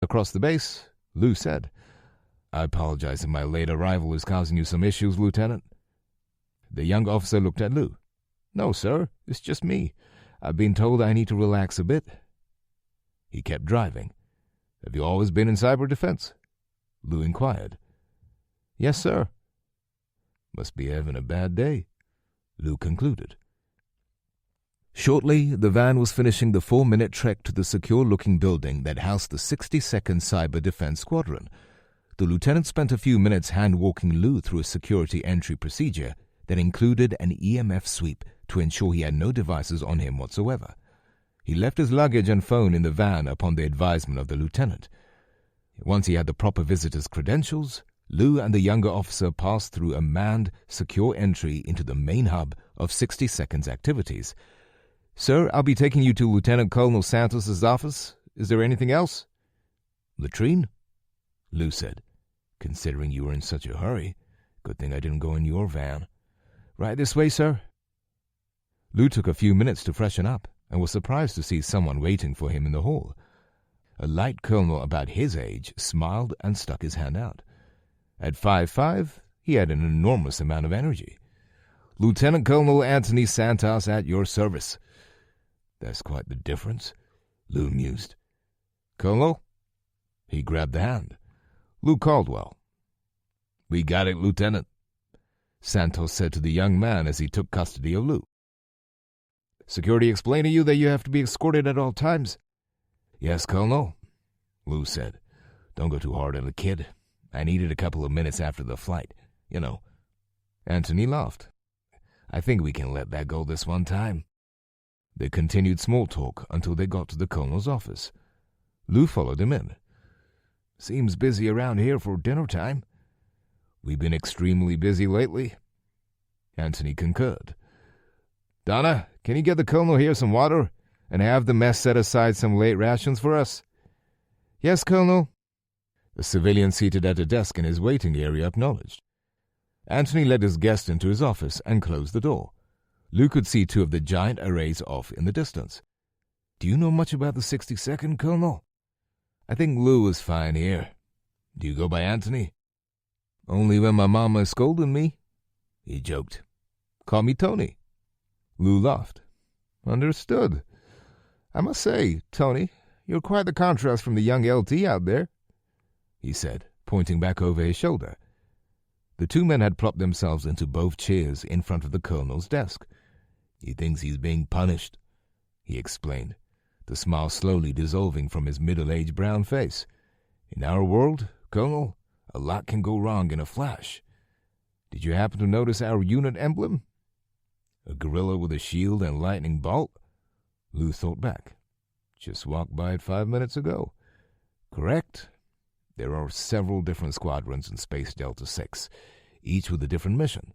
Across the base, Lou said, "I apologize if my late arrival is causing you some issues, Lieutenant." The young officer looked at Lou. "No, sir, it's just me. I've been told I need to relax a bit." He kept driving. "Have you always been in cyber defense?" Lou inquired. "Yes, sir." "Must be having a bad day," Lou concluded. Shortly, the van was finishing the 4-minute trek to the secure-looking building that housed the 62nd Cyber Defense Squadron. The lieutenant spent a few minutes hand-walking Lou through a security entry procedure that included an EMF sweep to ensure he had no devices on him whatsoever. He left his luggage and phone in the van upon the advisement of the lieutenant. Once he had the proper visitor's credentials, Lou and the younger officer passed through a manned, secure entry into the main hub of 62nd's activities. "Sir, I'll be taking you to Lieutenant Colonel Santos's office. Is there anything else?" "Latrine?" Lou said. "Considering you were in such a hurry, good thing I didn't go in your van." "Right this way, sir." Lou took a few minutes to freshen up and was surprised to see someone waiting for him in the hall. A light colonel about his age smiled and stuck his hand out. At 5'5", he had an enormous amount of energy. "Lieutenant Colonel Anthony Santos at your service." "That's quite the difference," Lou mused. "Colonel?" He grabbed the hand. "Lou Caldwell." "We got it, Lieutenant," Santos said to the young man as he took custody of Lou. "Security explain to you that you have to be escorted at all times?" "Yes, Colonel," Lou said. "Don't go too hard on the kid. I needed a couple of minutes after the flight, you know." Anthony laughed. "I think we can let that go this one time." They continued small talk until they got to the colonel's office. Lou followed him in. "Seems busy around here for dinner time." "We've been extremely busy lately," Anthony concurred. "Donna, can you get the colonel here some water and have the mess set aside some late rations for us?" "Yes, Colonel." A civilian seated at a desk in his waiting area acknowledged. Anthony led his guest into his office and closed the door. Lou could see two of the giant arrays off in the distance. "Do you know much about the 62nd, Colonel?" "I think Lou is fine here. Do you go by Anthony?" "Only when my mama is scolding me," he joked. "Call me Tony." Lou laughed. "Understood. I must say, Tony, you're quite the contrast from the young LT out there," he said, pointing back over his shoulder. The two men had plopped themselves into both chairs in front of the colonel's desk. "He thinks he's being punished," he explained, the smile slowly dissolving from his middle-aged brown face. "In our world, Colonel, a lot can go wrong in a flash. Did you happen to notice our unit emblem? A gorilla with a shield and lightning bolt?" Lou thought back. "Just walked by it 5 minutes ago." "Correct. There are several different squadrons in Space Delta 6, each with a different mission.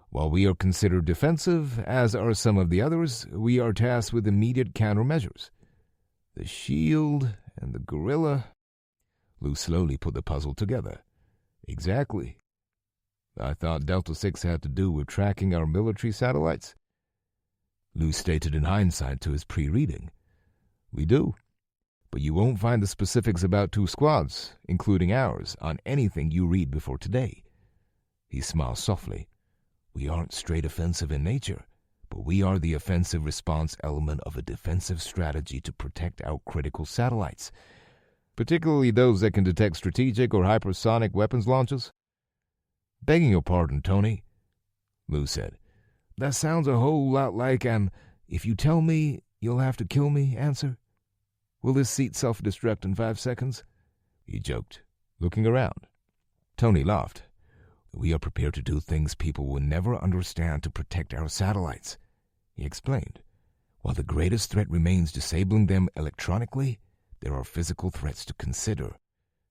While we are considered defensive, as are some of the others, we are tasked with immediate countermeasures. The shield and the gorilla..." Lou slowly put the puzzle together. "Exactly. I thought Delta 6 had to do with tracking our military satellites." Lou stated in hindsight to his pre-reading. "We do. But you won't find the specifics about two squads, including ours, on anything you read before today." He smiled softly. "We aren't straight offensive in nature, but we are the offensive response element of a defensive strategy to protect our critical satellites, particularly those that can detect strategic or hypersonic weapons launches." "Begging your pardon, Tony," Lou said. "That sounds a whole lot like an 'if you tell me, you'll have to kill me' answer. Will this seat self-destruct in 5 seconds?" he joked, looking around. Tony laughed. "We are prepared to do things people will never understand to protect our satellites," he explained. "While the greatest threat remains disabling them electronically, there are physical threats to consider.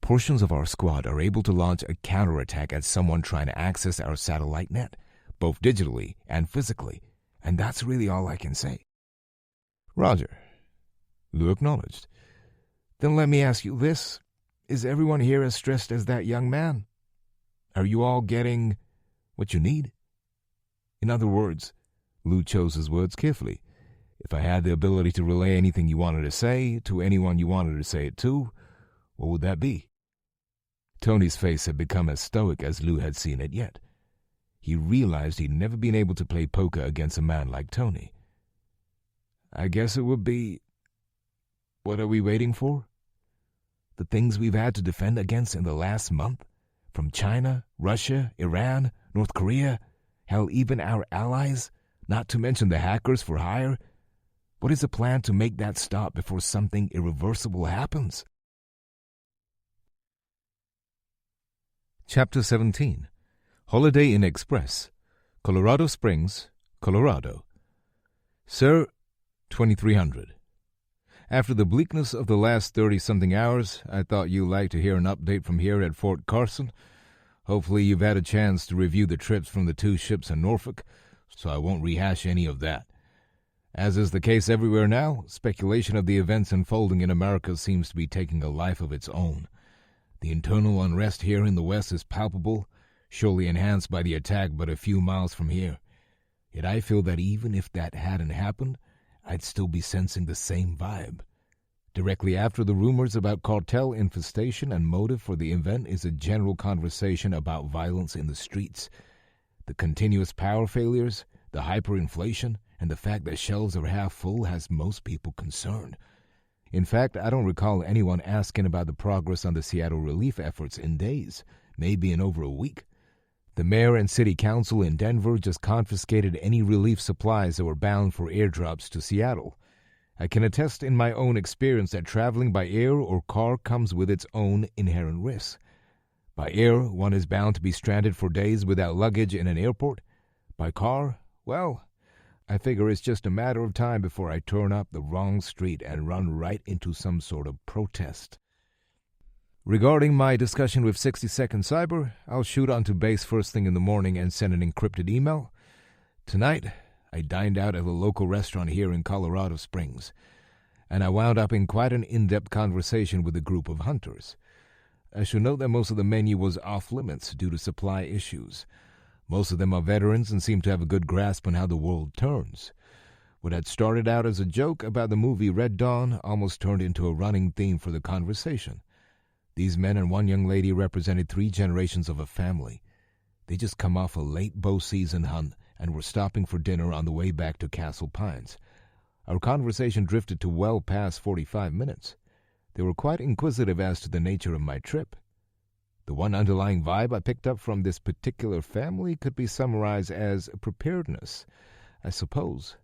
Portions of our squad are able to launch a counterattack at someone trying to access our satellite net, both digitally and physically, and that's really all I can say." "Roger," Lou acknowledged. "Then let me ask you this. Is everyone here as stressed as that young man? Are you all getting what you need?" In other words, Lou chose his words carefully. If I had the ability to relay anything you wanted to say to anyone you wanted to say it to, What would that be? Tony's face had become as stoic as Lou had seen it yet. He realized he'd never been able to play poker against a man like Tony. I guess it would be... What are we waiting for? The things we've had to defend against in the last month? From China, Russia, Iran, North Korea, hell, even our allies, not to mention the hackers for hire. What is the plan to make that stop before something irreversible happens? Chapter 17. Holiday Inn Express, Colorado Springs, Colorado. Sir, 2300. After the bleakness of the last 30-something hours, I thought you'd like to hear an update from here at Fort Carson. Hopefully you've had a chance to review the trips from the 2 ships in Norfolk, so I won't rehash any of that. As is the case everywhere now, speculation of the events unfolding in America seems to be taking a life of its own. The internal unrest here in the West is palpable, surely enhanced by the attack but a few miles from here. Yet I feel that even if that hadn't happened, I'd still be sensing the same vibe. Directly after the rumors about cartel infestation and motive for the event is a general conversation about violence in the streets. The continuous power failures, the hyperinflation, and the fact that shelves are half full has most people concerned. In fact, I don't recall anyone asking about the progress on the Seattle relief efforts in days, maybe in over a week. The mayor and city council in Denver just confiscated any relief supplies that were bound for airdrops to Seattle. I can attest in my own experience that traveling by air or car comes with its own inherent risks. By air, one is bound to be stranded for days without luggage in an airport. By car, well, I figure it's just a matter of time before I turn up the wrong street and run right into some sort of protest. Regarding my discussion with 60 Second Cyber, I'll shoot onto base first thing in the morning and send an encrypted email. Tonight, I dined out at a local restaurant here in Colorado Springs, and I wound up in quite an in-depth conversation with a group of hunters. I should note that most of the menu was off-limits due to supply issues. Most of them are veterans and seem to have a good grasp on how the world turns. What had started out as a joke about the movie Red Dawn almost turned into a running theme for the conversation. These men and one young lady represented 3 generations of a family. They just come off a late bow season hunt and were stopping for dinner on the way back to Castle Pines. Our conversation drifted to well past 45 minutes. They were quite inquisitive as to the nature of my trip. The one underlying vibe I picked up from this particular family could be summarized as preparedness, I suppose.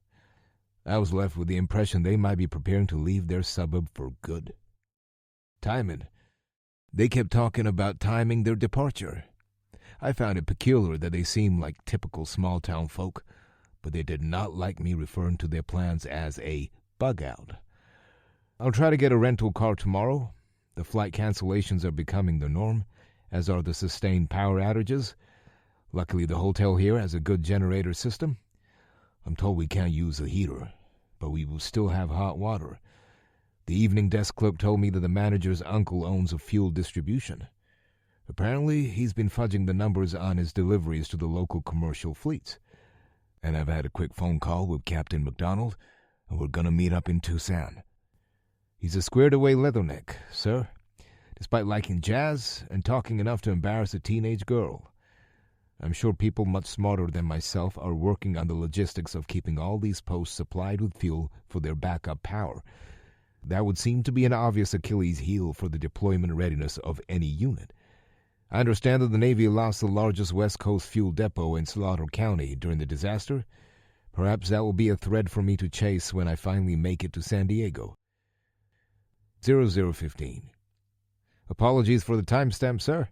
I was left with the impression they might be preparing to leave their suburb for good. Timing. They kept talking about timing their departure. I found it peculiar that they seemed like typical small-town folk, but they did not like me referring to their plans as a bug-out. I'll try to get a rental car tomorrow. The flight cancellations are becoming the norm, as are the sustained power outages. Luckily, the hotel here has a good generator system. I'm told we can't use a heater, but we will still have hot water. The evening desk clerk told me that the manager's uncle owns a fuel distribution. Apparently, he's been fudging the numbers on his deliveries to the local commercial fleets. And I've had a quick phone call with Captain McDonald, and we're gonna meet up in Tucson. He's a squared-away leatherneck, sir, despite liking jazz and talking enough to embarrass a teenage girl. I'm sure people much smarter than myself are working on the logistics of keeping all these posts supplied with fuel for their backup power. That would seem to be an obvious Achilles heel for the deployment readiness of any unit. I understand that the Navy lost the largest West Coast fuel depot in Slaughter County during the disaster. Perhaps that will be a thread for me to chase when I finally make it to San Diego. 0015. Apologies for the timestamp, sir.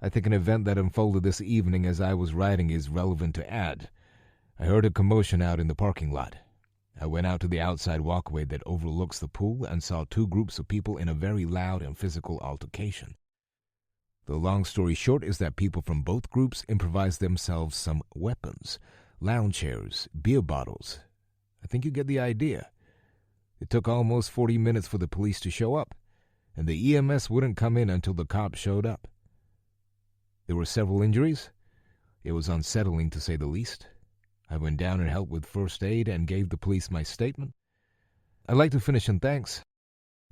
I think an event that unfolded this evening as I was riding is relevant to add. I heard a commotion out in the parking lot. I went out to the outside walkway that overlooks the pool and saw 2 groups of people in a very loud and physical altercation. The long story short is that people from both groups improvised themselves some weapons, lounge chairs, beer bottles. I think you get the idea. It took almost 40 minutes for the police to show up, and the EMS wouldn't come in until the cops showed up. There were several injuries. It was unsettling, to say the least. I went down and helped with first aid and gave the police my statement. I'd like to finish in thanks.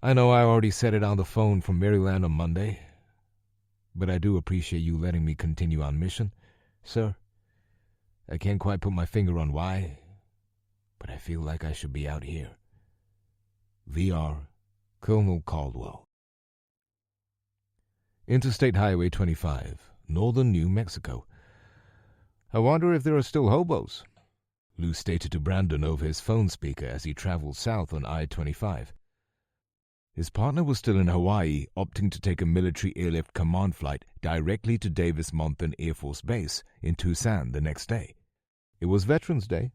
I know I already said it on the phone from Maryland on Monday, but I do appreciate you letting me continue on mission, sir. I can't quite put my finger on why, but I feel like I should be out here. VR, Colonel Caldwell. Interstate Highway 25, northern New Mexico. I wonder if there are still hobos, Lou stated to Brandon over his phone speaker as he traveled south on I-25. His partner was still in Hawaii, opting to take a military airlift command flight directly to Davis-Monthan Air Force Base in Tucson the next day. It was Veterans Day.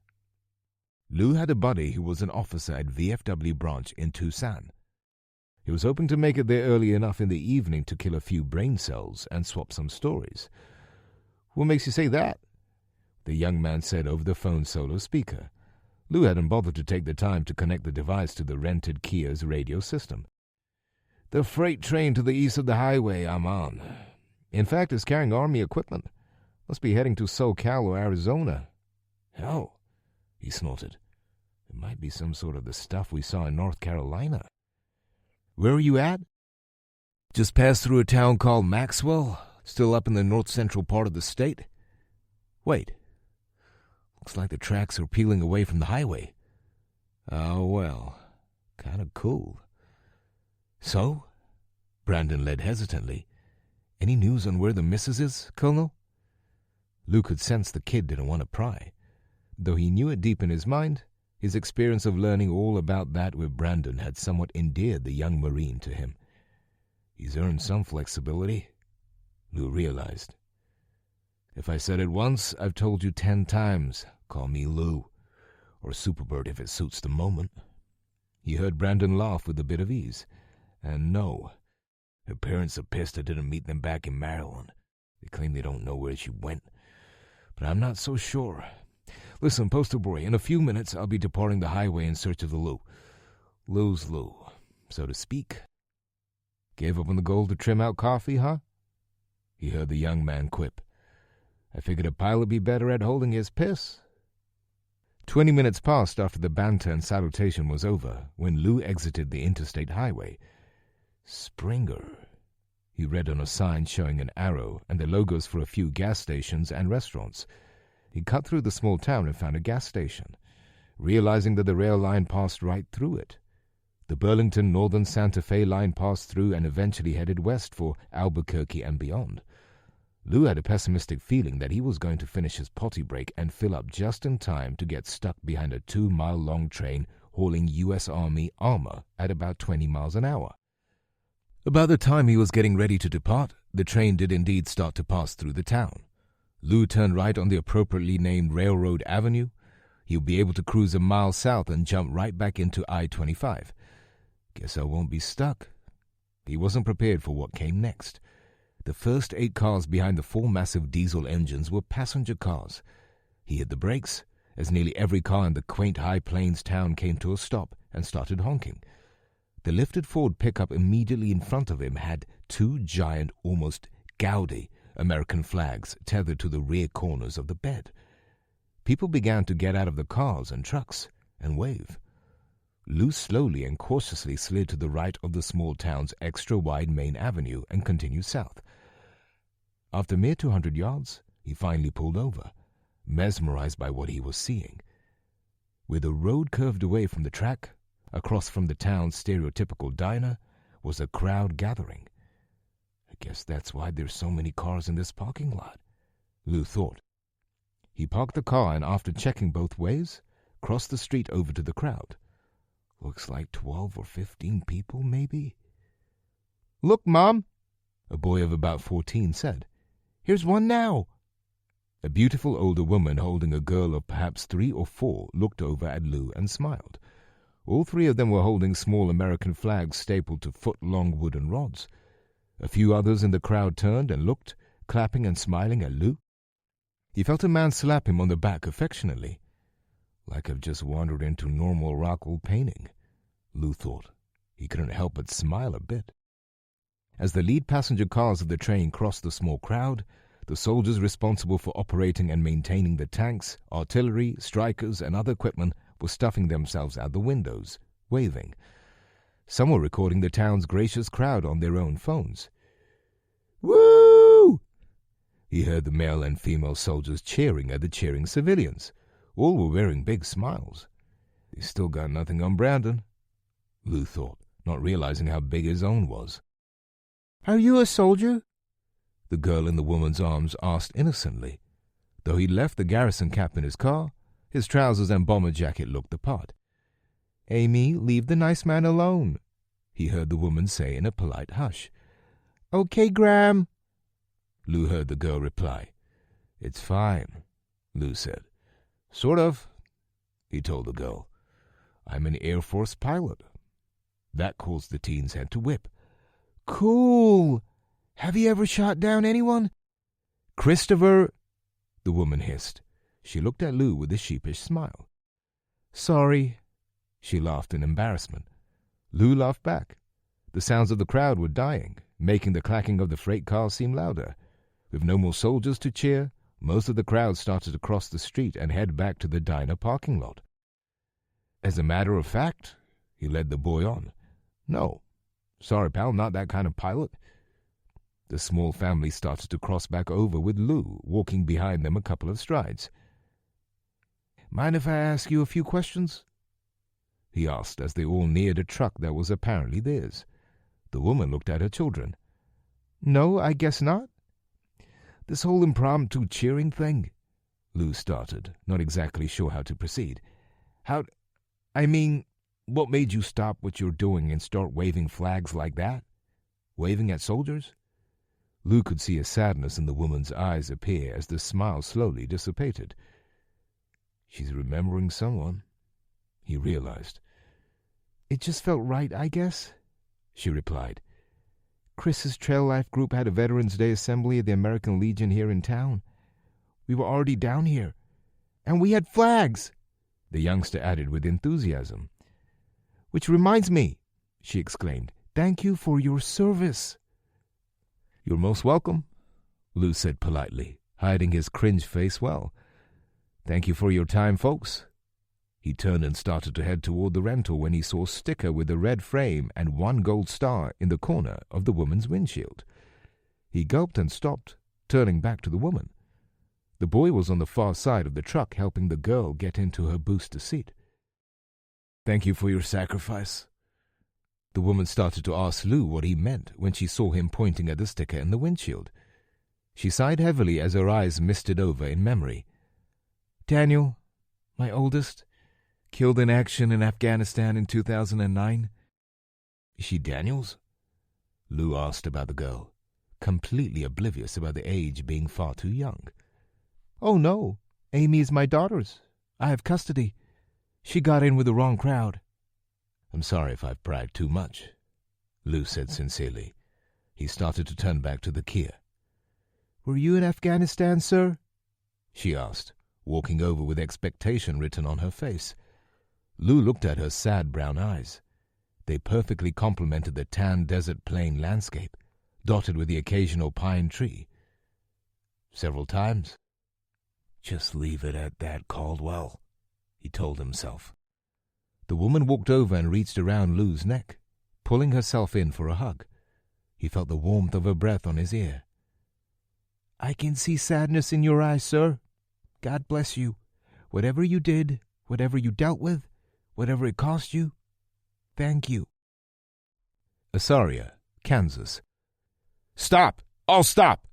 Lou had a buddy who was an officer at VFW branch in Tucson. He was hoping to make it there early enough in the evening to kill a few brain cells and swap some stories. What makes you say that? The young man said over the phone solo speaker. Lou hadn't bothered to take the time to connect the device to the rented Kia's radio system. The freight train to the east of the highway I'm on. In fact, it's carrying Army equipment. Must be heading to SoCal or Arizona. Hell, he snorted. It might be some sort of the stuff we saw in North Carolina. Where are you at? Just passed through a town called Maxwell, still up in the north-central part of the state. Wait. Looks like the tracks are peeling away from the highway. Oh, well, kind of cool. So? Brandon led hesitantly. Any news on where the missus is, Colonel? Lou could sense the kid didn't want to pry. Though he knew it deep in his mind, his experience of learning all about that with Brandon had somewhat endeared the young Marine to him. He's earned some flexibility, Lou realized. If I said it once, I've told you 10 times. Call me Lou, or Superbird if it suits the moment. He heard Brandon laugh with a bit of ease. And no, her parents are pissed I didn't meet them back in Maryland. They claim they don't know where she went, but I'm not so sure. Listen, poster boy, in a few minutes I'll be departing the highway in search of the Lou. Lou's Lou, so to speak. Gave up on the goal to trim out coffee, huh? He heard the young man quip. I figured a pilot'd be better at holding his piss. 20 minutes passed after the banter and salutation was over when Lou exited the interstate highway. Springer. He read on a sign showing an arrow and the logos for a few gas stations and restaurants. He cut through the small town and found a gas station, realizing that the rail line passed right through it. The Burlington Northern Santa Fe line passed through and eventually headed west for Albuquerque and beyond. Lou had a pessimistic feeling that he was going to finish his potty break and fill up just in time to get stuck behind a 2-mile-long train hauling U.S. Army armor at about 20 miles an hour. About the time he was getting ready to depart, the train did indeed start to pass through the town. Lou turned right on the appropriately named Railroad Avenue. He'll be able to cruise a mile south and jump right back into I-25. Guess I won't be stuck. He wasn't prepared for what came next. The first 8 cars behind the 4 massive diesel engines were passenger cars. He hit the brakes as nearly every car in the quaint High Plains town came to a stop and started honking. The lifted Ford pickup immediately in front of him had 2 giant, almost gaudy American flags tethered to the rear corners of the bed. People began to get out of the cars and trucks and wave. Lou slowly and cautiously slid to the right of the small town's extra-wide main avenue and continued south. After mere 200 yards, he finally pulled over, mesmerized by what he was seeing. Where the road curved away from the track, across from the town's stereotypical diner, was a crowd gathering. I guess that's why there's so many cars in this parking lot, Lou thought. He parked the car and after checking both ways, crossed the street over to the crowd. Looks like 12 or 15 people, maybe. Look, Mom, a boy of about 14 said. Here's one now. A beautiful older woman holding a girl of perhaps 3 or 4 looked over at Lou and smiled. All 3 of them were holding small American flags stapled to foot-long wooden rods. A few others in the crowd turned and looked, clapping and smiling at Lou. He felt a man slap him on the back affectionately. Like I've just wandered into normal Rockwell painting, Lou thought. He couldn't help but smile a bit. As the lead passenger cars of the train crossed the small crowd, the soldiers responsible for operating and maintaining the tanks, artillery, strikers, and other equipment were stuffing themselves out the windows, waving. Some were recording the town's gracious crowd on their own phones. "Woo!" He heard the male and female soldiers cheering at the cheering civilians. All were wearing big smiles. They still got nothing on Brandon, Lou thought, not realizing how big his own was. "Are you a soldier?" the girl in the woman's arms asked innocently. Though he'd left the garrison cap in his car, his trousers and bomber jacket looked the part. "Amy, leave the nice man alone," he heard the woman say in a polite hush. "Okay, Graham," Lou heard the girl reply. "It's fine," Lou said. "Sort of," he told the girl. "I'm an Air Force pilot." That caused the teen's head to whip. "Cool. Have you ever shot down anyone?" "Christopher," the woman hissed. She looked at Lou with a sheepish smile. "Sorry," she laughed in embarrassment. Lou laughed back. The sounds of the crowd were dying, making the clacking of the freight cars seem louder. With no more soldiers to cheer, most of the crowd started to cross the street and head back to the diner parking lot. "As a matter of fact," he led the boy on. "No. Sorry, pal, not that kind of pilot." The small family started to cross back over with Lou walking behind them a couple of strides. "Mind if I ask you a few questions?" he asked as they all neared a truck that was apparently theirs. The woman looked at her children. "No, I guess not." "This whole impromptu cheering thing," Lou started, not exactly sure how to proceed. What made you stop what you're doing and start waving flags like that? Waving at soldiers?" Lou could see a sadness in the woman's eyes appear as the smile slowly dissipated. She's remembering someone, he realized. "It just felt right, I guess," she replied. "Chris's Trail Life group had a Veterans Day assembly at the American Legion here in town. We were already down here. And we had flags," the youngster added with enthusiasm. "Which reminds me," she exclaimed, "thank you for your service." "You're most welcome," Lou said politely, hiding his cringe face well. "Thank you for your time, folks." He turned and started to head toward the rental when he saw a sticker with a red frame and 1 gold star in the corner of the woman's windshield. He gulped and stopped, turning back to the woman. The boy was on the far side of the truck helping the girl get into her booster seat. "Thank you for your sacrifice." The woman started to ask Lou what he meant when she saw him pointing at the sticker in the windshield. She sighed heavily as her eyes misted over in memory. "Daniel, my oldest, killed in action in Afghanistan in 2009. "Is she Daniel's?" Lou asked about the girl, completely oblivious about the age being far too young. "Oh, no. Amy is my daughter's. I have custody. She got in with the wrong crowd." "I'm sorry if I've bragged too much," Lou said sincerely. He started to turn back to the Kia. "Were you in Afghanistan, sir?" she asked, walking over with expectation written on her face. Lou looked at her sad brown eyes. They perfectly complemented the tan desert plain landscape, dotted with the occasional pine tree. "Several times." "Just leave it at that, Caldwell," he told himself. The woman walked over and reached around Lou's neck, pulling herself in for a hug. He felt the warmth of her breath on his ear. "I can see sadness in your eyes, sir. God bless you. Whatever you did, whatever you dealt with, whatever it cost you, thank you." Asaria, Kansas. "Stop! All stop!"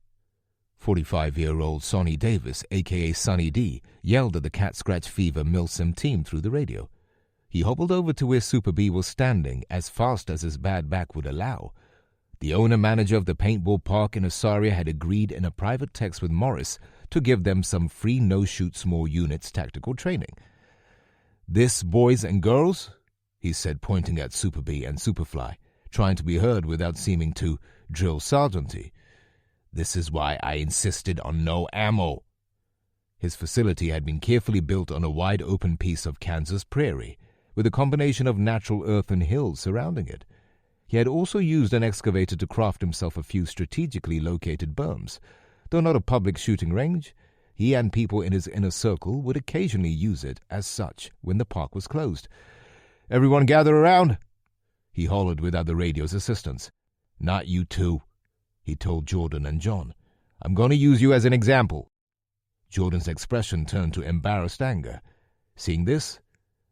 45-year-old Sonny Davis, a.k.a. Sonny D., yelled at the Cat Scratch Fever Milsim team through the radio. He hobbled over to where Super B was standing as fast as his bad back would allow. The owner-manager of the paintball park in Asaria had agreed in a private text with Morris to give them some free no-shoot small units tactical training. "This, boys and girls," he said, pointing at Super B and Superfly, trying to be heard without seeming to drill sergeanty. "This is why I insisted on no ammo." His facility had been carefully built on a wide-open piece of Kansas prairie, with a combination of natural earth and hills surrounding it. He had also used an excavator to craft himself a few strategically located berms. Though not a public shooting range, he and people in his inner circle would occasionally use it as such when the park was closed. "Everyone gather around," he hollered without the radio's assistance. "Not you two," he told Jordan and John. "I'm going to use you as an example." Jordan's expression turned to embarrassed anger. Seeing this,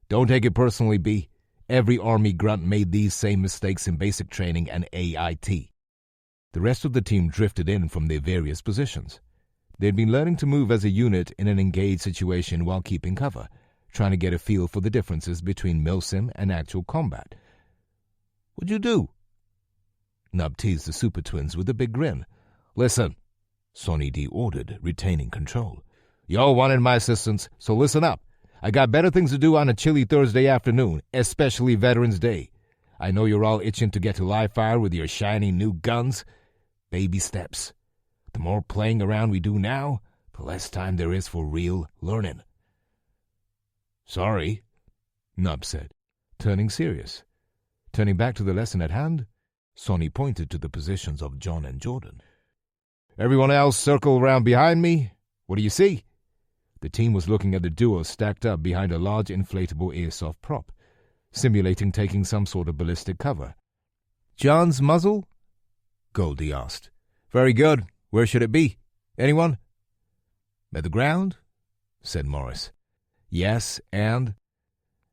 "Don't take it personally, B. Every Army grunt made these same mistakes in basic training and AIT." The rest of the team drifted in from their various positions. They'd been learning to move as a unit in an engaged situation while keeping cover, trying to get a feel for the differences between milsim and actual combat. "What'd you do?" Nub teased the Super Twins with a big grin. "Listen," Sonny D ordered, retaining control. "Y'all wanted my assistance, so listen up. I got better things to do on a chilly Thursday afternoon, especially Veterans Day. I know you're all itching to get to live fire with your shiny new guns. Baby steps. The more playing around we do now, the less time there is for real learning." "Sorry," Nub said, turning serious. Turning back to the lesson at hand, Sonny pointed to the positions of John and Jordan. "Everyone else circle around behind me. What do you see?" The team was looking at the duo stacked up behind a large inflatable airsoft prop, simulating taking some sort of ballistic cover. "John's muzzle?" Goldie asked. "Very good. Where should it be? Anyone?" "At the ground," said Morris. "Yes, and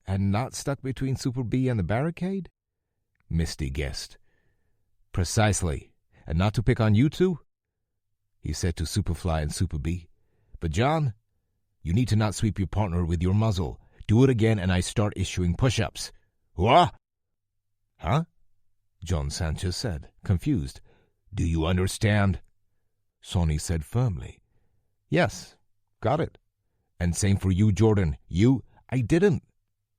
not stuck between Super B and the barricade?" Misty guessed. "Precisely. And not to pick on you two," he said to Superfly and Super B. "But John, you need to not sweep your partner with your muzzle. Do it again and I start issuing push-ups." "What?" "Huh?" John Sanchez said, confused. "Do you understand?" Sonny said firmly. "Yes, got it." "And same for you, Jordan. You—" "I didn't,"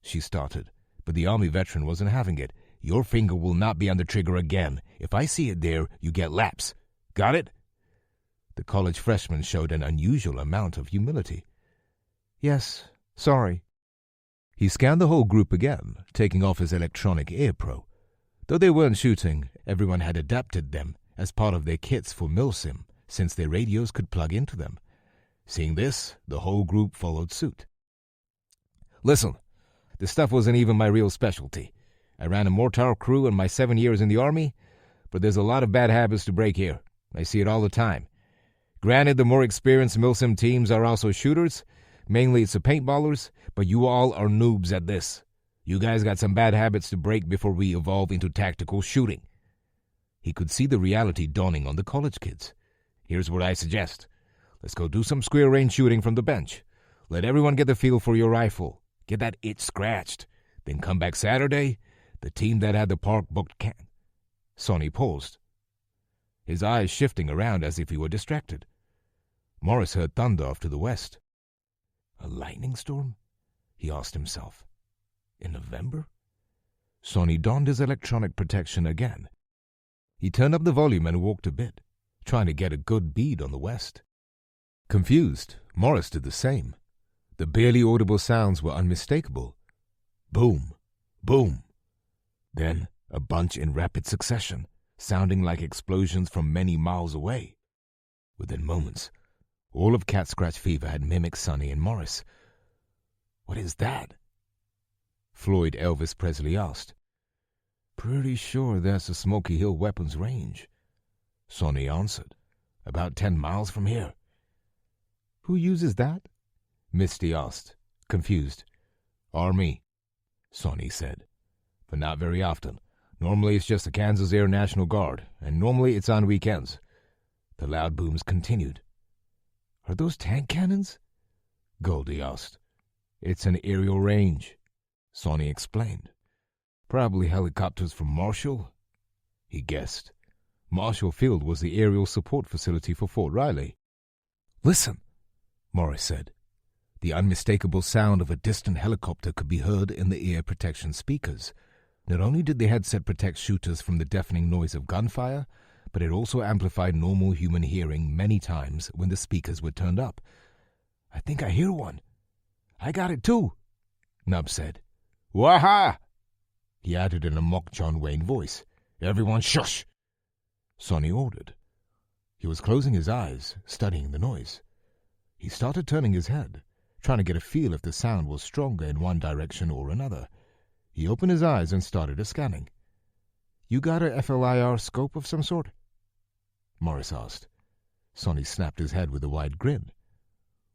she started, but the Army veteran wasn't having it. "Your finger will not be on the trigger again. If I see it there, you get laps. Got it?" The college freshman showed an unusual amount of humility. "Yes, sorry." He scanned the whole group again, taking off his electronic ear pro. Though they weren't shooting, everyone had adapted them as part of their kits for milsim, since their radios could plug into them. Seeing this, the whole group followed suit. "Listen, this stuff wasn't even my real specialty. I ran a mortar crew in my 7 years in the Army, but there's a lot of bad habits to break here. I see it all the time. Granted, the more experienced milsim teams are also shooters. Mainly it's the paintballers, but you all are noobs at this. You guys got some bad habits to break before we evolve into tactical shooting." He could see the reality dawning on the college kids. "Here's what I suggest. Let's go do some square range shooting from the bench. Let everyone get the feel for your rifle. Get that itch scratched. Then come back Saturday. The team that had the park booked can—" Sonny paused, his eyes shifting around as if he were distracted. Morris heard thunder off to the west. A lightning storm? He asked himself. In November? Sonny donned his electronic protection again. He turned up the volume and walked a bit, trying to get a good bead on the west. Confused, Morris did the same. The barely audible sounds were unmistakable. Boom, boom. Then a bunch in rapid succession, sounding like explosions from many miles away. Within moments, all of Cat Scratch Fever had mimicked Sonny and Morris. "What is that?" Floyd Elvis Presley asked. "Pretty sure that's the Smoky Hill weapons range," Sonny answered. "About 10 miles from here." "Who uses that?" Misty asked, confused. "Army," Sonny said. "But not very often. Normally it's just the Kansas Air National Guard, and normally it's on weekends." The loud booms continued. "Are those tank cannons?" Goldie asked. "It's an aerial range," Sonny explained. "Probably helicopters from Marshall," he guessed. Marshall Field was the aerial support facility for Fort Riley. "Listen," Morris said. The unmistakable sound of a distant helicopter could be heard in the ear protection speakers. Not only did the headset protect shooters from the deafening noise of gunfire, but it also amplified normal human hearing many times when the speakers were turned up. "I think I hear one." "I got it too," Nub said. "Waha!" he added in a mock John Wayne voice. "Everyone shush!" Sonny ordered. He was closing his eyes, studying the noise. He started turning his head, trying to get a feel if the sound was stronger in one direction or another. He opened his eyes and started a scanning. You got a FLIR scope of some sort? Morris asked. Sonny snapped his head with a wide grin.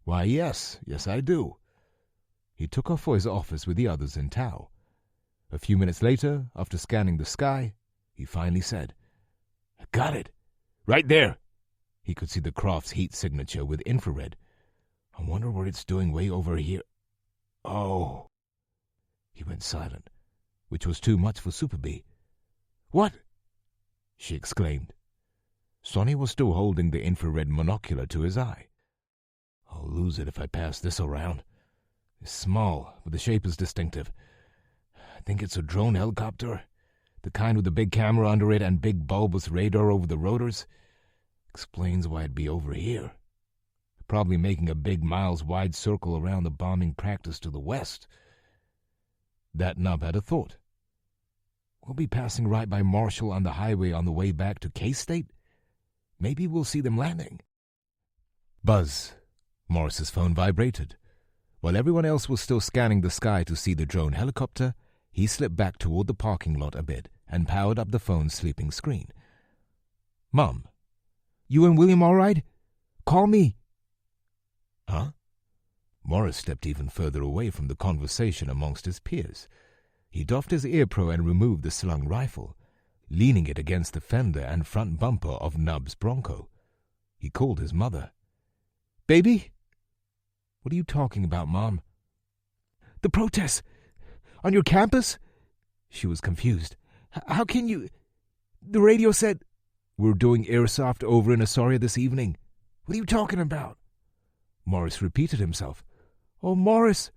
Why, yes I do. He took off for his office with the others in tow. A few minutes later, after scanning the sky, he finally said, I got it. Right there. He could see the craft's heat signature with infrared. I wonder what it's doing way over here. Oh. He went silent, which was too much for Super B. What? She exclaimed. Sonny was still holding the infrared monocular to his eye. I'll lose it if I pass this around. It's small, but the shape is distinctive. I think it's a drone helicopter. The kind with the big camera under it and big bulbous radar over the rotors. Explains why it'd be over here. Probably making a big miles-wide circle around the bombing practice to the west. That nub had a thought. We'll be passing right by Marshall on the highway on the way back to K-State. Maybe we'll see them landing. Buzz. Morris's phone vibrated. While everyone else was still scanning the sky to see the drone helicopter, he slipped back toward the parking lot a bit and powered up the phone's sleeping screen. Mom, you and William all right? Call me. Huh? Morris stepped even further away from the conversation amongst his peers. He doffed his ear pro and removed the slung rifle, leaning it against the fender and front bumper of Nub's Bronco. He called his mother. Baby? What are you talking about, Mom? The protests! On your campus? She was confused. How can you... The radio said... We're doing airsoft over in Astoria this evening. What are you talking about? Morris repeated himself. Oh, Morris,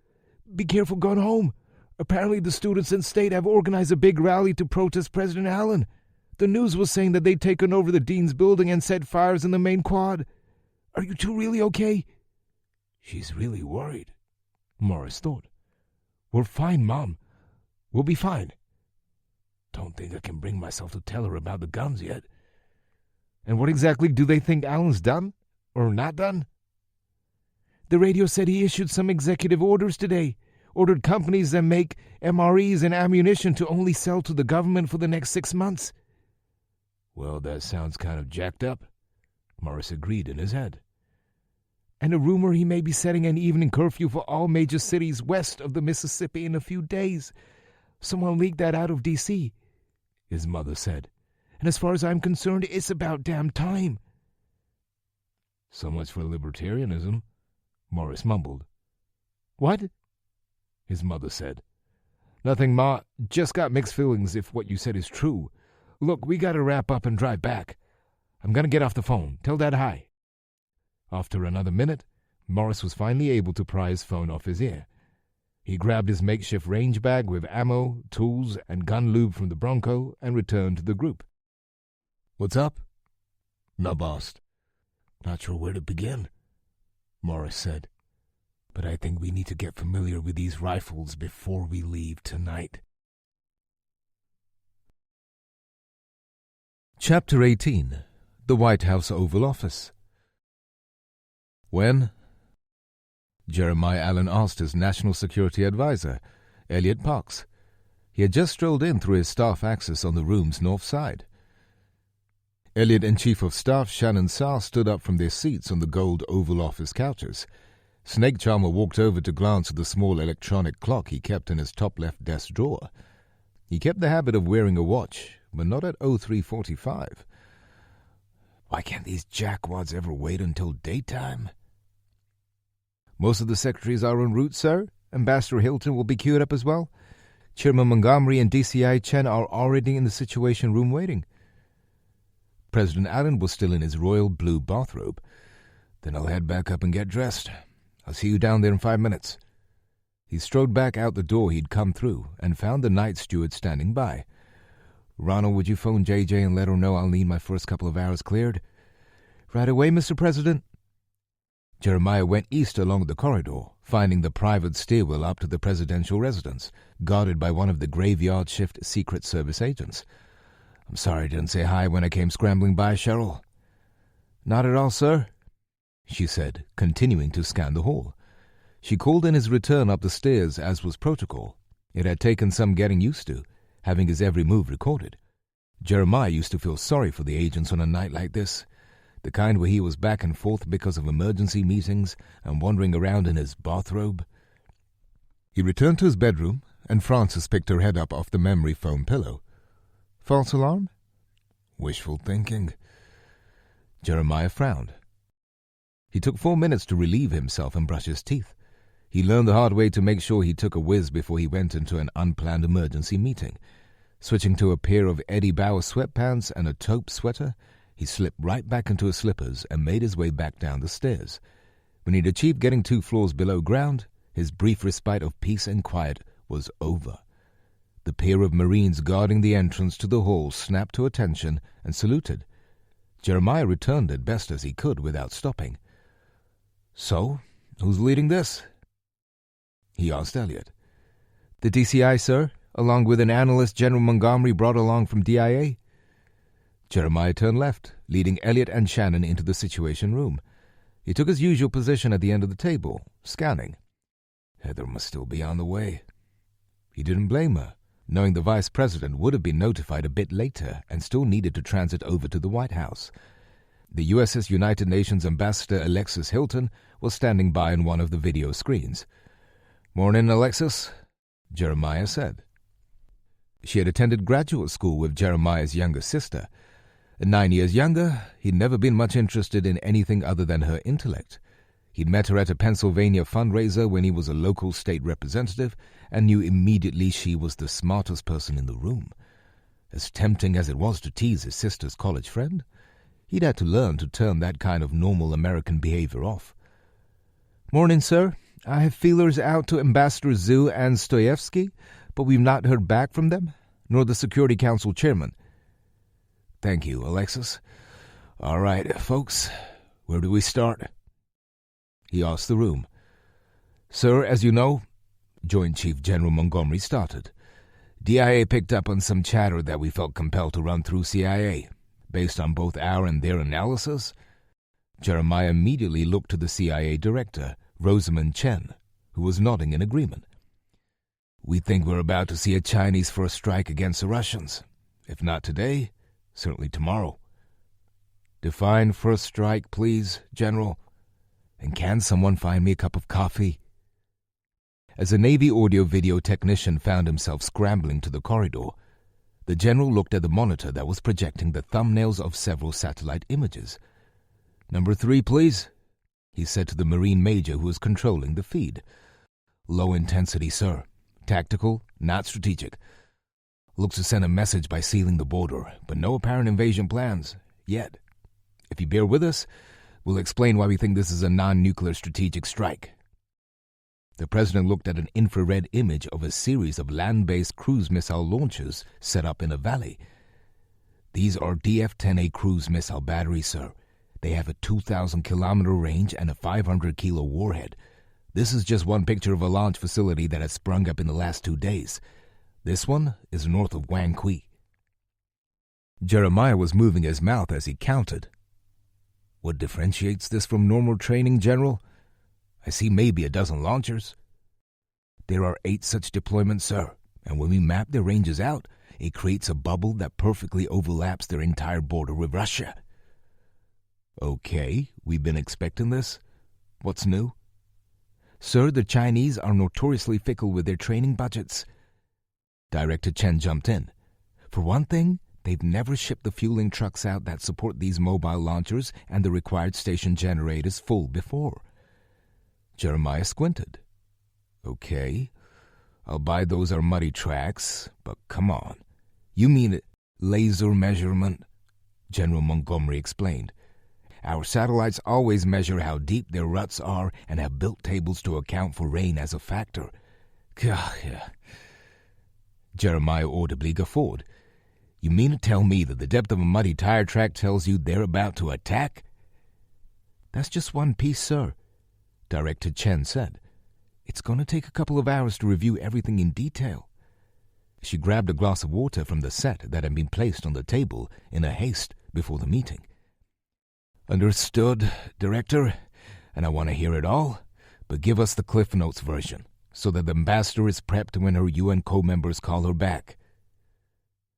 be careful going home. Apparently the students in state have organized a big rally to protest President Allen. The news was saying that they'd taken over the dean's building and set fires in the main quad. Are you two really okay? She's really worried, Morris thought. We're fine, Mom. We'll be fine. Don't think I can bring myself to tell her about the guns yet. And what exactly do they think Allen's done? Or not done? The radio said he issued some executive orders today. Ordered companies that make MREs and ammunition to only sell to the government for the next 6 months. Well, that sounds kind of jacked up, Morris agreed in his head. And a rumor he may be setting an evening curfew for all major cities west of the Mississippi in a few days. Someone leaked that out of D.C., his mother said. And as far as I'm concerned, it's about damn time. So much for libertarianism, Morris mumbled. What? His mother said. Nothing, Ma. Just got mixed feelings if what you said is true. Look, we gotta wrap up and drive back. I'm gonna get off the phone. Tell Dad hi. After another minute, Morris was finally able to pry his phone off his ear. He grabbed his makeshift range bag with ammo, tools, and gun lube from the Bronco and returned to the group. What's up? Nub asked. Not sure where to begin, Morris said. But I think we need to get familiar with these rifles before we leave tonight. Chapter 18. The White House Oval Office. When? Jeremiah Allen asked his National Security Advisor, Elliot Parks. He had just strolled in through his staff access on the room's north side. Elliot and Chief of Staff Shannon Sarr stood up from their seats on the gold Oval Office couches. Snake Charmer walked over to glance at the small electronic clock he kept in his top left desk drawer. He kept the habit of wearing a watch, but not at 03:45. Why can't these jackwads ever wait until daytime? Most of the secretaries are en route, sir. Ambassador Hilton will be queued up as well. Chairman Montgomery and DCI Chen are already in the Situation Room waiting. President Allen was still in his royal blue bathrobe. Then I'll head back up and get dressed. I'll see you down there in 5 minutes. He strode back out the door he'd come through and found the night steward standing by. Ronald, would you phone JJ and let her know I'll need my first couple of hours cleared? Right away, Mr. President. Jeremiah went east along the corridor, finding the private stairwell up to the presidential residence, guarded by one of the graveyard shift Secret Service agents. I'm sorry I didn't say hi when I came scrambling by, Cheryl. Not at all, sir, she said, continuing to scan the hall. She called in his return up the stairs, as was protocol. It had taken some getting used to, having his every move recorded. Jeremiah used to feel sorry for the agents on a night like this, the kind where he was back and forth because of emergency meetings and wandering around in his bathrobe. He returned to his bedroom, and Frances picked her head up off the memory foam pillow. False alarm? Wishful thinking. Jeremiah frowned. He took 4 minutes to relieve himself and brush his teeth. He learned the hard way to make sure he took a whiz before he went into an unplanned emergency meeting. Switching to a pair of Eddie Bauer sweatpants and a taupe sweater, he slipped right back into his slippers and made his way back down the stairs. When he'd achieved getting 2 floors below ground, his brief respite of peace and quiet was over. The pair of Marines guarding the entrance to the hall snapped to attention and saluted. Jeremiah returned it best as he could without stopping. "So, who's leading this?" he asked Elliot. "The DCI, sir, along with an analyst General Montgomery brought along from DIA." Jeremiah turned left, leading Elliot and Shannon into the Situation Room. He took his usual position at the end of the table, scanning. Heather must still be on the way. He didn't blame her, knowing the vice president would have been notified a bit later and still needed to transit over to the White House. The USS United Nations Ambassador Alexis Hilton was standing by on one of the video screens. "Morning, Alexis," Jeremiah said. She had attended graduate school with Jeremiah's younger sister. At 9 years younger, he'd never been much interested in anything other than her intellect. He'd met her at a Pennsylvania fundraiser when he was a local state representative and knew immediately she was the smartest person in the room. As tempting as it was to tease his sister's college friend, he'd had to learn to turn that kind of normal American behavior off. "Morning, sir. I have feelers out to Ambassador Zhu and Stoyevsky, but we've not heard back from them, nor the Security Council chairman." "Thank you, Alexis. All right, folks, where do we start?" he asked the room. "Sir, as you know," Joint Chief General Montgomery started, "DIA picked up on some chatter that we felt compelled to run through CIA. Based on both our and their analysis," Jeremiah immediately looked to the CIA director, Rosamund Chen, who was nodding in agreement. "We think we're about to see a Chinese first strike against the Russians. If not today, certainly tomorrow." "Define first strike, please, General. And can someone find me a cup of coffee?" As the Navy audio-video technician found himself scrambling to the corridor, the general looked at the monitor that was projecting the thumbnails of several satellite images. "Number 3, please," he said to the Marine major who was controlling the feed. "Low intensity, sir. Tactical, not strategic. Looks to send a message by sealing the border, but no apparent invasion plans, yet. If you bear with us, we'll explain why we think this is a non-nuclear strategic strike." The president looked at an infrared image of a series of land-based cruise missile launchers set up in a valley. "These are DF-10A cruise missile batteries, sir. They have a 2,000-kilometer range and a 500-kilo warhead. This is just one picture of a launch facility that has sprung up in the last 2 days. This one is north of Guangqi." Jeremiah was moving his mouth as he counted. "What differentiates this from normal training, General? I see maybe a dozen launchers." "There are 8 such deployments, sir, and when we map their ranges out, it creates a bubble that perfectly overlaps their entire border with Russia." "Okay, we've been expecting this. What's new?" "Sir, the Chinese are notoriously fickle with their training budgets." Director Chen jumped in. "For one thing, they've never shipped the fueling trucks out that support these mobile launchers and the required station generators full before." Jeremiah squinted. "Okay, I'll buy those are muddy tracks, but come on. You mean laser measurement?" General Montgomery explained. "Our satellites always measure how deep their ruts are and have built tables to account for rain as a factor." "Gah." Jeremiah audibly guffawed. "You mean to tell me that the depth of a muddy tire track tells you they're about to attack?" "That's just one piece, sir," Director Chen said. "It's going to take a couple of hours to review everything in detail." She grabbed a glass of water from the set that had been placed on the table in a haste before the meeting. "Understood, Director, and I want to hear it all, but give us the Cliff Notes version, so that the ambassador is prepped when her UN co-members call her back."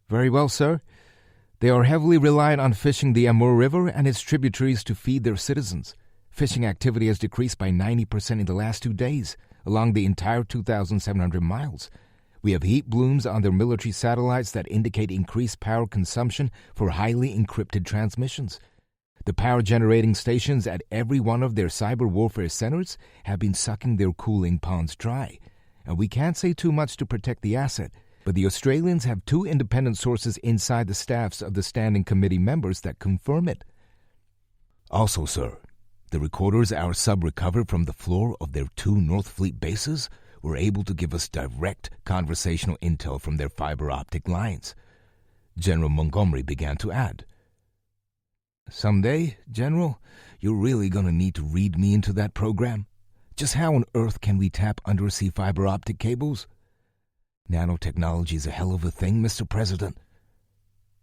"Very well, sir. They are heavily reliant on fishing the Amur River and its tributaries to feed their citizens. Fishing activity has decreased by 90% in the last 2 days, along the entire 2,700 miles. We have heat blooms on their military satellites that indicate increased power consumption for highly encrypted transmissions. The power-generating stations at every one of their cyber warfare centers have been sucking their cooling ponds dry. And we can't say too much to protect the asset, but the Australians have 2 independent sources inside the staffs of the Standing Committee members that confirm it. Also, sir, the recorders our sub recovered from the floor of their 2 North Fleet bases were able to give us direct conversational intel from their fiber optic lines. General Montgomery began to add, "Someday, General, you're really going to need to read me into that program. Just how on earth can we tap undersea fiber optic cables? Nanotechnology is a hell of a thing, Mr. President."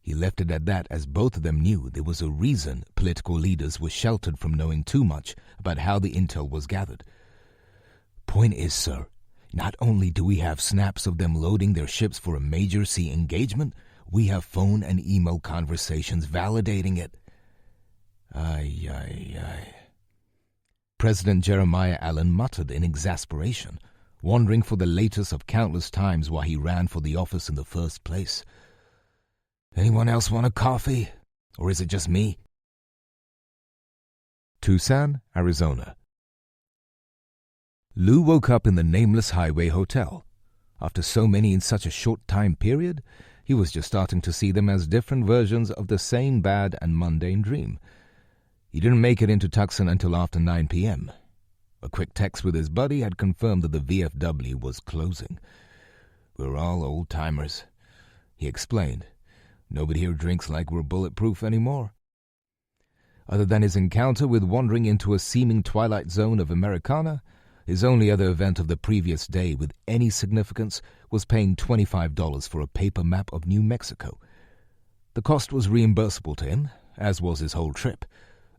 He left it at that, as both of them knew there was a reason political leaders were sheltered from knowing too much about how the intel was gathered. Point is, sir, not only do we have snaps of them loading their ships for a major sea engagement, we have phone and email conversations validating it. Aye. President Jeremiah Allen muttered in exasperation, wondering for the latest of countless times why he ran for the office in the first place. Anyone else want a coffee? Or is it just me? Tucson, Arizona. Lou woke up in the nameless highway hotel. After so many in such a short time period, he was just starting to see them as different versions of the same bad and mundane dream. He didn't make it into Tucson until after 9 p.m. A quick text with his buddy had confirmed that the VFW was closing. "We're all old-timers," he explained. "Nobody here drinks like we're bulletproof anymore." Other than his encounter with wandering into a seeming twilight zone of Americana, his only other event of the previous day with any significance was paying $25 for a paper map of New Mexico. The cost was reimbursable to him, as was his whole trip,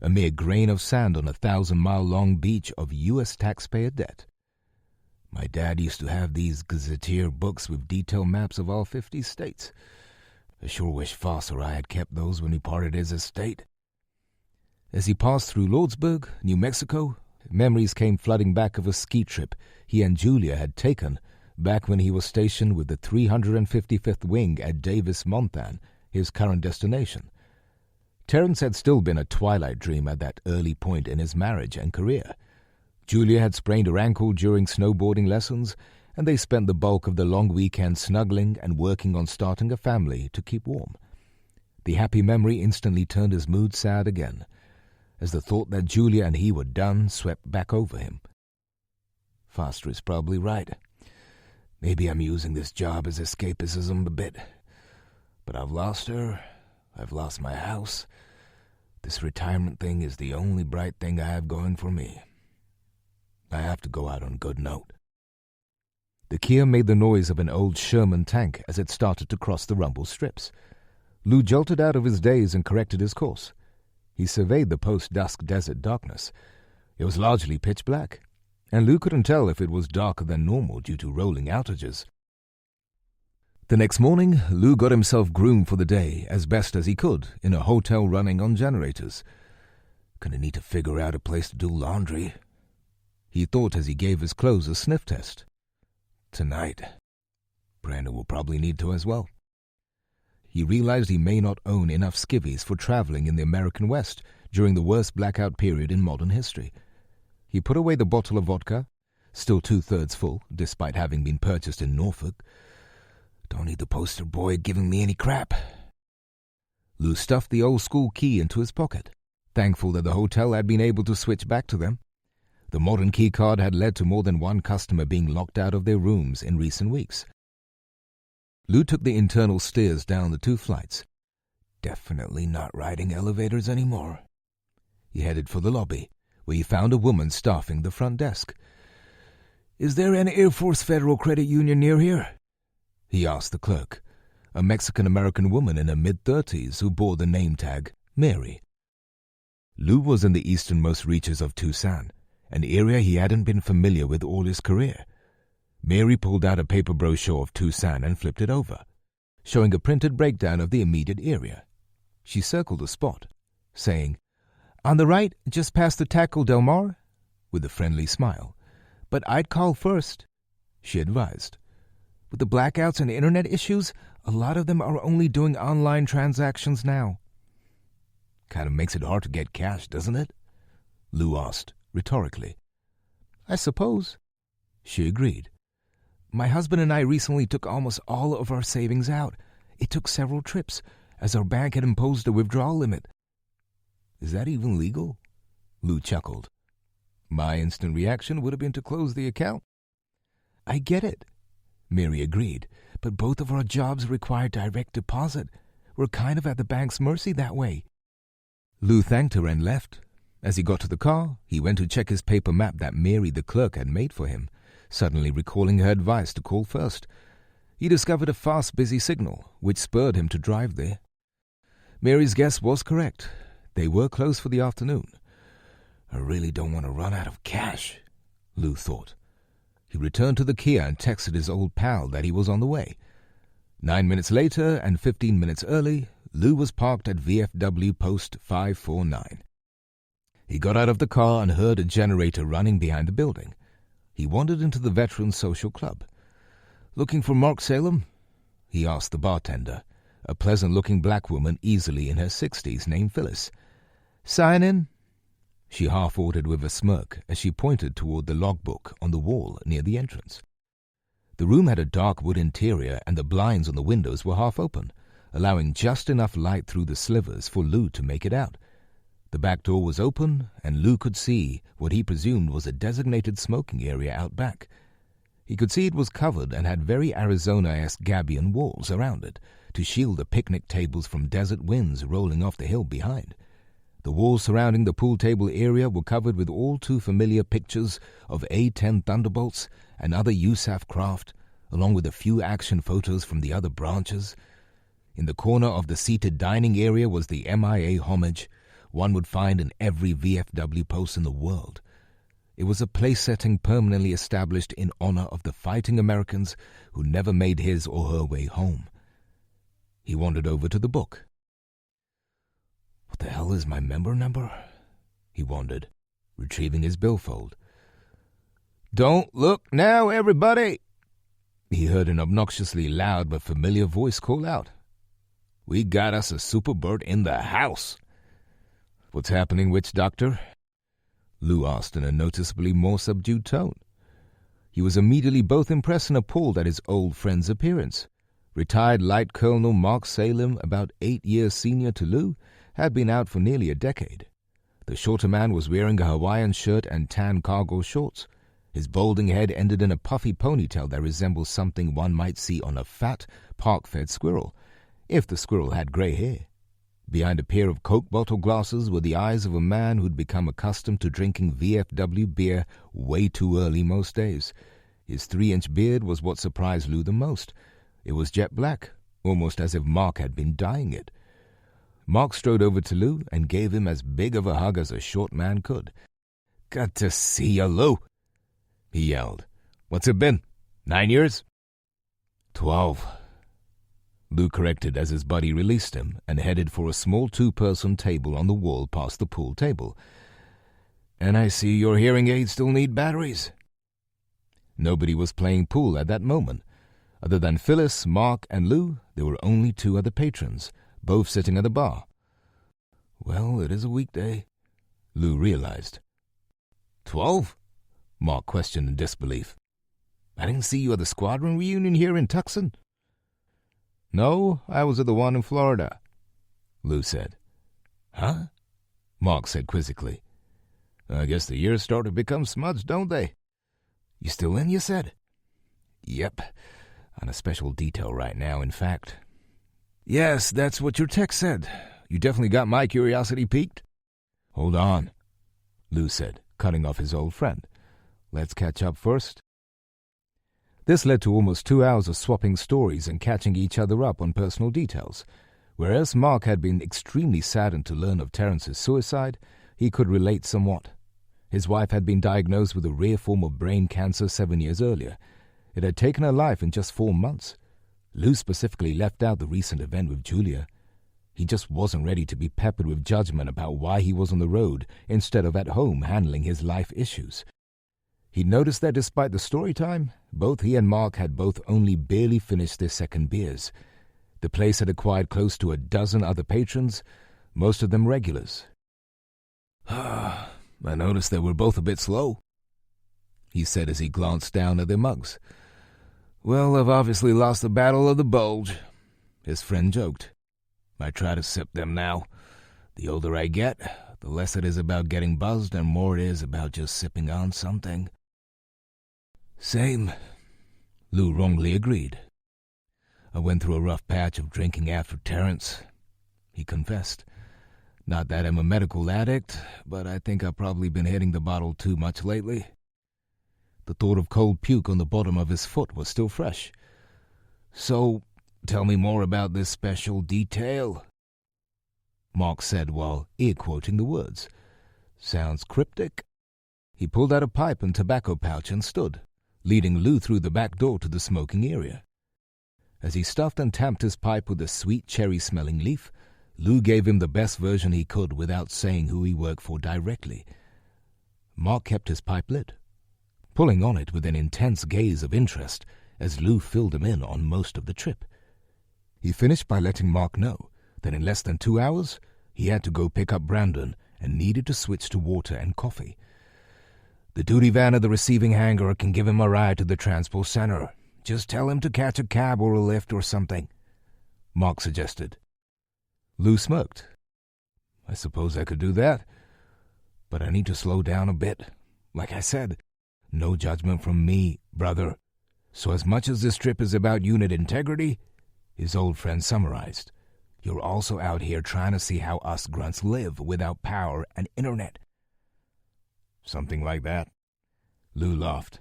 a mere grain of sand on a 1,000-mile-long beach of U.S. taxpayer debt. My dad used to have these gazetteer books with detailed maps of all 50 states. I sure wish Foss or I had kept those when he parted his estate. As he passed through Lordsburg, New Mexico, memories came flooding back of a ski trip he and Julia had taken back when he was stationed with the 355th Wing at Davis-Monthan, his current destination. Terence had still been a twilight dream at that early point in his marriage and career. Julia had sprained her ankle during snowboarding lessons, and they spent the bulk of the long weekend snuggling and working on starting a family to keep warm. The happy memory instantly turned his mood sad again, as the thought that Julia and he were done swept back over him. Foster is probably right. Maybe I'm using this job as escapism a bit. But I've lost her. I've lost my house. This retirement thing is the only bright thing I have going for me. I have to go out on a good note. The Kia made the noise of an old Sherman tank as it started to cross the rumble strips. Lou jolted out of his daze and corrected his course. He surveyed the post-dusk desert darkness. It was largely pitch black, and Lou couldn't tell if it was darker than normal due to rolling outages. The next morning, Lou got himself groomed for the day as best as he could in a hotel running on generators. Gonna need to figure out a place to do laundry, he thought as he gave his clothes a sniff test. Tonight. Brandon will probably need to as well. He realized he may not own enough skivvies for traveling in the American West during the worst blackout period in modern history. He put away the bottle of vodka, still 2/3 full, despite having been purchased in Norfolk. Don't need the poster boy giving me any crap. Lou stuffed the old-school key into his pocket, thankful that the hotel had been able to switch back to them. The modern key card had led to more than one customer being locked out of their rooms in recent weeks. Lou took the internal stairs down the 2 flights. Definitely not riding elevators anymore. He headed for the lobby, where he found a woman staffing the front desk. "Is there an Air Force Federal Credit Union near here?" he asked the clerk, a Mexican-American woman in her mid-30s who bore the name tag Mary. Lou was in the easternmost reaches of Tucson, an area he hadn't been familiar with all his career. Mary pulled out a paper brochure of Tucson and flipped it over, showing a printed breakdown of the immediate area. She circled the spot, saying, "On the right, just past the Taco Del Mar," with a friendly smile. "But I'd call first," she advised. "With the blackouts and internet issues, a lot of them are only doing online transactions now." "Kind of makes it hard to get cash, doesn't it?" Lou asked, rhetorically. "I suppose," she agreed. "My husband and I recently took almost all of our savings out. It took several trips, as our bank had imposed a withdrawal limit." "Is that even legal?" Lou chuckled. "My instant reaction would have been to close the account." "I get it," Mary agreed, "but both of our jobs require direct deposit. We're kind of at the bank's mercy that way." Lou thanked her and left. As he got to the car, he went to check his paper map that Mary the clerk had made for him, suddenly recalling her advice to call first. He discovered a fast, busy signal, which spurred him to drive there. Mary's guess was correct. They were closed for the afternoon. "I really don't want to run out of cash," Lou thought. He returned to the Kia and texted his old pal that he was on the way. 9 minutes later and 15 minutes early, Lou was parked at VFW Post 549. He got out of the car and heard a generator running behind the building. He wandered into the Veterans Social Club. "Looking for Mark Salem?" he asked the bartender, a pleasant-looking black woman easily in her 60s named Phyllis. "Sign in?" she half-ordered with a smirk as she pointed toward the logbook on the wall near the entrance. The room had a dark wood interior and the blinds on the windows were half open, allowing just enough light through the slivers for Lou to make it out. The back door was open, and Lou could see what he presumed was a designated smoking area out back. He could see it was covered and had very Arizona-esque gabion walls around it to shield the picnic tables from desert winds rolling off the hill behind. The walls surrounding the pool table area were covered with all too familiar pictures of A-10 Thunderbolts and other USAF craft, along with a few action photos from the other branches. In the corner of the seated dining area was the MIA homage one would find in every VFW post in the world. It was a place setting permanently established in honor of the fighting Americans who never made his or her way home. He wandered over to the book. "What the hell is my member number?" he wondered, retrieving his billfold. "Don't look now, everybody!" he heard an obnoxiously loud but familiar voice call out. "We got us a superbird in the house!" "What's happening, witch doctor?" Lou asked in a noticeably more subdued tone. He was immediately both impressed and appalled at his old friend's appearance. Retired Light Colonel Mark Salem, about 8 years senior to Lou, had been out for nearly a decade. The shorter man was wearing a Hawaiian shirt and tan cargo shorts. His balding head ended in a puffy ponytail that resembled something one might see on a fat, park-fed squirrel, if the squirrel had gray hair. Behind a pair of Coke bottle glasses were the eyes of a man who'd become accustomed to drinking VFW beer way too early most days. His 3-inch beard was what surprised Lou the most. It was jet black, almost as if Mark had been dyeing it. Mark strode over to Lou and gave him as big of a hug as a short man could. "Good to see you, Lou," he yelled. "What's it been? 9 years?" 12. Lou corrected as his buddy released him and headed for a small 2-person table on the wall past the pool table. "And I see your hearing aids still need batteries." Nobody was playing pool at that moment. Other than Phyllis, Mark, and Lou, there were only 2 other patrons, both sitting at the bar. "Well, it is a weekday," Lou realized. 12? Mark questioned in disbelief. "I didn't see you at the squadron reunion here in Tucson." "No, I was at the one in Florida," Lou said. "Huh?" Mark said quizzically. "I guess the years start to become smudged, don't they?" "You still in, you said?" "Yep. On a special detail right now, in fact." "Yes, that's what your text said. You definitely got my curiosity piqued." "Hold on," Lou said, cutting off his old friend. "Let's catch up first." This led to almost 2 hours of swapping stories and catching each other up on personal details. Whereas Mark had been extremely saddened to learn of Terence's suicide, he could relate somewhat. His wife had been diagnosed with a rare form of brain cancer 7 years earlier. It had taken her life in just 4 months. Lou specifically left out the recent event with Julia. He just wasn't ready to be peppered with judgment about why he was on the road instead of at home handling his life issues. He noticed that despite the story time, both he and Mark had both only barely finished their second beers. The place had acquired close to a dozen other patrons, most of them regulars. I noticed they were both a bit slow, he said as he glanced down at their mugs. Well, I've obviously lost the battle of the bulge, his friend joked. I try to sip them now. The older I get, the less it is about getting buzzed and more it is about just sipping on something. Same, Lou wrongly agreed. I went through a rough patch of drinking after Terrence, he confessed. Not that I'm a medical addict, but I think I've probably been hitting the bottle too much lately. The thought of cold puke on the bottom of his foot was still fresh. So, tell me more about this special detail, Mark said while ear-quoting the words. Sounds cryptic. He pulled out a pipe and tobacco pouch and stood, leading Lou through the back door to the smoking area. As he stuffed and tamped his pipe with a sweet cherry-smelling leaf, Lou gave him the best version he could without saying who he worked for directly. Mark kept his pipe lit, pulling on it with an intense gaze of interest as Lou filled him in on most of the trip. He finished by letting Mark know that in less than 2 hours he had to go pick up Brandon and needed to switch to water and coffee. The duty van at the receiving hangar can give him a ride to the transport center. Just tell him to catch a cab or a lift or something, Mark suggested. Lou smirked. I suppose I could do that, but I need to slow down a bit. Like I said, no judgment from me, brother. So as much as this trip is about unit integrity, his old friend summarized, you're also out here trying to see how us grunts live without power and internet. Something like that. Lou laughed.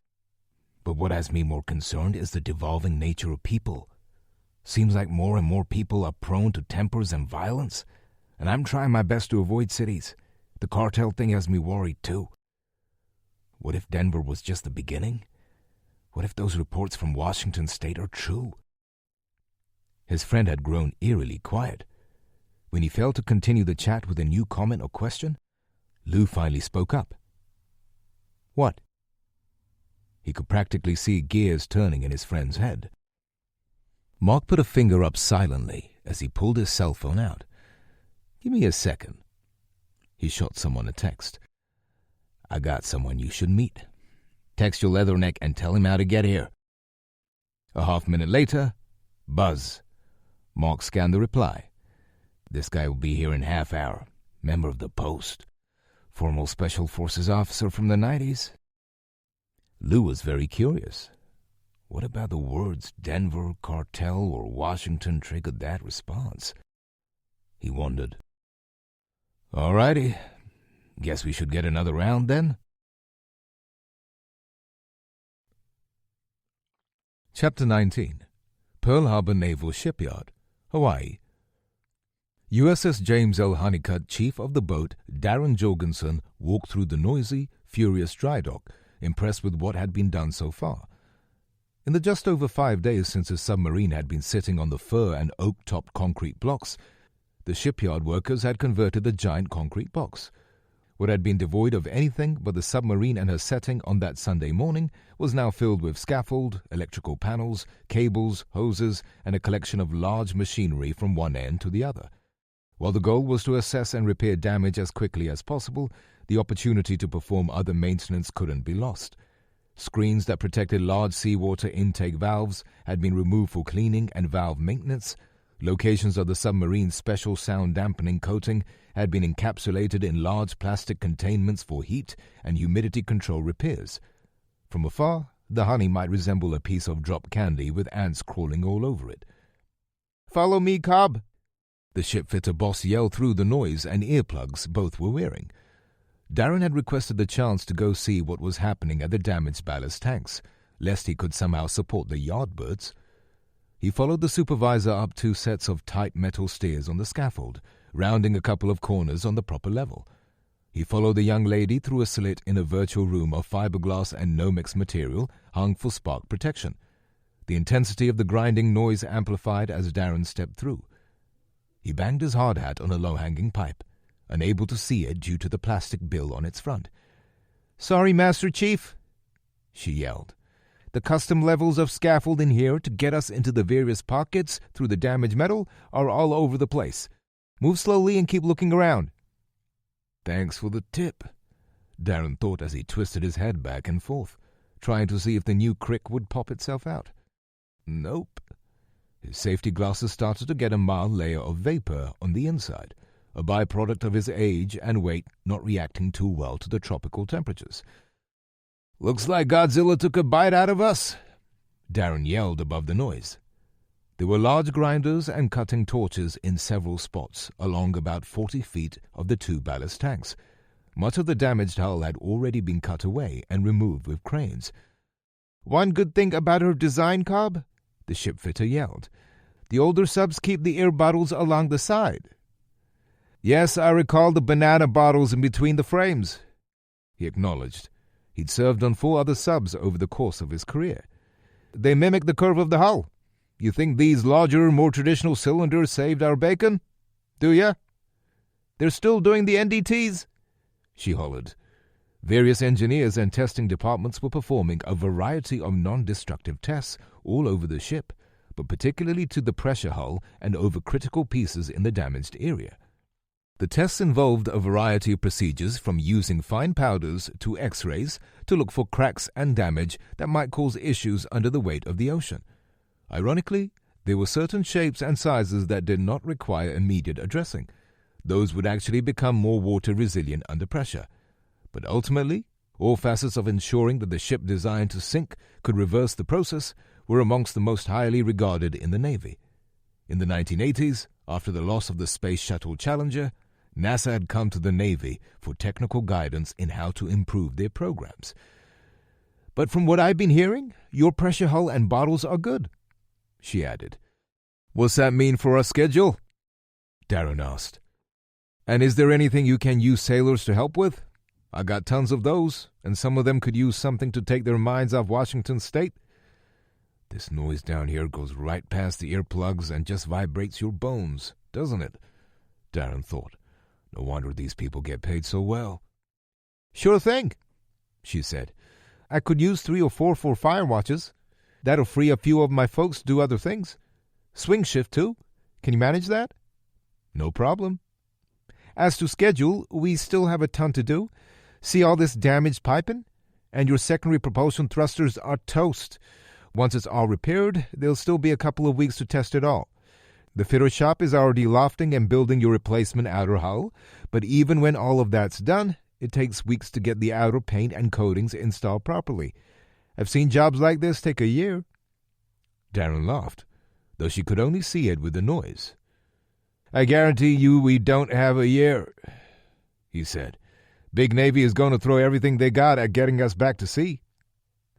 But what has me more concerned is the devolving nature of people. Seems like more and more people are prone to tempers and violence, and I'm trying my best to avoid cities. The cartel thing has me worried too. What if Denver was just the beginning? What if those reports from Washington State are true? His friend had grown eerily quiet. When he failed to continue the chat with a new comment or question, Lou finally spoke up. What? He could practically see gears turning in his friend's head. Mark put a finger up silently as he pulled his cell phone out. Give me a second. He shot someone a text. I got someone you should meet. Text your leatherneck and tell him how to get here. A half-minute later, buzz. Mark scanned the reply. This guy will be here in half hour. Member of the Post. Formal Special Forces officer from the 90s. Lou was very curious. What about the words Denver, cartel, or Washington triggered that response? He wondered. All righty. Guess we should get another round then? Chapter 19. Pearl Harbor Naval Shipyard, Hawaii. USS James L. Honeycutt, chief of the boat, Darren Jorgensen, walked through the noisy, furious dry dock, impressed with what had been done so far. In the just over 5 days since his submarine had been sitting on the fir and oak-topped concrete blocks, the shipyard workers had converted the giant concrete box. What had been devoid of anything but the submarine and her setting on that Sunday morning was now filled with scaffold, electrical panels, cables, hoses, and a collection of large machinery from one end to the other. While the goal was to assess and repair damage as quickly as possible, the opportunity to perform other maintenance couldn't be lost. Screens that protected large seawater intake valves had been removed for cleaning and valve maintenance. Locations of the submarine's special sound dampening coating had been encapsulated in large plastic containments for heat and humidity control repairs. From afar, the honey might resemble a piece of dropped candy with ants crawling all over it. "Follow me, Cobb!" The shipfitter boss yelled through the noise and earplugs both were wearing. Darren had requested the chance to go see what was happening at the damaged ballast tanks, lest he could somehow support the yardbirds. He followed the supervisor up 2 sets of tight metal stairs on the scaffold, rounding a couple of corners on the proper level. He followed the young lady through a slit in a virtual room of fiberglass and Nomex material hung for spark protection. The intensity of the grinding noise amplified as Darren stepped through. He banged his hard hat on a low-hanging pipe, unable to see it due to the plastic bill on its front. "Sorry, Master Chief," she yelled. "The custom levels of scaffold in here to get us into the various pockets through the damaged metal are all over the place. Move slowly and keep looking around." "Thanks for the tip," Darren thought as he twisted his head back and forth, trying to see if the new crick would pop itself out. Nope. His safety glasses started to get a mild layer of vapor on the inside, a byproduct of his age and weight not reacting too well to the tropical temperatures. "Looks like Godzilla took a bite out of us," Darren yelled above the noise. There were large grinders and cutting torches in several spots along about 40 feet of the two ballast tanks. Much of the damaged hull had already been cut away and removed with cranes. "One good thing about her design, Cobb," the shipfitter yelled. "The older subs keep the air bottles along the side." "Yes, I recall the banana bottles in between the frames," he acknowledged. He'd served on 4 other subs over the course of his career. "They mimic the curve of the hull. You think these larger, more traditional cylinders saved our bacon? Do ya?" "They're still doing the NDTs," she hollered. Various engineers and testing departments were performing a variety of non-destructive tests all over the ship, but particularly to the pressure hull and over critical pieces in the damaged area. The tests involved a variety of procedures from using fine powders to X-rays to look for cracks and damage that might cause issues under the weight of the ocean. Ironically, there were certain shapes and sizes that did not require immediate addressing. Those would actually become more water resilient under pressure. But ultimately, all facets of ensuring that the ship designed to sink could reverse the process were amongst the most highly regarded in the Navy. In the 1980s, after the loss of the Space Shuttle Challenger, NASA had come to the Navy for technical guidance in how to improve their programs. "But from what I've been hearing, your pressure hull and bottles are good," she added. "What's that mean for our schedule?" Darren asked. "And is there anything you can use sailors to help with? I got tons of those, and some of them could use something to take their minds off Washington State." "This noise down here goes right past the earplugs and just vibrates your bones, doesn't it?" Darren thought. "No wonder these people get paid so well." "Sure thing," she said. "I could use 3 or 4 for fire watches. That'll free a few of my folks to do other things. Swing shift, too. Can you manage that?" "No problem." "As to schedule, we still have a ton to do. See all this damaged piping? And your secondary propulsion thrusters are toast. Once it's all repaired, there'll still be a couple of weeks to test it all. The fitter shop is already lofting and building your replacement outer hull, but even when all of that's done, it takes weeks to get the outer paint and coatings installed properly. I've seen jobs like this take a year." Darren laughed, though she could only see it with the noise. "I guarantee you we don't have a year," he said. "Big Navy is going to throw everything they got at getting us back to sea."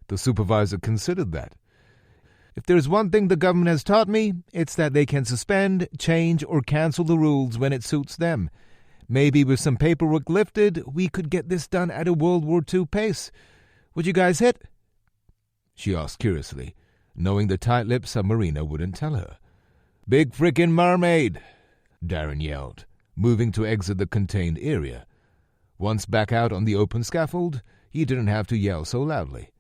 The supervisor considered that. "If there's one thing the government has taught me, it's that they can suspend, change, or cancel the rules when it suits them. Maybe with some paperwork lifted, we could get this done at a World War II pace. Would you guys hit?" she asked curiously, knowing the tight-lipped submariner wouldn't tell her. "Big frickin' mermaid!" Darren yelled, moving to exit the contained area. Once back out on the open scaffold, he didn't have to yell so loudly.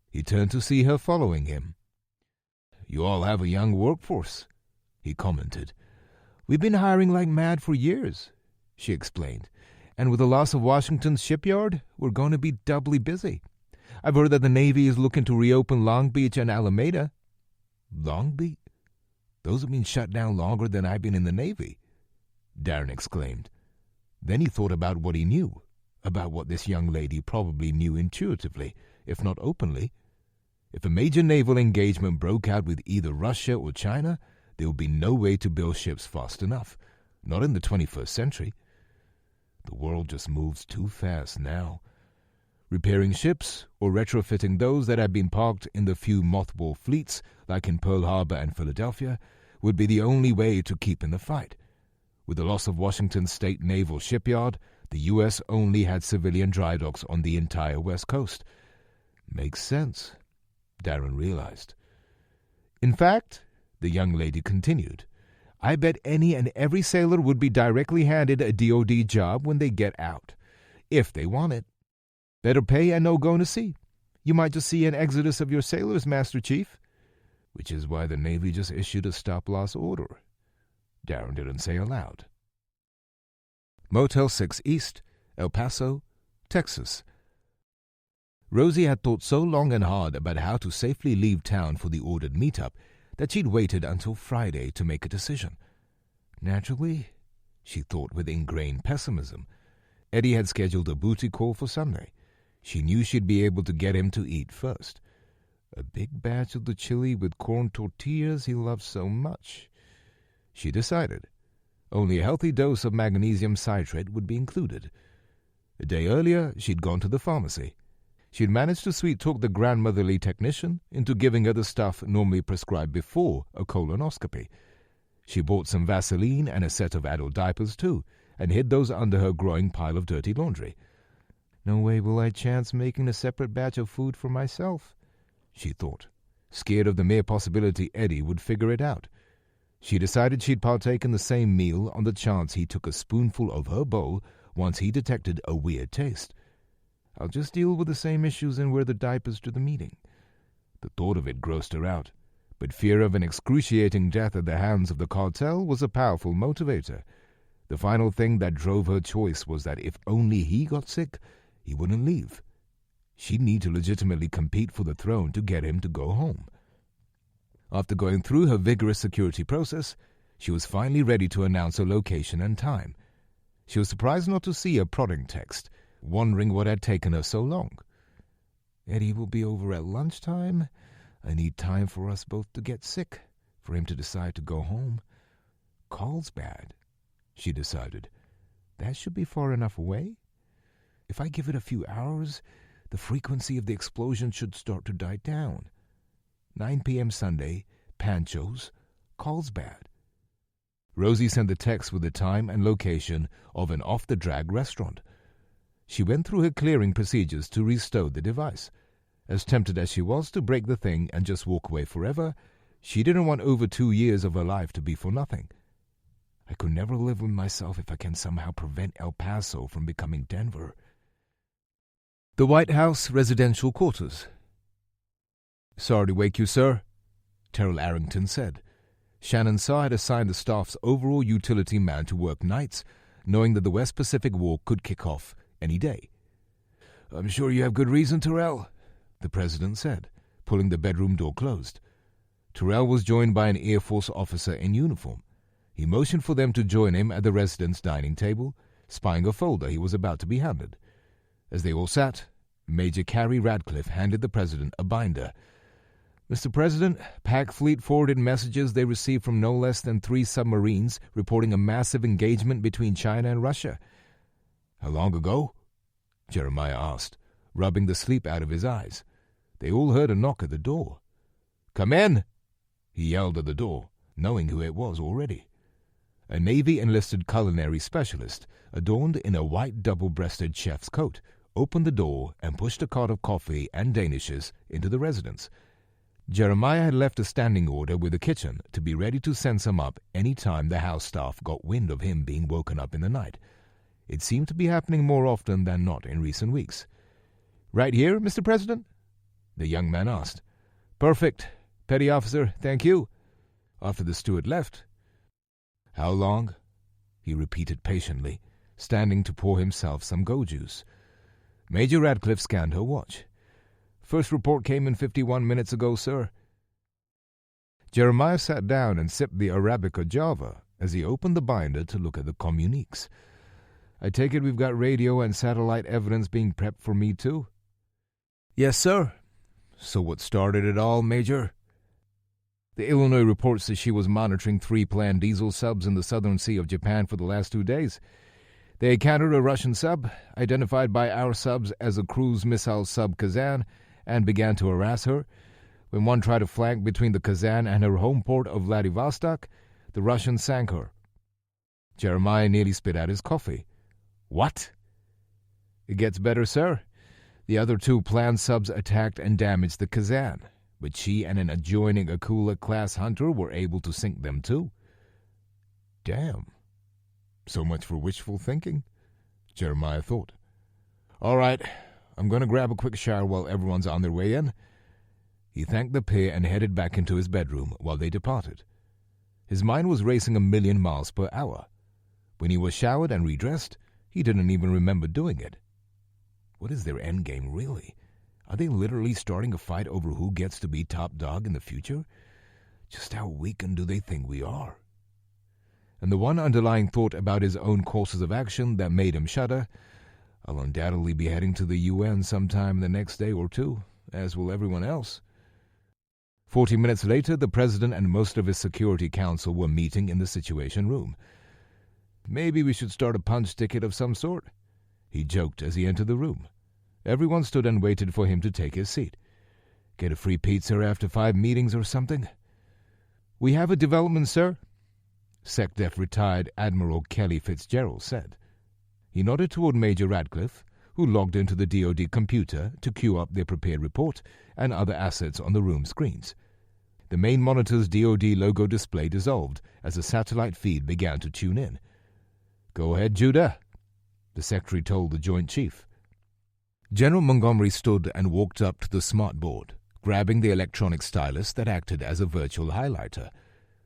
He turned to see her following him. "You all have a young workforce," he commented. "We've been hiring like mad for years," she explained. "And with the loss of Washington's shipyard, we're going to be doubly busy. I've heard that the Navy is looking to reopen Long Beach and Alameda." "Long Beach? Those have been shut down longer than I've been in the Navy," Darren exclaimed. Then he thought about what he knew, about what this young lady probably knew intuitively, if not openly. If a major naval engagement broke out with either Russia or China, there would be no way to build ships fast enough, not in the 21st century. The world just moves too fast now. Repairing ships or retrofitting those that had been parked in the few mothball fleets, like in Pearl Harbor and Philadelphia, would be the only way to keep in the fight. With the loss of Washington State Naval Shipyard, the U.S. only had civilian dry docks on the entire West Coast. Makes sense, Darren realized. "In fact," the young lady continued, I bet any and every sailor would be directly handed a DoD job when they get out, if they want it. Better pay and no going to sea. You might just see an exodus of your sailors, Master Chief. Which is why the Navy just issued a stop-loss order. Darren didn't say aloud. Motel 6 East, El Paso, Texas. Rosie had thought so long and hard about how to safely leave town for the ordered meetup that she'd waited until Friday to make a decision. Naturally, she thought with ingrained pessimism, Eddie had scheduled a booty call for Sunday. She knew she'd be able to get him to eat first. A big batch of the chili with corn tortillas he loved so much. She decided only a healthy dose of magnesium citrate would be included. A day earlier, she'd gone to the pharmacy. She'd managed to sweet-talk the grandmotherly technician into giving her the stuff normally prescribed before a colonoscopy. She bought some Vaseline and a set of adult diapers, too, and hid those under her growing pile of dirty laundry. No way will I chance making a separate batch of food for myself, she thought, scared of the mere possibility Eddie would figure it out. She decided she'd partake in the same meal on the chance he took a spoonful of her bowl once he detected a weird taste. I'll just deal with the same issues and wear the diapers to the meeting. The thought of it grossed her out, but fear of an excruciating death at the hands of the cartel was a powerful motivator. The final thing that drove her choice was that if only he got sick, he wouldn't leave. She'd need to legitimately compete for the throne to get him to go home. After going through her vigorous security process, she was finally ready to announce her location and time. She was surprised not to see a prodding text, wondering what had taken her so long. Eddie will be over at lunchtime. I need time for us both to get sick, for him to decide to go home. Carlsbad, she decided. That should be far enough away. If I give it a few hours, the frequency of the explosion should start to die down. 9 p.m. Sunday, Pancho's, Carlsbad. Rosie sent the text with the time and location of an off-the-drag restaurant. She went through her clearing procedures to restore the device. As tempted as she was to break the thing and just walk away forever, she didn't want over 2 years of her life to be for nothing. I could never live with myself if I can somehow prevent El Paso from becoming Denver. The White House residential quarters. Sorry to wake you, sir, Terrell Arrington said. Shannon Saw had assigned the staff's overall utility man to work nights, knowing that the West Pacific War could kick off any day. I'm sure you have good reason, Terrell, the president said, pulling the bedroom door closed. Terrell was joined by an Air Force officer in uniform. He motioned for them to join him at the resident's dining table, spying a folder he was about to be handed. As they all sat, Major Carrie Radcliffe handed the president a binder. Mr. President, PAC fleet forwarded messages they received from no less than 3 submarines reporting a massive engagement between China and Russia. How long ago? Jeremiah asked, rubbing the sleep out of his eyes. They all heard a knock at the door. Come in, he yelled at the door, knowing who it was already. A Navy enlisted culinary specialist, adorned in a white double-breasted chef's coat, opened the door and pushed a cart of coffee and danishes into the residence. Jeremiah had left a standing order with the kitchen to be ready to send some up any time the house staff got wind of him being woken up in the night. It seemed to be happening more often than not in recent weeks. Right here, Mr. President? The young man asked. Perfect, petty officer, thank you. After the steward left. How long? He repeated patiently, standing to pour himself some go juice. Major Radcliffe scanned her watch. First report came in 51 minutes ago, sir. Jeremiah sat down and sipped the Arabica Java as he opened the binder to look at the communiques. I take it we've got radio and satellite evidence being prepped for me, too? Yes, sir. So what started it all, Major? The Illinois report says she was monitoring 3 planned diesel subs in the southern sea of Japan for the last 2 days. They encountered a Russian sub, identified by our subs as a cruise missile sub Kazan, and began to harass her. When one tried to flank between the Kazan and her home port of Vladivostok, the Russians sank her. Jeremiah nearly spit out his coffee. What? It gets better, sir. The other 2 planned subs attacked and damaged the Kazan, but she and an adjoining Akula-class hunter were able to sink them too. Damn. So much for wishful thinking, Jeremiah thought. All right, I'm going to grab a quick shower while everyone's on their way in. He thanked the pair and headed back into his bedroom while they departed. His mind was racing 1,000,000 miles per hour. When he was showered and redressed, he didn't even remember doing it. What is their endgame, really? Are they literally starting a fight over who gets to be top dog in the future? Just how weakened do they think we are? And the one underlying thought about his own courses of action that made him shudder: I'll undoubtedly be heading to the UN sometime the next day or two, as will everyone else. 40 minutes later, the president and most of his Security Council were meeting in the Situation Room. Maybe we should start a punch ticket of some sort, he joked as he entered the room. Everyone stood and waited for him to take his seat. Get a free pizza after 5 meetings or something? We have a development, sir, SecDef retired Admiral Kelly Fitzgerald said. He nodded toward Major Radcliffe, who logged into the DoD computer to queue up their prepared report and other assets on the room screens. The main monitor's DoD logo display dissolved as the satellite feed began to tune in. Go ahead, Judah, the secretary told the Joint Chief. General Montgomery stood and walked up to the smart board, grabbing the electronic stylus that acted as a virtual highlighter.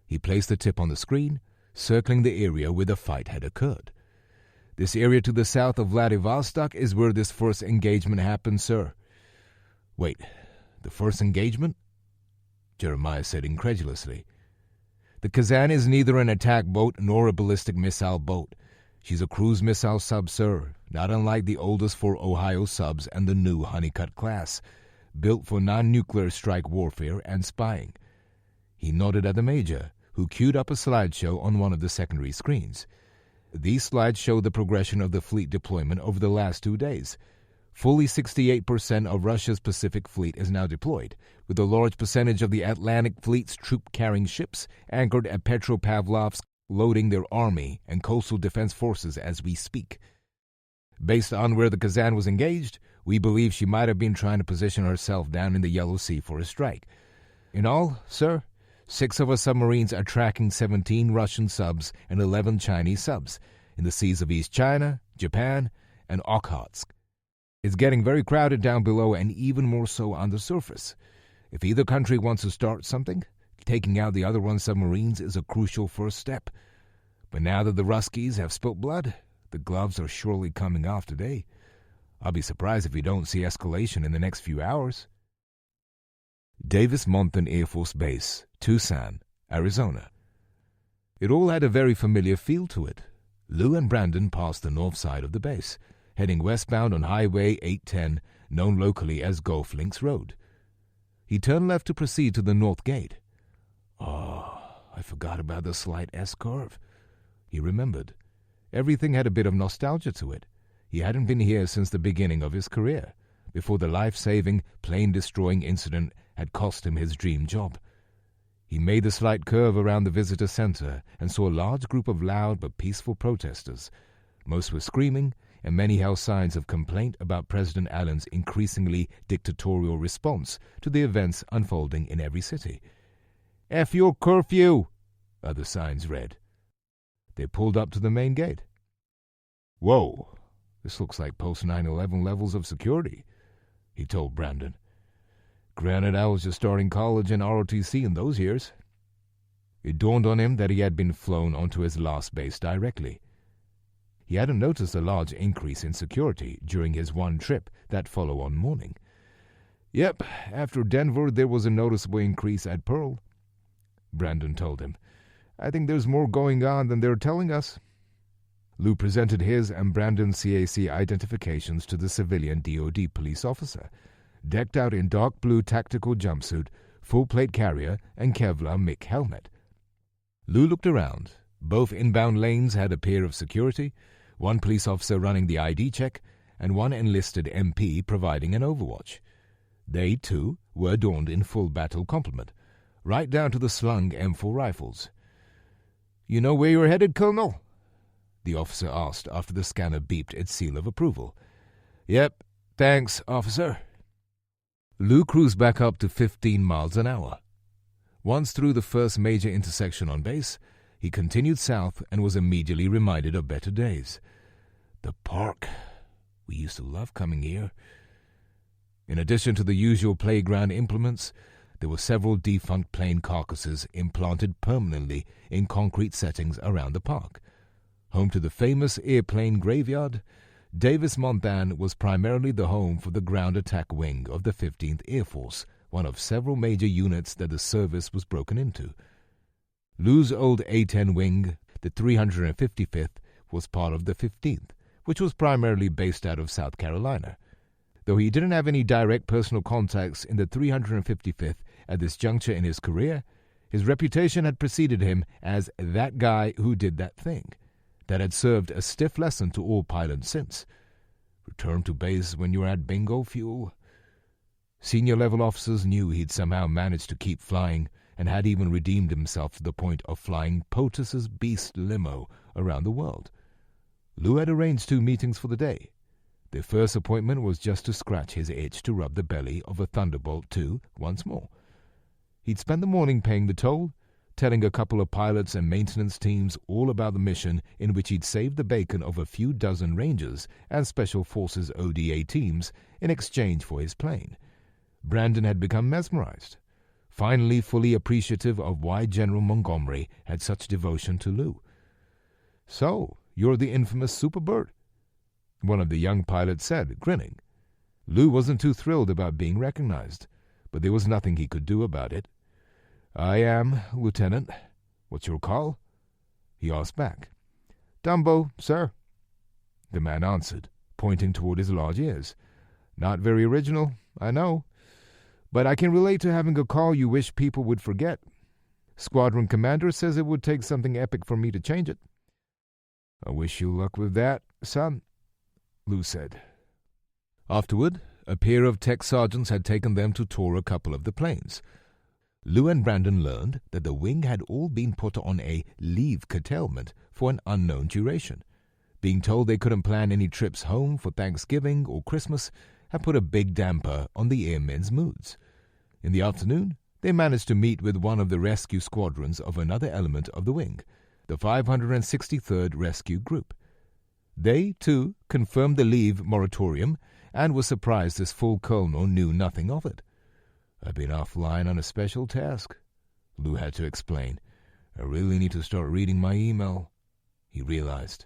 He placed the tip on the screen, circling the area where the fight had occurred. This area to the south of Vladivostok is where this first engagement happened, sir. Wait, the first engagement? Jeremiah said incredulously. The Kazan is neither an attack boat nor a ballistic missile boat. She's a cruise missile sub, sir, not unlike the oldest 4 Ohio subs and the new Honeycutt class, built for non-nuclear strike warfare and spying. He nodded at the major, who queued up a slideshow on one of the secondary screens. These slides show the progression of the fleet deployment over the last 2 days. Fully 68% of Russia's Pacific Fleet is now deployed, with a large percentage of the Atlantic Fleet's troop-carrying ships anchored at Petropavlovsk loading their army and coastal defense forces as we speak. Based on where the Kazan was engaged, we believe she might have been trying to position herself down in the Yellow Sea for a strike. In all, sir, 6 of our submarines are tracking 17 Russian subs and 11 Chinese subs in the seas of East China, Japan, and Okhotsk. It's getting very crowded down below and even more so on the surface. If either country wants to start something, taking out the other one's submarines is a crucial first step. But now that the Ruskies have spilt blood, the gloves are surely coming off today. I'll be surprised if we don't see escalation in the next few hours. Davis-Monthan Air Force Base, Tucson, Arizona. It all had a very familiar feel to it. Lou and Brandon passed the north side of the base, heading westbound on Highway 810, known locally as Gulf Links Road. He turned left to proceed to the north gate. Oh, I forgot about the slight S-curve. He remembered. Everything had a bit of nostalgia to it. He hadn't been here since the beginning of his career, before the life-saving, plane-destroying incident had cost him his dream job. He made the slight curve around the visitor center and saw a large group of loud but peaceful protesters. Most were screaming, and many held signs of complaint about President Allen's increasingly dictatorial response to the events unfolding in every city. F your curfew, other signs read. They pulled up to the main gate. Whoa, this looks like post-9/11 levels of security, he told Brandon. Granted, I was just starting college and ROTC in those years. It dawned on him that he had been flown onto his last base directly. He hadn't noticed a large increase in security during his one trip that follow-on morning. Yep, after Denver there was a noticeable increase at Pearl, Brandon told him. I think there's more going on than they're telling us. Lou presented his and Brandon's CAC identifications to the civilian DoD police officer, decked out in dark blue tactical jumpsuit, full-plate carrier, and Kevlar MiG helmet. Lou looked around. Both inbound lanes had a pair of security, one police officer running the ID check, and one enlisted MP providing an overwatch. They, too, were adorned in full battle complement, right down to the slung M4 rifles. You know where you're headed, Colonel? The officer asked after the scanner beeped its seal of approval. Yep, thanks, officer. Lou cruised back up to 15 miles an hour. Once through the first major intersection on base, he continued south and was immediately reminded of better days. The park. We used to love coming here. In addition to the usual playground implements, there were several defunct plane carcasses implanted permanently in concrete settings around the park. Home to the famous airplane graveyard, Davis-Monthan was primarily the home for the ground attack wing of the 15th Air Force, one of several major units that the service was broken into. Lou's old A-10 wing, the 355th, was part of the 15th, which was primarily based out of South Carolina. Though he didn't have any direct personal contacts in the 355th at this juncture in his career, his reputation had preceded him as that guy who did that thing. That had served a stiff lesson to all pilots since. Return to base when you're at bingo fuel. Senior-level officers knew he'd somehow managed to keep flying and had even redeemed himself to the point of flying POTUS's Beast limo around the world. Lou had arranged 2 meetings for the day. Their first appointment was just to scratch his itch to rub the belly of a Thunderbolt II once more. He'd spent the morning paying the toll, telling a couple of pilots and maintenance teams all about the mission in which he'd saved the bacon of a few dozen Rangers and Special Forces ODA teams in exchange for his plane. Brandon had become mesmerized, finally fully appreciative of why General Montgomery had such devotion to Lou. "So, you're the infamous Superbird," one of the young pilots said, grinning. Lou wasn't too thrilled about being recognized, but there was nothing he could do about it. "I am, Lieutenant. What's your call?" he asked back. "Dumbo, sir," the man answered, pointing toward his large ears. "Not very original, I know, but I can relate to having a call you wish people would forget. Squadron commander says it would take something epic for me to change it." "I wish you luck with that, son," Lou said. Afterward, a pair of tech sergeants had taken them to tour a couple of the planes. Lou and Brandon learned that the wing had all been put on a leave curtailment for an unknown duration. Being told they couldn't plan any trips home for Thanksgiving or Christmas had put a big damper on the airmen's moods. In the afternoon, they managed to meet with one of the rescue squadrons of another element of the wing, the 563rd Rescue Group. They, too, confirmed the leave moratorium and were surprised this full colonel knew nothing of it. "I've been offline on a special task," Lou had to explain. "I really need to start reading my email," he realized.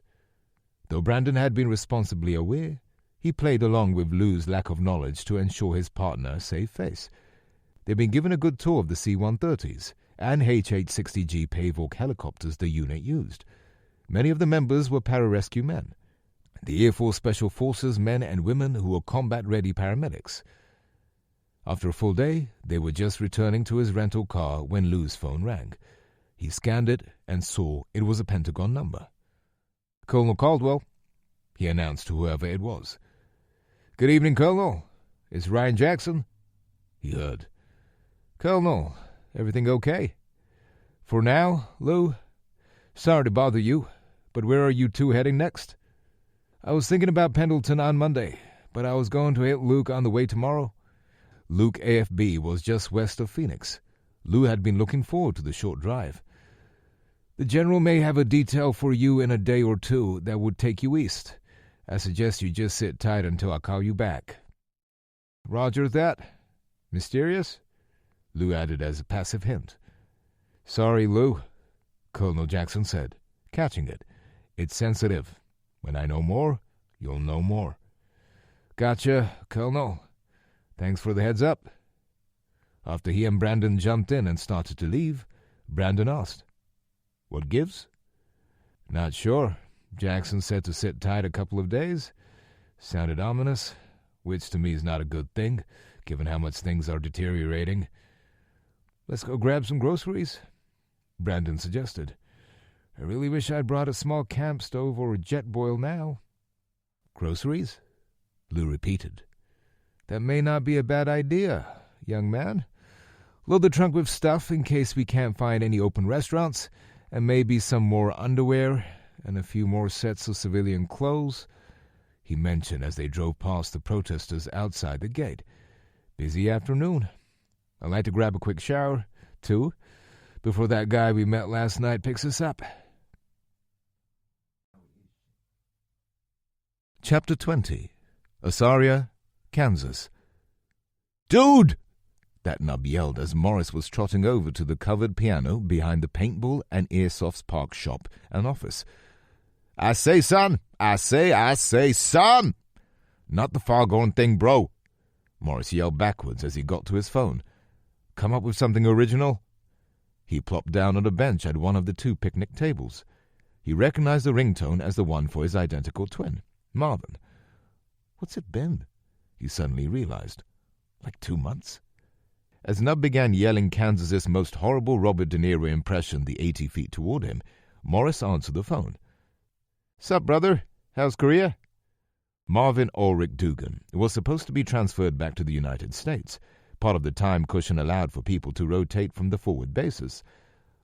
Though Brandon had been responsibly aware, he played along with Lou's lack of knowledge to ensure his partner saved face. They'd been given a good tour of the C-130s and H-860G Pavewalk helicopters the unit used. Many of the members were pararescue men, the Air Force Special Forces men and women who were combat-ready paramedics. After a full day, they were just returning to his rental car when Lou's phone rang. He scanned it and saw it was a Pentagon number. "Colonel Caldwell," he announced to whoever it was. "Good evening, Colonel. It's Ryan Jackson," he heard. "Colonel, everything okay?" "For now, Lou. Sorry to bother you, but where are you two heading next?" "I was thinking about Pendleton on Monday, but I was going to hit Luke on the way tomorrow." Luke AFB was just west of Phoenix. Lou had been looking forward to the short drive. "The General may have a detail for you in a day or two that would take you east. I suggest you just sit tight until I call you back." "Roger that. Mysterious?" Lou added as a passive hint. "Sorry, Lou," Colonel Jackson said, catching it. "It's sensitive. When I know more, you'll know more." "Gotcha, Colonel. Thanks for the heads up." After he and Brandon jumped in and started to leave, Brandon asked, "What gives?" "Not sure. Jackson said to sit tight a couple of days. Sounded ominous, which to me is not a good thing, given how much things are deteriorating." "Let's go grab some groceries," Brandon suggested. "I really wish I'd brought a small camp stove or a jet boil now." "Groceries?" Lou repeated. "That may not be a bad idea, young man. Load the trunk with stuff in case we can't find any open restaurants, and maybe some more underwear and a few more sets of civilian clothes," he mentioned as they drove past the protesters outside the gate. "Busy afternoon. I'd like to grab a quick shower, too, before that guy we met last night picks us up. Chapter 20. Asaria, Kansas. "Dude!" that nub yelled as Morris was trotting over to the covered piano behind the paintball and airsoft park shop and office. "I say, son! I say, son! Not the foghorn thing, bro!" Morris yelled backwards as he got to his phone. "Come up with something original?" He plopped down on a bench at one of the 2 picnic tables. He recognized the ringtone as the one for his identical twin, Marvin. What's it been? He suddenly realized. Like 2 months? As Nub began yelling Kansas's most horrible Robert De Niro impression the 80 feet toward him, Morris answered the phone. "Sup, brother? How's Korea?" Marvin Ulrich Dugan was supposed to be transferred back to the United States, part of the time cushion allowed for people to rotate from the forward bases.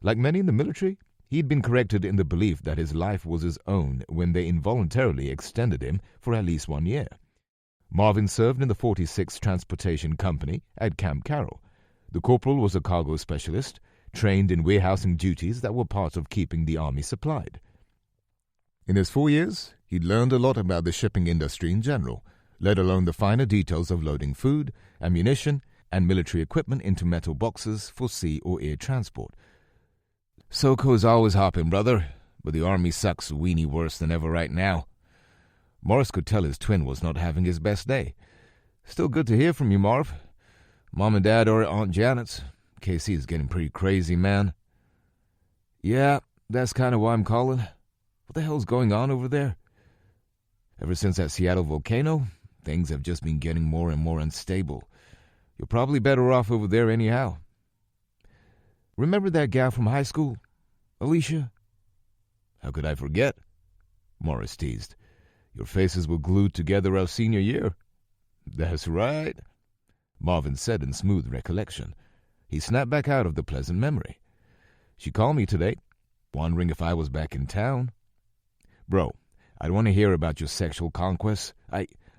Like many in the military, he'd been corrected in the belief that his life was his own when they involuntarily extended him for at least 1 year. Marvin served in the 46th Transportation Company at Camp Carroll. The corporal was a cargo specialist, trained in warehousing duties that were part of keeping the Army supplied. In his 4 years, he'd learned a lot about the shipping industry in general, let alone the finer details of loading food, ammunition, and military equipment into metal boxes for sea or air transport. "SoCo's always hopping, brother, but the Army sucks a weenie worse than ever right now." Morris could tell his twin was not having his best day. "Still good to hear from you, Marv. Mom and Dad are at Aunt Janet's. KC is getting pretty crazy, man." "Yeah, that's kind of why I'm calling. What the hell's going on over there?" "Ever since that Seattle volcano, things have just been getting more and more unstable. You're probably better off over there anyhow." "Remember that gal from high school? Alicia?" "How could I forget?" Morris teased. "Your faces were glued together our senior year." "That's right," Marvin said in smooth recollection. He snapped back out of the pleasant memory. "She called me today, wondering if I was back in town." "Bro, I don't want to hear about your sexual conquests.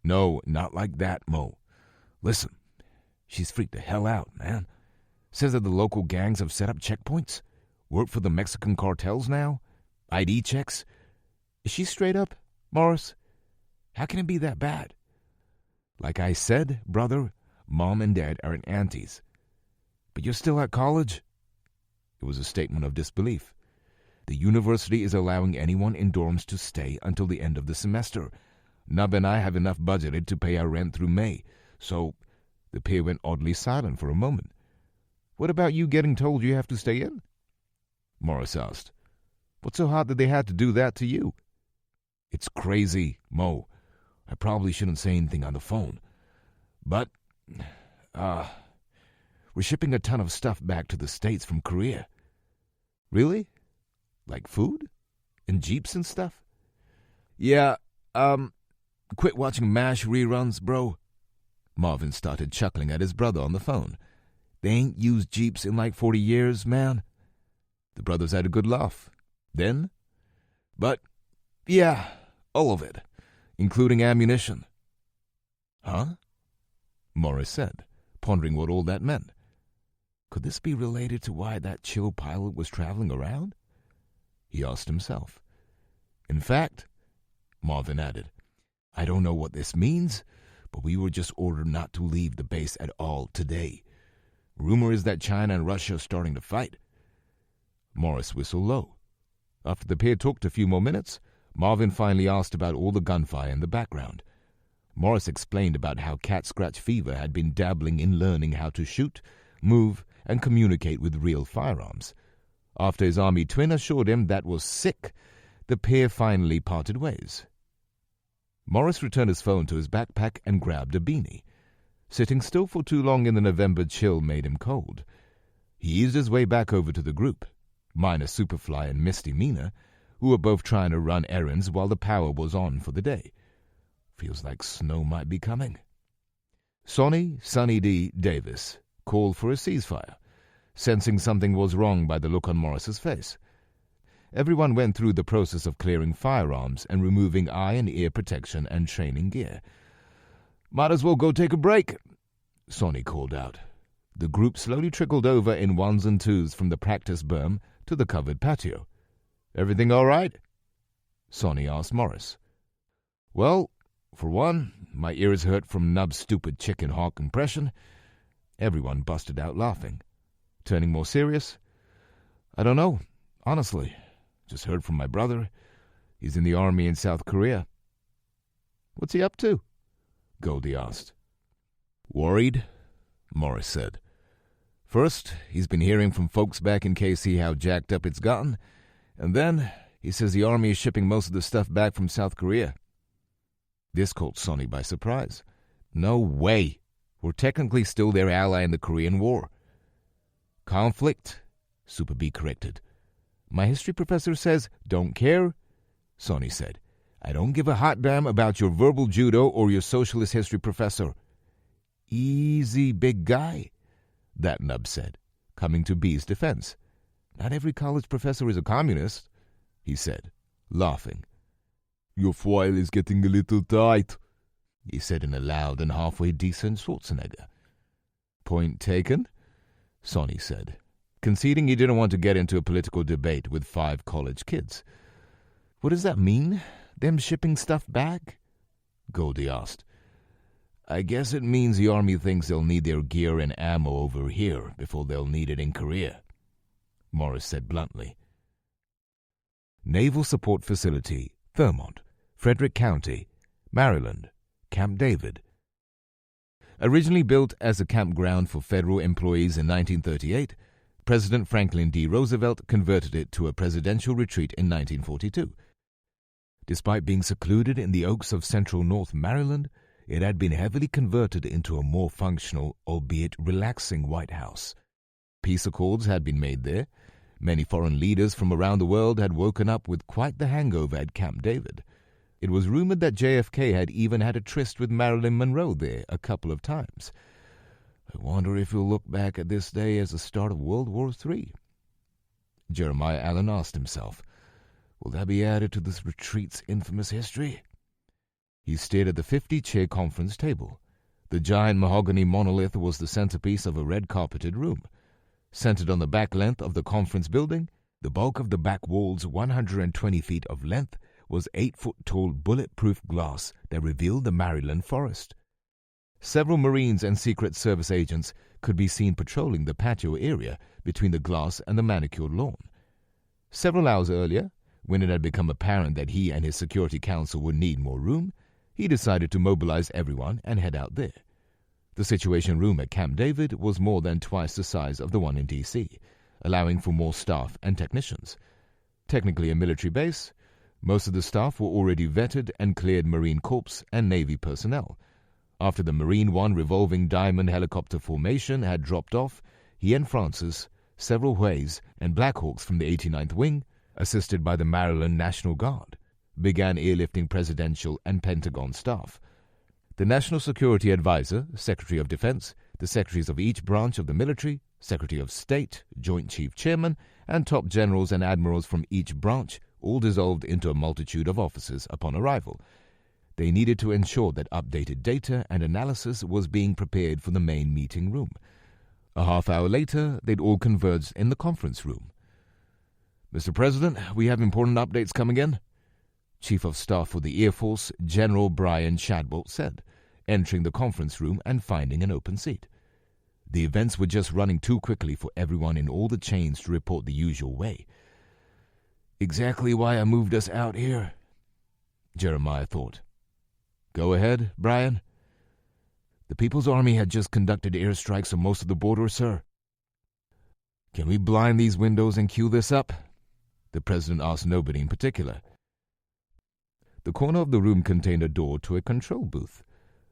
No, not like that, Mo. Listen, she's freaked the hell out, man. Says that the local gangs have set up checkpoints, work for the Mexican cartels now, ID checks. Is she straight up, Morris? How can it be that bad?" "Like I said, brother, Mom and Dad are in aunties." "But you're still at college?" It was a statement of disbelief. "The university is allowing anyone in dorms to stay until the end of the semester. Nub and I have enough budgeted to pay our rent through May, so..." The pair went oddly silent for a moment. "What about you getting told you have to stay in?" Morris asked. "What's so hard that they had to do that to you?" "It's crazy, Mo. I probably shouldn't say anything on the phone. But, we're shipping a ton of stuff back to the States from Korea." "Really? Like food? And Jeeps and stuff?" "Yeah, quit watching MASH reruns, bro." Marvin started chuckling at his brother on the phone. "They ain't used Jeeps in like 40 years, man." The brothers had a good laugh. Then, "But, yeah, all of it, including ammunition." "Huh?" Morris said, pondering what all that meant. Could this be related to why that chill pilot was traveling around? He asked himself. "In fact," Marvin added, "I don't know what this means, but we were just ordered not to leave the base at all today. Rumor is that China and Russia are starting to fight." Morris whistled low. After the pair talked a few more minutes, Marvin finally asked about all the gunfire in the background. Morris explained about how Cat Scratch Fever had been dabbling in learning how to shoot, move, and communicate with real firearms. After his Army twin assured him that was sick, the pair finally parted ways. Morris returned his phone to his backpack and grabbed a beanie. Sitting still for too long in the November chill made him cold. He eased his way back over to the group, minus Superfly and Misty Mina, who were both trying to run errands while the power was on for the day. Feels like snow might be coming. Sonny Sunny D. Davis called for a ceasefire, sensing something was wrong by the look on Morris's face. Everyone went through the process of clearing firearms and removing eye and ear protection and training gear. "Might as well go take a break," Sonny called out. The group slowly trickled over in ones and twos from the practice berm to the covered patio. "Everything all right?" Sonny asked Morris. "Well, for one, my ears hurt from Nub's stupid chicken hawk impression." Everyone busted out laughing. Turning more serious, "I don't know, honestly. Just heard from my brother. He's in the army in South Korea." "What's he up to?" Goldie asked. "Worried," Morris said. "First, he's been hearing from folks back in KC how jacked up it's gotten, and then he says the army is shipping most of the stuff back from South Korea." This caught Sonny by surprise. "No way. We're technically still their ally in the Korean War." "Conflict," Super B corrected. "My history professor says, don't care," Sonny said. "I don't give a hot damn about your verbal judo or your socialist history professor." "Easy, big guy," that nub said, coming to B's defense. "Not every college professor is a communist," he said, laughing. "Your foil is getting a little tight," he said in a loud and halfway decent Schwarzenegger. "Point taken," Sonny said, conceding he didn't want to get into a political debate with 5 college kids. "What does that mean, them shipping stuff back?" Goldie asked. "I guess it means the army thinks they'll need their gear and ammo over here before they'll need it in Korea," Morris said bluntly. Naval Support Facility, Thurmont, Frederick County, Maryland, Camp David. Originally built as a campground for federal employees in 1938, President Franklin D. Roosevelt converted it to a presidential retreat in 1942. Despite being secluded in the oaks of central North Maryland, it had been heavily converted into a more functional, albeit relaxing, White House. Peace accords had been made there. Many foreign leaders from around the world had woken up with quite the hangover at Camp David. It was rumored that JFK had even had a tryst with Marilyn Monroe there a couple of times. I wonder if we'll look back at this day as the start of World War III. Jeremiah Allen asked himself, will that be added to this retreat's infamous history? He stared at the 50-chair conference table. The giant mahogany monolith was the centerpiece of a red-carpeted room. Centered on the back length of the conference building, the bulk of the back wall's 120 feet of length was 8-foot-tall bulletproof glass that revealed the Maryland forest. Several Marines and Secret Service agents could be seen patrolling the patio area between the glass and the manicured lawn. Several hours earlier, when it had become apparent that he and his security council would need more room, he decided to mobilize everyone and head out there. The Situation Room at Camp David was more than twice the size of the one in D.C., allowing for more staff and technicians. Technically a military base, most of the staff were already vetted and cleared Marine Corps and Navy personnel. After the Marine One revolving diamond helicopter formation had dropped off, he and Francis, several Hueys, and Blackhawks from the 89th Wing, assisted by the Maryland National Guard, began airlifting presidential and Pentagon staff. The National Security Advisor, Secretary of Defense, the secretaries of each branch of the military, Secretary of State, Joint Chief Chairman, and top generals and admirals from each branch all dissolved into a multitude of officers upon arrival. They needed to ensure that updated data and analysis was being prepared for the main meeting room. A half hour later, they'd all converged in the conference room. "Mr. President, we have important updates coming in," Chief of Staff for the Air Force, General Brian Shadbolt said, entering the conference room and finding an open seat. The events were just running too quickly for everyone in all the chains to report the usual way. "Exactly why I moved us out here," Jeremiah thought. "Go ahead, Brian." "The People's Army had just conducted airstrikes on most of the border, sir." "Can we blind these windows and cue this up?" The president asked nobody in particular. The corner of the room contained a door to a control booth.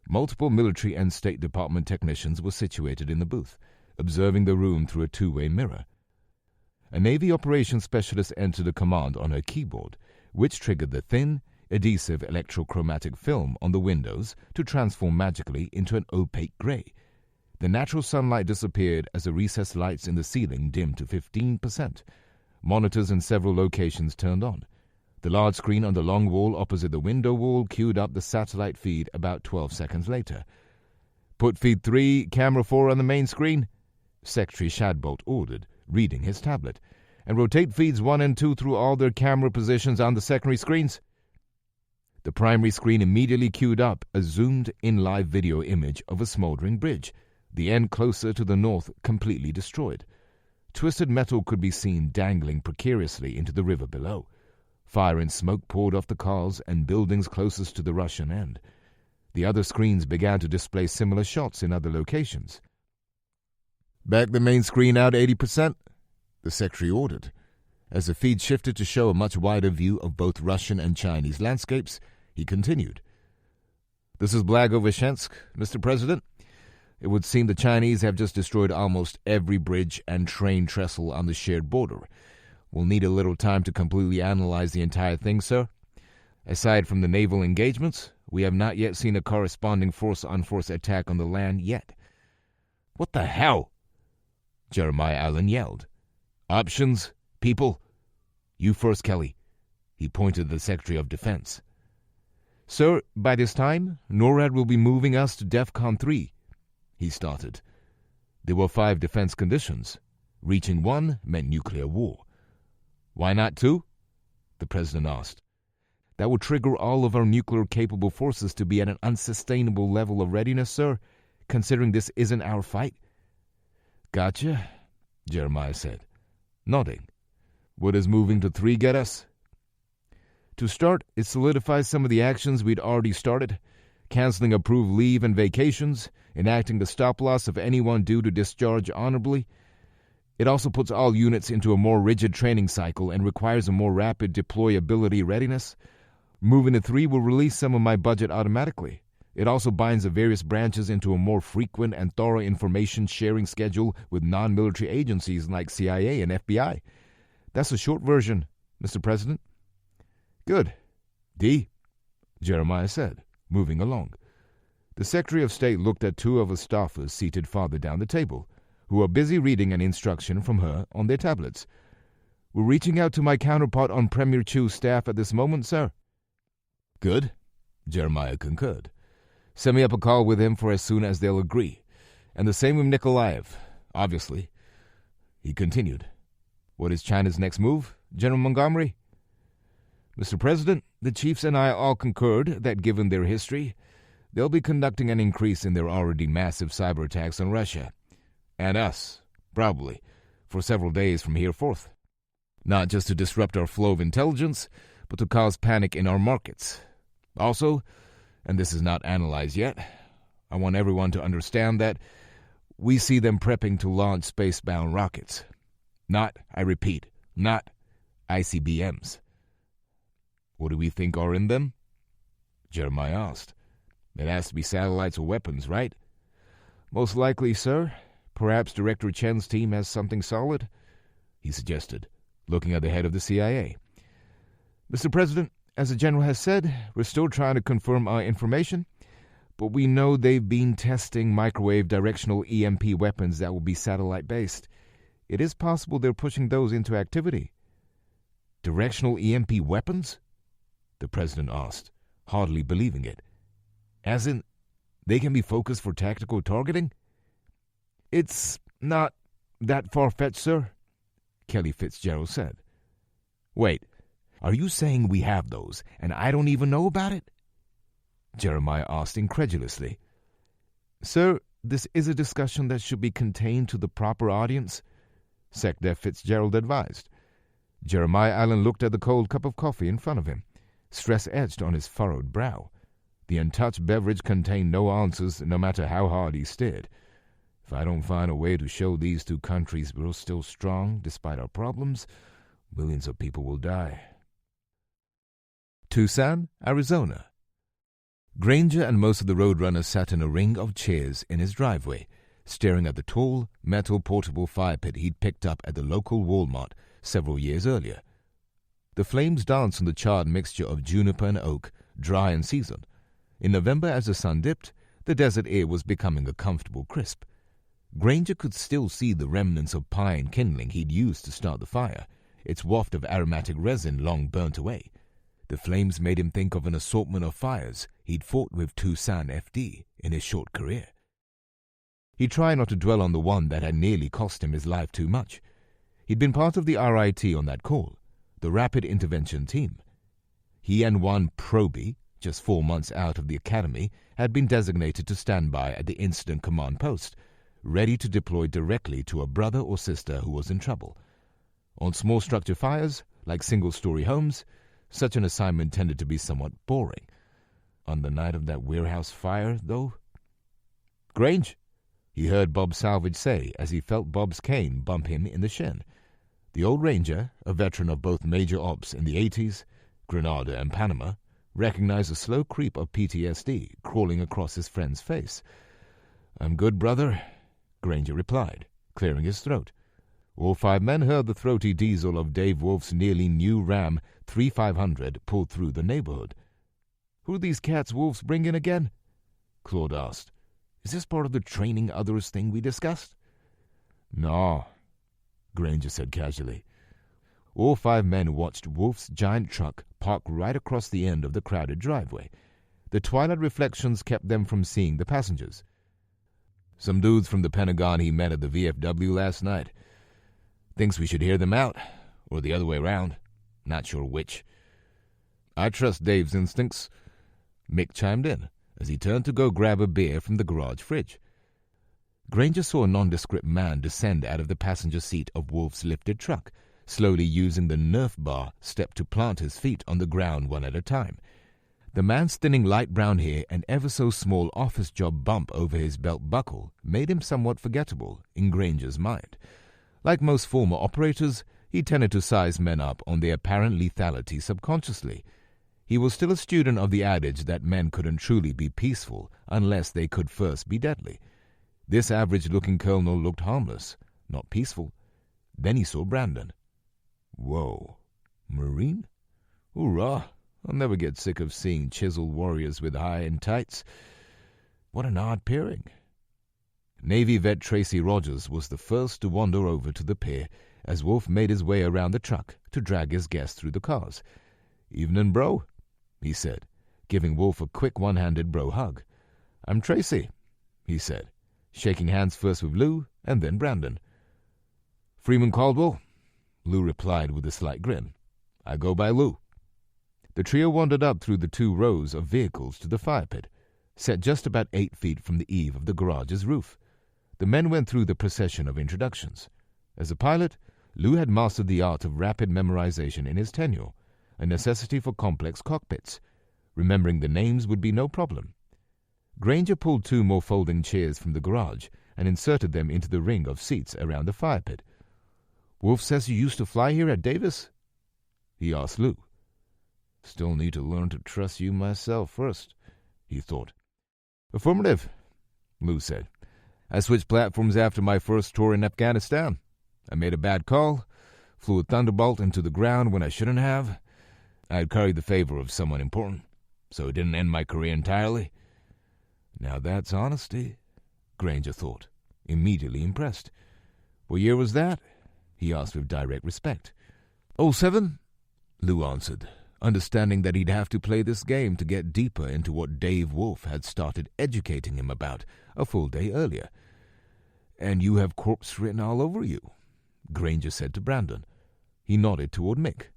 Multiple military and State Department technicians were situated in the booth, observing the room through a two-way mirror. A Navy operations specialist entered a command on her keyboard, which triggered the thin, adhesive electrochromatic film on the windows to transform magically into an opaque gray. The natural sunlight disappeared as the recessed lights in the ceiling dimmed to 15%. Monitors in several locations turned on. The large screen on the long wall opposite the window wall queued up the satellite feed about 12 seconds later. "Put feed 3, camera 4 on the main screen," Secretary Shadbolt ordered, reading his tablet. "And rotate feeds 1 and 2 through all their camera positions on the secondary screens." The primary screen immediately queued up a zoomed-in live video image of a smoldering bridge, the end closer to the north completely destroyed. Twisted metal could be seen dangling precariously into the river below. Fire and smoke poured off the cars and buildings closest to the Russian end. The other screens began to display similar shots in other locations. "Back the main screen out 80%, the secretary ordered. As the feed shifted to show a much wider view of both Russian and Chinese landscapes, he continued. "This is Blagoveshchensk, Mr. President. It would seem the Chinese have just destroyed almost every bridge and train trestle on the shared border. We'll need a little time to completely analyze the entire thing, sir. Aside from the naval engagements, we have not yet seen a corresponding force-on-force attack on the land yet." "What the hell?" Jeremiah Allen yelled. "Options, people. You first, Kelly." He pointed to the Secretary of Defense. "Sir, by this time, NORAD will be moving us to DEFCON 3, he started. There were 5 defense conditions. Reaching 1 meant nuclear war. "Why not 2? The President asked. "That would trigger all of our nuclear-capable forces to be at an unsustainable level of readiness, sir, considering this isn't our fight." "Gotcha," Jeremiah said, nodding. "What does moving to 3 get us?" "To start, it solidifies some of the actions we'd already started, canceling approved leave and vacations, enacting the stop-loss of anyone due to discharge honorably. It also puts all units into a more rigid training cycle and requires a more rapid deployability readiness. Moving to 3 will release some of my budget automatically. It also binds the various branches into a more frequent and thorough information sharing schedule with non-military agencies like CIA and FBI. That's the short version, Mr. President." "Good. D," Jeremiah said, moving along. The Secretary of State looked at 2 of his staffers seated farther down the table, who were busy reading an instruction from her on their tablets. "We're reaching out to my counterpart on Premier Chu's staff at this moment, sir." "Good," Jeremiah concurred. "Send me up a call with him for as soon as they'll agree. And the same with Nikolaev, obviously." He continued. "What is China's next move, General Montgomery?" "Mr. President, the chiefs and I all concurred that given their history, they'll be conducting an increase in their already massive cyber attacks on Russia. And us, probably, for several days from here forth. Not just to disrupt our flow of intelligence, but to cause panic in our markets. Also, and this is not analyzed yet, I want everyone to understand that we see them prepping to launch space-bound rockets. Not, I repeat, not ICBMs." "What do we think are in them?" Jeremiah asked. "It has to be satellites or weapons, right?" "Most likely, sir. Perhaps Director Chen's team has something solid," he suggested, looking at the head of the CIA. "Mr. President, as the General has said, we're still trying to confirm our information, but we know they've been testing microwave directional EMP weapons that will be satellite-based. It is possible they're pushing those into activity." "Directional EMP weapons?" the President asked, hardly believing it. "As in, they can be focused for tactical targeting?" "It's not that far-fetched, sir," Kelly Fitzgerald said. "Wait, are you saying we have those, and I don't even know about it?" Jeremiah asked incredulously. "Sir, this is a discussion that should be contained to the proper audience," SecDef Fitzgerald advised. Jeremiah Allen looked at the cold cup of coffee in front of him, stress etched on his furrowed brow. The untouched beverage contained no answers, no matter how hard he stared. "If I don't find a way to show these 2 countries we're still strong despite our problems, millions of people will die." Tucson, Arizona. Granger and most of the Roadrunners sat in a ring of chairs in his driveway, staring at the tall, metal portable fire pit he'd picked up at the local Walmart several years earlier. The flames danced on the charred mixture of juniper and oak, dry and seasoned. In November, as the sun dipped, the desert air was becoming a comfortable crisp. Granger could still see the remnants of pine kindling he'd used to start the fire, its waft of aromatic resin long burnt away. The flames made him think of an assortment of fires he'd fought with Tucson FD in his short career. He tried not to dwell on the one that had nearly cost him his life too much. He'd been part of the RIT on that call, the Rapid Intervention Team. He and one Proby, just 4 months out of the academy, had been designated to stand by at the incident command post, ready to deploy directly to a brother or sister who was in trouble. On small structure fires, like single-story homes, such an assignment tended to be somewhat boring. On the night of that warehouse fire, though? "Grange," he heard Bob Salvage say as he felt Bob's cane bump him in the shin. The old ranger, a veteran of both major ops in the 80s, Grenada and Panama, recognized a slow creep of PTSD crawling across his friend's face. "I'm good, brother," Granger replied, clearing his throat. All 5 men heard the throaty diesel of Dave Wolf's nearly new Ram 3500 pull through the neighborhood. "Who are these cats Wolf's bringing again?" Claude asked. "Is this part of the training others thing we discussed?" "No," Granger said casually. All 5 men watched Wolf's giant truck park right across the end of the crowded driveway. The twilight reflections kept them from seeing the passengers. "Some dudes from the Pentagon he met at the VFW last night. Thinks we should hear them out, or the other way around. Not sure which." "I trust Dave's instincts," Mick chimed in, as he turned to go grab a beer from the garage fridge. Granger saw a nondescript man descend out of the passenger seat of Wolf's lifted truck, slowly using the Nerf bar step to plant his feet on the ground one at a time. The man's thinning light brown hair and ever so small office job bump over his belt buckle made him somewhat forgettable in Granger's mind. Like most former operators, he tended to size men up on their apparent lethality subconsciously. He was still a student of the adage that men couldn't truly be peaceful unless they could first be deadly. This average-looking colonel looked harmless, not peaceful. Then he saw Brandon. Whoa, Marine? Hoorah! I'll never get sick of seeing chiseled warriors with high-end tights. What an odd pairing. Navy vet Tracy Rogers was the first to wander over to the pier as Wolf made his way around the truck to drag his guest through the cars. "Evening, bro," he said, giving Wolf a quick one-handed bro hug. "I'm Tracy," he said, shaking hands first with Lou and then Brandon. "Freeman Caldwell," Lou replied with a slight grin. "I go by Lou." The trio wandered up through the 2 rows of vehicles to the fire pit, set just about 8 feet from the eave of the garage's roof. The men went through the procession of introductions. As a pilot, Lou had mastered the art of rapid memorization in his tenure, a necessity for complex cockpits. Remembering the names would be no problem. Granger pulled 2 more folding chairs from the garage and inserted them into the ring of seats around the fire pit. "Wolf says you used to fly here at Davis?" he asked Lou. "Still need to learn to trust you myself first," he thought. "Affirmative," Lou said. "I switched platforms after my first tour in Afghanistan. I made a bad call, flew a Thunderbolt into the ground when I shouldn't have. I had curried the favor of someone important, so it didn't end my career entirely." Now that's honesty, Granger thought, immediately impressed. "What year was that?" he asked with direct respect. "07," Lou answered, understanding that he'd have to play this game to get deeper into what Dave Wolf had started educating him about a full day earlier. "And you have corpse written all over you," Granger said to Brandon. He nodded toward Mick.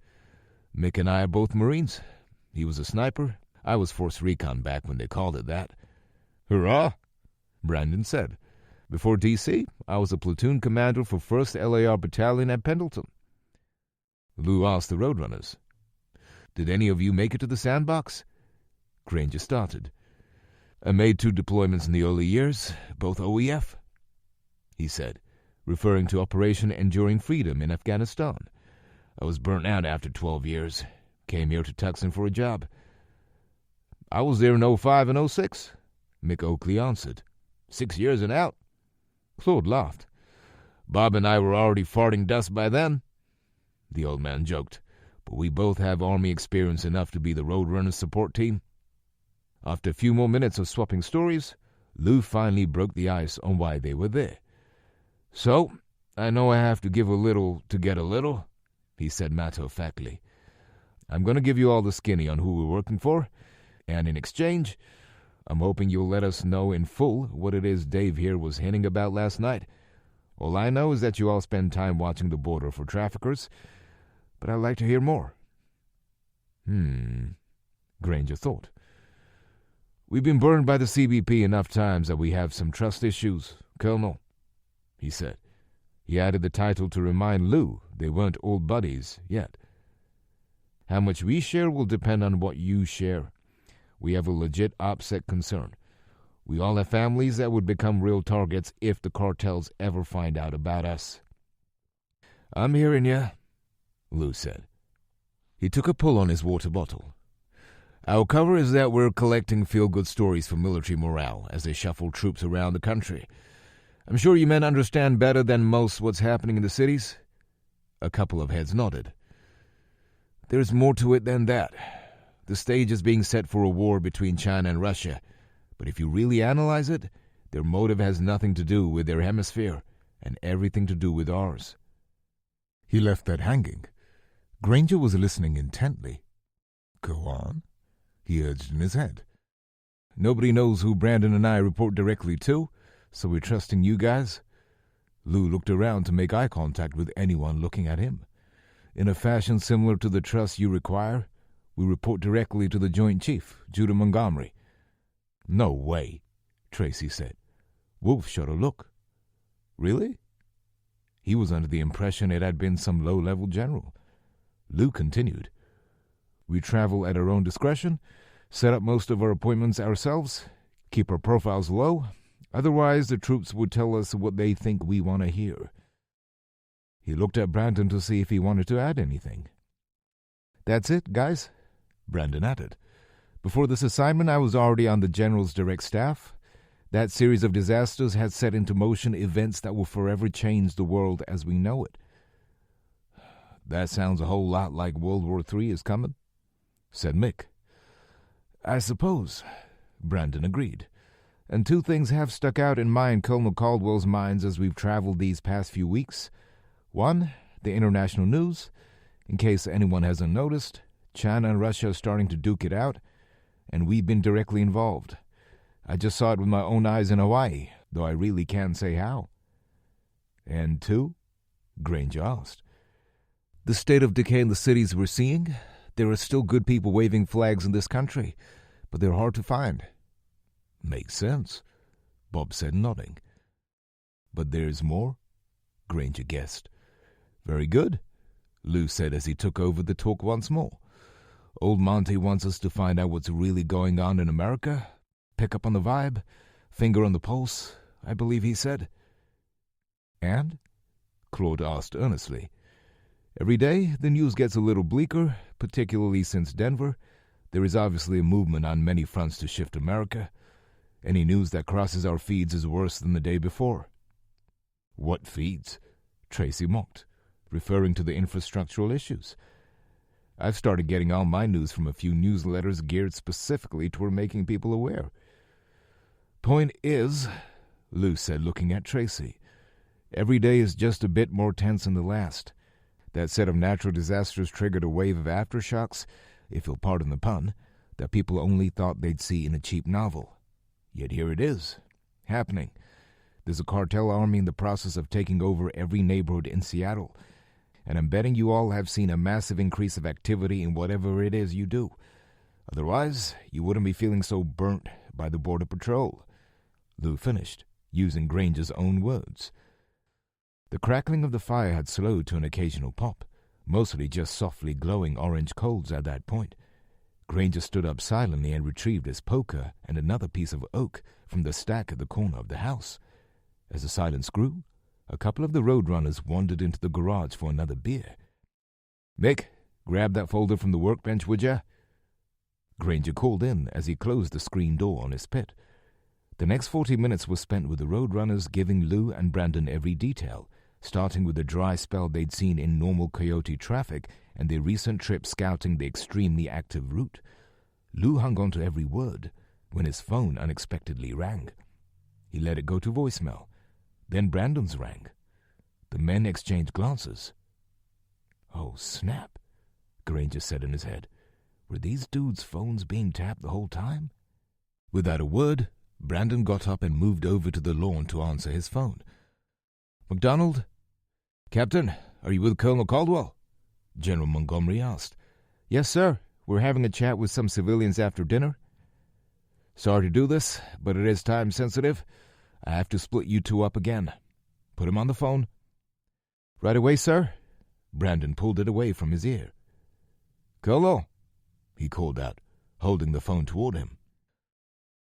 "Mick and I are both Marines. He was a sniper. I was Force Recon back when they called it that." "Hurrah!" Brandon said. "Before D.C., I was a platoon commander for 1st LAR Battalion at Pendleton." Lou asked the Roadrunners. "Did any of you make it to the sandbox?" Granger started. "I made 2 deployments in the early years, both OEF," he said, referring to Operation Enduring Freedom in Afghanistan. "I was burnt out after 12 years. Came here to Tucson for a job." "I was there in 05 and 06, Mick Oakley answered. 6 years and out." Claude laughed. "Bob and I were already farting dust by then," the old man joked. "But we both have Army experience enough to be the Roadrunners support team." After a few more minutes of swapping stories, Lou finally broke the ice on why they were there. "So, I know I have to give a little to get a little," he said matter-of-factly. "I'm going to give you all the skinny on who we're working for, and in exchange, I'm hoping you'll let us know in full what it is Dave here was hinting about last night. All I know is that you all spend time watching the border for traffickers, but I'd like to hear more." Granger thought. "We've been burned by the CBP enough times that we have some trust issues, Colonel," he said. He added the title to remind Lou they weren't old buddies yet. "How much we share will depend on what you share. We have a legit OPSEC concern. We all have families that would become real targets if the cartels ever find out about us." "I'm hearing ya," Lou said. He took a pull on his water bottle. "Our cover is that we're collecting feel-good stories for military morale as they shuffle troops around the country. I'm sure you men understand better than most what's happening in the cities." A couple of heads nodded. "There's more to it than that. The stage is being set for a war between China and Russia, but if you really analyze it, their motive has nothing to do with their hemisphere and everything to do with ours." He left that hanging. Granger was listening intently. "Go on," he urged in his head. "Nobody knows who Brandon and I report directly to, so we're trusting you guys." Lou looked around to make eye contact with anyone looking at him. "In a fashion similar to the trust you require, we report directly to the Joint Chief, Judah Montgomery." "No way," Tracy said. Wolf shot a look. "Really?" He was under the impression it had been some low-level general. Lou continued. "We travel at our own discretion, set up most of our appointments ourselves, keep our profiles low. Otherwise, the troops would tell us what they think we want to hear." He looked at Brandon to see if he wanted to add anything. "That's it, guys," Brandon added. "Before this assignment, I was already on the General's direct staff. That series of disasters had set into motion events that will forever change the world as we know it." "That sounds a whole lot like World War III is coming," said Mick. "I suppose," Brandon agreed. "And two things have stuck out in my and Colonel Caldwell's minds as we've traveled these past few weeks. One, the international news. In case anyone hasn't noticed, China and Russia are starting to duke it out, and we've been directly involved. I just saw it with my own eyes in Hawaii, though I really can't say how." "And two?" Granger asked. "The state of decay in the cities we're seeing. There are still good people waving flags in this country, but they're hard to find." "Makes sense," Bob said, nodding. "But there's more?" Granger guessed. "Very good," Lou said as he took over the talk once more. "Old Monty wants us to find out what's really going on in America, pick up on the vibe, finger on the pulse, I believe he said." "And?" Claude asked earnestly. "Every day, the news gets a little bleaker, particularly since Denver. There is obviously a movement on many fronts to shift America. Any news that crosses our feeds is worse than the day before." "What feeds?" Tracy mocked, referring to the infrastructural issues. "I've started getting all my news from a few newsletters geared specifically toward making people aware." "Point is," Lou said, looking at Tracy, "every day is just a bit more tense than the last. That set of natural disasters triggered a wave of aftershocks, if you'll pardon the pun, that people only thought they'd see in a cheap novel. Yet here it is, happening. There's a cartel army in the process of taking over every neighborhood in Seattle, and I'm betting you all have seen a massive increase of activity in whatever it is you do. Otherwise, you wouldn't be feeling so burnt by the Border Patrol." Lou finished, using Granger's own words. The crackling of the fire had slowed to an occasional pop, mostly just softly glowing orange coals at that point. Granger stood up silently and retrieved his poker and another piece of oak from the stack at the corner of the house. As the silence grew, a couple of the roadrunners wandered into the garage for another beer. "Mick, grab that folder from the workbench, would ya?" Granger called in as he closed the screen door on his pit. The next 40 minutes were spent with the roadrunners giving Lou and Brandon every detail, starting with the dry spell they'd seen in normal Coyote traffic and their recent trip scouting the extremely active route. Lou hung on to every word when his phone unexpectedly rang. He let it go to voicemail. Then Brandon's rang. The men exchanged glances. "Oh, snap," Granger said in his head. "Were these dudes' phones being tapped the whole time?" Without a word, Brandon got up and moved over to the lawn to answer his phone. "MacDonald? Captain, are you with Colonel Caldwell?" General Montgomery asked. "Yes, sir. We're having a chat with some civilians after dinner." "Sorry to do this, but it is time sensitive. I have to split you two up again. Put him on the phone." "Right away, sir." Brandon pulled it away from his ear. "Colonel," he called out, holding the phone toward him.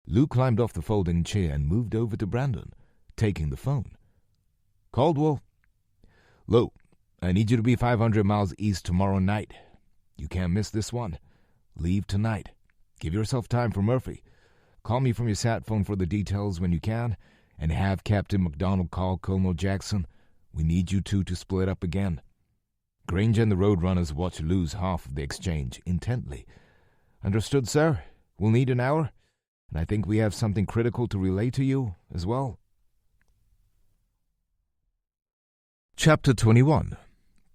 Lou climbed off the folding chair and moved over to Brandon, taking the phone. "Caldwell. Lou, I need you to be 500 miles east tomorrow night. You can't miss this one. Leave tonight. Give yourself time for Murphy. Call me from your sat phone for the details when you can, and have Captain MacDonald call Colonel Jackson. We need you two to split up again." Granger and the Roadrunners watched Lou's half of the exchange intently. "Understood, sir. We'll need an hour, and I think we have something critical to relay to you as well." Chapter 21.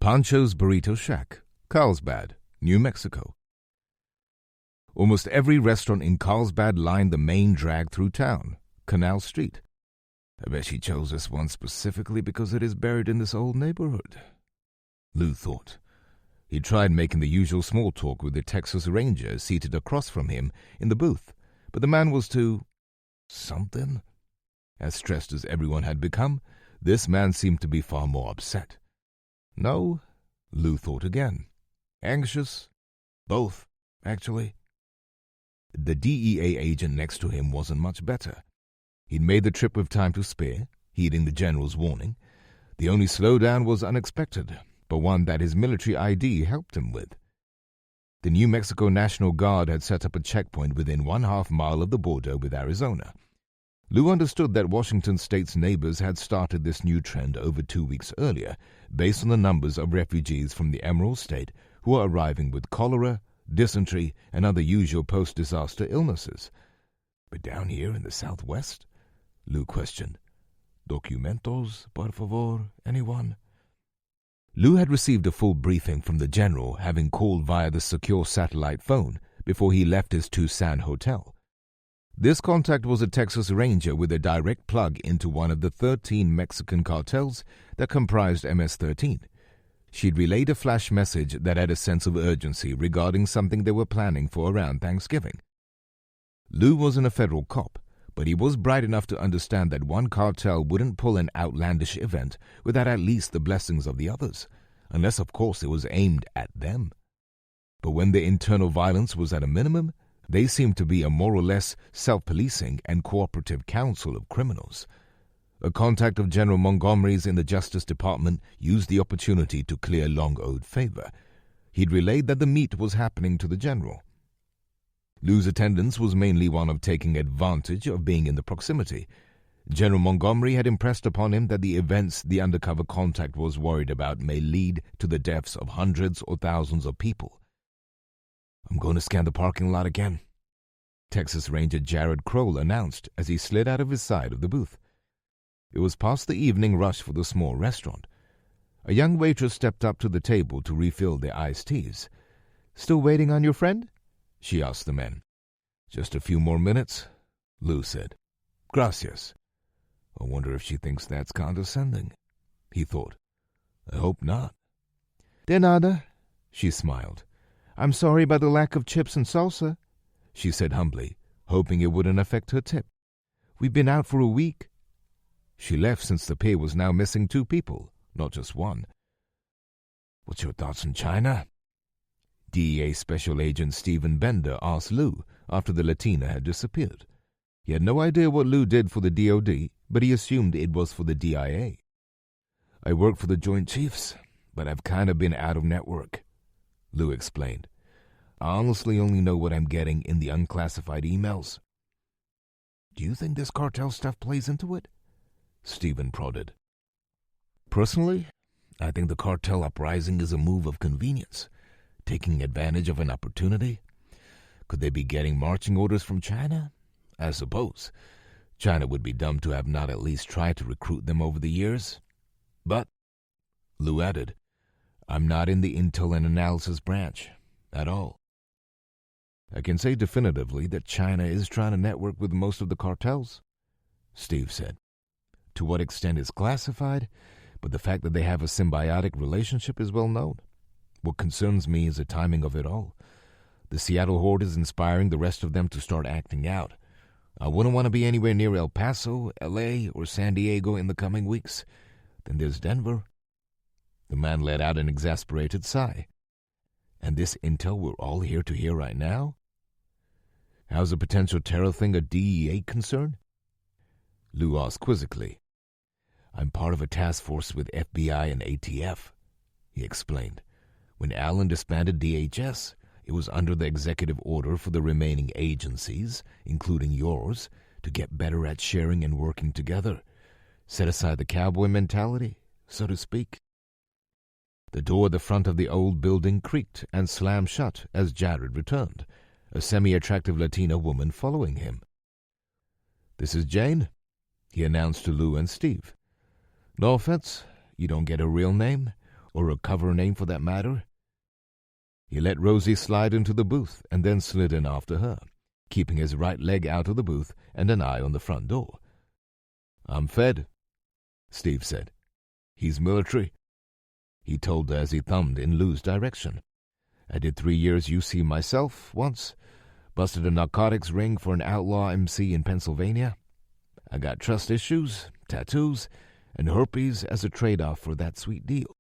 Pancho's Burrito Shack, Carlsbad, New Mexico. Almost every restaurant in Carlsbad lined the main drag through town, Canal Street. "I bet she chose this one specifically because it is buried in this old neighborhood," Lou thought. He tried making the usual small talk with the Texas Ranger seated across from him in the booth, but the man was too something. As stressed as everyone had become, this man seemed to be far more upset. No, Lou thought again. Anxious? Both, actually. The DEA agent next to him wasn't much better. He'd made the trip with time to spare, heeding the general's warning. The only slowdown was unexpected, but one that his military ID helped him with. The New Mexico National Guard had set up a checkpoint within 1/2 mile of the border with Arizona. Lou understood that Washington State's neighbors had started this new trend over 2 weeks earlier, based on the numbers of refugees from the Emerald State who were arriving with cholera, dysentery, and other usual post-disaster illnesses. But down here in the Southwest? Lou questioned. "Documentos, por favor, anyone?" Lou had received a full briefing from the general, having called via the secure satellite phone before he left his Tucson hotel. This contact was a Texas Ranger with a direct plug into one of the 13 Mexican cartels that comprised MS-13. She'd relayed a flash message that had a sense of urgency regarding something they were planning for around Thanksgiving. Lou wasn't a federal cop, but he was bright enough to understand that one cartel wouldn't pull an outlandish event without at least the blessings of the others, unless of course it was aimed at them. But when the internal violence was at a minimum, they seemed to be a more or less self-policing and cooperative council of criminals. A contact of General Montgomery's in the Justice Department used the opportunity to clear long-owed favor. He'd relayed that the meet was happening to the general. Lou's attendance was mainly one of taking advantage of being in the proximity. General Montgomery had impressed upon him that the events the undercover contact was worried about may lead to the deaths of hundreds or thousands of people. "I'm going to scan the parking lot again," Texas Ranger Jared Kroll announced as he slid out of his side of the booth. It was past the evening rush for the small restaurant. A young waitress stepped up to the table to refill their iced teas. "Still waiting on your friend?" she asked the men. "Just a few more minutes," Lou said. "Gracias." "I wonder if she thinks that's condescending," he thought. "I hope not." "De nada," she smiled. "I'm sorry about the lack of chips and salsa," she said humbly, hoping it wouldn't affect her tip. "We've been out for a week." She left since the pier was now missing 2 people, not just one. "What's your thoughts on China?" DEA Special Agent Stephen Bender asked Lou after the Latina had disappeared. He had no idea what Lou did for the DOD, but he assumed it was for the DIA. "I work for the Joint Chiefs, but I've kind of been out of network," Lou explained. "I honestly only know what I'm getting in the unclassified emails." "Do you think this cartel stuff plays into it?" Stephen prodded. "Personally, I think the cartel uprising is a move of convenience, taking advantage of an opportunity. Could they be getting marching orders from China? I suppose. China would be dumb to have not at least tried to recruit them over the years. But," Lou added, "I'm not in the intel and analysis branch at all." I can say definitively that China is trying to network with most of the cartels, Steve said. To what extent is classified, but the fact that they have a symbiotic relationship is well known. What concerns me is the timing of it all. The Seattle horde is inspiring the rest of them to start acting out. I wouldn't want to be anywhere near El Paso, L.A., or San Diego in the coming weeks. Then there's Denver. The man let out an exasperated sigh. And this intel we're all here to hear right now? How's a potential terror thing a DEA concern? Lou asked quizzically. I'm part of a task force with FBI and ATF, he explained. When Allen disbanded DHS, it was under the executive order for the remaining agencies, including yours, to get better at sharing and working together. Set aside the cowboy mentality, so to speak. The door at the front of the old building creaked and slammed shut as Jared returned, a semi-attractive Latina woman following him. This is Jane, he announced to Lou and Steve. No offense, you don't get a real name, or a cover name for that matter. He let Rosie slide into the booth and then slid in after her, keeping his right leg out of the booth and an eye on the front door. I'm Fed, Steve said. He's military, he told her as he thumbed in Lou's direction. I did 3 years UC myself once, busted a narcotics ring for an outlaw MC in Pennsylvania. I got trust issues, tattoos, and herpes as a trade-off for that sweet deal,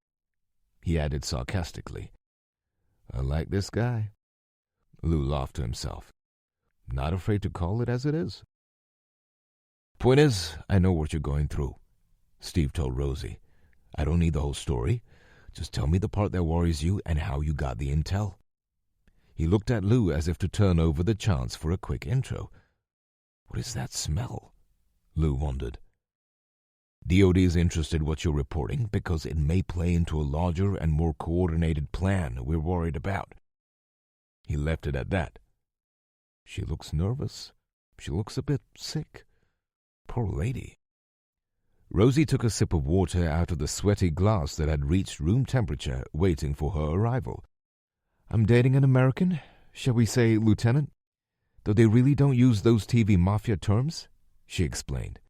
he added sarcastically. I like this guy. Lou laughed to himself. Not afraid to call it as it is. Point is, I know what you're going through, Steve told Rosie. I don't need the whole story. Just tell me the part that worries you and how you got the intel. He looked at Lou as if to turn over the chance for a quick intro. What is that smell? Lou wondered. DOD is interested in what you're reporting because it may play into a larger and more coordinated plan we're worried about. He left it at that. She looks nervous. She looks a bit sick. Poor lady. Rosie took a sip of water out of the sweaty glass that had reached room temperature, waiting for her arrival. I'm dating an American, shall we say lieutenant? Though they really don't use those TV mafia terms, she explained.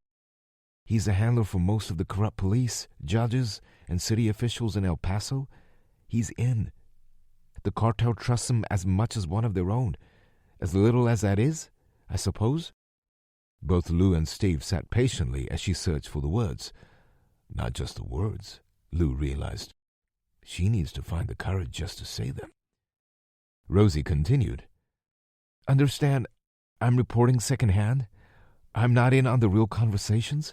He's a handler for most of the corrupt police, judges, and city officials in El Paso. He's in. The cartel trusts him as much as one of their own. As little as that is, I suppose. Both Lou and Steve sat patiently as she searched for the words. Not just the words, Lou realized. She needs to find the courage just to say them. Rosie continued. Understand, I'm reporting secondhand. I'm not in on the real conversations.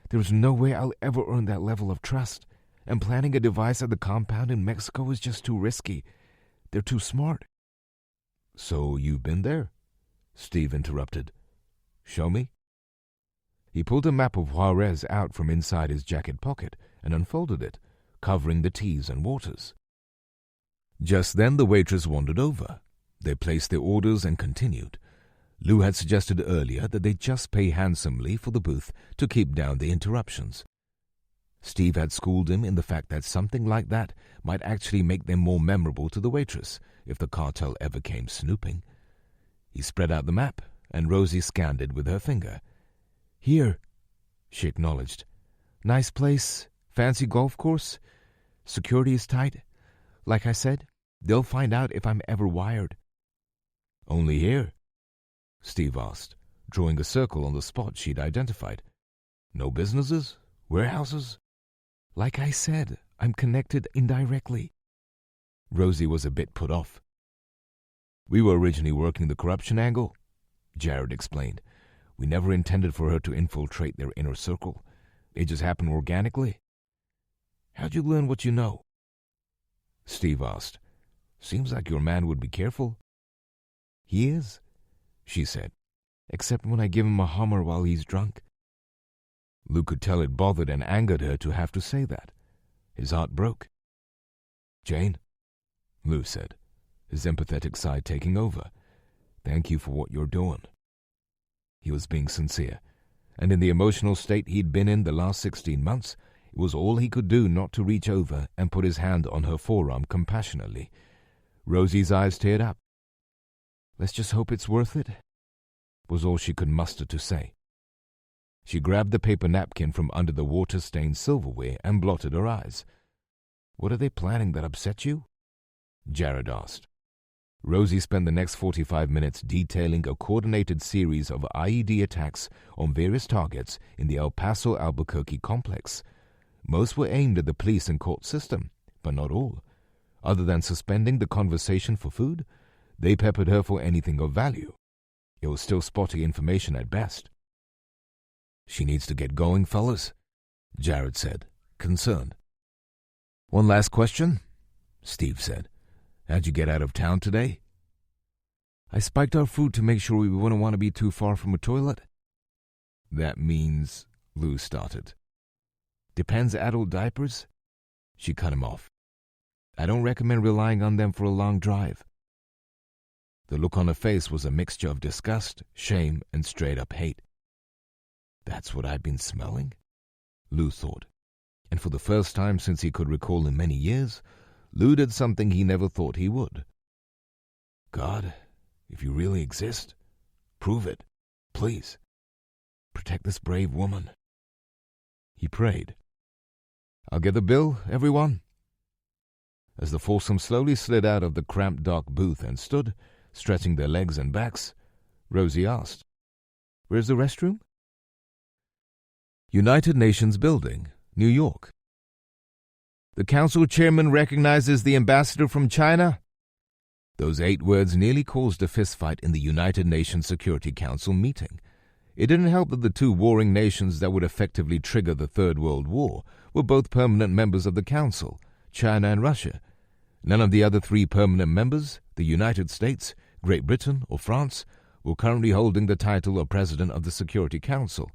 There's no way I'll ever earn that level of trust, and planning a device at the compound in Mexico is just too risky. They're too smart. So you've been there? Steve interrupted. Show me. He pulled a map of Juarez out from inside his jacket pocket and unfolded it, covering the T's and waters. Just then the waitress wandered over. They placed their orders and continued. Lou had suggested earlier that they just pay handsomely for the booth to keep down the interruptions. Steve had schooled him in the fact that something like that might actually make them more memorable to the waitress if the cartel ever came snooping. He spread out the map, and Rosie scanned it with her finger. Here, she acknowledged. Nice place, fancy golf course. Security is tight. Like I said, they'll find out if I'm ever wired. Only here? Steve asked, drawing a circle on the spot she'd identified. No businesses? Warehouses? Like I said, I'm connected indirectly. Rosie was a bit put off. We were originally working the corruption angle, Jared explained. We never intended for her to infiltrate their inner circle. It just happened organically. How'd you learn what you know? Steve asked. Seems like your man would be careful. He is, she said, except when I give him a Hummer while he's drunk. Lou could tell it bothered and angered her to have to say that. His heart broke. Jane, Lou said, his empathetic side taking over. Thank you for what you're doing. He was being sincere, and in the emotional state he'd been in the last 16 months, it was all he could do not to reach over and put his hand on her forearm compassionately. Rosie's eyes teared up. Let's just hope it's worth it, was all she could muster to say. She grabbed the paper napkin from under the water-stained silverware and blotted her eyes. What are they planning that upset you? Jared asked. Rosie spent the next 45 minutes detailing a coordinated series of IED attacks on various targets in the El Paso Albuquerque complex. Most were aimed at the police and court system, but not all. Other than suspending the conversation for food, they peppered her for anything of value. It was still spotty information at best. She needs to get going, fellas, Jared said, concerned. One last question, Steve said. How'd you get out of town today? I spiked our food to make sure we wouldn't want to be too far from a toilet. That means, Lou started. Depends adult diapers? She cut him off. I don't recommend relying on them for a long drive. The look on her face was a mixture of disgust, shame, and straight-up hate. That's what I've been smelling? Lou thought. And for the first time since he could recall in many years, Lou did something he never thought he would. God, if you really exist, prove it, please. Protect this brave woman. He prayed. I'll get the bill, everyone. As the foursome slowly slid out of the cramped dark booth and stood, stretching their legs and backs, Rosie asked, Where's the restroom? United Nations Building, New York. The council chairman recognizes the ambassador from China. Those 8 words nearly caused a fistfight in the United Nations Security Council meeting. It didn't help that the 2 warring nations that would effectively trigger the Third World War were both permanent members of the council, China and Russia. None of the other 3 permanent members, the United States, Great Britain, or France, were currently holding the title of President of the Security Council.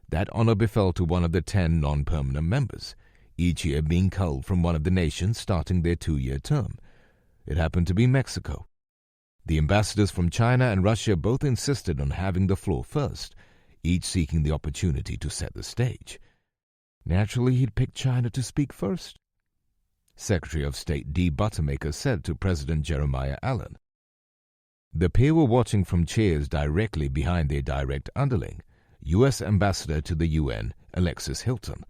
That honor befell to one of the 10 non-permanent members, each year being culled from one of the nations starting their 2-year term. It happened to be Mexico. The ambassadors from China and Russia both insisted on having the floor first, each seeking the opportunity to set the stage. Naturally, he'd picked China to speak first. Secretary of State D. Buttermaker said to President Jeremiah Allen. The pair were watching from chairs directly behind their direct underling, U.S. Ambassador to the UN, Alexis Hilton.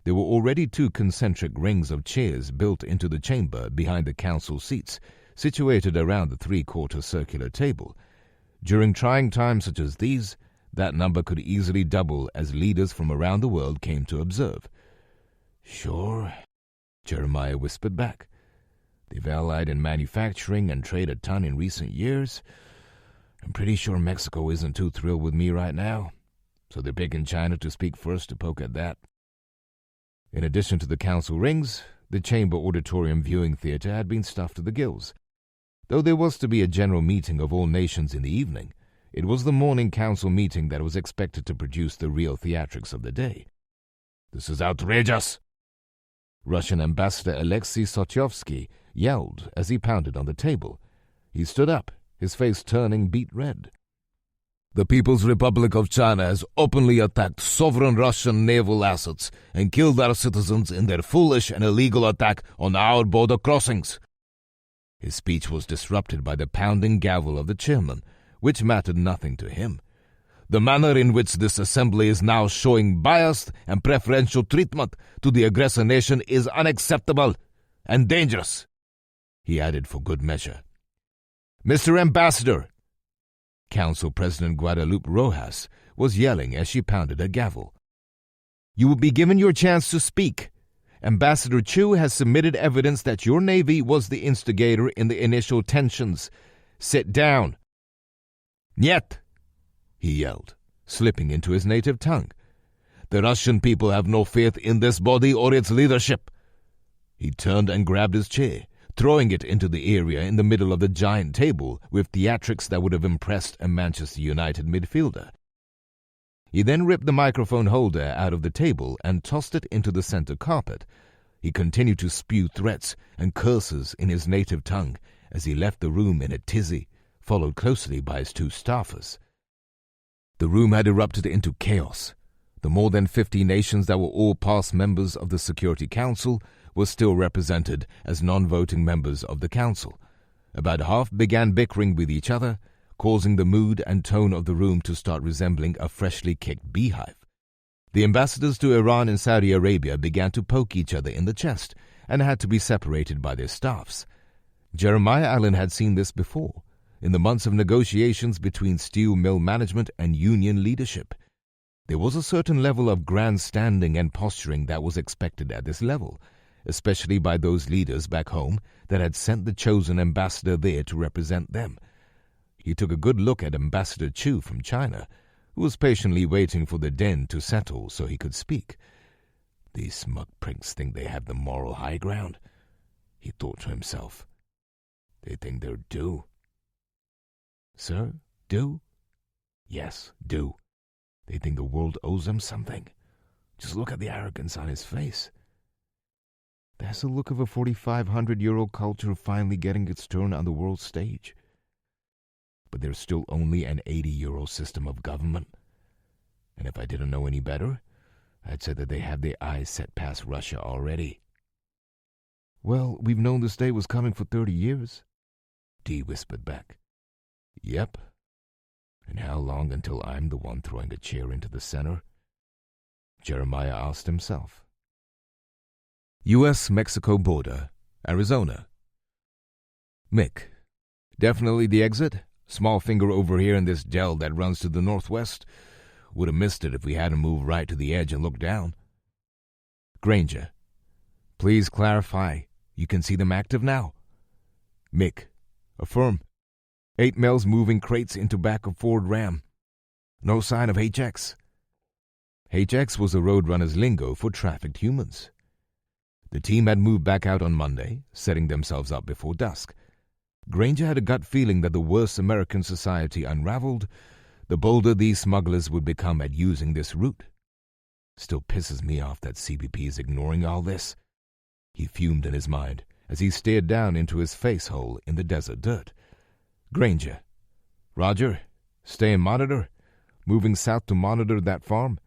There were already 2 concentric rings of chairs built into the chamber behind the council seats, situated around the 3-quarter circular table. During trying times such as these, that number could easily double as leaders from around the world came to observe. Sure, Jeremiah whispered back. They've allied in manufacturing and trade a ton in recent years. I'm pretty sure Mexico isn't too thrilled with me right now, so they're picking China to speak first to poke at that. In addition to the council rings, the chamber auditorium viewing theater had been stuffed to the gills. Though there was to be a general meeting of all nations in the evening, it was the morning council meeting that was expected to produce the real theatrics of the day. This is outrageous! Russian Ambassador Alexei Sotyovsky yelled as he pounded on the table. He stood up, his face turning beet red. The People's Republic of China has openly attacked sovereign Russian naval assets and killed our citizens in their foolish and illegal attack on our border crossings. His speech was disrupted by the pounding gavel of the chairman, which mattered nothing to him. The manner in which this assembly is now showing biased and preferential treatment to the aggressor nation is unacceptable and dangerous, he added for good measure. Mr. Ambassador, Council President Guadalupe Rojas was yelling as she pounded her gavel. You will be given your chance to speak. Ambassador Chu has submitted evidence that your Navy was the instigator in the initial tensions. Sit down. Niet, he yelled, slipping into his native tongue. The Russian people have no faith in this body or its leadership. He turned and grabbed his chair, throwing it into the area in the middle of the giant table with theatrics that would have impressed a Manchester United midfielder. He then ripped the microphone holder out of the table and tossed it into the center carpet. He continued to spew threats and curses in his native tongue as he left the room in a tizzy, followed closely by his 2 staffers. The room had erupted into chaos. The more than 50 nations that were all past members of the Security Council were still represented as non-voting members of the Council. About half began bickering with each other, causing the mood and tone of the room to start resembling a freshly kicked beehive. The ambassadors to Iran and Saudi Arabia began to poke each other in the chest and had to be separated by their staffs. Jeremiah Allen had seen this before, in the months of negotiations between steel mill management and union leadership. There was a certain level of grandstanding and posturing that was expected at this level, especially by those leaders back home that had sent the chosen ambassador there to represent them. He took a good look at Ambassador Chu from China, who was patiently waiting for the den to settle so he could speak. These smug pricks think they have the moral high ground, he thought to himself. They think they're due. Sir, due? Yes, due. They think the world owes them something. Just look at the arrogance on his face. There's the look of a 4,500-year-old culture finally getting its turn on the world stage. But there's still only an 80-year-old system of government. And if I didn't know any better, I'd say that they have their eyes set past Russia already. Well, we've known this day was coming for 30 years, Dee whispered back. Yep. And how long until I'm the one throwing a chair into the center? Jeremiah asked himself. U.S.-Mexico border, Arizona. Mick. Definitely the exit? Small finger over here in this dell that runs to the northwest. Would have missed it if we hadn't moved right to the edge and looked down. Granger. Please clarify. You can see them active now? Mick. Affirm. 8 males moving crates into back of Ford Ram. No sign of HX. HX was the Roadrunner's lingo for trafficked humans. The team had moved back out on Monday, setting themselves up before dusk. Granger had a gut feeling that the worse American society unraveled, the bolder these smugglers would become at using this route. Still pisses me off that CBP is ignoring all this. He fumed in his mind as he stared down into his face hole in the desert dirt. Granger. Roger. Stay and monitor. Moving south to monitor that farm.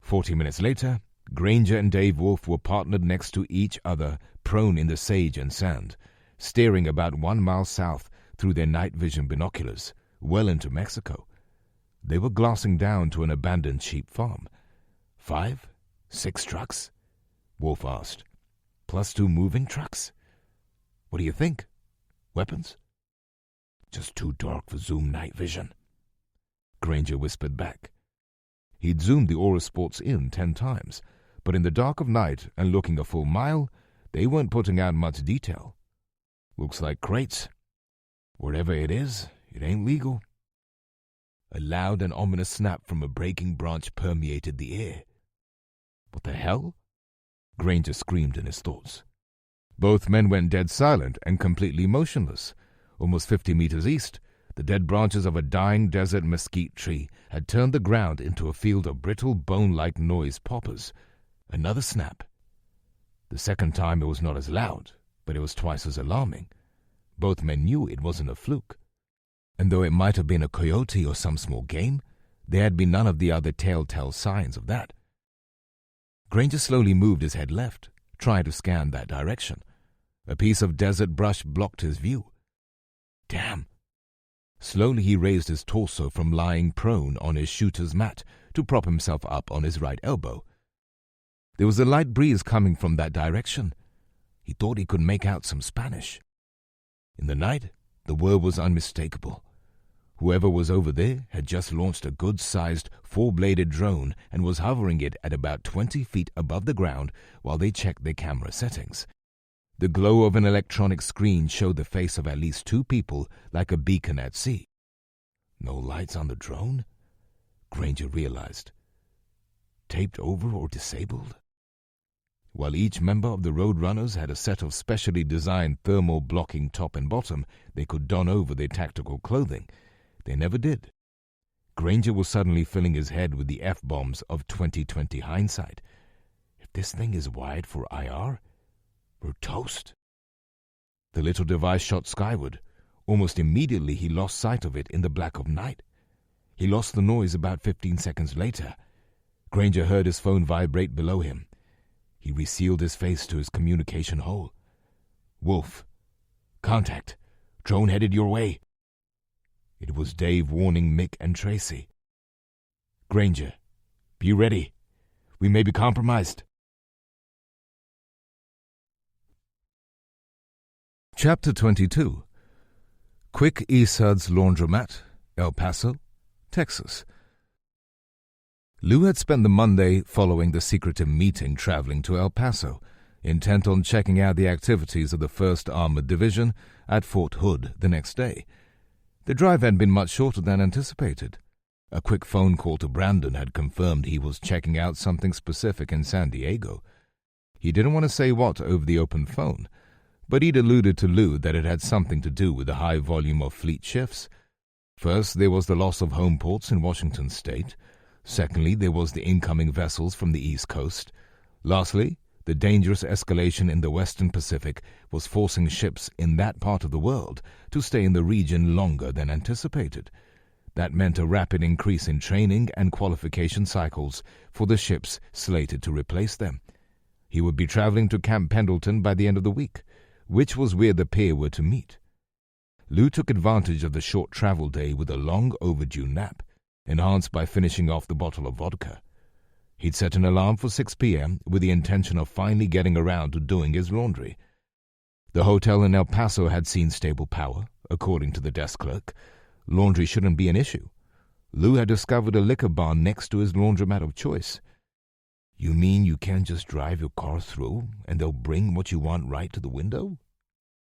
40 minutes later, Granger and Dave Wolf were partnered next to each other, prone in the sage and sand, staring about 1 mile south through their night vision binoculars, well into Mexico. They were glancing down to an abandoned sheep farm. 5? 6 trucks? Wolf asked. Plus 2 moving trucks? What do you think? Weapons? Just too dark for zoom night vision, Granger whispered back. He'd zoomed the Aura Sports in 10 times, but in the dark of night and looking a full mile, they weren't putting out much detail. Looks like crates. Whatever it is, it ain't legal. A loud and ominous snap from a breaking branch permeated the air. What the hell? Granger screamed in his thoughts. Both men went dead silent and completely motionless. Almost 50 meters east, the dead branches of a dying desert mesquite tree had turned the ground into a field of brittle bone-like noise poppers. Another snap. The second time it was not as loud, but it was twice as alarming. Both men knew it wasn't a fluke. And though it might have been a coyote or some small game, there had been none of the other telltale signs of that. Granger slowly moved his head left, trying to scan that direction. A piece of desert brush blocked his view. Damn. Slowly he raised his torso from lying prone on his shooter's mat to prop himself up on his right elbow. There was a light breeze coming from that direction. He thought he could make out some Spanish. In the night, the word was unmistakable. Whoever was over there had just launched a good-sized, 4-bladed drone and was hovering it at about 20 feet above the ground while they checked their camera settings. The glow of an electronic screen showed the face of at least 2 people like a beacon at sea. No lights on the drone? Granger realized. Taped over or disabled? While each member of the Roadrunners had a set of specially designed thermal blocking top and bottom they could don over their tactical clothing, they never did. Granger was suddenly filling his head with the F-bombs of 2020 hindsight. If this thing is wired for IR, we're toast. The little device shot skyward. Almost immediately he lost sight of it in the black of night. He lost the noise about 15 seconds later. Granger heard his phone vibrate below him. He resealed his face to his communication hole. Wolf. Contact. Drone headed your way." It was Dave warning Mick and Tracy. "Granger, be ready. We may be compromised." Chapter 22. Quick Easthards Laundromat, El Paso, Texas. Lou had spent the Monday following the secretive meeting traveling to El Paso, intent on checking out the activities of the 1st Armored Division at Fort Hood the next day. The drive had been much shorter than anticipated. A quick phone call to Brandon had confirmed he was checking out something specific in San Diego. He didn't want to say what over the open phone, but he'd alluded to Lou that it had something to do with the high volume of fleet shifts. First, there was the loss of home ports in Washington state. Secondly, there was the incoming vessels from the East Coast. Lastly, the dangerous escalation in the Western Pacific was forcing ships in that part of the world to stay in the region longer than anticipated. That meant a rapid increase in training and qualification cycles for the ships slated to replace them. He would be traveling to Camp Pendleton by the end of the week, which was where the pair were to meet. Lou took advantage of the short travel day with a long overdue nap, enhanced by finishing off the bottle of vodka. He'd set an alarm for 6 p.m. with the intention of finally getting around to doing his laundry. The hotel in El Paso had seen stable power, according to the desk clerk. Laundry shouldn't be an issue. Lou had discovered a liquor barn next to his laundromat of choice. "You mean you can't just drive your car through and they'll bring what you want right to the window?"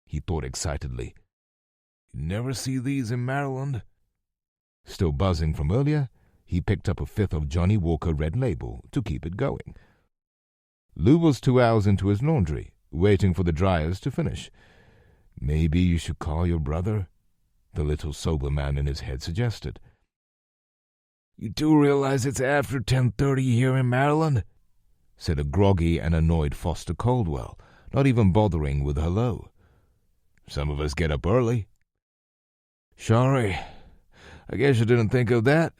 he thought excitedly. "Never see these in Maryland." Still buzzing from earlier, he picked up a fifth of Johnny Walker Red Label to keep it going. Lou was 2 hours into his laundry, waiting for the dryers to finish. "Maybe you should call your brother," the little sober man in his head suggested. "You do realize it's after 10:30 here in Maryland?" said a groggy and annoyed Foster Caldwell, not even bothering with hello. "Some of us get up early." "Sorry. I guess you didn't think of that,"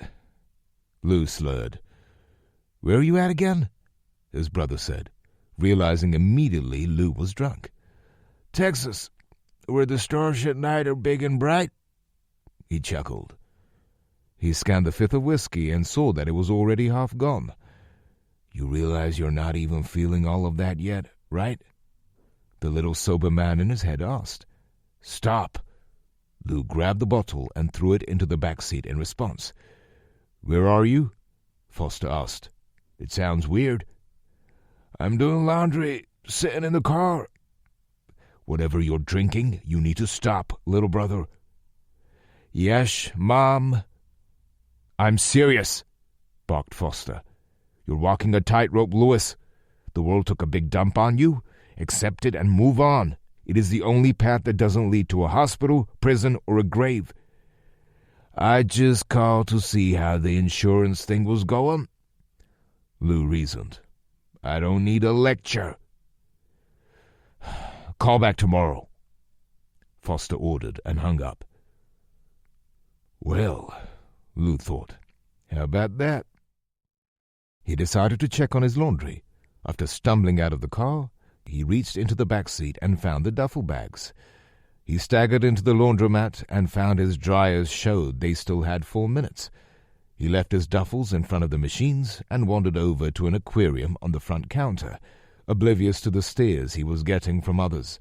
Lou slurred. "Where are you at again?" his brother said, realizing immediately Lou was drunk. "Texas, where the stars at night are big and bright," he chuckled. He scanned the fifth of whiskey and saw that it was already half gone. "You realize you're not even feeling all of that yet, right?" the little sober man in his head asked. "Stop!" Lou grabbed the bottle and threw it into the back seat in response. "Where are you?" Foster asked. "It sounds weird." "I'm doing laundry, sitting in the car." "Whatever you're drinking, you need to stop, little brother." "Yes, Mom." "I'm serious," barked Foster. "You're walking a tightrope, Lewis. The world took a big dump on you. Accept it and move on. It is the only path that doesn't lead to a hospital, prison, or a grave." "I just called to see how the insurance thing was going," Lou reasoned. "I don't need a lecture." "Call back tomorrow," Foster ordered and hung up. Well, Lou thought, how about that? He decided to check on his laundry. After stumbling out of the car, he reached into the back seat and found the duffel bags. He staggered into the laundromat and found his dryers showed they still had 4 minutes. He left his duffels in front of the machines and wandered over to an aquarium on the front counter, oblivious to the stares he was getting from others.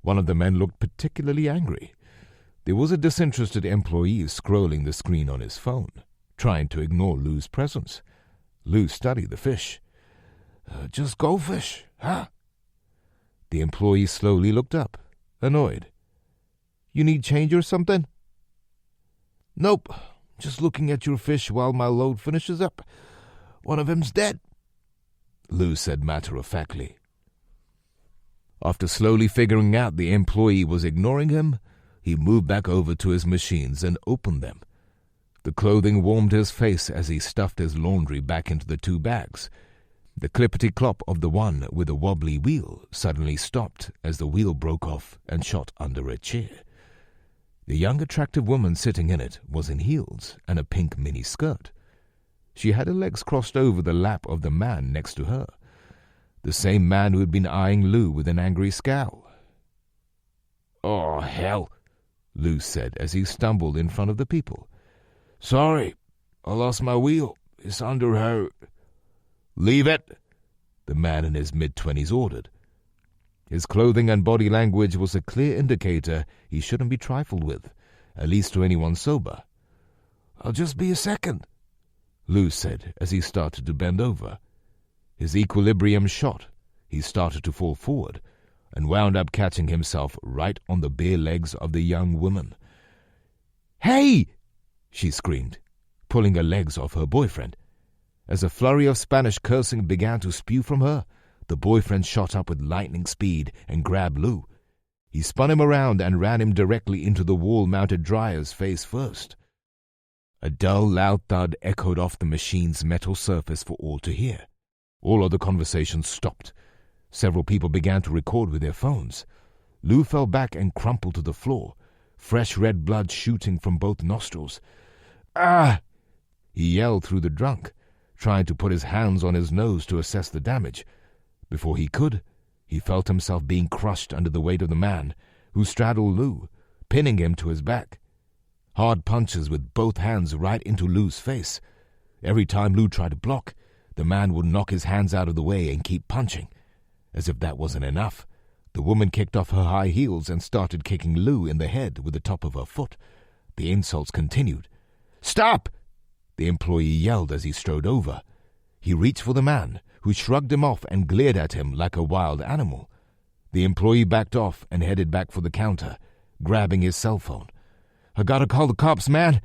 One of the men looked particularly angry. There was a disinterested employee scrolling the screen on his phone, trying to ignore Lou's presence. Lou studied the fish. Just goldfish, huh? The employee slowly looked up, annoyed. You need change or something? Nope, just looking at your fish while my load finishes up. One of them's dead, Lou said matter-of-factly. After slowly figuring out the employee was ignoring him, he moved back over to his machines and opened them. The clothing warmed his face as he stuffed his laundry back into the 2 bags. The clippity-clop of the one with the wobbly wheel suddenly stopped as the wheel broke off and shot under a chair. The young attractive woman sitting in it was in heels and a pink mini-skirt. She had her legs crossed over the lap of the man next to her, the same man who had been eyeing Lou with an angry scowl. Oh, hell, Lou said as he stumbled in front of the people. "Sorry, I lost my wheel. It's under her." "Leave it," the man in his mid-20s ordered. His clothing and body language was a clear indicator he shouldn't be trifled with, at least to anyone sober. "I'll just be a second," Lou said as he started to bend over. His equilibrium shot. He started to fall forward and wound up catching himself right on the bare legs of the young woman. "Hey!" she screamed, pulling her legs off her boyfriend. As a flurry of Spanish cursing began to spew from her, the boyfriend shot up with lightning speed and grabbed Lou. He spun him around and ran him directly into the wall-mounted dryers face first. A dull, loud thud echoed off the machine's metal surface for all to hear. All other conversations stopped. Several people began to record with their phones. Lou fell back and crumpled to the floor, fresh red blood shooting from both nostrils. "Ah!" he yelled through the drunk, trying to put his hands on his nose to assess the damage. Before he could, he felt himself being crushed under the weight of the man, who straddled Lou, pinning him to his back. Hard punches with both hands right into Lou's face. Every time Lou tried to block, the man would knock his hands out of the way and keep punching. As if that wasn't enough, the woman kicked off her high heels and started kicking Lou in the head with the top of her foot. The insults continued. "Stop!" the employee yelled as he strode over. He reached for the man, who shrugged him off and glared at him like a wild animal. The employee backed off and headed back for the counter, grabbing his cell phone. "I gotta call the cops, man!"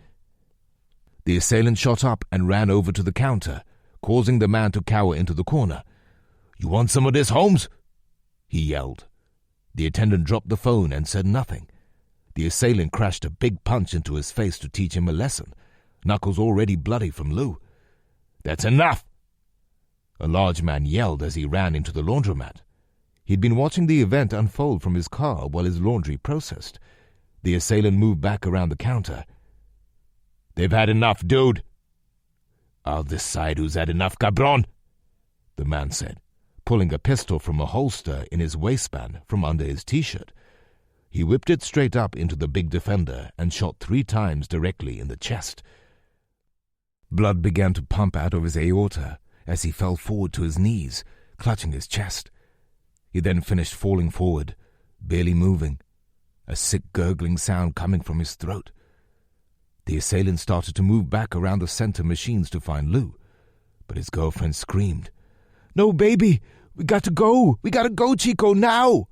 The assailant shot up and ran over to the counter, causing the man to cower into the corner. "You want some of this, Holmes?" he yelled. The attendant dropped the phone and said nothing. The assailant crashed a big punch into his face to teach him a lesson, knuckles already bloody from Lou. "That's enough!" a large man yelled as he ran into the laundromat. He'd been watching the event unfold from his car while his laundry processed. The assailant moved back around the counter. "They've had enough, dude." "I'll decide who's had enough, cabron," the man said, pulling a pistol from a holster in his waistband from under his T-shirt. He whipped it straight up into the big defender and shot 3 times directly in the chest. Blood began to pump out of his aorta as he fell forward to his knees, clutching his chest. He then finished falling forward, barely moving, a sick gurgling sound coming from his throat. The assailant started to move back around the center machines to find Lou, but his girlfriend screamed, "No, baby! We got to go! We got to go, Chico, now!"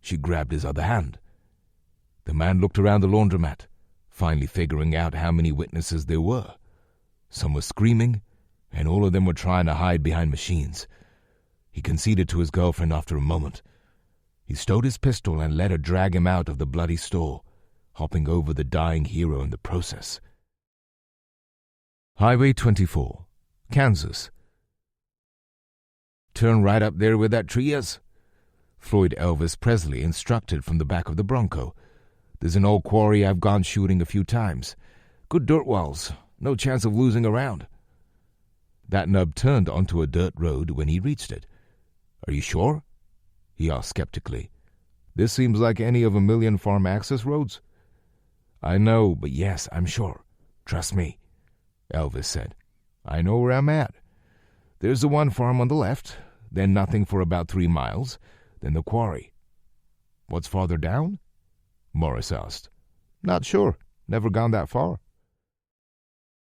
She grabbed his other hand. The man looked around the laundromat, finally figuring out how many witnesses there were. Some were screaming, and all of them were trying to hide behind machines. He conceded to his girlfriend after a moment. He stowed his pistol and let her drag him out of the bloody store, hopping over the dying hero in the process. Highway 24, Kansas. "Turn right up there where that tree is," Floyd Elvis Presley instructed from the back of the Bronco. "There's an old quarry I've gone shooting a few times. Good dirt walls, no chance of losing around." That nub turned onto a dirt road when he reached it. "Are you sure?" he asked skeptically. "This seems like any of a million farm access roads." "I know, but yes, I'm sure. Trust me," Elvis said. "I know where I'm at. There's the one farm on the left, then nothing for about 3 miles, then the quarry." "What's farther down?" Morris asked. "Not sure. Never gone that far."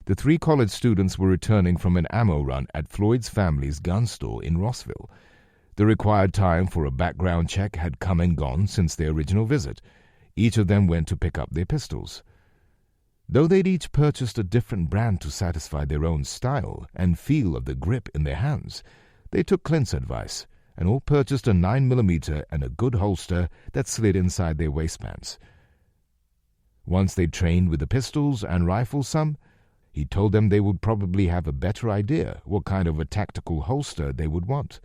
The 3 college students were returning from an ammo run at Floyd's family's gun store in Rossville. The required time for a background check had come and gone since their original visit. Each of them went to pick up their pistols. Though they'd each purchased a different brand to satisfy their own style and feel of the grip in their hands, they took Clint's advice and all purchased a 9mm and a good holster that slid inside their waistbands. Once they'd trained with the pistols and rifles some, he told them they would probably have a better idea what kind of a tactical holster they would want.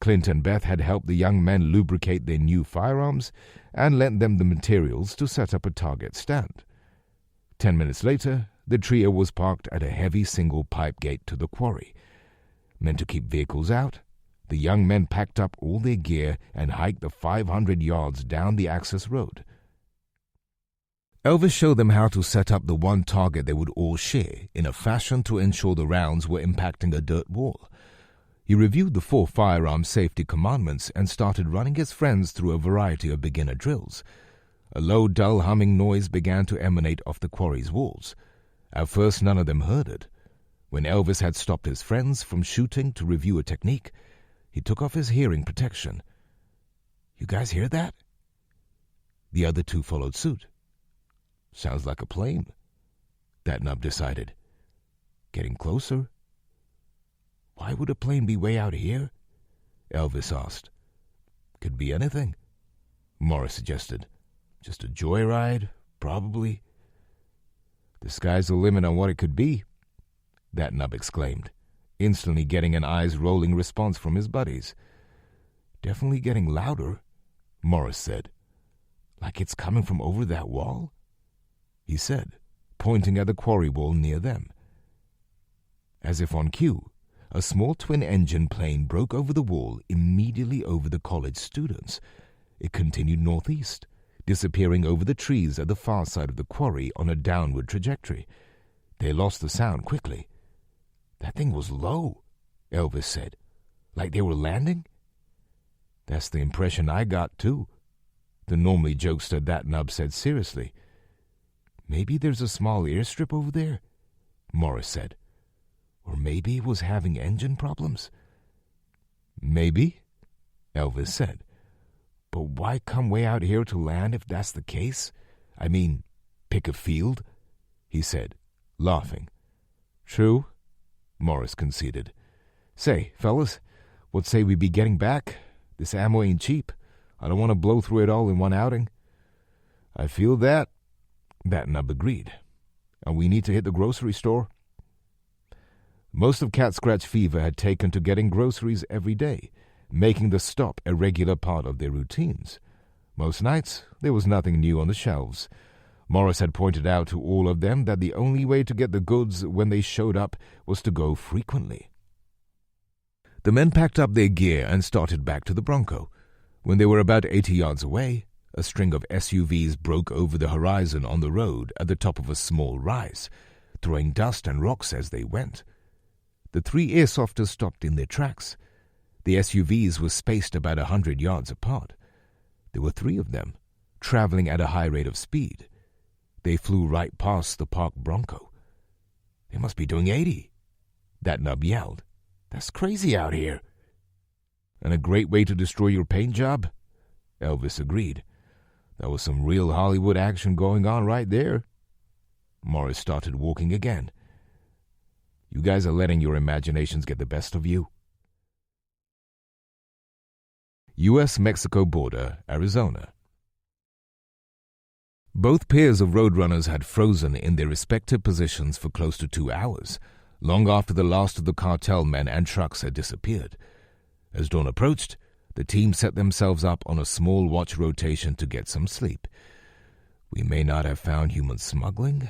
Clint and Beth had helped the young men lubricate their new firearms and lent them the materials to set up a target stand. 10 minutes later, the trio was parked at a heavy single pipe gate to the quarry. Meant to keep vehicles out, the young men packed up all their gear and hiked the 500 yards down the access road. Elvis showed them how to set up the one target they would all share in a fashion to ensure the rounds were impacting a dirt wall. He reviewed the 4 firearm safety commandments and started running his friends through a variety of beginner drills. A low, dull humming noise began to emanate off the quarry's walls. At first, none of them heard it. When Elvis had stopped his friends from shooting to review a technique, he took off his hearing protection. "You guys hear that?" The other 2 followed suit. "Sounds like a plane," that nub decided. "Getting closer." "Why would a plane be way out here?" Elvis asked. "Could be anything," Morris suggested. "Just a joyride, probably." "The sky's the limit on what it could be," that nub exclaimed, instantly getting an eyes-rolling response from his buddies. "Definitely getting louder," Morris said. "Like it's coming from over that wall?" he said, pointing at the quarry wall near them. As if on cue, a small twin-engine plane broke over the wall immediately over the college students. It continued northeast, disappearing over the trees at the far side of the quarry on a downward trajectory. They lost the sound quickly. "That thing was low," Elvis said. "Like they were landing?" "That's the impression I got, too," the normally jokester that nub said seriously. "Maybe there's a small airstrip over there," Morris said. "Or maybe it was having engine problems." "Maybe," Elvis said. "But why come way out here to land if that's the case? I mean, pick a field," he said, laughing. "True," Morris conceded. "Say, fellas, what say we be getting back? This ammo ain't cheap. I don't want to blow through it all in one outing." "I feel that nub agreed. "And we need to hit the grocery store." Most of Cat Scratch fever had taken to getting groceries every day, making the stop a regular part of their routines. Most nights, there was nothing new on the shelves. Morris had pointed out to all of them that the only way to get the goods when they showed up was to go frequently. The men packed up their gear and started back to the Bronco. When they were about 80 yards away, a string of SUVs broke over the horizon on the road at the top of a small rise, throwing dust and rocks as they went. The 3 airsofters stopped in their tracks. The SUVs were spaced about 100 yards apart. There were 3 of them, traveling at a high rate of speed. They flew right past the parked Bronco. "They must be doing 80, that nub yelled. "That's crazy out here." "And a great way to destroy your paint job," Elvis agreed. "That was some real Hollywood action going on right there." Morris started walking again. "You guys are letting your imaginations get the best of you." U.S.-Mexico border, Arizona. Both pairs of roadrunners had frozen in their respective positions for close to 2 hours, long after the last of the cartel men and trucks had disappeared. As dawn approached, the team set themselves up on a small watch rotation to get some sleep. "We may not have found human smuggling,"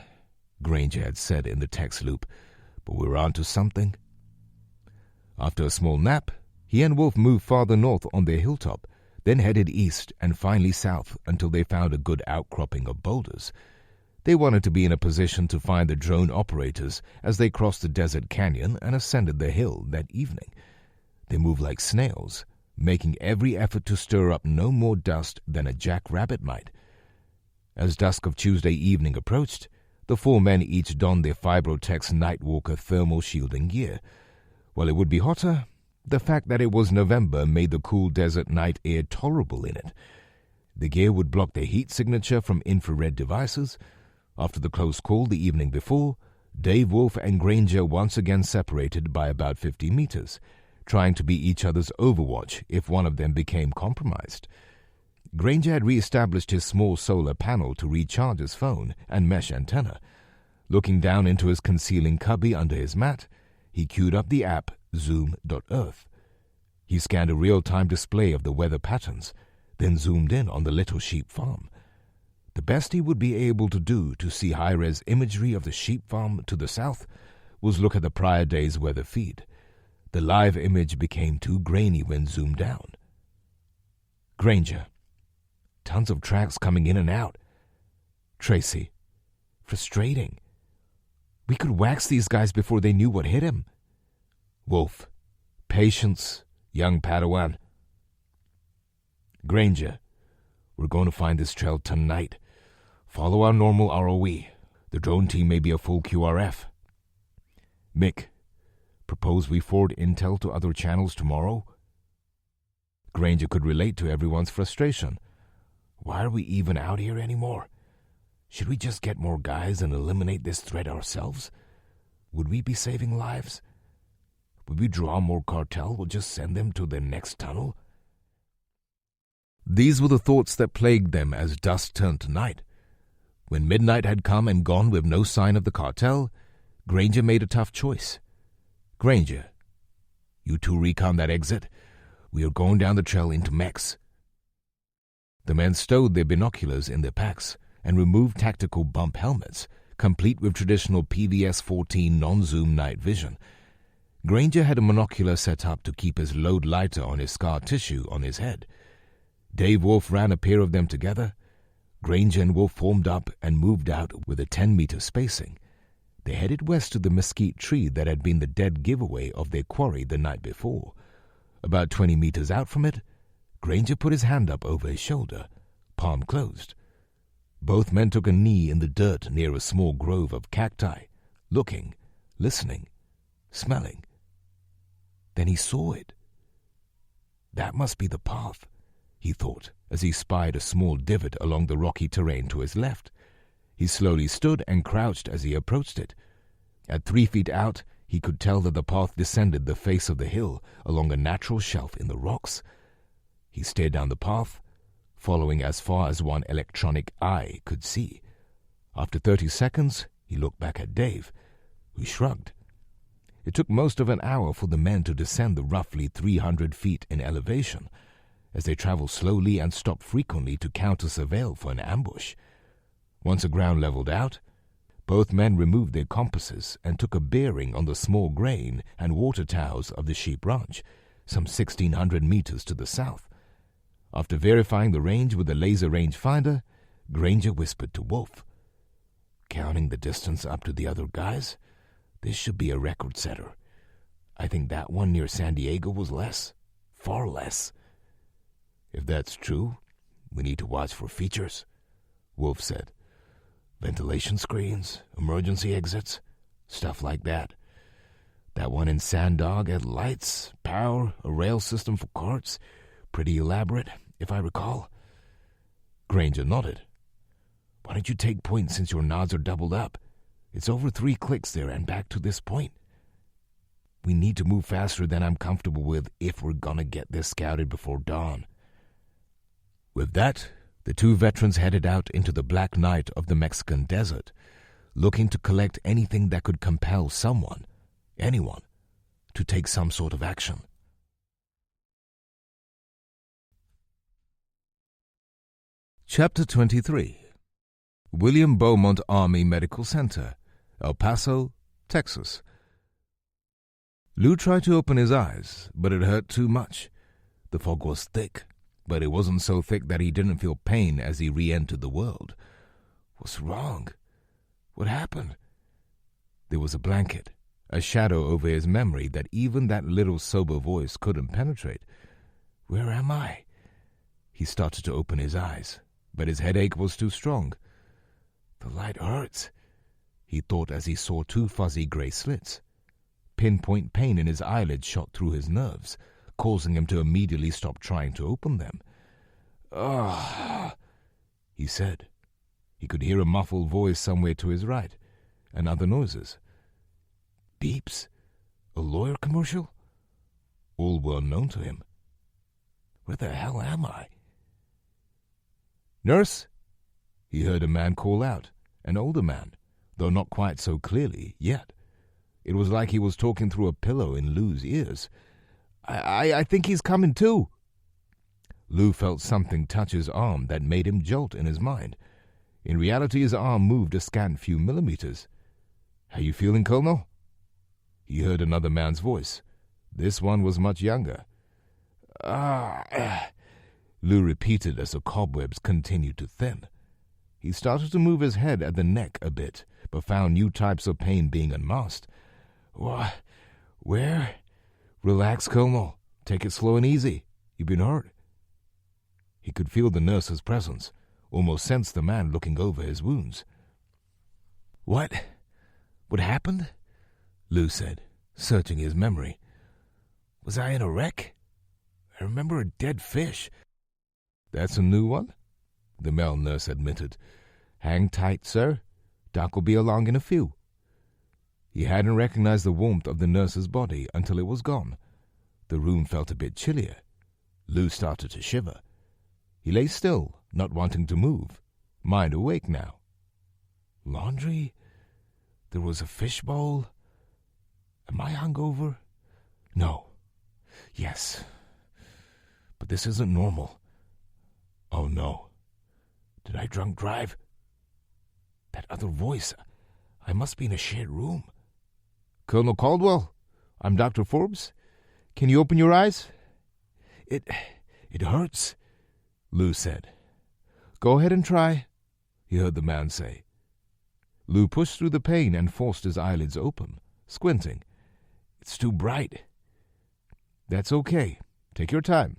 Granger had said in the text loop, "but we're on to something." After a small nap, he and Wolf moved farther north on their hilltop, then headed east and finally south until they found a good outcropping of boulders. They wanted to be in a position to find the drone operators as they crossed the desert canyon and ascended the hill that evening. They moved like snails, making every effort to stir up no more dust than a jackrabbit might. As dusk of Tuesday evening approached, the 4 men each donned their Fibrotex Nightwalker thermal shielding gear. While it would be hotter, the fact that it was November made the cool desert night air tolerable in it. The gear would block the heat signature from infrared devices. After the close call the evening before, Dave, Wolf, and Granger once again separated by about 50 meters, trying to be each other's overwatch if one of them became compromised. Granger had re-established his small solar panel to recharge his phone and mesh antenna. Looking down into his concealing cubby under his mat, he queued up the app Zoom.Earth. He scanned a real-time display of the weather patterns, then zoomed in on the little sheep farm. The best he would be able to do to see high-res imagery of the sheep farm to the south was look at the prior day's weather feed. The live image became too grainy when zoomed down. "Granger, tons of tracks coming in and out. Tracy. Frustrating. We could wax these guys before they knew what hit him. Wolf. Patience, young Padawan. Granger. We're going to find this trail tonight. Follow our normal ROE. The drone team may be a full QRF. Mick. Propose we forward intel to other channels tomorrow? Granger could relate to everyone's frustration. Why are we even out here anymore? Should we just get more guys and eliminate this threat ourselves? Would we be saving lives? Would we draw more cartel or just send them to their next tunnel? These were the thoughts that plagued them as dusk turned to night. When midnight had come and gone with no sign of the cartel, Granger made a tough choice. Granger, you two recon that exit. We are going down the trail into Mex. The men stowed their binoculars in their packs and removed tactical bump helmets, complete with traditional PVS-14 non-zoom night vision. Granger had a monocular set up to keep his load lighter on his scar tissue on his head. Dave Wolf ran a pair of them together. Granger and Wolf formed up and moved out with a 10-meter spacing. They headed west to the mesquite tree that had been the dead giveaway of their quarry the night before. About 20 meters out from it, Granger put his hand up over his shoulder, palm closed. Both men took a knee in the dirt near a small grove of cacti, looking, listening, smelling. Then he saw it. That must be the path, he thought, as he spied a small divot along the rocky terrain to his left. He slowly stood and crouched as he approached it. At 3 feet out, he could tell that the path descended the face of the hill along a natural shelf in the rocks. He stared down the path, following as far as one electronic eye could see. After 30 seconds, he looked back at Dave, who shrugged. It took most of an hour for the men to descend the roughly 300 feet in elevation, as they traveled slowly and stopped frequently to counter-surveil for an ambush. Once the ground leveled out, both men removed their compasses and took a bearing on the small grain and water towers of the sheep ranch, some 1,600 meters to the south. After verifying the range with a laser rangefinder, Granger whispered to Wolf, "Counting the distance up to the other guys, this should be a record setter. I think that one near San Diego was less, far less." "If that's true, we need to watch for features," Wolf said. "Ventilation screens, emergency exits, stuff like that. That one in Sand Dog had lights, power, a rail system for carts. Pretty elaborate, if I recall." Granger nodded. "Why don't you take point since your nods are doubled up? It's over 3 clicks there and back to this point. We need to move faster than I'm comfortable with if we're gonna get this scouted before dawn." With that, the two veterans headed out into the black night of the Mexican desert, looking to collect anything that could compel someone, anyone, to take some sort of action. Chapter 23. William Beaumont Army Medical Center, El Paso, Texas. Lou tried to open his eyes, but it hurt too much. The fog was thick, but it wasn't so thick that he didn't feel pain as he re-entered the world. What's wrong? What happened? There was a blanket, a shadow over his memory that even that little sober voice couldn't penetrate. Where am I? He started to open his eyes, but his headache was too strong. The light hurts, he thought as he saw 2 fuzzy gray slits. Pinpoint pain in his eyelids shot through his nerves, causing him to immediately stop trying to open them. "Ah," he said. He could hear a muffled voice somewhere to his right, and other noises. Beeps? A lawyer commercial? All well known to him. Where the hell am I? "Nurse?" He heard a man call out, an older man, though not quite so clearly yet. It was like he was talking through a pillow in Lou's ears. I think he's coming too." Lou felt something touch his arm that made him jolt in his mind. In reality, his arm moved a scant few millimeters. "How you feeling, Colonel?" He heard another man's voice. This one was much younger. Lou repeated as the cobwebs continued to thin. He started to move his head at the neck a bit, but found new types of pain being unmasked. "What? Where?" "Relax, Colonel. Take it slow and easy. You've been hurt." He could feel the nurse's presence, almost sensed the man looking over his wounds. What happened?" Lou said, searching his memory. "Was I in a wreck? I remember a dead fish." "That's a new one," the male nurse admitted. "Hang tight, sir. Doc will be along in a few." He hadn't recognized the warmth of the nurse's body until it was gone. The room felt a bit chillier. Lou started to shiver. He lay still, not wanting to move, mind awake now. Laundry? There was a fishbowl. Am I hungover? No. Yes. But this isn't normal. Oh no. Did I drunk drive? That other voice. I must be in a shared room. "Colonel Caldwell, I'm Dr. Forbes. Can you open your eyes?" It hurts," Lou said. "Go ahead and try," he heard the man say. Lou pushed through the pain and forced his eyelids open, squinting. "It's too bright." "That's okay. Take your time.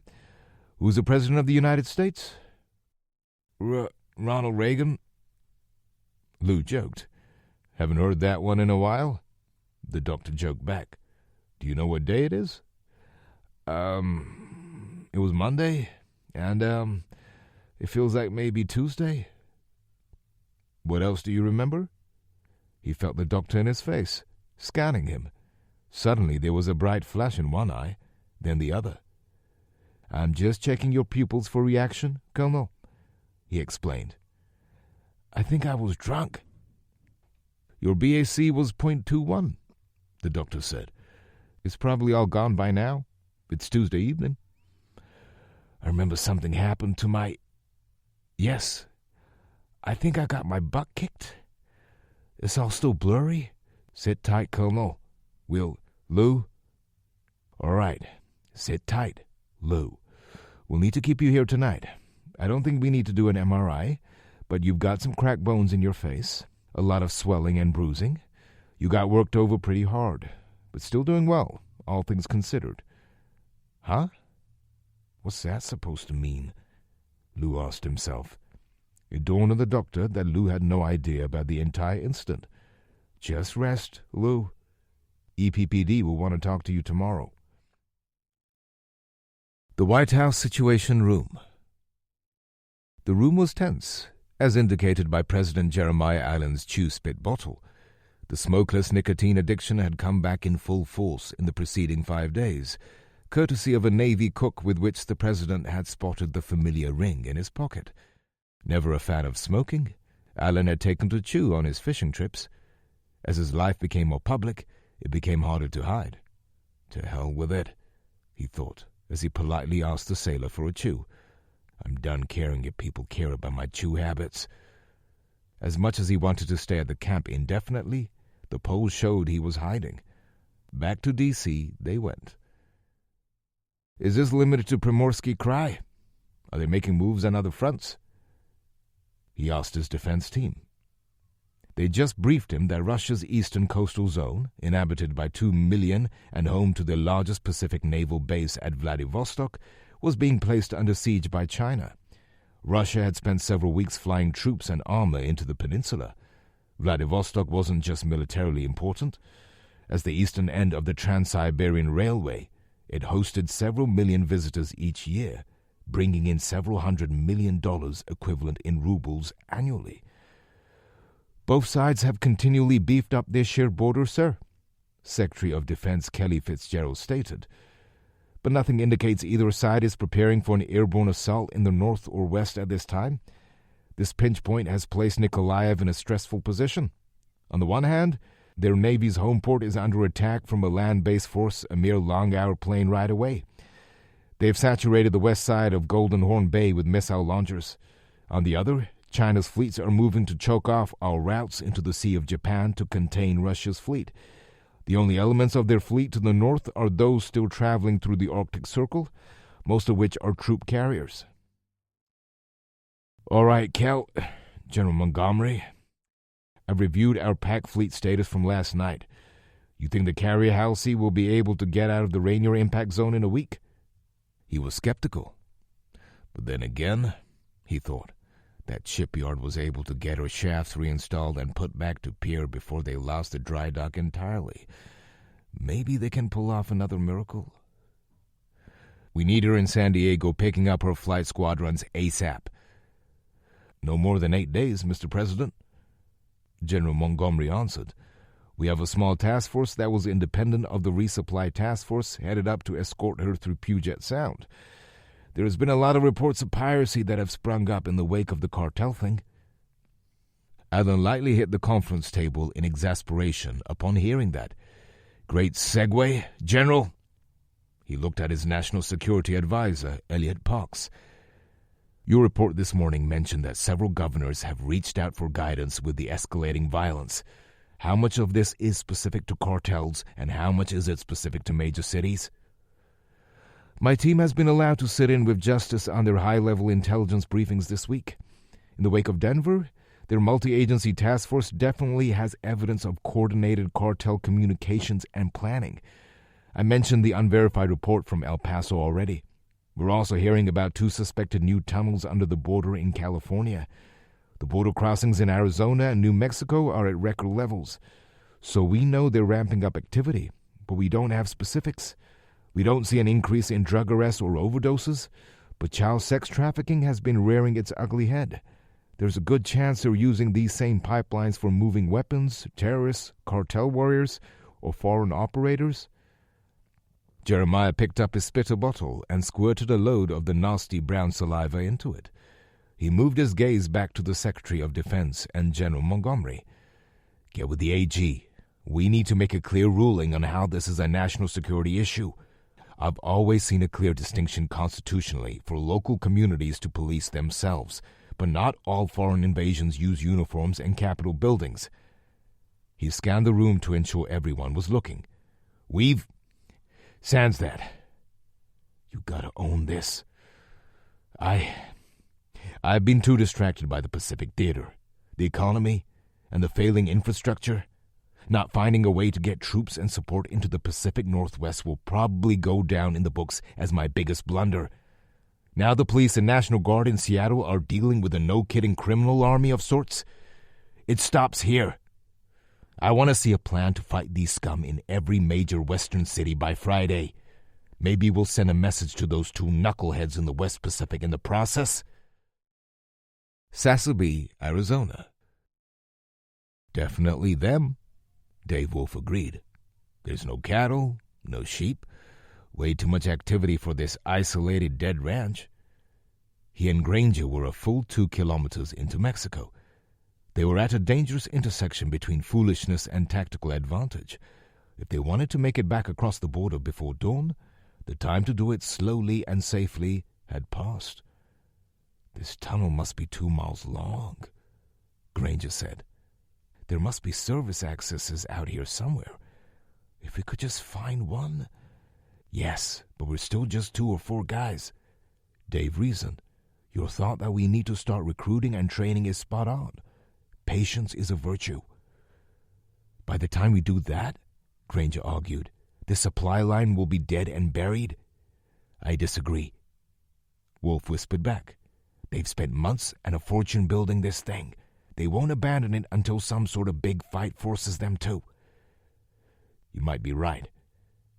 Who's the President of the United States?" Ronald Reagan." Lou joked. "Haven't heard that one in a while." The doctor joked back. "Do you know what day it is?" It was Monday, and, it feels like maybe Tuesday." "What else do you remember?" He felt the doctor in his face, scanning him. Suddenly there was a bright flash in one eye, then the other. "I'm just checking your pupils for reaction, Colonel," he explained. "I think I was drunk." "Your BAC was .21, the doctor said. "It's probably all gone by now. It's Tuesday evening." "I remember something happened to my... Yes, I think I got my butt kicked. It's all still blurry. Sit tight, Colonel. Lou? All right, sit tight, Lou. We'll need to keep you here tonight. I don't think we need to do an MRI, but you've got some cracked bones in your face, a lot of swelling and bruising. You got worked over pretty hard, but still doing well, all things considered." "Huh? What's that supposed to mean?" Lou asked himself. It dawned on the doctor that Lou had no idea about the entire incident. "Just rest, Lou. EPPD will want to talk to you tomorrow." The White House Situation Room. The room was tense, as indicated by President Jeremiah Allen's chew-spit bottle. The smokeless nicotine addiction had come back in full force in the preceding 5 days, courtesy of a Navy cook with which the president had spotted the familiar ring in his pocket. Never a fan of smoking, Allen had taken to chew on his fishing trips. As his life became more public, it became harder to hide. "To hell with it," he thought, as he politely asked the sailor for a chew. "I'm done caring if people care about my chew habits." As much as he wanted to stay at the camp indefinitely, the polls showed he was hiding. Back to D.C. they went. "Is this limited to Primorsky Krai? Are they making moves on other fronts?" he asked his defense team. They just briefed him that Russia's eastern coastal zone, inhabited by 2 million and home to the largest Pacific naval base at Vladivostok, was being placed under siege by China. Russia had spent several weeks flying troops and armor into the peninsula. Vladivostok wasn't just militarily important. As the eastern end of the Trans-Siberian Railway, it hosted several million visitors each year, bringing in several $100 million equivalent in rubles annually. "Both sides have continually beefed up their shared border, sir," Secretary of Defense Kelly Fitzgerald stated. "But nothing indicates either side is preparing for an airborne assault in the north or west at this time. This pinch point has placed Nikolaev in a stressful position. On the one hand, their Navy's home port is under attack from a land-based force a mere long-hour plane ride away. They've saturated the west side of Golden Horn Bay with missile launchers. On the other, China's fleets are moving to choke off our routes into the Sea of Japan to contain Russia's fleet. The only elements of their fleet to the north are those still traveling through the Arctic Circle, most of which are troop carriers." "All right, Kel, General Montgomery. I've reviewed our pack fleet status from last night. You think the carrier Halsey will be able to get out of the Rainier impact zone in a week? He was skeptical. But then again, he thought, that shipyard was able to get her shafts reinstalled and put back to pier before they lost the dry dock entirely. Maybe they can pull off another miracle. We need her in San Diego picking up her flight squadrons ASAP. No more than 8 days, Mr. President. General Montgomery answered. We have a small task force that was independent of the resupply task force headed up to escort her through Puget Sound. There has been a lot of reports of piracy that have sprung up in the wake of the cartel thing. Allen lightly hit the conference table in exasperation upon hearing that. Great segue, General. He looked at his national security advisor, Elliot Parks. Your report this morning mentioned that several governors have reached out for guidance with the escalating violence. How much of this is specific to cartels, and how much is it specific to major cities? My team has been allowed to sit in with Justice on their high-level intelligence briefings this week. In the wake of Denver, their multi-agency task force definitely has evidence of coordinated cartel communications and planning. I mentioned the unverified report from El Paso already. We're also hearing about 2 suspected new tunnels under the border in California. The border crossings in Arizona and New Mexico are at record levels. So we know they're ramping up activity, but we don't have specifics. We don't see an increase in drug arrests or overdoses, but child sex trafficking has been rearing its ugly head. There's a good chance they're using these same pipelines for moving weapons, terrorists, cartel warriors, or foreign operators. Jeremiah picked up his spitter bottle and squirted a load of the nasty brown saliva into it. He moved his gaze back to the Secretary of Defense and General Montgomery. Get with the AG. We need to make a clear ruling on how this is a national security issue. I've always seen a clear distinction constitutionally for local communities to police themselves, but not all foreign invasions use uniforms and Capitol buildings. He scanned the room to ensure everyone was looking. Sans that. You gotta own this. I've been too distracted by the Pacific Theater, the economy, and the failing infrastructure. Not finding a way to get troops and support into the Pacific Northwest will probably go down in the books as my biggest blunder. Now the police and National Guard in Seattle are dealing with a no-kidding criminal army of sorts. It stops here. I want to see a plan to fight these scum in every major western city by Friday. Maybe we'll send a message to those 2 knuckleheads in the West Pacific in the process. Sassabee, Arizona. Definitely them, Dave Wolf agreed. There's no cattle, no sheep, way too much activity for this isolated dead ranch. He and Granger were a full 2 kilometers into Mexico. They were at a dangerous intersection between foolishness and tactical advantage. If they wanted to make it back across the border before dawn, the time to do it slowly and safely had passed. This tunnel must be 2 miles long, Granger said. There must be service accesses out here somewhere. If we could just find one. Yes, but we're still just 2 or 4 guys. Dave reasoned. Your thought that we need to start recruiting and training is spot on. Patience is a virtue. By the time we do that, Granger argued, the supply line will be dead and buried. I disagree. Wolf whispered back. They've spent months and a fortune building this thing. They won't abandon it until some sort of big fight forces them to. You might be right,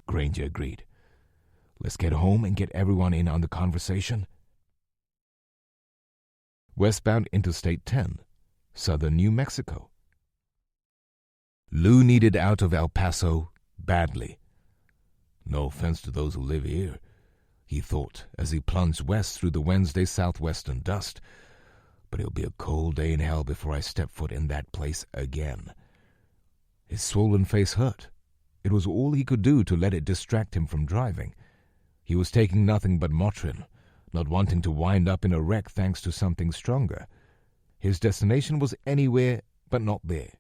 Granger agreed. Let's get home and get everyone in on the conversation. Westbound Interstate 10, southern New Mexico. Lou needed out of El Paso badly. No offense to those who live here, he thought as he plunged west through the Wednesday southwestern dust. But it'll be a cold day in hell before I step foot in that place again. His swollen face hurt. It was all he could do to let it distract him from driving. He was taking nothing but Motrin, not wanting to wind up in a wreck thanks to something stronger. His destination was anywhere but not there.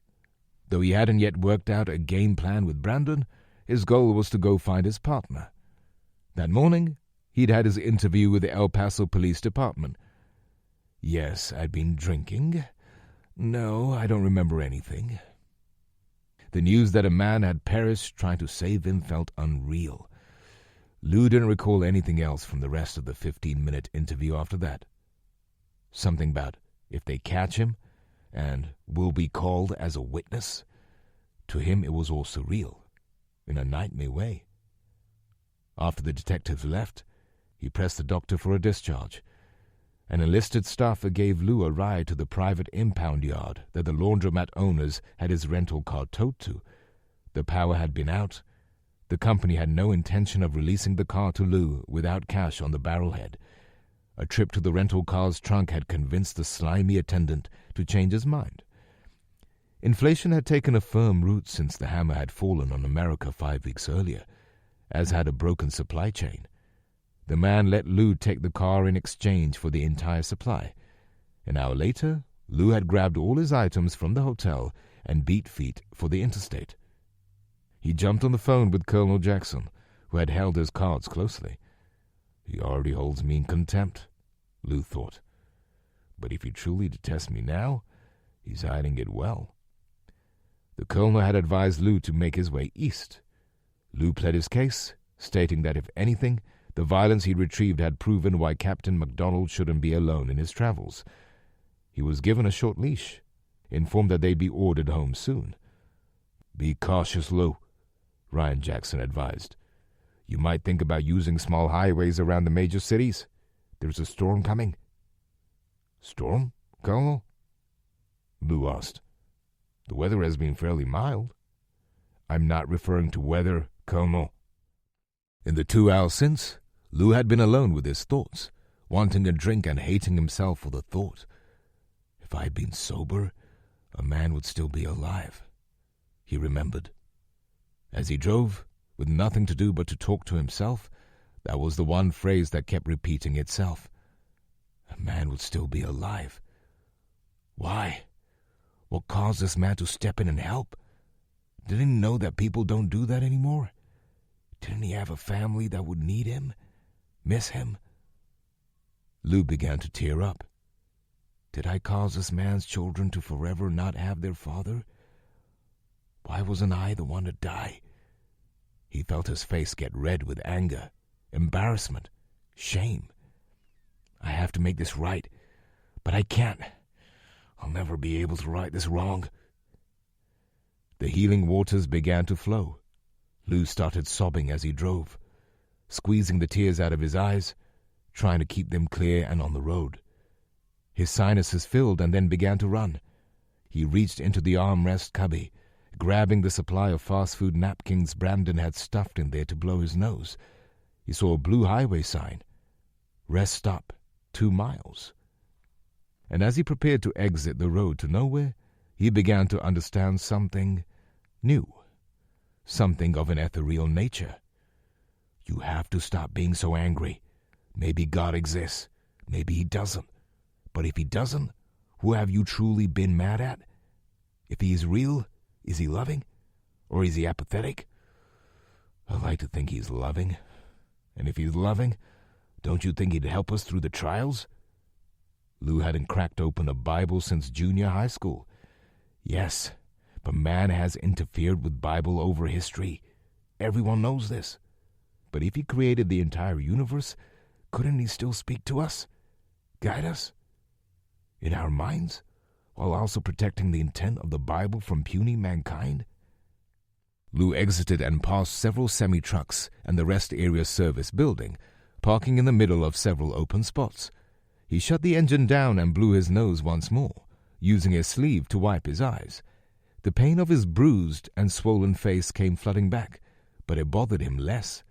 Though he hadn't yet worked out a game plan with Brandon, his goal was to go find his partner. That morning, he'd had his interview with the El Paso Police Department. Yes, I'd been drinking, No, I don't remember anything. The news that a man had perished trying to save him felt unreal. Lou didn't recall anything else from the rest of the 15-minute interview after that. Something about if they catch him and will be called as a witness. To him it was all surreal, in a nightmare way. After the detectives left, he pressed the doctor for a discharge. An enlisted staffer gave Lou a ride to the private impound yard that the laundromat owners had his rental car towed to. The power had been out. The company had no intention of releasing the car to Lou without cash on the barrelhead. A trip to the rental car's trunk had convinced the slimy attendant to change his mind. Inflation had taken a firm root since the hammer had fallen on America 5 weeks earlier, as had a broken supply chain. The man let Lou take the car in exchange for the entire supply. An hour later, Lou had grabbed all his items from the hotel and beat feet for the interstate. He jumped on the phone with Colonel Jackson, who had held his cards closely. He already holds me in contempt, Lou thought. But if he truly detests me now, he's hiding it well. The colonel had advised Lou to make his way east. Lou pled his case, stating that if anything, the violence he'd retrieved had proven why Captain MacDonald shouldn't be alone in his travels. He was given a short leash, informed that they'd be ordered home soon. "Be cautious, Lou," Ryan Jackson advised. "You might think about using small highways around the major cities. There's a storm coming." "Storm, Colonel?" Lou asked. "The weather has been fairly mild." "I'm not referring to weather, Colonel." In the 2 hours since, Lou had been alone with his thoughts, wanting a drink and hating himself for the thought. If I'd been sober, a man would still be alive, he remembered. As he drove, with nothing to do but to talk to himself, that was the one phrase that kept repeating itself. A man would still be alive. Why? What caused this man to step in and help? Didn't he know that people don't do that anymore? Didn't he have a family that would need him, miss him? Lou began to tear up. Did I cause this man's children to forever not have their father? Why wasn't I the one to die? He felt his face get red with anger, embarrassment, shame. I have to make this right, but I can't. I'll never be able to right this wrong. The healing waters began to flow. Lou started sobbing as he drove, squeezing the tears out of his eyes, trying to keep them clear and on the road. His sinuses filled and then began to run. He reached into the armrest cubby, grabbing the supply of fast food napkins Brandon had stuffed in there to blow his nose. He saw a blue highway sign, "Rest stop, 2 miles." And as he prepared to exit the road to nowhere, he began to understand something new, something of an ethereal nature. You have to stop being so angry. Maybe God exists, maybe he doesn't. But if he doesn't, who have you truly been mad at? If he is real, is he loving? Or is he apathetic? I like to think he's loving. And if he's loving, don't you think he'd help us through the trials? Lou hadn't cracked open a Bible since junior high school. Yes, but man has interfered with Bible over history. Everyone knows this. But if he created the entire universe, couldn't he still speak to us? Guide us? In our minds? While also protecting the intent of the Bible from puny mankind? Lou exited and passed several semi-trucks and the rest area service building, parking in the middle of several open spots. He shut the engine down and blew his nose once more, using his sleeve to wipe his eyes. The pain of his bruised and swollen face came flooding back, but it bothered him less.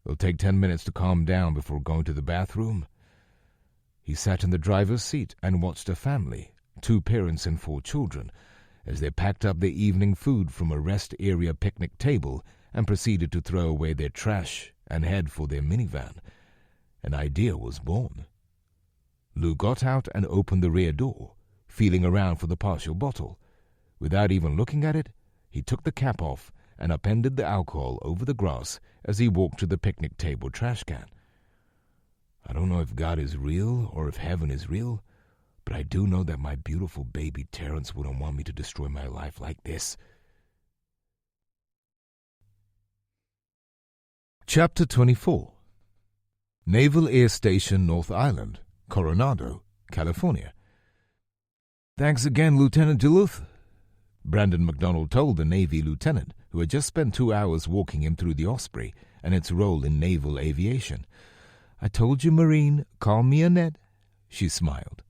It'll take 10 minutes to calm down before going to the bathroom. He sat in the driver's seat and watched a family, 2 parents and 4 children, as they packed up their evening food from a rest area picnic table and proceeded to throw away their trash and head for their minivan. An idea was born. Lou got out and opened the rear door, feeling around for the partial bottle. Without even looking at it, he took the cap off and appended the alcohol over the grass as he walked to the picnic table trash can. I don't know if God is real or if heaven is real, But I do know that my beautiful baby Terrence wouldn't want me to destroy my life like this. Chapter 24. Naval Air Station North Island, Coronado, California. Thanks again, Lieutenant Duluth, Brandon McDonald told the Navy lieutenant, who had just spent 2 hours walking him through the Osprey and its role in naval aviation. I told you, Marine, call me Annette. She smiled.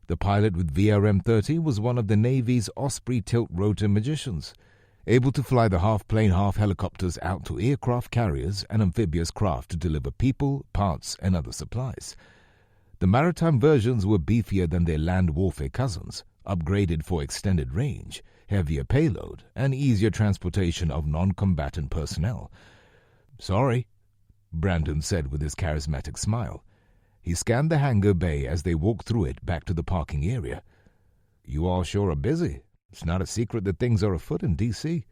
The pilot with VRM-30 was one of the Navy's Osprey tilt-rotor magicians, able to fly the half-plane, half-helicopters out to aircraft carriers and amphibious craft to deliver people, parts, and other supplies. The maritime versions were beefier than their land warfare cousins, upgraded for extended range, heavier payload, and easier transportation of non-combatant personnel. Sorry, Brandon said with his charismatic smile. He scanned the hangar bay as they walked through it back to the parking area. You all sure are busy. It's not a secret that things are afoot in D.C.,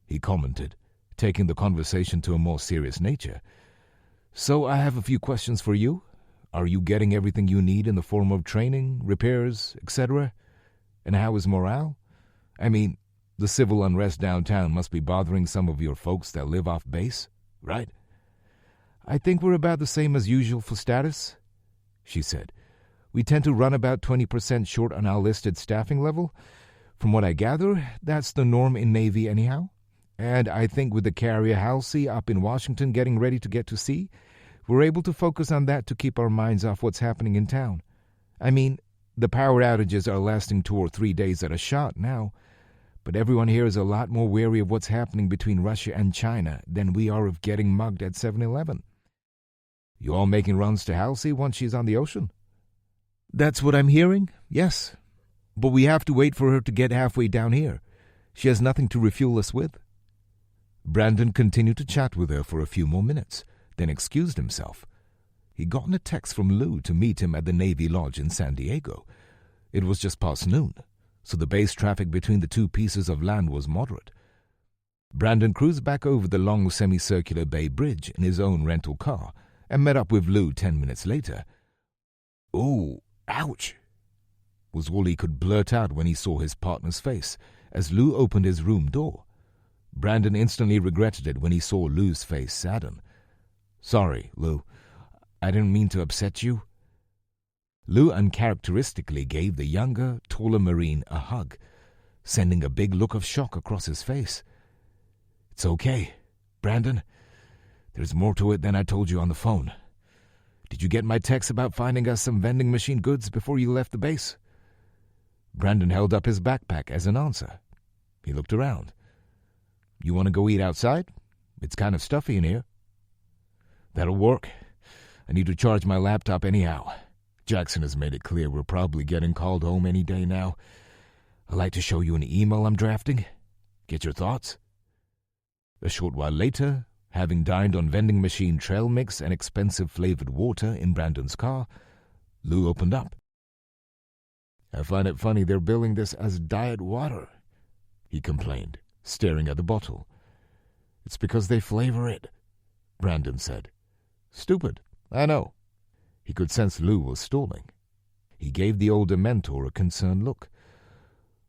he commented, taking the conversation to a more serious nature. So I have a few questions for you. Are you getting everything you need in the form of training, repairs, etc.? And how is morale? I mean, the civil unrest downtown must be bothering some of your folks that live off base, right? I think we're about the same as usual for status, she said. We tend to run about 20% short on our listed staffing level. From what I gather, that's the norm in Navy anyhow. And I think with the carrier Halsey up in Washington getting ready to get to sea, we're able to focus on that to keep our minds off what's happening in town. I mean, the power outages are lasting 2 or 3 days at a shot now, but everyone here is a lot more wary of what's happening between Russia and China than we are of getting mugged at 7-Eleven. You all making runs to Halsey once she's on the ocean? That's what I'm hearing, yes. But we have to wait for her to get halfway down here. She has nothing to refuel us with. Brandon continued to chat with her for a few more minutes, then excused himself. He'd gotten a text from Lou to meet him at the Navy Lodge in San Diego. It was just past noon, so the base traffic between the two pieces of land was moderate. Brandon cruised back over the long semicircular bay bridge in his own rental car and met up with Lou 10 minutes later. "Oh, ouch," was all he could blurt out when he saw his partner's face as Lou opened his room door. Brandon instantly regretted it when he saw Lou's face sadden. "Sorry, Lou. I didn't mean to upset you." Lou uncharacteristically gave the younger, taller Marine a hug, sending a big look of shock across his face. "It's okay, Brandon. There's more to it than I told you on the phone. Did you get my text about finding us some vending machine goods before you left the base?" Brandon held up his backpack as an answer. He looked around. "You want to go eat outside? It's kind of stuffy in here." "That'll work. I need to charge my laptop anyhow. Jackson has made it clear we're probably getting called home any day now. I'd like to show you an email I'm drafting. Get your thoughts?" A short while later, having dined on vending machine trail mix and expensive flavored water in Brandon's car, Lou opened up. "I find it funny they're billing this as diet water," he complained, staring at the bottle. "It's because they flavor it," Brandon said. "Stupid, I know." He could sense Lou was stalling. He gave the older mentor a concerned look.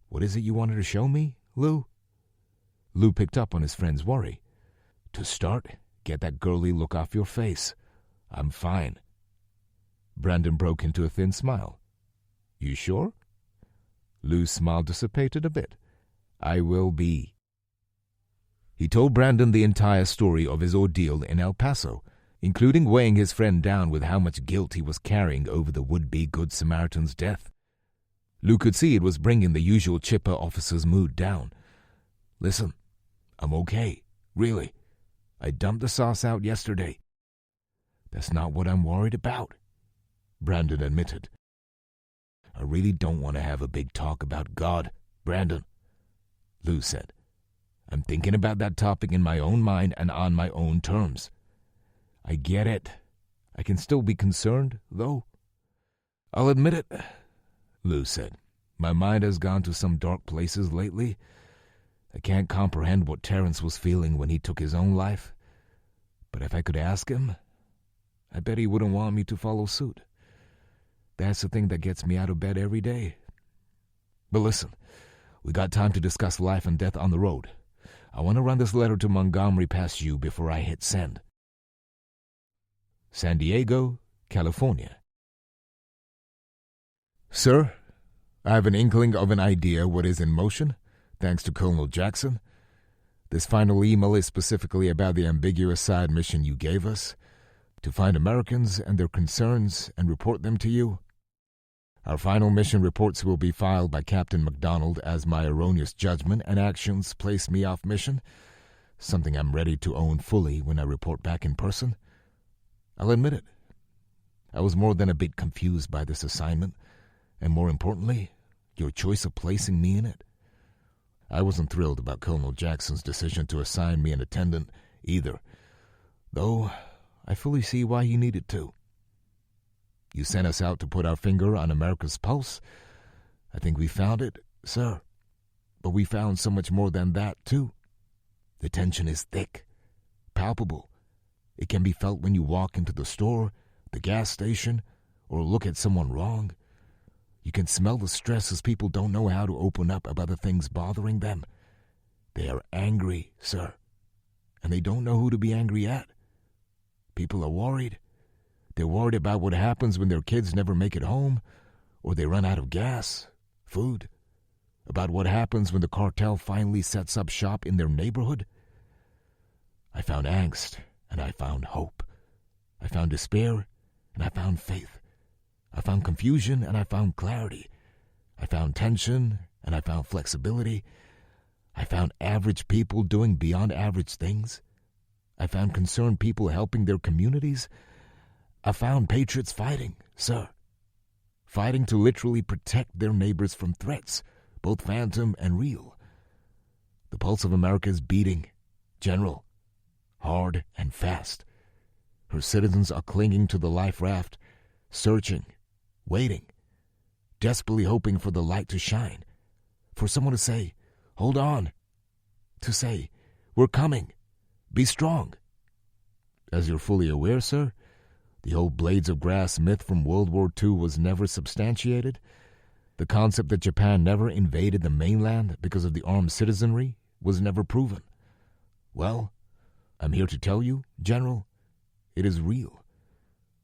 "What is it you wanted to show me, Lou?" Lou picked up on his friend's worry. "To start, get that girly look off your face. I'm fine." Brandon broke into a thin smile. "You sure?" Lou's smile dissipated a bit. "I will be." He told Brandon the entire story of his ordeal in El Paso, including weighing his friend down with how much guilt he was carrying over the would-be Good Samaritan's death. Lou could see it was bringing the usual chipper officer's mood down. "Listen, I'm okay, really. I dumped the sauce out yesterday." "That's not what I'm worried about," Brandon admitted. "I really don't want to have a big talk about God, Brandon," Lou said. "I'm thinking about that topic in my own mind and on my own terms. I get it. I can still be concerned, though." "I'll admit it," Lou said. "My mind has gone to some dark places lately. I can't comprehend what Terrence was feeling when he took his own life. But if I could ask him, I bet he wouldn't want me to follow suit. That's the thing that gets me out of bed every day. But listen, we got time to discuss life and death on the road. I want to run this letter to Montgomery past you before I hit send. San Diego, California. Sir, I have an inkling of an idea what is in motion, thanks to Colonel Jackson. This final email is specifically about the ambiguous side mission you gave us, to find Americans and their concerns and report them to you. Our final mission reports will be filed by Captain MacDonald as my erroneous judgment and actions place me off mission, something I'm ready to own fully when I report back in person. I'll admit it. I was more than a bit confused by this assignment, and more importantly, your choice of placing me in it. I wasn't thrilled about Colonel Jackson's decision to assign me an attendant either, though I fully see why he needed to. You sent us out to put our finger on America's pulse. I think we found it, sir. But we found so much more than that, too. The tension is thick, palpable. It can be felt when you walk into the store, the gas station, or look at someone wrong. You can smell the stress as people don't know how to open up about the things bothering them. They are angry, sir, and they don't know who to be angry at. People are worried. They're worried about what happens when their kids never make it home, or they run out of gas, food, about what happens when the cartel finally sets up shop in their neighborhood. I found angst, and I found hope. I found despair, and I found faith. I found confusion, and I found clarity. I found tension, and I found flexibility. I found average people doing beyond average things. I found concerned people helping their communities. I found patriots fighting, sir. Fighting to literally protect their neighbors from threats, both phantom and real. The pulse of America is beating, General, hard and fast. Her citizens are clinging to the life raft, searching, waiting, desperately hoping for the light to shine, for someone to say, "Hold on," to say, "We're coming, be strong." As you're fully aware, sir, the old blades of grass myth from World War II was never substantiated. The concept that Japan never invaded the mainland because of the armed citizenry was never proven. Well, I'm here to tell you, General, it is real.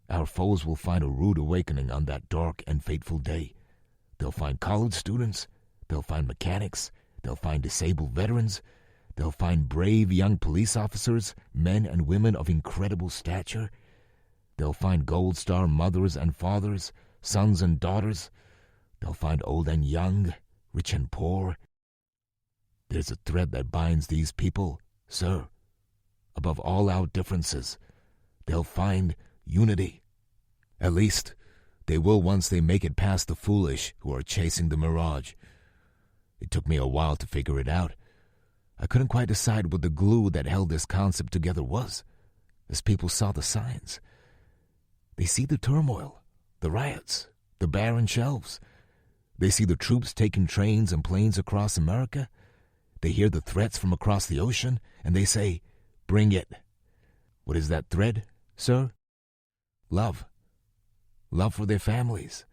Our foes will find a rude awakening on that dark and fateful day. They'll find college students, they'll find mechanics, they'll find disabled veterans, they'll find brave young police officers, men and women of incredible stature. They'll find Gold Star mothers and fathers, sons and daughters. They'll find old and young, rich and poor. There's a thread that binds these people, sir. Above all our differences, they'll find unity. At least, they will once they make it past the foolish who are chasing the mirage. It took me a while to figure it out. I couldn't quite decide what the glue that held this concept together was, as people saw the signs. They see the turmoil, the riots, the barren shelves. They see the troops taking trains and planes across America. They hear the threats from across the ocean, and they say, "Bring it." What is that thread, sir? Love. Love for their families.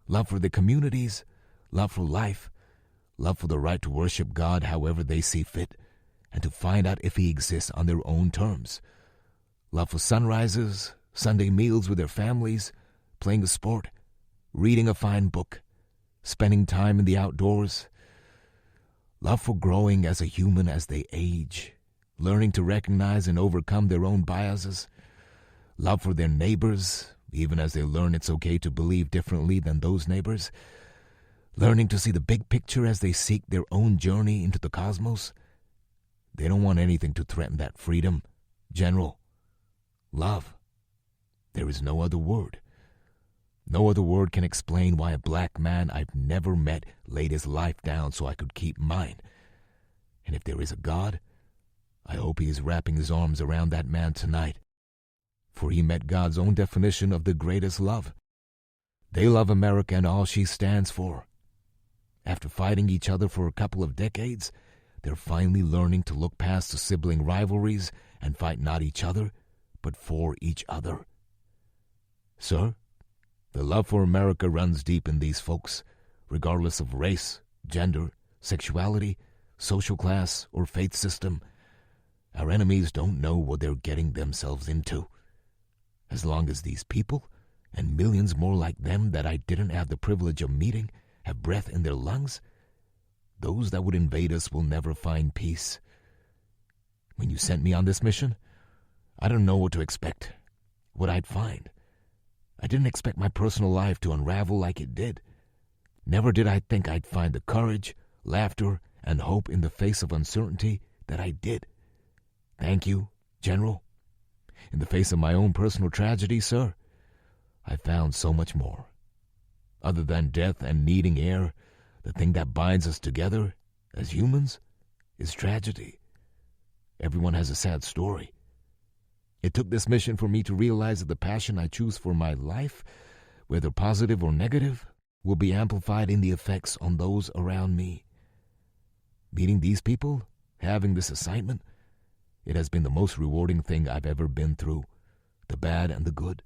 Love for their communities. Love for life. Love for the right to worship God however they see fit, and to find out if He exists on their own terms. Love for sunrises, Sunday meals with their families, playing a sport, reading a fine book, spending time in the outdoors. Love for growing as a human as they age, learning to recognize and overcome their own biases. Love for their neighbors, even as they learn it's okay to believe differently than those neighbors. Learning to see the big picture as they seek their own journey into the cosmos. They don't want anything to threaten that freedom, General. Love. There is no other word. No other word can explain why a black man I've never met laid his life down so I could keep mine. And if there is a God, I hope He is wrapping His arms around that man tonight. For he met God's own definition of the greatest love. They love America and all she stands for. After fighting each other for a couple of decades, they're finally learning to look past the sibling rivalries and fight not each other, but for each other. Sir, The love for America runs deep in these folks, regardless of race, gender, sexuality, social class, or faith system. Our enemies don't know what they're getting themselves into. As long as these people, and millions more like them that I didn't have the privilege of meeting, have breath in their lungs, those that would invade us will never find peace. When you sent me on this mission, I didn't know what to expect, what I'd find. I didn't expect my personal life to unravel like it did. Never did I think I'd find the courage, laughter, and hope in the face of uncertainty that I did. Thank you, General. In the face of my own personal tragedy, sir, I found so much more. Other than death and needing air, the thing that binds us together as humans is tragedy. Everyone has a sad story. It took this mission for me to realize that the passion I choose for my life, whether positive or negative, will be amplified in the effects on those around me. Meeting these people, having this assignment, it has been the most rewarding thing I've ever been through, the bad and the good.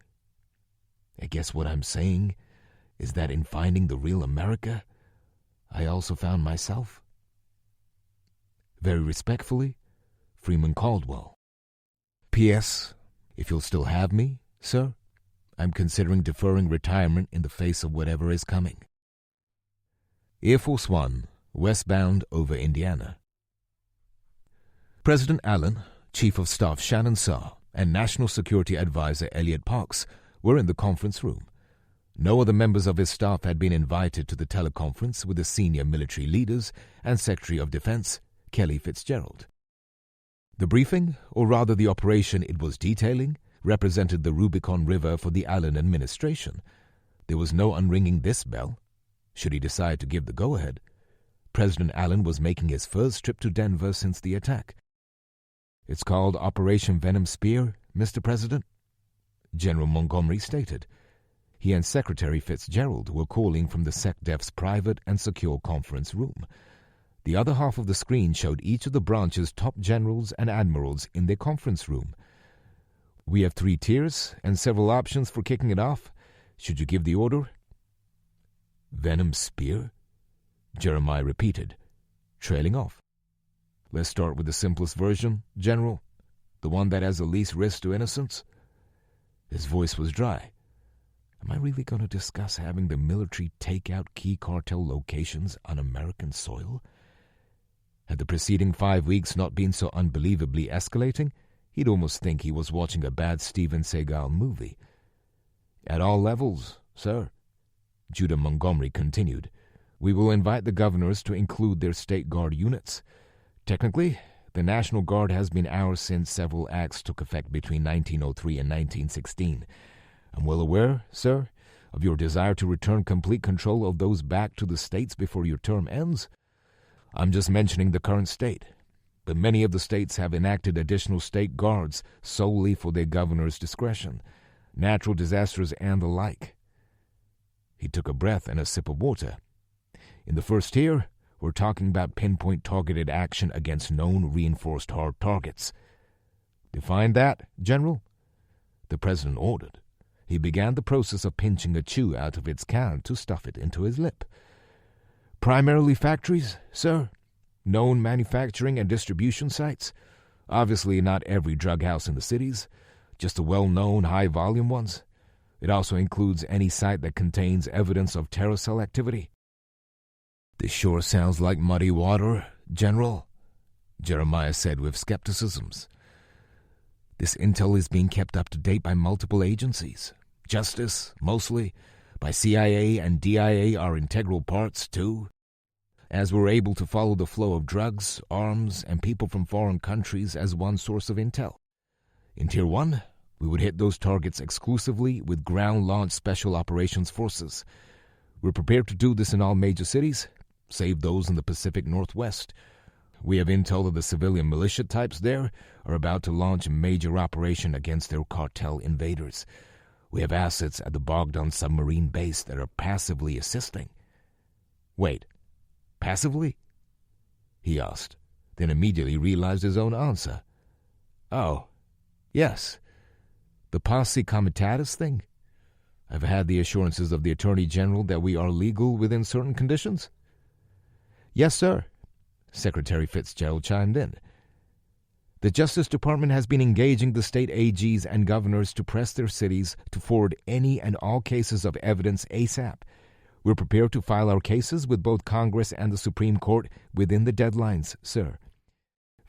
I guess what I'm saying is that in finding the real America, I also found myself. Very respectfully, Freeman Caldwell. P.S. If you'll still have me, sir, I'm considering deferring retirement in the face of whatever is coming. Air Force One, westbound over Indiana. President Allen, Chief of Staff Shannon Saw, and National Security Advisor Elliot Parks were in the conference room. No other members of his staff had been invited to the teleconference with the senior military leaders and Secretary of Defense, Kelly Fitzgerald. The briefing, or rather the operation it was detailing, represented the Rubicon River for the Allen administration. There was no unringing this bell. Should he decide to give the go-ahead, President Allen was making his first trip to Denver since the attack. It's called Operation Venom Spear, Mr. President, General Montgomery stated. He and Secretary Fitzgerald were calling from the SecDef's private and secure conference room. The other half of the screen showed each of the branch's top generals and admirals in their conference room. We have 3 tiers and several options for kicking it off. Should you give the order? Venom Spear? Jeremiah repeated, trailing off. Let's start with the simplest version, General, the one that has the least risk to innocence. His voice was dry. Am I really going to discuss having the military take out key cartel locations on American soil? Had the preceding 5 weeks not been so unbelievably escalating, he'd almost think he was watching a bad Steven Seagal movie. At all levels, sir, Judah Montgomery continued, we will invite the governors to include their state guard units. Technically, the National Guard has been ours since several acts took effect between 1903 and 1916. I'm well aware, sir, of your desire to return complete control of those back to the states before your term ends. I'm just mentioning the current state, but many of the states have enacted additional state guards solely for their governor's discretion, natural disasters and the like. He took a breath and a sip of water. In the first tier, we're talking about pinpoint targeted action against known reinforced hard targets. Define that, General? The President ordered. He began the process of pinching a chew out of its can to stuff it into his lip. Primarily factories, sir. Known manufacturing and distribution sites. Obviously not every drug house in the cities, just the well-known high-volume ones. It also includes any site that contains evidence of terror cell activity. This sure sounds like muddy water, General, Jeremiah said with skepticisms. This intel is being kept up to date by multiple agencies. Justice, mostly, by CIA and DIA are integral parts, too. As we're able to follow the flow of drugs, arms, and people from foreign countries as one source of intel. In Tier 1, we would hit those targets exclusively with ground-launched Special Operations Forces. We're prepared to do this in all major cities, save those in the Pacific Northwest. We have intel that the civilian militia types there are about to launch a major operation against their cartel invaders. We have assets at the Bogdan submarine base that are passively assisting. Wait, passively? He asked, then immediately realized his own answer. Oh, yes. The posse comitatus thing? I've had the assurances of the Attorney General that we are legal within certain conditions? Yes, sir, Secretary Fitzgerald chimed in. The Justice Department has been engaging the state AGs and governors to press their cities to forward any and all cases of evidence ASAP. We're prepared to file our cases with both Congress and the Supreme Court within the deadlines, sir.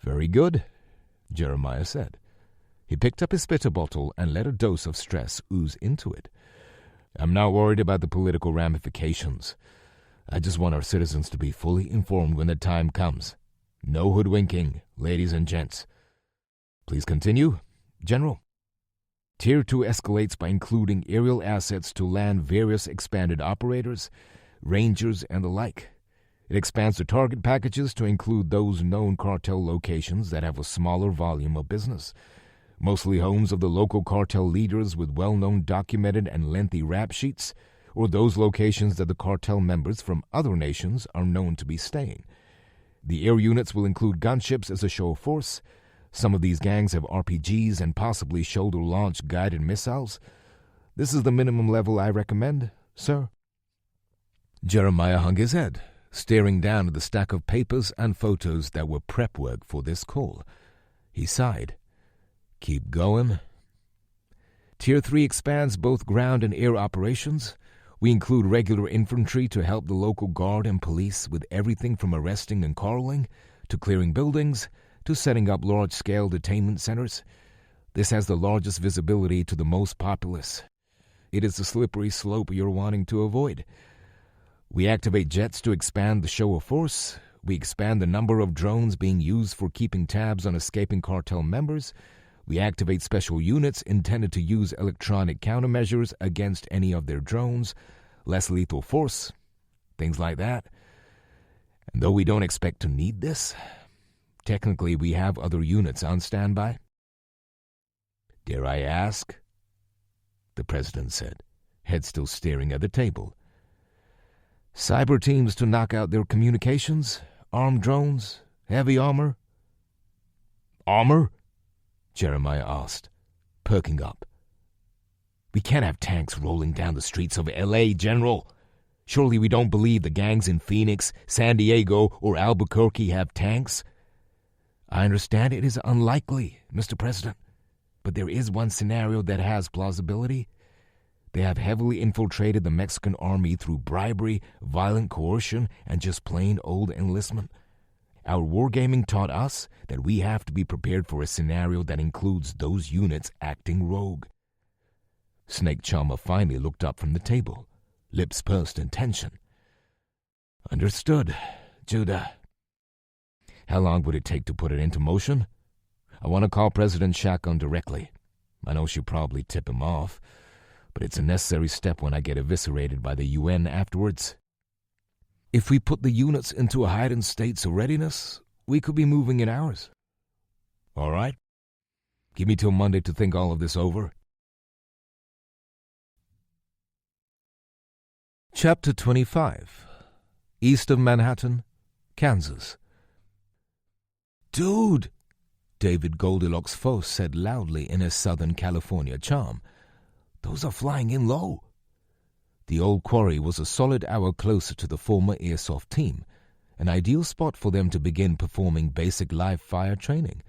Very good, Jeremiah said. He picked up his spitter bottle and let a dose of stress ooze into it. I'm not worried about the political ramifications. I just want our citizens to be fully informed when the time comes. No hoodwinking, ladies and gents. Please continue, General. Tier 2 escalates by including aerial assets to land various expanded operators, rangers, and the like. It expands the target packages to include those known cartel locations that have a smaller volume of business, mostly homes of the local cartel leaders with well-known documented and lengthy rap sheets, or those locations that the cartel members from other nations are known to be staying. The air units will include gunships as a show of force. Some of these gangs have RPGs and possibly shoulder-launched guided missiles. This is the minimum level I recommend, sir. Jeremiah hung his head, staring down at the stack of papers and photos that were prep work for this call. He sighed. Keep going. Tier 3 expands both ground and air operations. We include regular infantry to help the local guard and police with everything from arresting and corraling to clearing buildings to setting up large-scale detainment centers. This has the largest visibility to the most populace. It is the slippery slope you're wanting to avoid. We activate jets to expand the show of force. We expand the number of drones being used for keeping tabs on escaping cartel members. We activate special units intended to use electronic countermeasures against any of their drones, less lethal force, things like that. And though we don't expect to need this, technically we have other units on standby. Dare I ask? The President said, head still staring at the table. Cyber teams to knock out their communications, armed drones, heavy armor. Armor? Jeremiah asked, perking up. We can't have tanks rolling down the streets of L.A., General. Surely we don't believe the gangs in Phoenix, San Diego, or Albuquerque have tanks? I understand it is unlikely, Mr. President, but there is one scenario that has plausibility. They have heavily infiltrated the Mexican army through bribery, violent coercion, and just plain old enlistment. Our wargaming taught us that we have to be prepared for a scenario that includes those units acting rogue. Snake Charmer finally looked up from the table, lips pursed in tension. Understood, Judah. How long would it take to put it into motion? I want to call President Shotgun directly. I know she'll probably tip him off, but it's a necessary step when I get eviscerated by the UN afterwards. If we put the units into a heightened state of readiness, we could be moving in hours. All right. Give me till Monday to think all of this over. Chapter 25. East of Manhattan, Kansas. Dude, David Goldilocks Foss said loudly in his Southern California charm. Those are flying in low. The old quarry was a solid hour closer to the former airsoft team, an ideal spot for them to begin performing basic live fire training.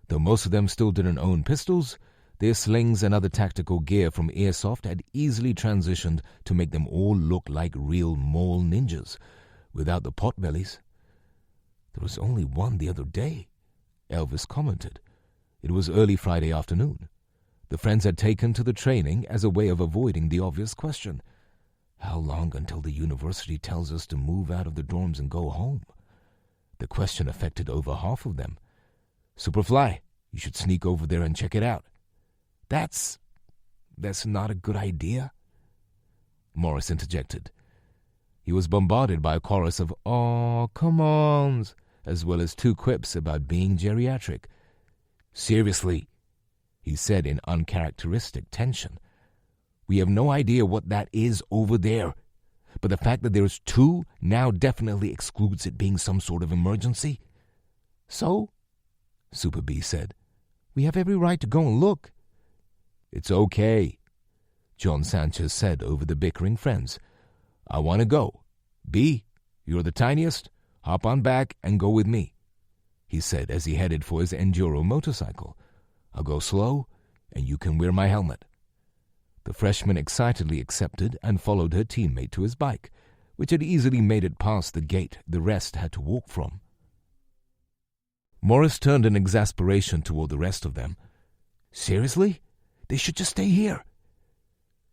Though most of them still didn't own pistols, their slings and other tactical gear from airsoft had easily transitioned to make them all look like real mall ninjas, without the potbellies. There was only one the other day, Elvis commented. It was early Friday afternoon. The friends had taken to the training as a way of avoiding the obvious question. How long until the university tells us to move out of the dorms and go home? The question affected over half of them. Superfly, you should sneak over there and check it out. That's not a good idea, Morris interjected. He was bombarded by a chorus of "Aw, come ons," as well as 2 quips about being geriatric. Seriously, he said in uncharacteristic tension. We have no idea what that is over there, but the fact that there's 2 now definitely excludes it being some sort of emergency. So, Super B said, we have every right to go and look. It's okay. John Sanchez said over the bickering friends. "I want to go. B, you're the tiniest. Hop on back and go with me," he said as he headed for his Enduro motorcycle. "I'll go slow, and you can wear my helmet." The freshman excitedly accepted and followed her teammate to his bike, which had easily made it past the gate the rest had to walk from. Morris turned in exasperation toward the rest of them. Seriously? They should just stay here.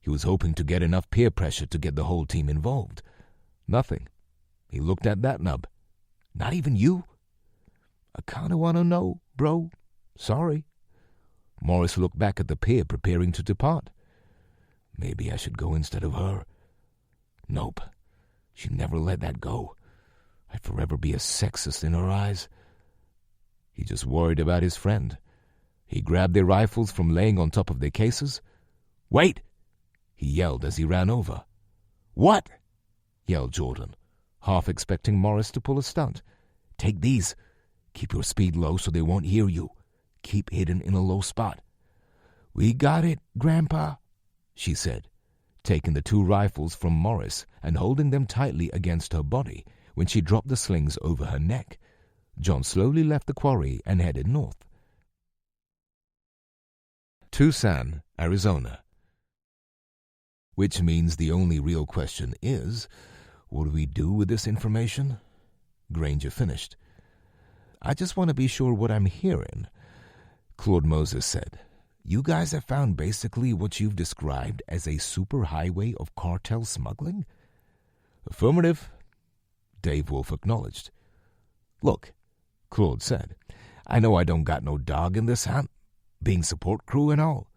He was hoping to get enough peer pressure to get the whole team involved. Nothing. He looked at that nub. Not even you? I kinda wanna know, bro. Sorry. Morris looked back at the peer preparing to depart. Maybe I should go instead of her. Nope. She'd never let that go. I'd forever be a sexist in her eyes. He just worried about his friend. He grabbed their rifles from laying on top of their cases. "Wait!" he yelled as he ran over. "What?" yelled Jordan, half expecting Morris to pull a stunt. "Take these. Keep your speed low so they won't hear you. Keep hidden in a low spot." "We got it, Grandpa," she said, taking the 2 rifles from Morris and holding them tightly against her body when she dropped the slings over her neck. John slowly left the quarry and headed north. Tucson, Arizona. Which means the only real question is, what do we do with this information? Granger finished. "I just want to be sure what I'm hearing." Claude Moses said, "You guys have found basically what you've described as a superhighway of cartel smuggling?" "Affirmative," Dave Wolf acknowledged. "Look," Claude said, "I know I don't got no dog in this hunt, being support crew and all,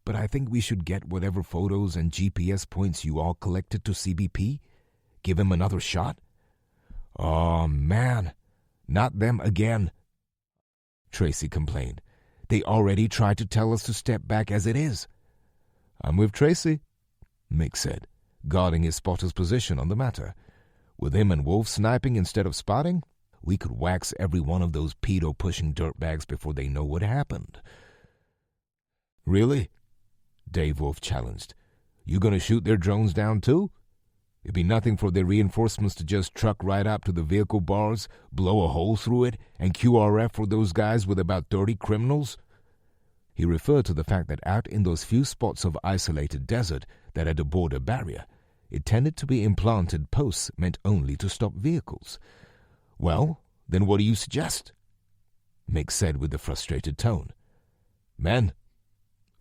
but I think we should get whatever photos and GPS points you all collected to CBP. Give him another shot." "Oh, man, not them again," Tracy complained. "They already tried to tell us to step back as it is." "I'm with Tracy," Mick said, guarding his spotter's position on the matter. "With him and Wolf sniping instead of spotting, we could wax every one of those pedo-pushing dirtbags before they know what happened." "Really?" Dave Wolf challenged. "You gonna shoot their drones down too? It'd be nothing for their reinforcements to just truck right up to the vehicle bars, blow a hole through it, and QRF for those guys with about 30 criminals?" He referred to the fact that out in those few spots of isolated desert that had a border barrier, it tended to be implanted posts meant only to stop vehicles. "Well, then what do you suggest?" Mick said with a frustrated tone. "Men,"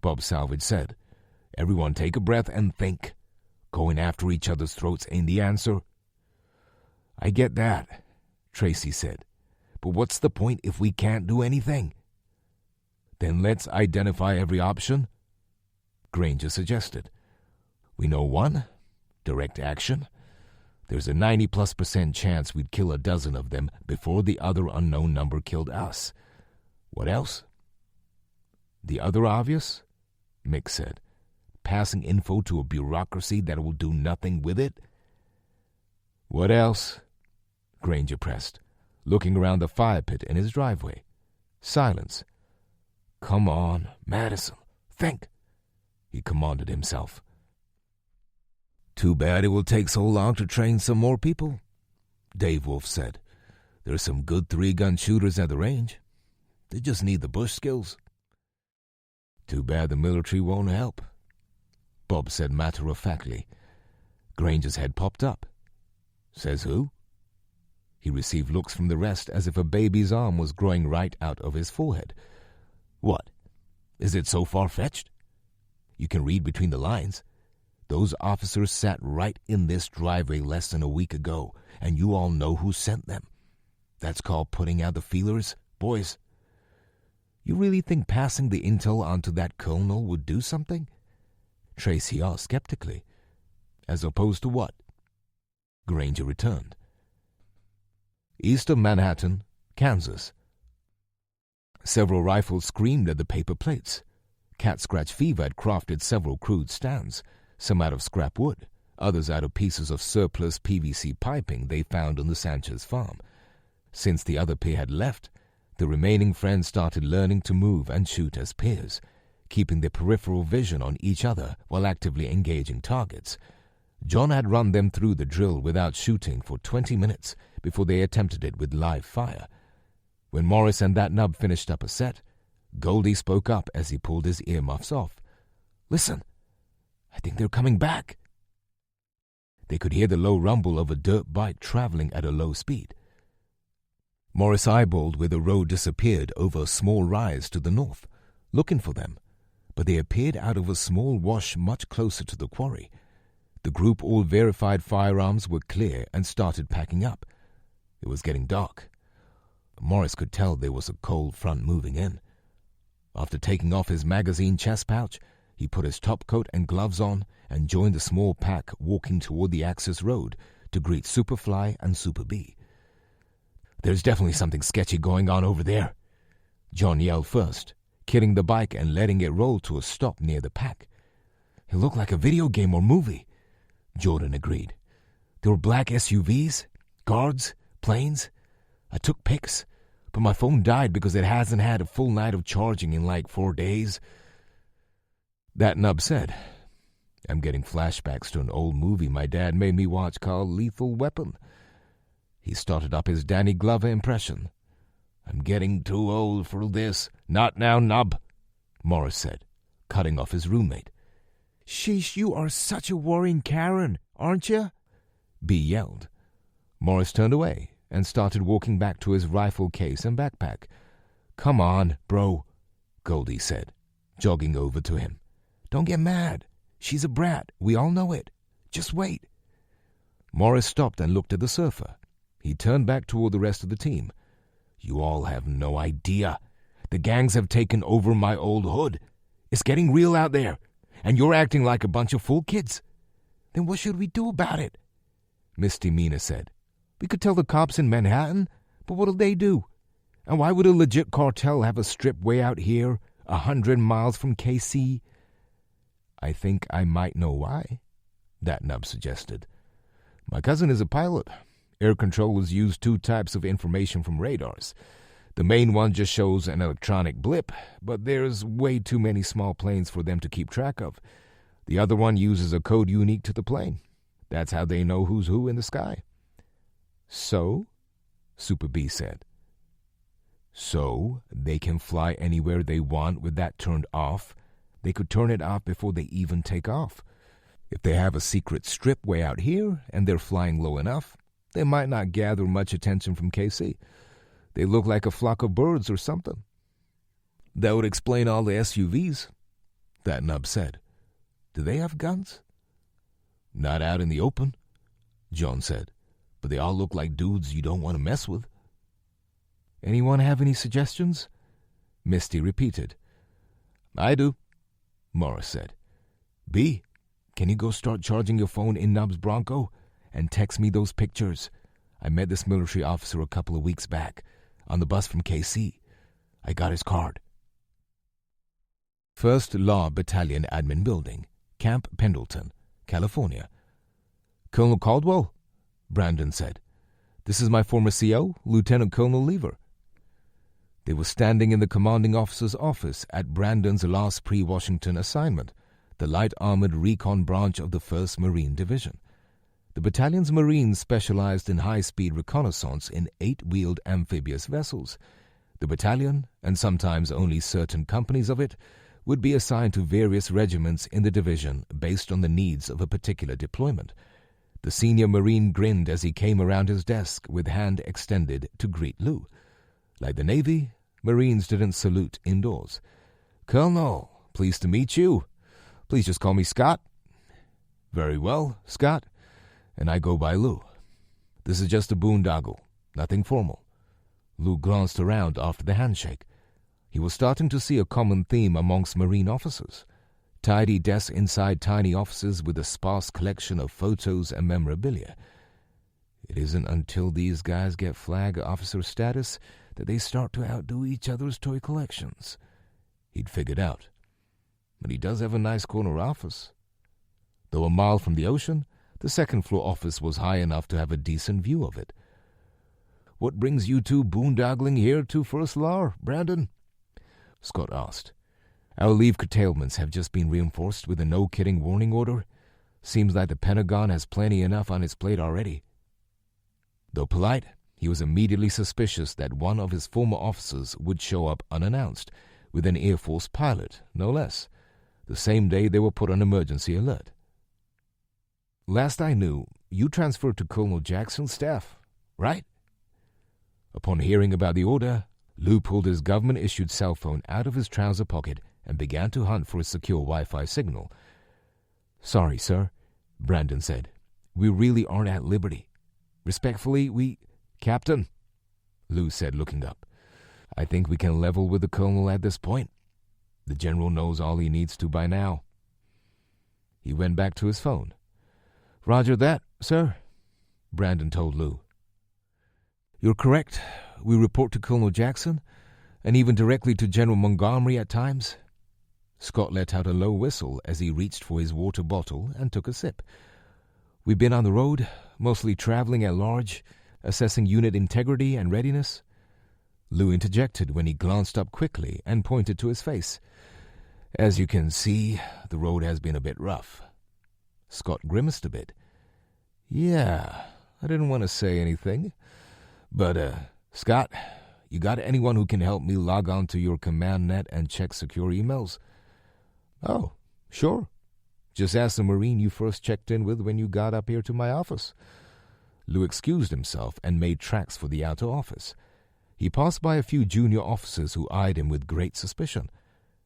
Bob Salvage said, "everyone take a breath and think. Going after each other's throats ain't the answer." "I get that," Tracy said, "but what's the point if we can't do anything?" "Then let's identify every option," Granger suggested. "We know one, direct action. There's a 90+% chance we'd kill a dozen of them before the other unknown number killed us. What else?" "The other obvious," Mick said. "Passing info to a bureaucracy that will do nothing with it." "What else?" Granger pressed, looking around the fire pit in his driveway. Silence. "Come on, Madison, think," he commanded himself. "Too bad it will take so long to train some more people," Dave Wolf said. "There's some good 3-gun shooters at the range. They just need the bush skills." "Too bad the military won't help," Bob said matter-of-factly. Granger's head popped up. "Says who?" He received looks from the rest as if a baby's arm was growing right out of his forehead. "What? Is it so far-fetched? You can read between the lines. Those officers sat right in this driveway less than a week ago, and you all know who sent them. That's called putting out the feelers, boys. You really think passing the intel onto that colonel would do something?" Tracy asked skeptically. "As opposed to what?" Granger returned. "East of Manhattan, Kansas." Several rifles screamed at the paper plates. Cat Scratch Fever had crafted several crude stands, some out of scrap wood, others out of pieces of surplus PVC piping they found on the Sanchez farm. Since the other pair had left, the remaining friends started learning to move and shoot as pairs, keeping their peripheral vision on each other while actively engaging targets. John had run them through the drill without shooting for 20 minutes before they attempted it with live fire. When Morris and that nub finished up a set, Goldie spoke up as he pulled his earmuffs off. "Listen, I think they're coming back." They could hear the low rumble of a dirt bike traveling at a low speed. Morris eyeballed where the road disappeared over a small rise to the north, looking for them, but they appeared out of a small wash much closer to the quarry. The group all verified firearms were clear and started packing up. It was getting dark. Morris could tell there was a cold front moving in. After taking off his magazine chest pouch, he put his topcoat and gloves on and joined the small pack walking toward the access road to greet Superfly and Super B. "There's definitely something sketchy going on over there," John yelled first, killing the bike and letting it roll to a stop near the pack. "It looked like a video game or movie," Jordan agreed. "There were black SUVs, guards, planes. I took pics, but my phone died because it hasn't had a full night of charging in like 4 days. That nub said, "I'm getting flashbacks to an old movie my dad made me watch called Lethal Weapon." He started up his Danny Glover impression. "I'm getting too old for this." "Not now, nub," Morris said, cutting off his roommate. "Sheesh, you are such a worrying Karen, aren't you?" B yelled. Morris turned away and started walking back to his rifle case and backpack. "Come on, bro," Goldie said, jogging over to him. "Don't get mad. She's a brat. We all know it. Just wait." Morris stopped and looked at the surfer. He turned back toward the rest of the team. "You all have no idea. The gangs have taken over my old hood. It's getting real out there, and you're acting like a bunch of fool kids." "Then what should we do about it?" Misdemeanor said. "We could tell the cops in Manhattan, but what'll they do? And why would a legit cartel have a strip way out here, 100 miles from KC? "I think I might know why," that nub suggested. "My cousin is a pilot. Air controllers use 2 types of information from radars. The main one just shows an electronic blip, but there's way too many small planes for them to keep track of. The other one uses a code unique to the plane. That's how they know who's who in the sky." "So?" Super B said. "So they can fly anywhere they want with that turned off. They could turn it off before they even take off. If they have a secret strip way out here and they're flying low enough, they might not gather much attention from KC. They look like a flock of birds or something." "That would explain all the SUVs," that nub said. "Do they have guns?" "Not out in the open," John said, "but they all look like dudes you don't want to mess with." "Anyone have any suggestions?" Misty repeated. "I do," Morris said. "B, can you go start charging your phone in Nub's Bronco and text me those pictures? I met this military officer a couple of weeks back on the bus from KC. I got his card." 1st Law Battalion Admin Building, Camp Pendleton, California. "Colonel Caldwell," Brandon said. "This is my former CO, Lieutenant Colonel Lever." They were standing in the commanding officer's office at Brandon's last pre-Washington assignment, the light armored recon branch of the 1st Marine Division. The battalion's Marines specialized in high-speed reconnaissance in 8-wheeled amphibious vessels. The battalion, and sometimes only certain companies of it, would be assigned to various regiments in the division based on the needs of a particular deployment. The senior Marine grinned as he came around his desk with hand extended to greet Lou. Like the Navy, Marines didn't salute indoors. "Colonel, pleased to meet you. Please just call me Scott." "Very well, Scott. And I go by Lou. This is just a boondoggle, nothing formal." Lou glanced around after the handshake. He was starting to see a common theme amongst Marine officers. Tidy desks inside tiny offices with a sparse collection of photos and memorabilia. It isn't until these guys get flag officer status that they start to outdo each other's toy collections, he'd figured out. But he does have a nice corner office. Though a mile from the ocean, the 2nd-floor office was high enough to have a decent view of it. "What brings you two boondoggling here to 1st Law, Brandon?" Scott asked. Our leave curtailments have just been reinforced with a no-kidding warning order. Seems like the Pentagon has plenty enough on its plate already. Though polite, he was immediately suspicious that one of his former officers would show up unannounced, with an Air Force pilot, no less, the same day they were put on emergency alert. "Last I knew, you transferred to Colonel Jackson's staff, right?" Upon hearing about the order, Lou pulled his government-issued cell phone out of his trouser pocket and began to hunt for a secure Wi-Fi signal. "Sorry, sir," Brandon said. "We really aren't at liberty. Respectfully, we—" "Captain," Lou said, looking up, "I think we can level with the colonel at this point. The general knows all he needs to by now." He went back to his phone. "Roger that, sir," Brandon told Lou. "You're correct. We report to Colonel Jackson, and even directly to General Montgomery at times." Scott let out a low whistle as he reached for his water bottle and took a sip. "We've been on the road, mostly traveling at large, assessing unit integrity and readiness." Lou interjected when he glanced up quickly and pointed to his face. "As you can see, the road has been a bit rough." Scott grimaced a bit. "Yeah, I didn't want to say anything. But, Scott, you got anyone who can help me log on to your command net and check secure emails?" "Oh, sure. Just ask the Marine you first checked in with when you got up here to my office." Lou excused himself and made tracks for the outer office. He passed by a few junior officers who eyed him with great suspicion.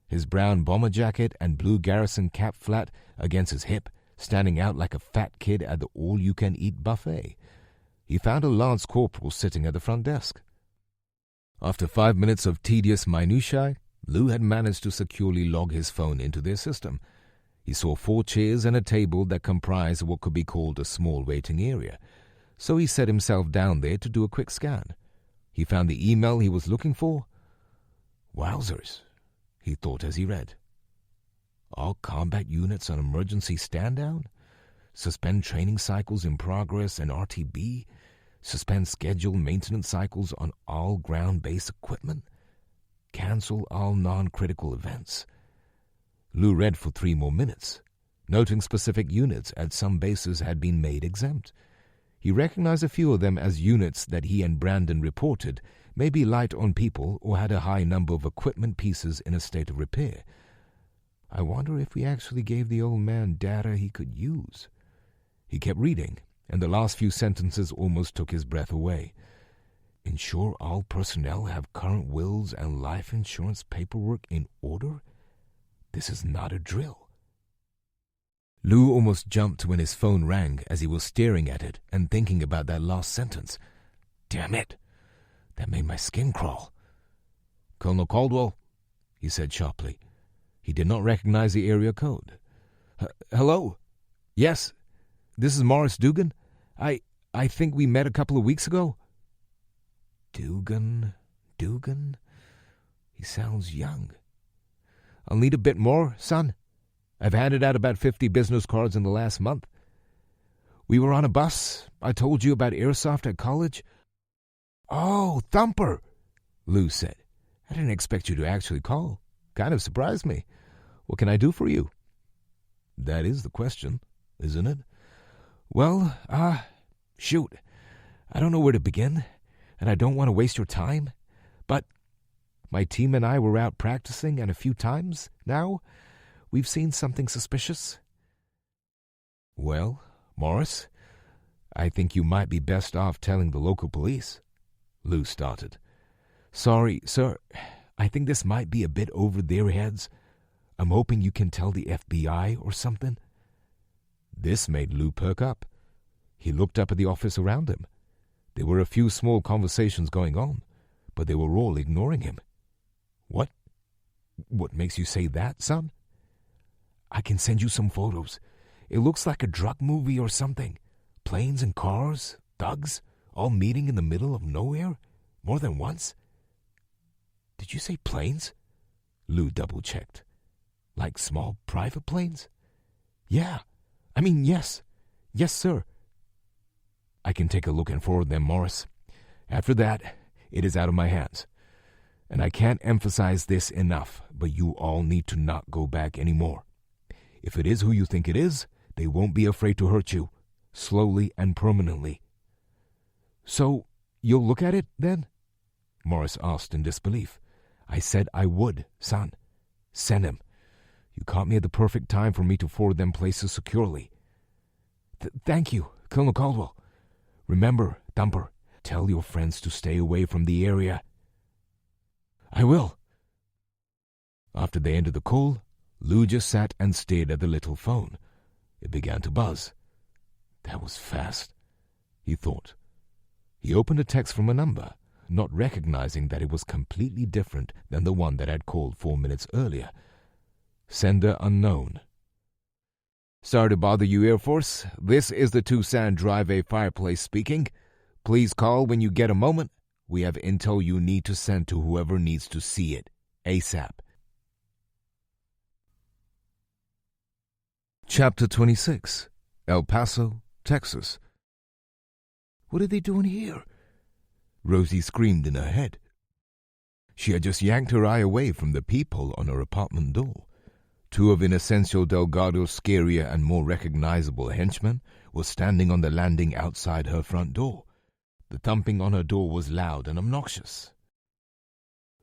His brown bomber jacket and blue garrison cap flat against his hip, standing out like a fat kid at the all-you-can-eat buffet. He found a lance corporal sitting at the front desk. After 5 minutes of tedious minutiae, Lou had managed to securely log his phone into their system. He saw 4 chairs and a table that comprised what could be called a small waiting area, so he set himself down there to do a quick scan. He found the email he was looking for. "Wowzers," he thought as he read. "All combat units on emergency stand-down? Suspend training cycles in progress and RTB? Suspend scheduled maintenance cycles on all ground-based equipment? Cancel all non-critical events?" Lou read for 3 more minutes, noting specific units at some bases had been made exempt. He recognized a few of them as units that he and Brandon reported may be light on people or had a high number of equipment pieces in a state of repair. "I wonder if we actually gave the old man data he could use." He kept reading, and the last few sentences almost took his breath away. "Ensure all personnel have current wills and life insurance paperwork in order? This is not a drill." Lou almost jumped when his phone rang as he was staring at it and thinking about that last sentence. Damn it! That made my skin crawl. "Colonel Caldwell," he said sharply. He did not recognize the area code. "Hello? Yes, this is Morris Dugan. I think we met a couple of weeks ago." Dugan? He sounds young. "I'll need a bit more, son. I've handed out about 50 business cards in the last month. We were on a bus. I told you about airsoft at college." "Oh, Thumper," Lou said. "I didn't expect you to actually call. Kind of surprised me. What can I do for you?" "That is the question, isn't it?" "Well, shoot. I don't know where to begin, and I don't want to waste your time. But my team and I were out practicing, and a few times now we've seen something suspicious." "Well, Morris, I think you might be best off telling the local police," Lou started. "Sorry, sir. I think this might be a bit over their heads. I'm hoping you can tell the FBI or something." This made Lou perk up. He looked up at the office around him. There were a few small conversations going on, but they were all ignoring him. What? What makes you say that, son?" "I can send you some photos. It looks like a drug movie or something. Planes and cars, thugs, all meeting in the middle of nowhere, more than once." "Did you say planes?" Lou double-checked. "Like small private planes?" "Yeah. Yes. Yes, sir." "I can take a look and forward them, Morris. After that, it is out of my hands. And I can't emphasize this enough, but you all need to not go back anymore. If it is who you think it is, they won't be afraid to hurt you, slowly and permanently." "So, you'll look at it, then?" Morris asked in disbelief. "I said I would, son. Send him. You caught me at the perfect time for me to forward them places securely." Thank you, Colonel Caldwell. Remember, Thumper, tell your friends to stay away from the area." "I will." After they ended the call, Lou just sat and stared at the little phone. It began to buzz. That was fast, he thought. He opened a text from a number, not recognizing that it was completely different than the one that had called 4 minutes earlier. Sender unknown. "Sorry to bother you, Air Force. This is the Tucson Drive-A Fireplace speaking. Please call when you get a moment. We have intel you need to send to whoever needs to see it, ASAP." Chapter 26. El Paso, Texas. "What are they doing here?" Rosie screamed in her head. She had just yanked her eye away from the peephole on her apartment door. Two of Inocencio Delgado's scarier and more recognizable henchmen were standing on the landing outside her front door. The thumping on her door was loud and obnoxious.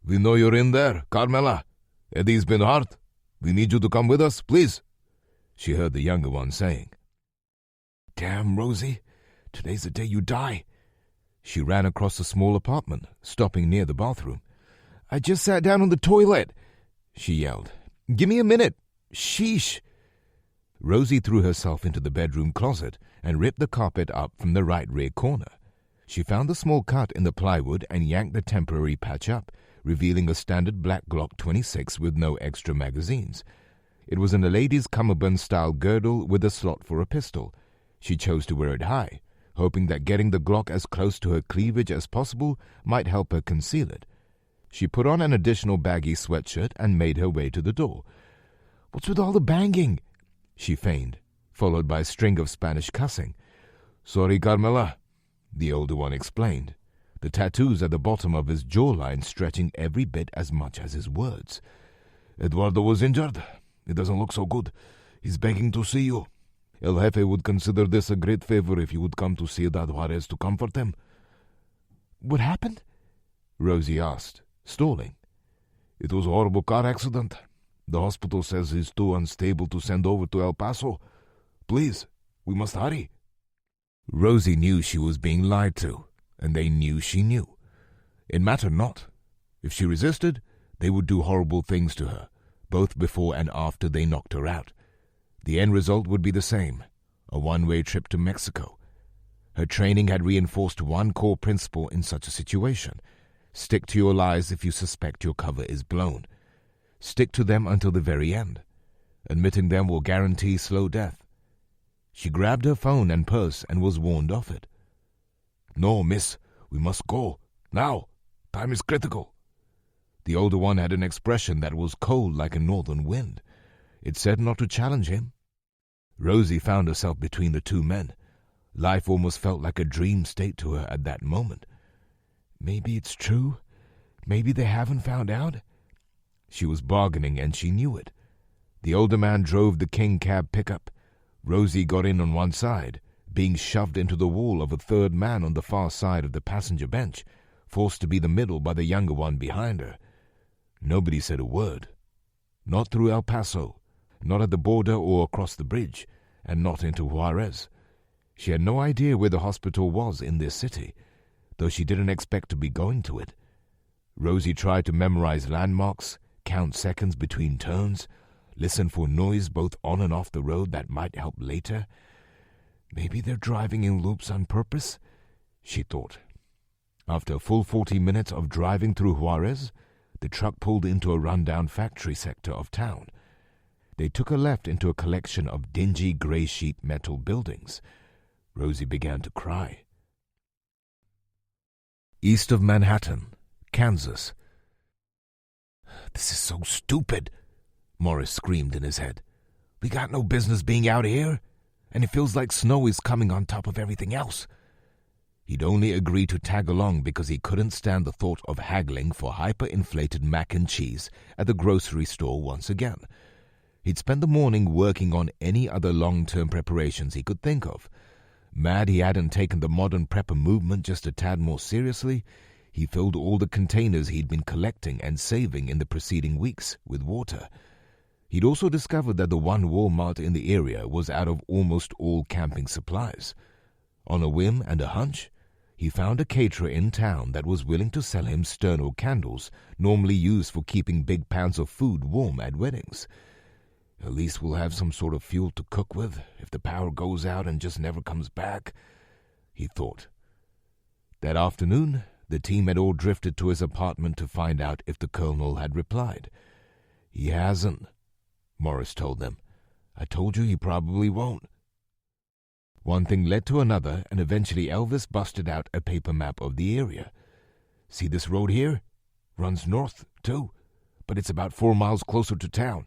"We know you're in there, Carmela. Eddie's been hurt. We need you to come with us, please," she heard the younger one saying. "Damn, Rosie. Today's the day you die." She ran across the small apartment, stopping near the bathroom. "I just sat down on the toilet," she yelled. "Give me a minute. Sheesh." Rosie threw herself into the bedroom closet and ripped the carpet up from the right rear corner. She found a small cut in the plywood and yanked the temporary patch up, revealing a standard black Glock 26 with no extra magazines. It was in a lady's cummerbund-style girdle with a slot for a pistol. She chose to wear it high, hoping that getting the Glock as close to her cleavage as possible might help her conceal it. She put on an additional baggy sweatshirt and made her way to the door. "What's with all the banging?" she feigned, followed by a string of Spanish cussing. "Sorry, Carmela," the older one explained, the tattoos at the bottom of his jawline stretching every bit as much as his words. "Eduardo was injured. It doesn't look so good. He's begging to see you. El Jefe would consider this a great favor if you would come to Ciudad Juarez to comfort him." "What happened?" Rosie asked, stalling. "It was a horrible car accident. The hospital says he's too unstable to send over to El Paso. Please, we must hurry." Rosie knew she was being lied to, and they knew she knew. It mattered not. If she resisted, they would do horrible things to her, both before and after they knocked her out. The end result would be the same, a one-way trip to Mexico. Her training had reinforced one core principle in such a situation. Stick to your lies if you suspect your cover is blown. Stick to them until the very end. Admitting them will guarantee slow death. She grabbed her phone and purse and was warned off it. "No, miss, we must go. Now. Time is critical." The older one had an expression that was cold like a northern wind. It said not to challenge him. Rosie found herself between the two men. Life almost felt like a dream state to her at that moment. Maybe it's true. Maybe they haven't found out. She was bargaining, and she knew it. The older man drove the King cab pickup. Rosie got in on one side, being shoved into the wall of a third man on the far side of the passenger bench, forced to be the middle by the younger one behind her. Nobody said a word. Not through El Paso, not at the border or across the bridge, and not into Juarez. She had no idea where the hospital was in this city, though she didn't expect to be going to it. Rosie tried to memorize landmarks, count seconds between turns, listen for noise both on and off the road that might help later. Maybe they're driving in loops on purpose, she thought. After a full 40 minutes of driving through Juarez, the truck pulled into a rundown factory sector of town. They took a left into a collection of dingy gray sheet metal buildings. Rosie began to cry. East of Manhattan, Kansas. "This is so stupid," Morris screamed in his head. "We got no business being out here, and it feels like snow is coming on top of everything else." He'd only agreed to tag along because he couldn't stand the thought of haggling for hyper-inflated mac and cheese at the grocery store once again. He'd spent the morning working on any other long-term preparations he could think of. Mad he hadn't taken the modern prepper movement just a tad more seriously, he filled all the containers he'd been collecting and saving in the preceding weeks with water. He'd also discovered that the one Walmart in the area was out of almost all camping supplies. On a whim and a hunch, he found a caterer in town that was willing to sell him sterno candles, normally used for keeping big pans of food warm at weddings. At least we'll have some sort of fuel to cook with if the power goes out and just never comes back, he thought. That afternoon, the team had all drifted to his apartment to find out if the colonel had replied. "He hasn't," Morris told them. "I told you he probably won't." One thing led to another, and eventually Elvis busted out a paper map of the area. "See this road here? Runs north, too, but it's about 4 miles closer to town.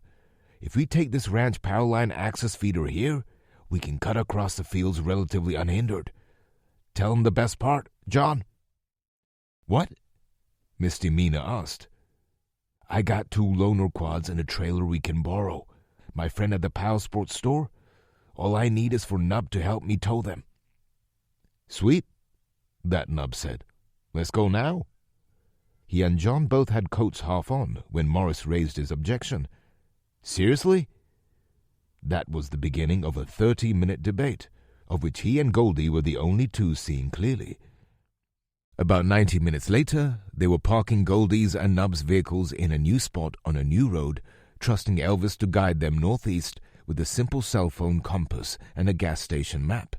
If we take this ranch power line access feeder here, we can cut across the fields relatively unhindered. Tell him the best part, John." "What?" Misdemeanor asked. "I got 2 loaner quads and a trailer we can borrow. My friend at the Power Sports store? All I need is for Nub to help me tow them." "Sweet," that Nub said. "Let's go now." He and John both had coats half on when Morris raised his objection. "Seriously?" That was the beginning of a 30-minute debate, of which he and Goldie were the only two seeing clearly. About 90 minutes later, they were parking Goldie's and Nub's vehicles in a new spot on a new road, trusting Elvis to guide them northeast with a simple cell phone compass and a gas station map.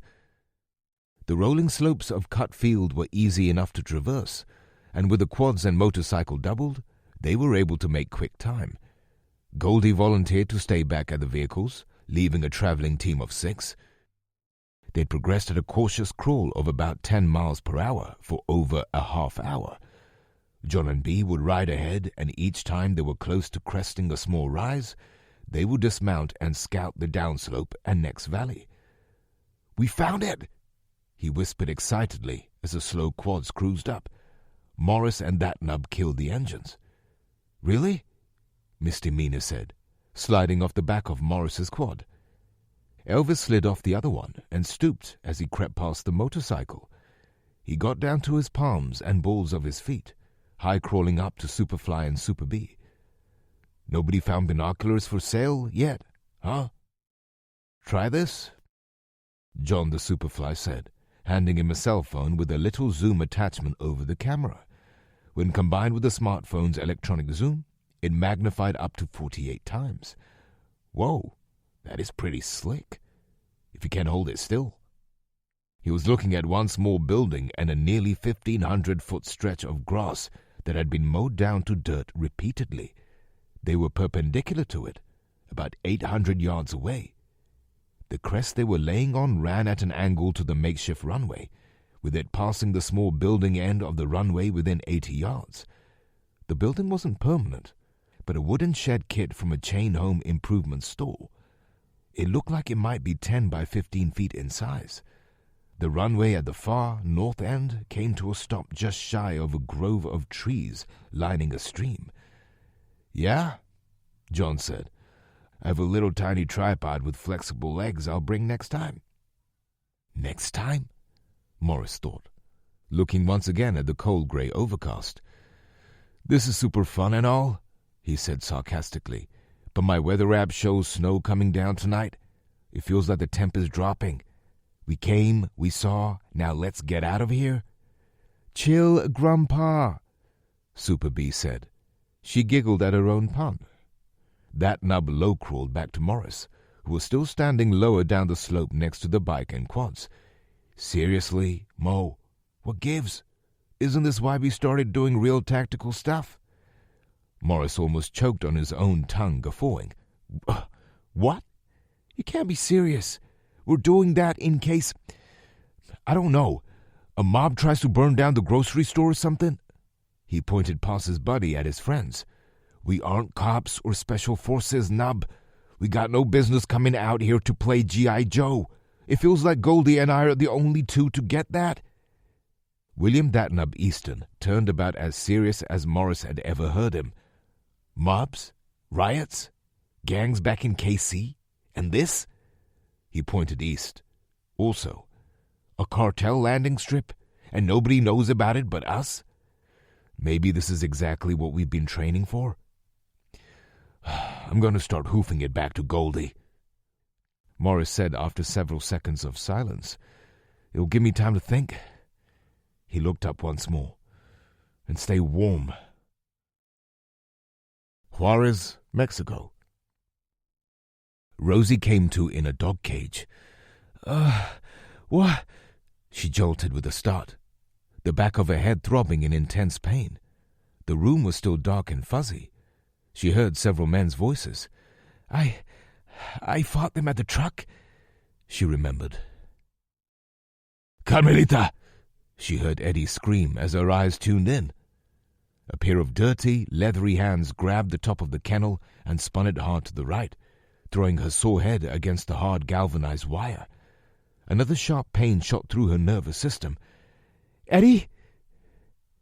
The rolling slopes of cut field were easy enough to traverse, and with the quads and motorcycle doubled, they were able to make quick time. Goldie volunteered to stay back at the vehicles, leaving a traveling team of 6. They'd progressed at a cautious crawl of about 10 miles per hour for over a half hour. John and B would ride ahead, and each time they were close to cresting a small rise, they would dismount and scout the downslope and next valley. "We found it!" he whispered excitedly as the slow quads cruised up. Morris and that Nub killed the engines. "Really?" Misdemeanor said, sliding off the back of Morris's quad. Elvis slid off the other one and stooped as he crept past the motorcycle. He got down to his palms and balls of his feet, high-crawling up to Superfly and Super B. "Nobody found binoculars for sale yet, huh?" "Try this," John the Superfly said, handing him a cell phone with a little zoom attachment over the camera. When combined with the smartphone's electronic zoom, it magnified up to 48 times. "Whoa, that is pretty slick, if you can hold it still." He was looking at one small building and a nearly 1,500-foot stretch of grass that had been mowed down to dirt repeatedly. They were perpendicular to it, about 800 yards away. The crest they were laying on ran at an angle to the makeshift runway, with it passing the small building end of the runway within 80 yards. The building wasn't permanent, but a wooden shed kit from a chain home improvement store. It looked like it might be 10 by 15 feet in size. The runway at the far north end came to a stop just shy of a grove of trees lining a stream. "Yeah," John said. "I have a little tiny tripod with flexible legs I'll bring next time." "Next time?" Morris thought, looking once again at the cold gray overcast. "This is super fun and all," he said sarcastically, "but my weather app shows snow coming down tonight. It feels like the temp is dropping. We came, we saw, now let's get out of here." "Chill, Grandpa," Super B said. She giggled at her own pun. That Nub low-crawled back to Morris, who was still standing lower down the slope next to the bike and quads. "Seriously, Mo, what gives? Isn't this why we started doing real tactical stuff?" Morris almost choked on his own tongue, guffawing. "What? You can't be serious. We're doing that in case, I don't know, a mob tries to burn down the grocery store or something?" He pointed past his buddy at his friends. "We aren't cops or special forces, Nub. We got no business coming out here to play G.I. Joe. It feels like Goldie and I are the only two to get that." William Datnub Easton turned about as serious as Morris had ever heard him. Mobs? Riots? Gangs back in KC? And this? He pointed east. Also, a cartel landing strip, and nobody knows about it but us? Maybe this is exactly what we've been training for? I'm going to start hoofing it back to Goldie, Morris said after several seconds of silence. It'll give me time to think. He looked up once more. And stay warm. Juarez, Mexico. Rosie came to in a dog cage. What? She jolted with a start, the back of her head throbbing in intense pain. The room was still dark and fuzzy. She heard several men's voices. I fought them at the truck, she remembered. Carmelita! She heard Eddie scream as her eyes tuned in. A pair of dirty, leathery hands grabbed the top of the kennel and spun it hard to the right, throwing her sore head against the hard galvanized wire. Another sharp pain shot through her nervous system. Eddie!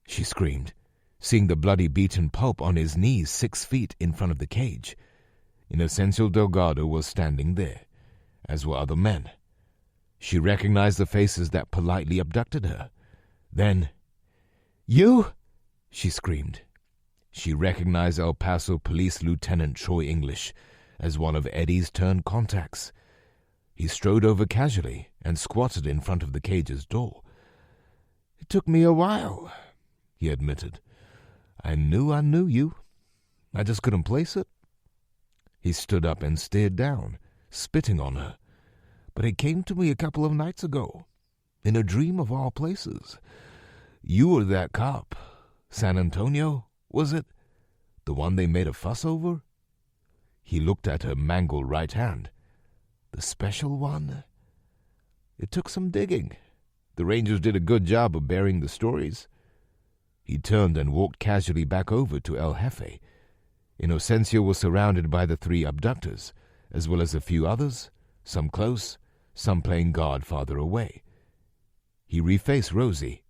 She screamed, seeing the bloody beaten pulp on his knees 6 feet in front of the cage. Inocencio Delgado was standing there, as were other men. She recognized the faces that politely abducted her. Then, You! She screamed. She recognized El Paso Police Lieutenant Troy English as one of Eddie's turned contacts. He strode over casually and squatted in front of the cage's door. It took me a while, he admitted. I knew you. I just couldn't place it. He stood up and stared down, spitting on her. But it came to me a couple of nights ago, in a dream of all places. You were that cop. San Antonio, was it? The one they made a fuss over? He looked at her mangled right hand. The special one? It took some digging. The Rangers did a good job of burying the stories. He turned and walked casually back over to El Jefe. Inocencio was surrounded by the 3 abductors, as well as a few others, some close, some playing guard farther away. He refaced Rosie.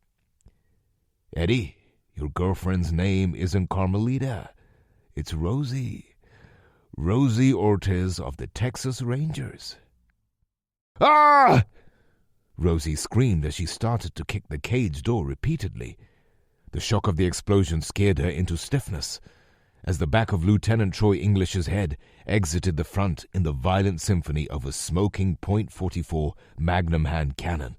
Eddie, your girlfriend's name isn't Carmelita. It's Rosie. Rosie Ortiz of the Texas Rangers. Ah! Rosie screamed as she started to kick the cage door repeatedly. The shock of the explosion scared her into stiffness as the back of Lieutenant Troy English's head exited the front in the violent symphony of a smoking .44 Magnum hand cannon.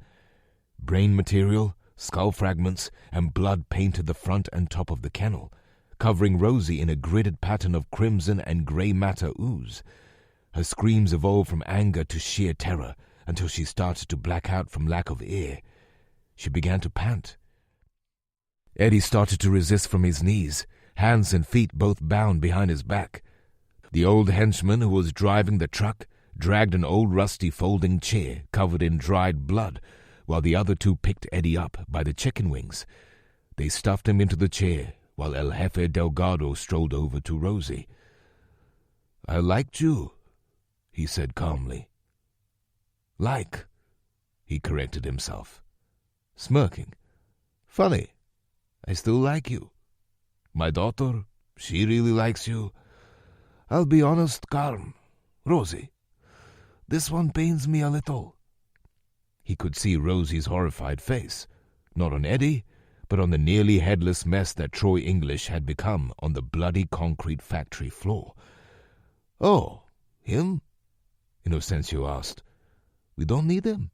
Brain material, skull fragments, and blood painted the front and top of the kennel, covering Rosie in a gridded pattern of crimson and grey matter ooze. Her screams evolved from anger to sheer terror until she started to black out from lack of air. She began to pant. Eddie started to resist from his knees, hands and feet both bound behind his back. The old henchman who was driving the truck dragged an old rusty folding chair covered in dried blood, while the other 2 picked Eddie up by the chicken wings. They stuffed him into the chair, while El Jefe Delgado strolled over to Rosie. I liked you, he said calmly. Like, he corrected himself, smirking. Funny, I still like you. My daughter, she really likes you. I'll be honest, Carm, Rosie, this one pains me a little. He could see Rosie's horrified face, not on Eddie, but on the nearly headless mess that Troy English had become on the bloody concrete factory floor. Oh, him? Inocencio asked. We don't need him.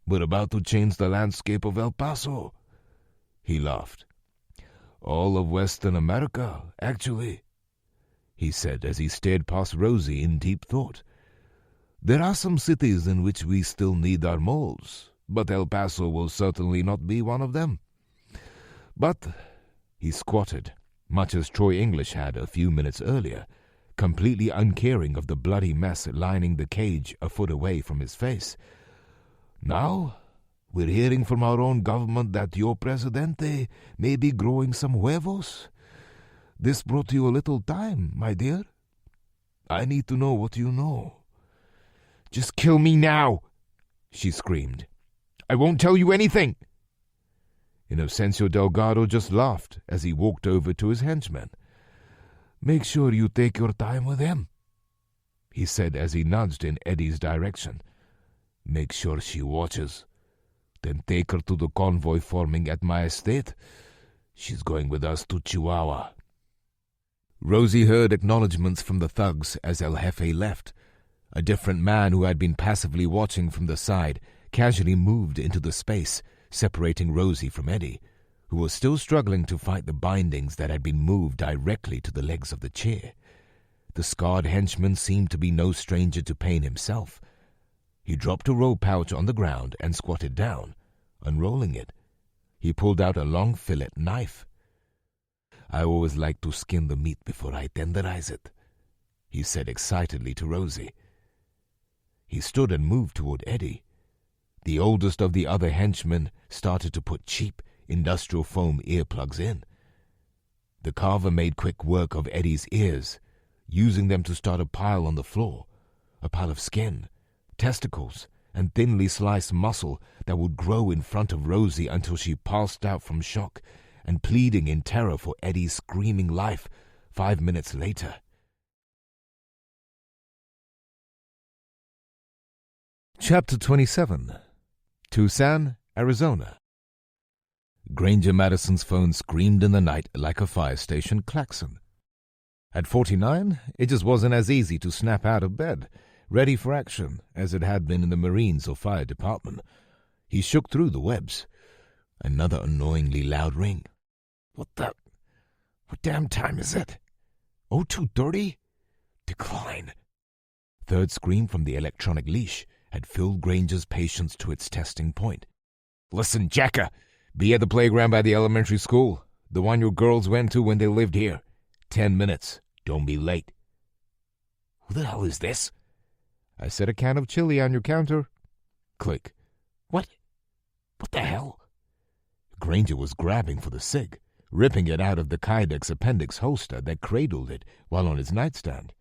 We're about to change the landscape of El Paso. He laughed. All of Western America, actually, he said as he stared past Rosie in deep thought. There are some cities in which we still need our moles, but El Paso will certainly not be one of them. But, he squatted, much as Troy English had a few minutes earlier, completely uncaring of the bloody mess lining the cage a foot away from his face. Now, we're hearing from our own government that your presidente may be growing some huevos. This brought you a little time, my dear. I need to know what you know. Just kill me now, she screamed. I won't tell you anything. Inocencio Delgado just laughed as he walked over to his henchman. "Make sure you take your time with him," he said as he nudged in Eddie's direction. "Make sure she watches. Then take her to the convoy forming at my estate. She's going with us to Chihuahua." Rosie heard acknowledgments from the thugs as El Jefe left. A different man who had been passively watching from the side casually moved into the space, separating Rosie from Eddie, who was still struggling to fight the bindings that had been moved directly to the legs of the chair. The scarred henchman seemed to be no stranger to pain himself. He dropped a roll pouch on the ground and squatted down. Unrolling it, he pulled out a long fillet knife. "I always like to skin the meat before I tenderize it," he said excitedly to Rosie. He stood and moved toward Eddie. The oldest of the other henchmen started to put cheap, industrial foam earplugs in. The carver made quick work of Eddie's ears, using them to start a pile on the floor, a pile of skin, testicles, and thinly sliced muscle that would grow in front of Rosie until she passed out from shock and pleading in terror for Eddie's screaming life 5 minutes later. Chapter 27. Tucson, Arizona. Granger Madison's phone screamed in the night like a fire station klaxon. At 49, it just wasn't as easy to snap out of bed, ready for action, as it had been in the Marines or fire department. He shook through the webs. Another annoyingly loud ring. What damn time is it? 02:30? Decline. Third scream from the electronic leash had filled Granger's patience to its testing point. "Listen, Jacka, be at the playground by the elementary school, the one your girls went to when they lived here. 10 minutes. Don't be late." "Who the hell is this?" "I set a can of chili on your counter." Click. What the hell?" Granger was grabbing for the cig, ripping it out of the Kydex appendix holster that cradled it while on his nightstand.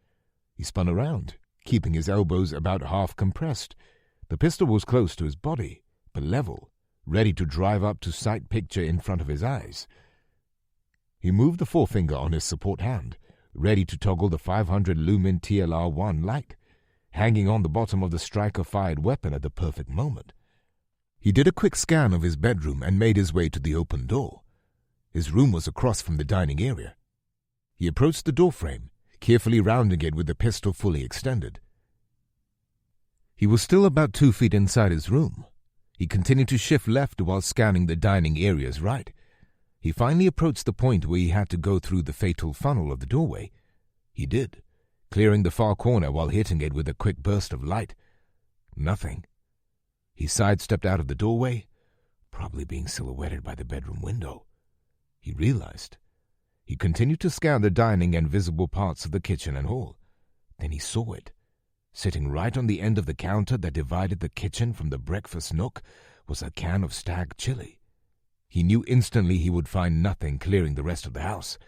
He spun around, keeping his elbows about half compressed. The pistol was close to his body, but level, ready to drive up to sight picture in front of his eyes. He moved the forefinger on his support hand, ready to toggle the 500 lumen TLR-1 light, hanging on the bottom of the striker-fired weapon at the perfect moment. He did a quick scan of his bedroom and made his way to the open door. His room was across from the dining area. He approached the doorframe, carefully rounding it with the pistol fully extended. He was still about 2 feet inside his room. He continued to shift left while scanning the dining area's right. He finally approached the point where he had to go through the fatal funnel of the doorway. He did, clearing the far corner while hitting it with a quick burst of light. Nothing. He sidestepped out of the doorway, probably being silhouetted by the bedroom window. He realized. He continued to scan the dining and visible parts of the kitchen and hall. Then he saw it. Sitting right on the end of the counter that divided the kitchen from the breakfast nook was a can of stag chili. He knew instantly he would find nothing clearing the rest of the house.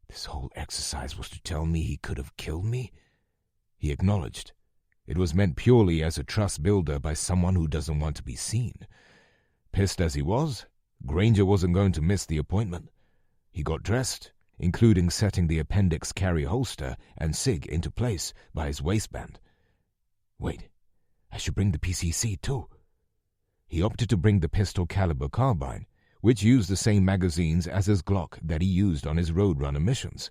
This whole exercise was to tell me he could have killed me? He acknowledged. It was meant purely as a trust builder by someone who doesn't want to be seen. Pissed as he was, Granger wasn't going to miss the appointment. He got dressed, including setting the appendix carry holster and SIG into place by his waistband. Wait, I should bring the PCC too. He opted to bring the pistol caliber carbine, which used the same magazines as his Glock that he used on his Roadrunner missions.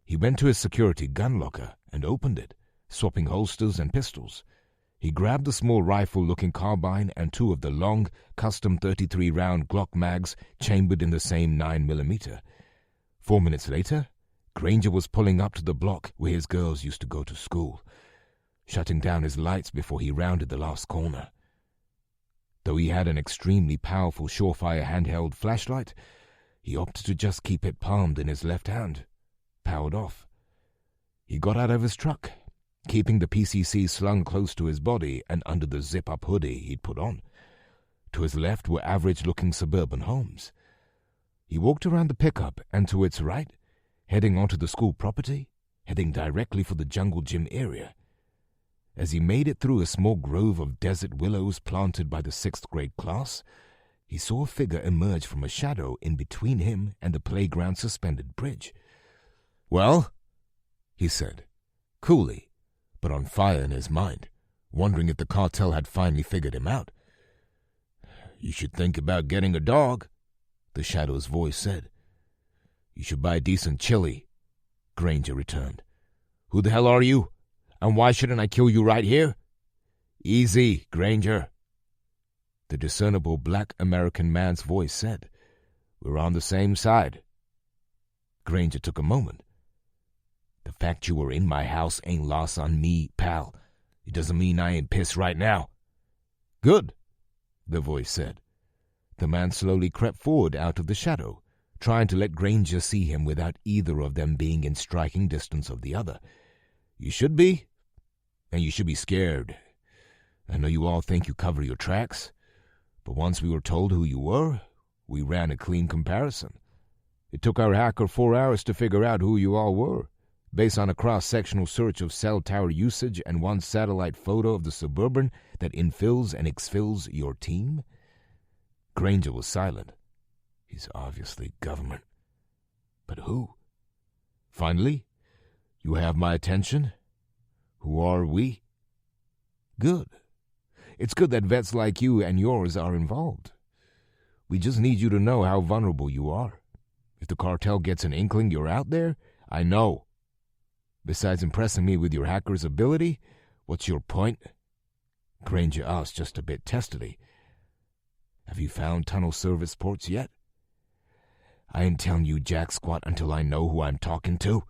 He went to his security gun locker and opened it, swapping holsters and pistols. He grabbed the small rifle-looking carbine and 2 of the long, custom 33-round Glock mags chambered in the same 9mm. 4 minutes later, Granger was pulling up to the block where his girls used to go to school, shutting down his lights before he rounded the last corner. Though he had an extremely powerful Surefire handheld flashlight, he opted to just keep it palmed in his left hand, powered off. He got out of his truck, keeping the PCC slung close to his body and under the zip-up hoodie he'd put on. To his left were average-looking suburban homes. He walked around the pickup and to its right, heading onto the school property, heading directly for the jungle gym area. As he made it through a small grove of desert willows planted by the 6th grade class, he he saw a figure emerge from a shadow in between him and the playground suspended bridge. "Well?" he said, coolly, but on fire in his mind, wondering if the cartel had finally figured him out. "You should think about getting a dog," the shadow's voice said. "You should buy decent chili," Granger returned. "Who the hell are you? And why shouldn't I kill you right here?" "Easy, Granger," the discernible black American man's voice said. "We're on the same side." Granger took a moment. "The fact you were in my house ain't lost on me, pal. It doesn't mean I ain't pissed right now." "Good," the voice said. The man slowly crept forward out of the shadow, trying to let Granger see him without either of them being in striking distance of the other. "You should be, and you should be scared. I know you all think you cover your tracks, but once we were told who you were, we ran a clean comparison. It took our hacker 4 hours to figure out who you all were, based on a cross-sectional search of cell tower usage and one satellite photo of the Suburban that infills and exfills your team." Granger was silent. He's obviously government. But who? "Finally, you have my attention. Who are we?" "Good. It's good that vets like you and yours are involved. We just need you to know how vulnerable you are. If the cartel gets an inkling you're out there, I know. Besides impressing me with your hacker's ability, what's your point?" Granger asked just a bit testily. "Have you found tunnel service ports yet?" "I ain't telling you jack squat until I know who I'm talking to."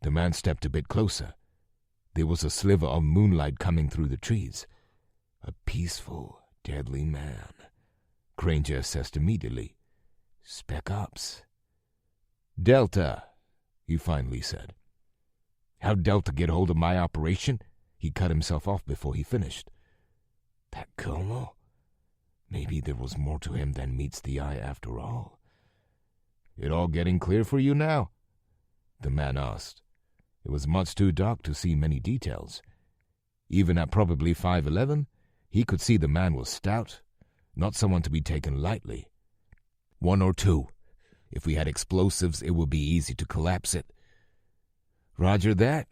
The man stepped a bit closer. There was a sliver of moonlight coming through the trees. A peaceful, deadly man, Granger assessed immediately. "Spec Ops." "Delta," he finally said. "How'd Delta get hold of my operation?" He cut himself off before he finished. That colonel? Maybe there was more to him than meets the eye after all. "It all getting clear for you now?" the man asked. It was much too dark to see many details. Even at probably 5'11", he could see the man was stout, not someone to be taken lightly. "1 or 2. If we had explosives, it would be easy to collapse it." "Roger that,"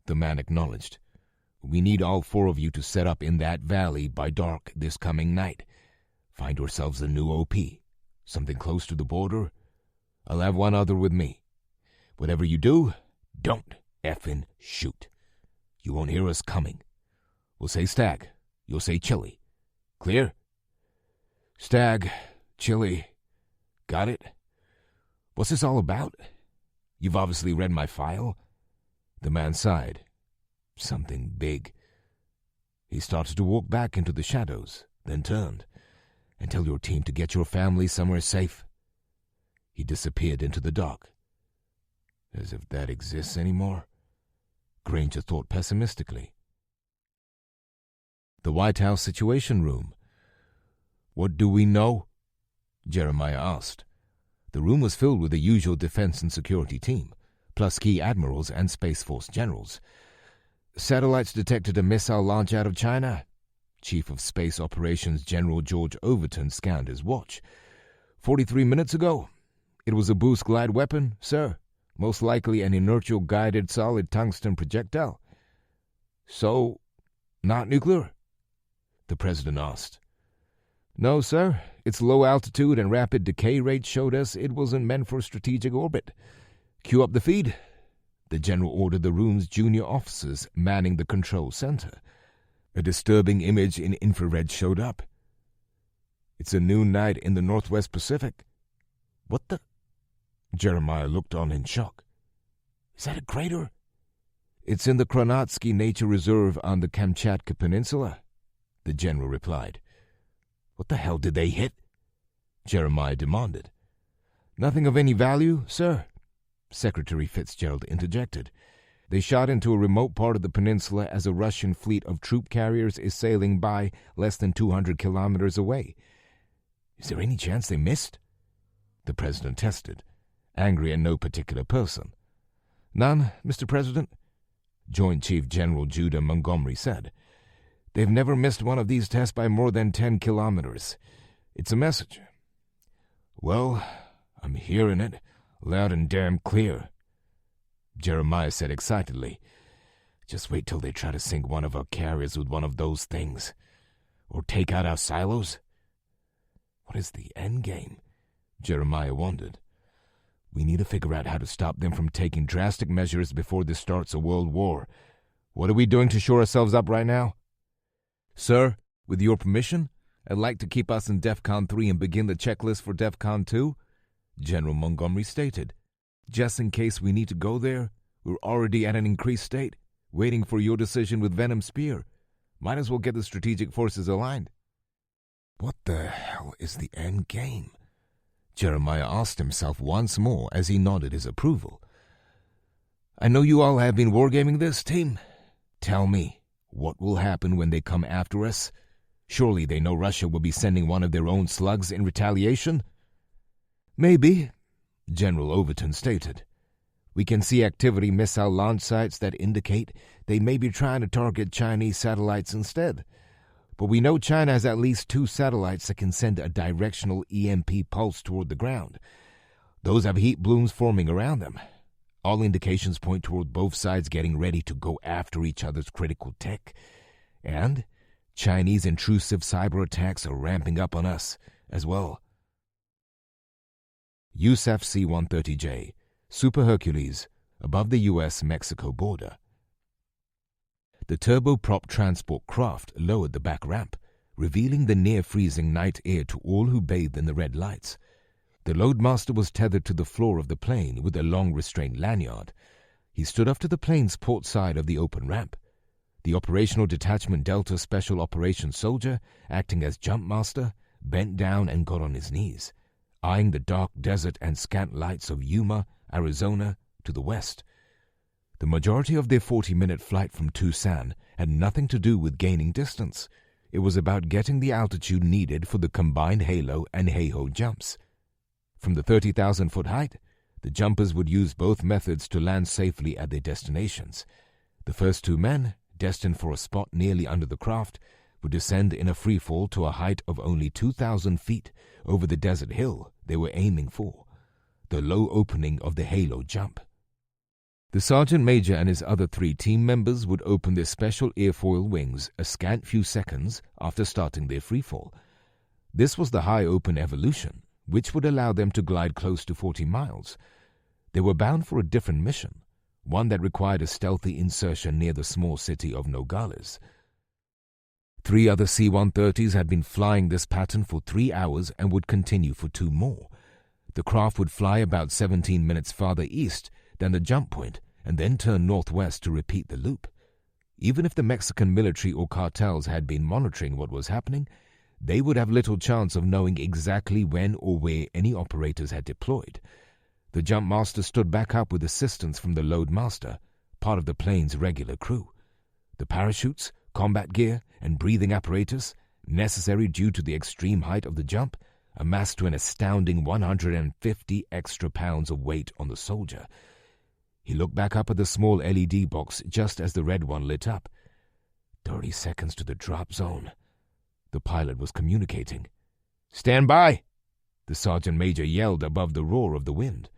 the man acknowledged. "We need all 4 of you to set up in that valley by dark this coming night. Find yourselves a new OP, something close to the border. I'll have 1 other with me. Whatever you do, don't effing shoot. You won't hear us coming. We'll say stag. You'll say chili. Clear?" "Stag, chili. Got it? What's this all about? You've obviously read my file." The man sighed. "Something big." He started to walk back into the shadows, then turned. "And tell your team to get your family somewhere safe." He disappeared into the dark. As if that exists anymore, Granger thought pessimistically. The White House Situation Room. "What do we know?" Jeremiah asked. The room was filled with the usual defense and security team, plus key admirals and Space Force generals. "Satellites detected a missile launch out of China." Chief of Space Operations General George Overton scanned his watch. 43 minutes ago. It was a boost glide weapon, sir. Most likely an inertial guided solid tungsten projectile." "So, not nuclear?" the president asked. "No, sir. Its low altitude and rapid decay rate showed us it wasn't meant for strategic orbit. Cue up the feed." The general ordered the room's junior officers manning the control center. A disturbing image in infrared showed up. "It's a noon night in the Northwest Pacific." "What the?" Jeremiah looked on in shock. "Is that a crater?" "It's in the Kronotsky Nature Reserve on the Kamchatka Peninsula," the general replied. "What the hell did they hit?" Jeremiah demanded. "Nothing of any value, sir," Secretary Fitzgerald interjected. "They shot into a remote part of the peninsula as a Russian fleet of troop carriers is sailing by less than 200 kilometers away." "Is there any chance they missed?" the president tested, angry at no particular person. "None, Mr. President," Joint Chief General Judah Montgomery said. "They've never missed one of these tests by more than 10 kilometers. It's a message. Well, I'm hearing it, loud and damn clear, Jeremiah said excitedly. Just wait till they try to sink one of our carriers with one of those things. Or take out our silos. What is the end game? Jeremiah wondered. We need to figure out how to stop them from taking drastic measures before this starts a world war. What are we doing to shore ourselves up right now? Sir, with your permission, I'd like to keep us in DEFCON 3 and begin the checklist for DEFCON 2, General Montgomery stated. Just in case we need to go there, we're already at an increased state, waiting for your decision with Venom Spear. Might as well get the strategic forces aligned. What the hell is the end game? Jeremiah asked himself once more as he nodded his approval. I know you all have been wargaming this, team. Tell me, what will happen when they come after us? Surely they know Russia will be sending one of their own slugs in retaliation? Maybe, General Overton stated. We can see activity missile launch sites that indicate they may be trying to target Chinese satellites instead. But we know China has at least 2 satellites that can send a directional EMP pulse toward the ground. Those have heat blooms forming around them. All indications point toward both sides getting ready to go after each other's critical tech. And Chinese intrusive cyber attacks are ramping up on us as well. USAF C-130J, Super Hercules, above the U.S.-Mexico border. The turboprop transport craft lowered the back ramp, revealing the near-freezing night air to all who bathed in the red lights. The loadmaster was tethered to the floor of the plane with a long restraint lanyard. He stood up to the plane's port side of the open ramp. The Operational Detachment Delta Special Operations soldier, acting as jump master, bent down and got on his knees, eyeing the dark desert and scant lights of Yuma, Arizona, to the west. The majority of their 40-minute flight from Tucson had nothing to do with gaining distance. It was about getting the altitude needed for the combined halo and hey-ho jumps. From the 30,000-foot height, the jumpers would use both methods to land safely at their destinations. The first 2 men, destined for a spot nearly under the craft, would descend in a freefall to a height of only 2,000 feet over the desert hill they were aiming for, the low opening of the halo jump. The sergeant major and his other 3 team members would open their special airfoil wings a scant few seconds after starting their freefall. This was the high open evolution, which would allow them to glide close to 40 miles. They were bound for a different mission, one that required a stealthy insertion near the small city of Nogales. 3 other C-130s had been flying this pattern for 3 hours and would continue for 2 more. The craft would fly about 17 minutes farther east than the jump point and then turn northwest to repeat the loop. Even if the Mexican military or cartels had been monitoring what was happening, they would have little chance of knowing exactly when or where any operators had deployed. The jump master stood back up with assistance from the load master, part of the plane's regular crew. The parachutes, combat gear, and breathing apparatus, necessary due to the extreme height of the jump, amassed to an astounding 150 extra pounds of weight on the soldier. He looked back up at the small LED box just as the red one lit up. 30 seconds to the drop zone. The pilot was communicating. "Stand by!" the sergeant major yelled above the roar of the wind.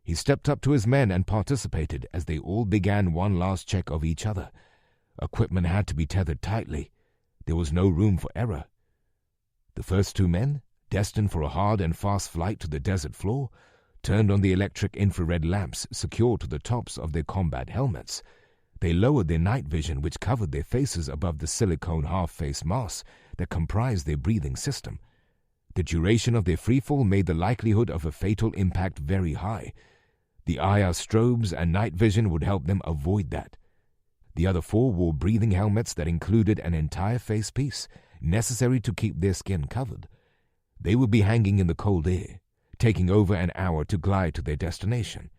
He stepped up to his men and participated as they all began one last check of each other. Equipment had to be tethered tightly. There was no room for error. The first 2 men, destined for a hard and fast flight to the desert floor, turned on the electric infrared lamps secured to the tops of their combat helmets. They lowered their night vision, which covered their faces above the silicone half-face mask that comprised their breathing system. The duration of their freefall made the likelihood of a fatal impact very high. The IR strobes and night vision would help them avoid that. The other 4 wore breathing helmets that included an entire face piece, necessary to keep their skin covered. They would be hanging in the cold air, taking over an hour to glide to their destination.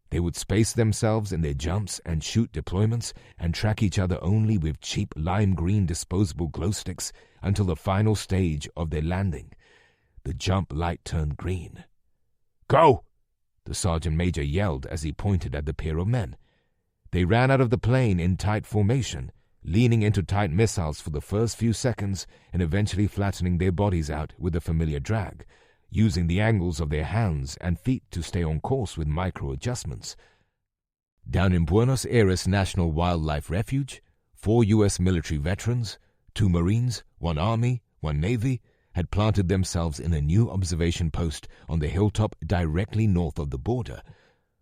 They would space themselves in their jumps and shoot deployments and track each other only with cheap lime green disposable glow sticks until the final stage of their landing. The jump light turned green. "Go!" the sergeant major yelled as he pointed at the pair of men. They ran out of the plane in tight formation, leaning into tight missiles for the first few seconds and eventually flattening their bodies out with a familiar drag, using the angles of their hands and feet to stay on course with micro-adjustments. Down in Buenos Aires National Wildlife Refuge, 4 U.S. military veterans, 2 Marines, 1 Army, 1 Navy, had planted themselves in a new observation post on the hilltop directly north of the border,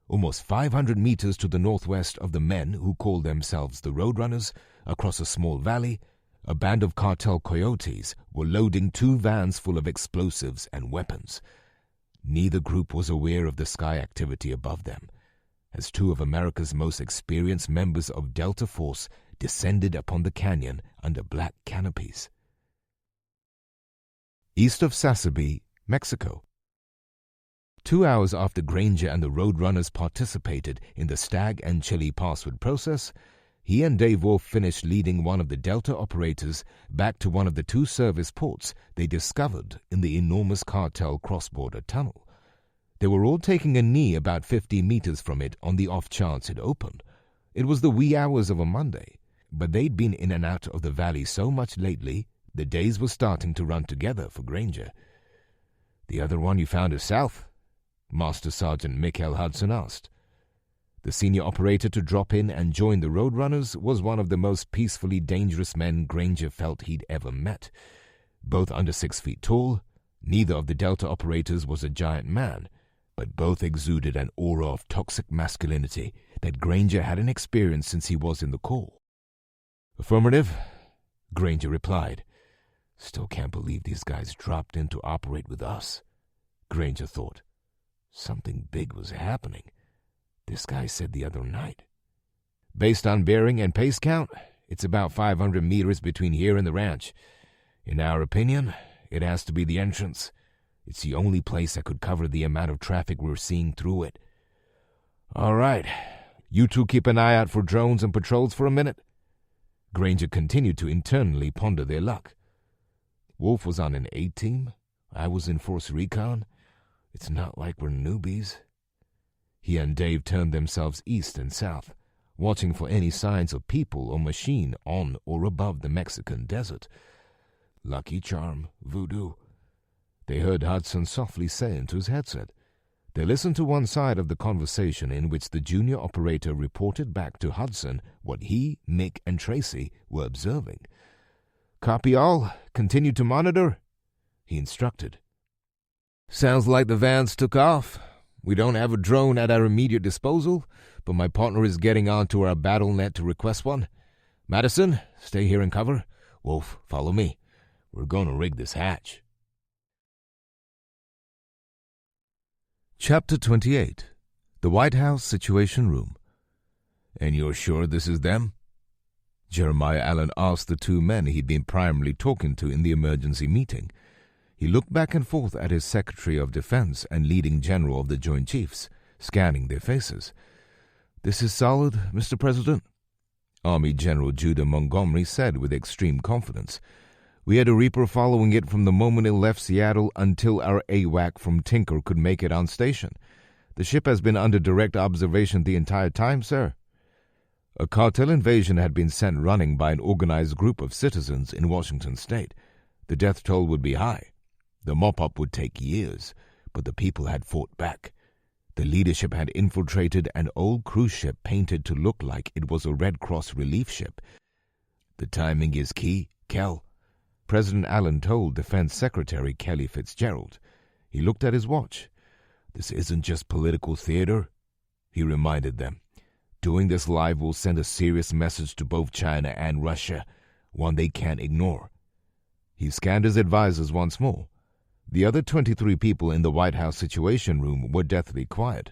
almost 500 meters to the northwest of the men who called themselves the Roadrunners. Across a small valley, a band of cartel coyotes were loading 2 vans full of explosives and weapons. Neither group was aware of the sky activity above them, as 2 of America's most experienced members of Delta Force descended upon the canyon under black canopies. East of Sasabe, Mexico. 2 hours after Granger and the Roadrunners participated in the Stag and Chili password process, he and Dave Wolf finished leading one of the Delta operators back to one of the 2 service ports they discovered in the enormous cartel cross-border tunnel. They were all taking a knee about 50 meters from it on the off chance it opened. It was the wee hours of a Monday, but they'd been in and out of the valley so much lately, the days were starting to run together for Granger. "The other one you found is south?" Master Sergeant Mikhail Hudson asked. The senior operator to drop in and join the Roadrunners was one of the most peacefully dangerous men Granger felt he'd ever met. Both under 6 feet tall, neither of the Delta operators was a giant man, but both exuded an aura of toxic masculinity that Granger hadn't experienced since he was in the Corps. "Affirmative," Granger replied. "Still can't believe these guys dropped in to operate with us," Granger thought. Something big was happening. This guy said the other night. "Based on bearing and pace count, it's about 500 meters between here and the ranch. In our opinion, it has to be the entrance. It's the only place that could cover the amount of traffic we're seeing through it." "All right. You 2 keep an eye out for drones and patrols for a minute." Granger continued to internally ponder their luck. Wolf was on an A-team. I was in Force Recon. It's not like we're newbies. He and Dave turned themselves east and south, watching for any signs of people or machine on or above the Mexican desert. "Lucky charm, voodoo," they heard Hudson softly say into his headset. They listened to one side of the conversation in which the junior operator reported back to Hudson what he, Mick, and Tracy were observing. "Copy all. Continue to monitor," he instructed. "Sounds like the vans took off. We don't have a drone at our immediate disposal, but my partner is getting onto our battle net to request one. Madison, stay here and cover. Wolf, follow me. We're going to rig this hatch." Chapter 28. The White House Situation Room. "And you're sure this is them?" Jeremiah Allen asked the 2 men he'd been primarily talking to in the emergency meeting. He looked back and forth at his Secretary of Defense and leading general of the Joint Chiefs, scanning their faces. "This is solid, Mr. President," Army General Judah Montgomery said with extreme confidence. "We had a Reaper following it from the moment it left Seattle until our AWAC from Tinker could make it on station. The ship has been under direct observation the entire time, sir." A cartel invasion had been sent running by an organized group of citizens in Washington state. The death toll would be high. The mop-up would take years, but the people had fought back. The leadership had infiltrated an old cruise ship painted to look like it was a Red Cross relief ship. "The timing is key, Kel," President Allen told Defense Secretary Kelly Fitzgerald. He looked at his watch. "This isn't just political theater," he reminded them. "Doing this live will send a serious message to both China and Russia, one they can't ignore." He scanned his advisors once more. The other 23 people in the White House Situation Room were deathly quiet.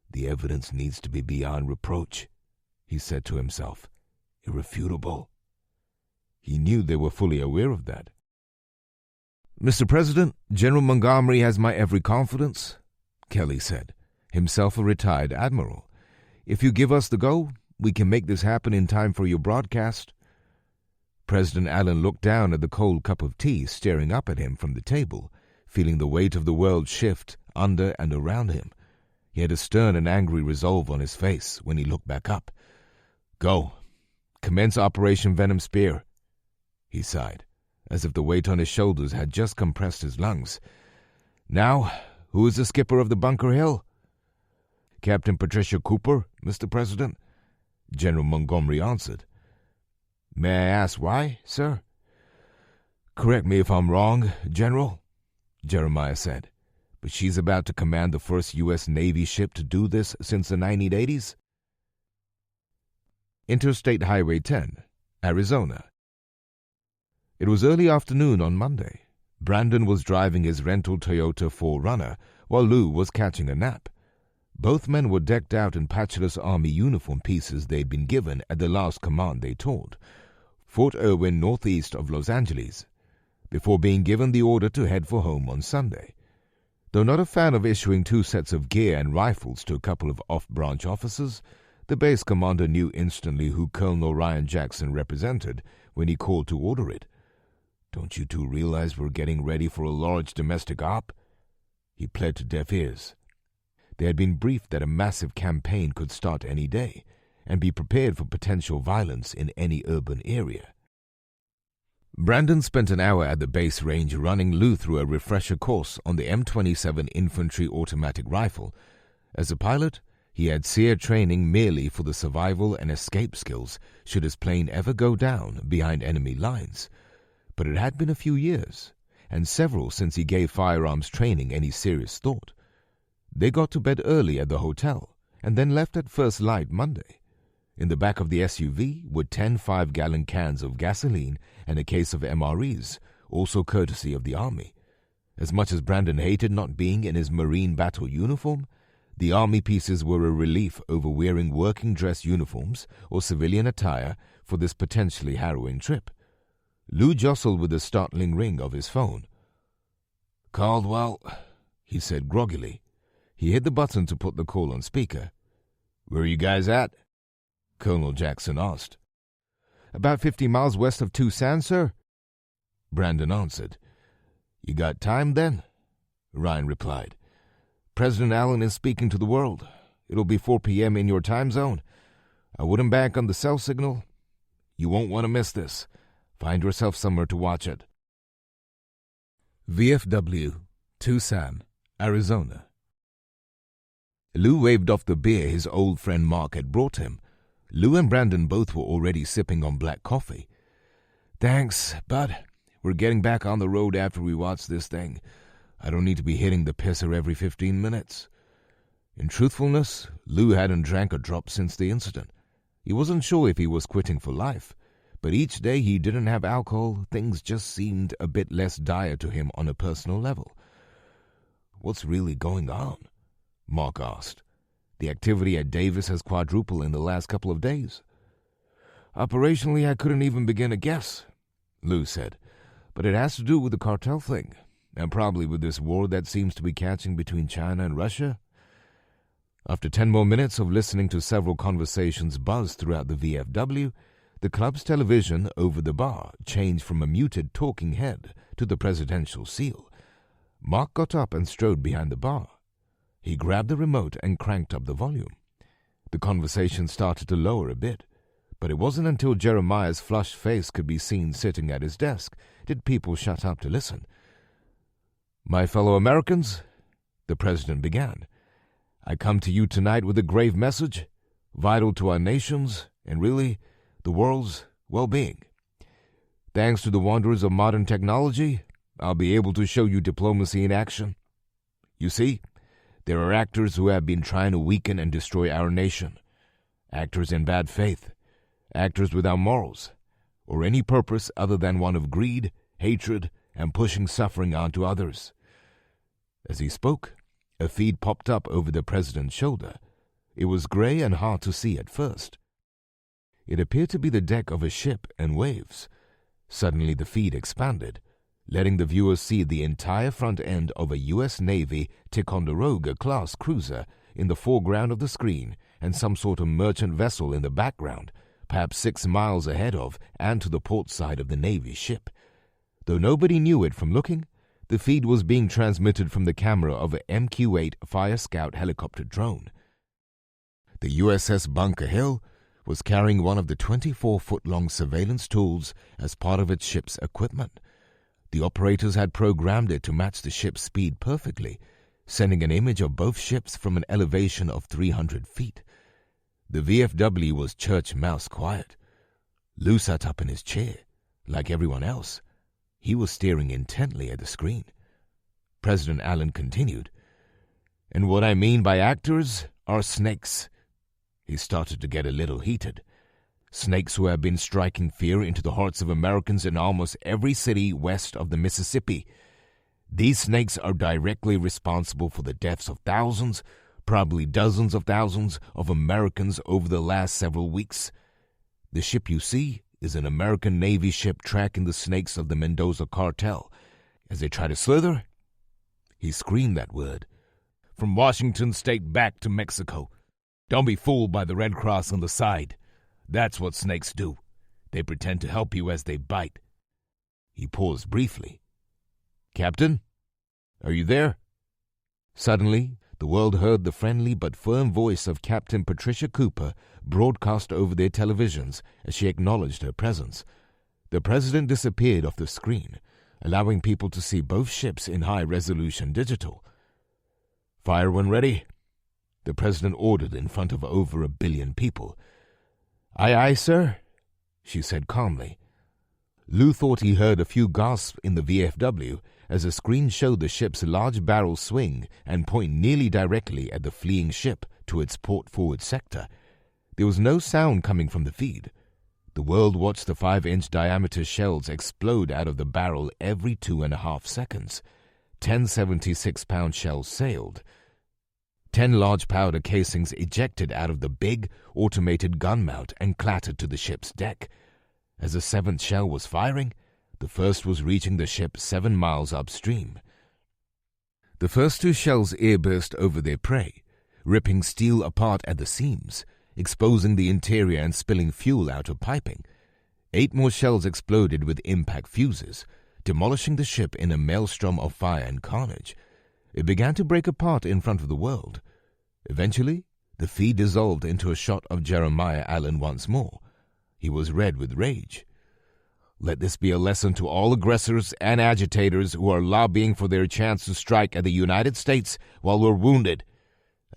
"The evidence needs to be beyond reproach," he said to himself. "Irrefutable." He knew they were fully aware of that. "Mr. President, General Montgomery has my every confidence," Kelly said, himself a retired admiral. "If you give us the go, we can make this happen in time for your broadcast." President Allen looked down at the cold cup of tea staring up at him from the table, feeling the weight of the world shift under and around him. He had a stern and angry resolve on his face when he looked back up. "Go. Commence Operation Venom Spear. He sighed, as if the weight on his shoulders had just compressed his lungs. Now, who is the skipper of the Bunker Hill? Captain Patricia Cooper, Mr. President, General Montgomery answered. May I ask why, sir? Correct me if I'm wrong, General, Jeremiah said, but she's about to command the first U.S. Navy ship to do this since the 1980s. Interstate Highway 10, Arizona. It was early afternoon on Monday. Brandon was driving his rental Toyota 4Runner while Lou was catching a nap. Both men were decked out in patchless Army uniform pieces they'd been given at the last command they toured, Fort Irwin, northeast of Los Angeles, before being given the order to head for home on Sunday. Though not a fan of issuing 2 sets of gear and rifles to a couple of off-branch officers, the base commander knew instantly who Colonel Ryan Jackson represented when he called to order it. Don't you two realize we're getting ready for a large domestic op? He pled to deaf ears. They had been briefed that a massive campaign could start any day, and be prepared for potential violence in any urban area. Brandon spent an hour at the base range running Lou through a refresher course on the M27 infantry automatic rifle. As a pilot, he had SEER training merely for the survival and escape skills should his plane ever go down behind enemy lines. But it had been a few years, and several since he gave firearms training any serious thought. They got to bed early at the hotel, and then left at first light Monday. In the back of the SUV were 10 5-gallon cans of gasoline and a case of MREs, also courtesy of the Army. As much as Brandon hated not being in his Marine battle uniform, the Army pieces were a relief over wearing working dress uniforms or civilian attire for this potentially harrowing trip. Lou jostled with the startling ring of his phone. "Caldwell," he said groggily. He hit the button to put the call on speaker. "Where are you guys at?" Colonel Jackson asked. "About 50 miles west of Tucson, sir," Brandon answered. "You got time, then?" Ryan replied. "President Allen is speaking to the world. It'll be 4 p.m. in your time zone. I wouldn't bank on the cell signal. You won't want to miss this. Find yourself somewhere to watch it." VFW, Tucson, Arizona. Lou waved off the beer his old friend Mark had brought him. Lou and Brandon both were already sipping on black coffee. "Thanks, bud. We're getting back on the road after we watch this thing. I don't need to be hitting the pisser every 15 minutes. In truthfulness, Lou hadn't drank a drop since the incident. He wasn't sure if he was quitting for life, but each day he didn't have alcohol, things just seemed a bit less dire to him on a personal level. "What's really going on?" Mark asked. "The activity at Davis has quadrupled in the last couple of days." "Operationally, I couldn't even begin to guess," Lou said. "But it has to do with the cartel thing, and probably with this war that seems to be catching between China and Russia." After 10 more minutes of listening to several conversations buzz throughout the VFW, the club's television over the bar changed from a muted talking head to the presidential seal. Mark got up and strode behind the bar. He grabbed the remote and cranked up the volume. The conversation started to lower a bit, but it wasn't until Jeremiah's flushed face could be seen sitting at his desk did people shut up to listen. "My fellow Americans," the president began, "I come to you tonight with a grave message, vital to our nation's, and really, the world's well-being. Thanks to the wonders of modern technology, I'll be able to show you diplomacy in action. You see, there are actors who have been trying to weaken and destroy our nation. Actors in bad faith, actors without morals, or any purpose other than one of greed, hatred, and pushing suffering onto others." As he spoke, a feed popped up over the president's shoulder. It was gray and hard to see at first. It appeared to be the deck of a ship and waves. Suddenly the feed expanded, letting the viewers see the entire front end of a U.S. Navy Ticonderoga-class cruiser in the foreground of the screen and some sort of merchant vessel in the background, perhaps 6 miles ahead of and to the port side of the Navy ship. Though nobody knew it from looking, the feed was being transmitted from the camera of a MQ-8 Fire Scout helicopter drone. The USS Bunker Hill was carrying one of the 24-foot-long surveillance tools as part of its ship's equipment. The operators had programmed it to match the ship's speed perfectly, sending an image of both ships from an elevation of 300 feet. The VFW was church mouse quiet. Lou sat up in his chair. Like everyone else, he was staring intently at the screen. President Allen continued, "And what I mean by actors are snakes." He started to get a little heated. Snakes who have been striking fear into the hearts of Americans in almost every city west of the Mississippi. These snakes are directly responsible for the deaths of thousands, probably dozens of thousands, of Americans over the last several weeks. The ship you see is an American Navy ship tracking the snakes of the Mendoza cartel. As they try to slither, he screamed that word, from Washington State back to Mexico. Don't be fooled by the red cross on the side. That's what snakes do. They pretend to help you as they bite. He paused briefly. "Captain, are you there?" Suddenly, the world heard the friendly but firm voice of Captain Patricia Cooper broadcast over their televisions as she acknowledged her presence. The president disappeared off the screen, allowing people to see both ships in high-resolution digital. "Fire when ready," the president ordered in front of over 1 billion people. "Aye, aye, sir," she said calmly. Lou thought he heard a few gasps in the VFW as the screen showed the ship's large barrel swing and point nearly directly at the fleeing ship to its port forward sector. There was no sound coming from the feed. The world watched the 5-inch diameter shells explode out of the barrel every 2.5 seconds. 10 76-pound shells sailed. 10 large powder casings ejected out of the big, automated gun mount and clattered to the ship's deck. As the 7th shell was firing, the first was reaching the ship 7 miles upstream. The first 2 shells airburst over their prey, ripping steel apart at the seams, exposing the interior and spilling fuel out of piping. 8 more shells exploded with impact fuses, demolishing the ship in a maelstrom of fire and carnage. It began to break apart in front of the world. Eventually, the feed dissolved into a shot of Jeremiah Allen once more. He was red with rage. "Let this be a lesson to all aggressors and agitators who are lobbying for their chance to strike at the United States while we're wounded.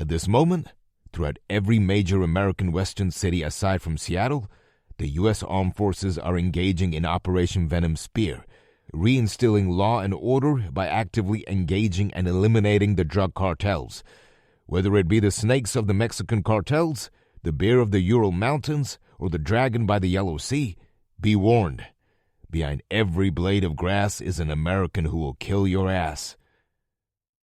At this moment, throughout every major American western city aside from Seattle, the U.S. Armed Forces are engaging in Operation Venom Spear, reinstilling law and order by actively engaging and eliminating the drug cartels. Whether it be the snakes of the Mexican cartels, the bear of the Ural Mountains, or the dragon by the Yellow Sea, be warned. Behind every blade of grass is an American who will kill your ass."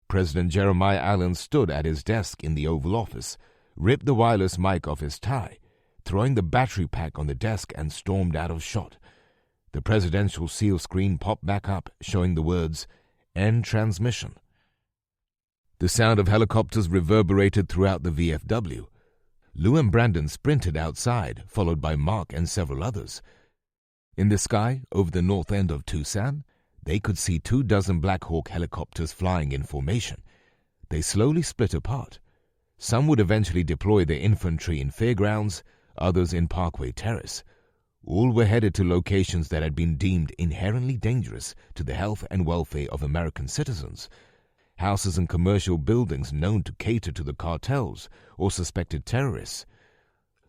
President Jeremiah Allen stood at his desk in the Oval Office, ripped the wireless mic off his tie, throwing the battery pack on the desk, and stormed out of shot. The presidential seal screen popped back up, showing the words, "End transmission." The sound of helicopters reverberated throughout the VFW. Lou and Brandon sprinted outside, followed by Mark and several others. In the sky, over the north end of Tucson, they could see 24 Black Hawk helicopters flying in formation. They slowly split apart. Some would eventually deploy their infantry in fairgrounds, others in Parkway Terrace. All were headed to locations that had been deemed inherently dangerous to the health and welfare of American citizens. Houses and commercial buildings known to cater to the cartels or suspected terrorists.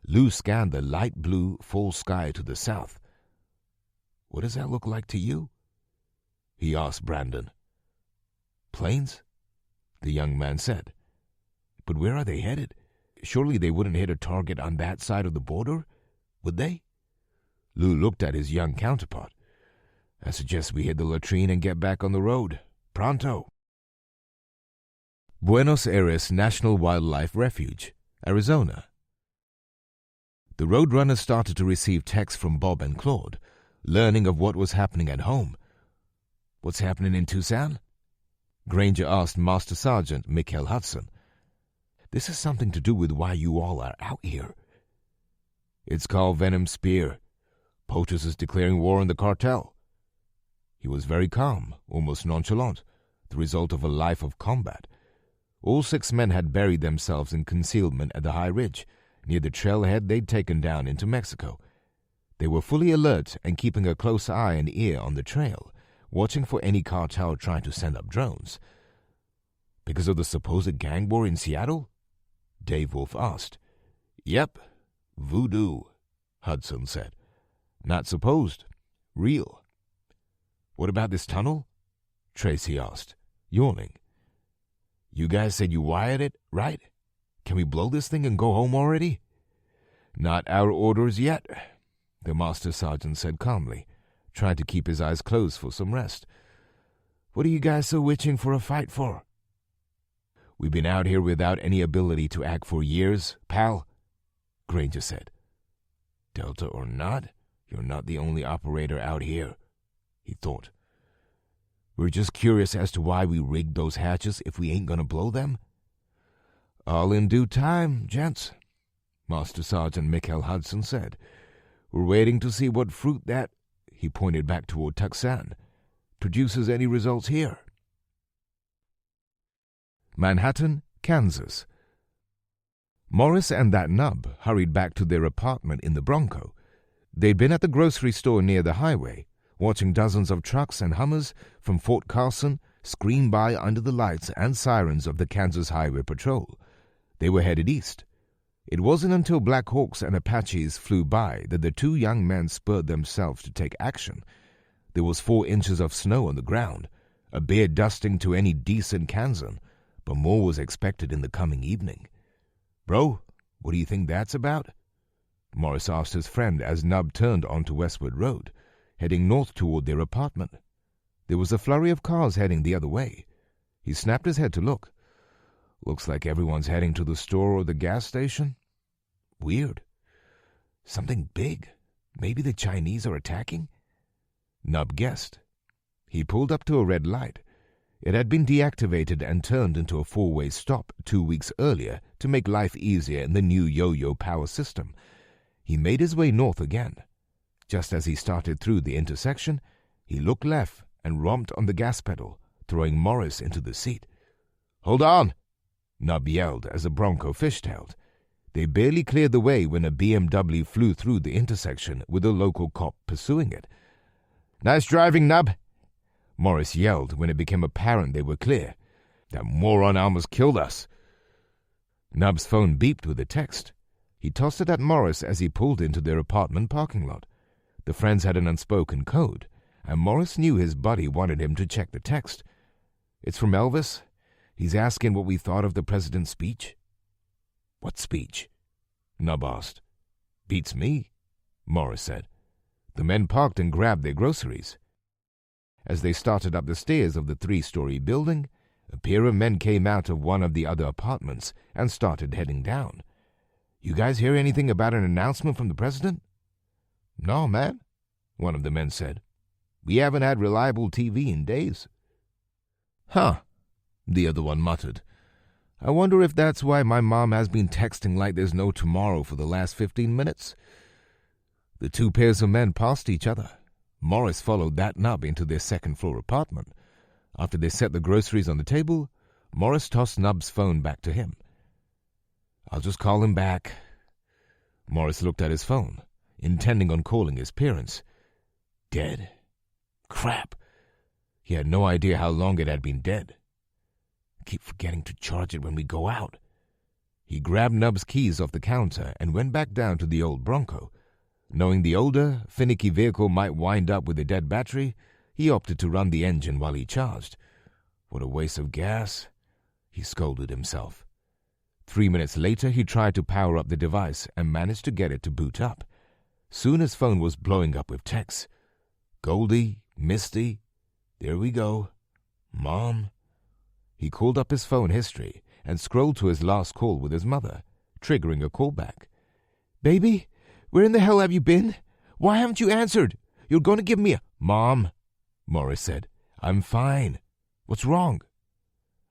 Lou scanned the light blue fall sky to the south. "What does that look like to you?" he asked Brandon. "Planes?" the young man said. "But where are they headed? Surely they wouldn't hit a target on that side of the border, would they?" Lou looked at his young counterpart. "I suggest we hit the latrine and get back on the road. Pronto." Buenos Aires National Wildlife Refuge, Arizona. The Roadrunners started to receive texts from Bob and Claude, learning of what was happening at home. "What's happening in Tucson?" Granger asked Master Sergeant Mikhail Hudson. "This has something to do with why you all are out here." "It's called Venom Spear. POTUS is declaring war on the cartel." He was very calm, almost nonchalant, the result of a life of combat. All 6 men had buried themselves in concealment at the high ridge, near the trailhead they'd taken down into Mexico. They were fully alert and keeping a close eye and ear on the trail, watching for any cartel trying to send up drones. Because of the supposed gang war in Seattle? Dave Wolf asked. Yep, voodoo, Hudson said. Not supposed, real. What about this tunnel? Tracy asked, yawning. You guys said you wired it, right? Can we blow this thing and go home already? Not our orders yet, the master sergeant said calmly, trying to keep his eyes closed for some rest. What are you guys so itching for a fight for? We've been out here without any ability to act for years, pal, Granger said. Delta or not, you're not the only operator out here, he thought. We're just curious as to why we rigged those hatches if we ain't gonna blow them. All in due time, gents, Master Sergeant Mikhail Hudson said. We're waiting to see what fruit that, he pointed back toward Tucson, produces any results here. Manhattan, Kansas. Morris and that nub hurried back to their apartment in the Bronco. They'd been at the grocery store near the highway, watching dozens of trucks and Hummers from Fort Carson scream by under the lights and sirens of the Kansas Highway Patrol. They were headed east. It wasn't until Black Hawks and Apaches flew by that the two young men spurred themselves to take action. There was 4 inches of snow on the ground, a bare dusting to any decent Kansan, but more was expected in the coming evening. Bro, what do you think that's about? Morris asked his friend as Nub turned onto Westward Road, heading north toward their apartment. There was a flurry of cars heading the other way. He snapped his head to look. Looks like everyone's heading to the store or the gas station. Weird. Something big. Maybe the Chinese are attacking? Nub guessed. He pulled up to a red light. It had been deactivated and turned into a 4-way stop 2 weeks earlier to make life easier in the new yo-yo power system. He made his way north again. Just as he started through the intersection, he looked left and romped on the gas pedal, throwing Morris into the seat. Hold on! Nub yelled as a Bronco fishtailed. They barely cleared the way when a BMW flew through the intersection with a local cop pursuing it. Nice driving, Nub! Morris yelled when it became apparent they were clear. That moron almost killed us. Nub's phone beeped with a text. He tossed it at Morris as he pulled into their apartment parking lot. The friends had an unspoken code, and Morris knew his buddy wanted him to check the text. It's from Elvis. He's asking what we thought of the president's speech. What speech? Nub asked. Beats me, Morris said. The men parked and grabbed their groceries. As they started up the stairs of the 3-story building, a pair of men came out of one of the other apartments and started heading down. You guys hear anything about an announcement from the president? No, man, one of the men said. We haven't had reliable TV in days. Huh, the other one muttered. I wonder if that's why my mom has been texting like there's no tomorrow for the last 15 minutes. The 2 pairs of men passed each other. Morris followed that nub into their second-floor apartment. After they set the groceries on the table, Morris tossed Nub's phone back to him. I'll just call him back. Morris looked at his phone, intending on calling his parents. Dead? Crap. He had no idea how long it had been dead. Keep forgetting to charge it when we go out. He grabbed Nub's keys off the counter and went back down to the old Bronco. Knowing the older, finicky vehicle might wind up with a dead battery, he opted to run the engine while he charged. What a waste of gas, he scolded himself. 3 minutes later, he tried to power up the device and managed to get it to boot up. Soon his phone was blowing up with texts. Goldie, Misty, there we go. Mom. He called up his phone history and scrolled to his last call with his mother, triggering a callback. Baby, where in the hell have you been? Why haven't you answered? You're going to give me a... Mom, Morris said. I'm fine. What's wrong?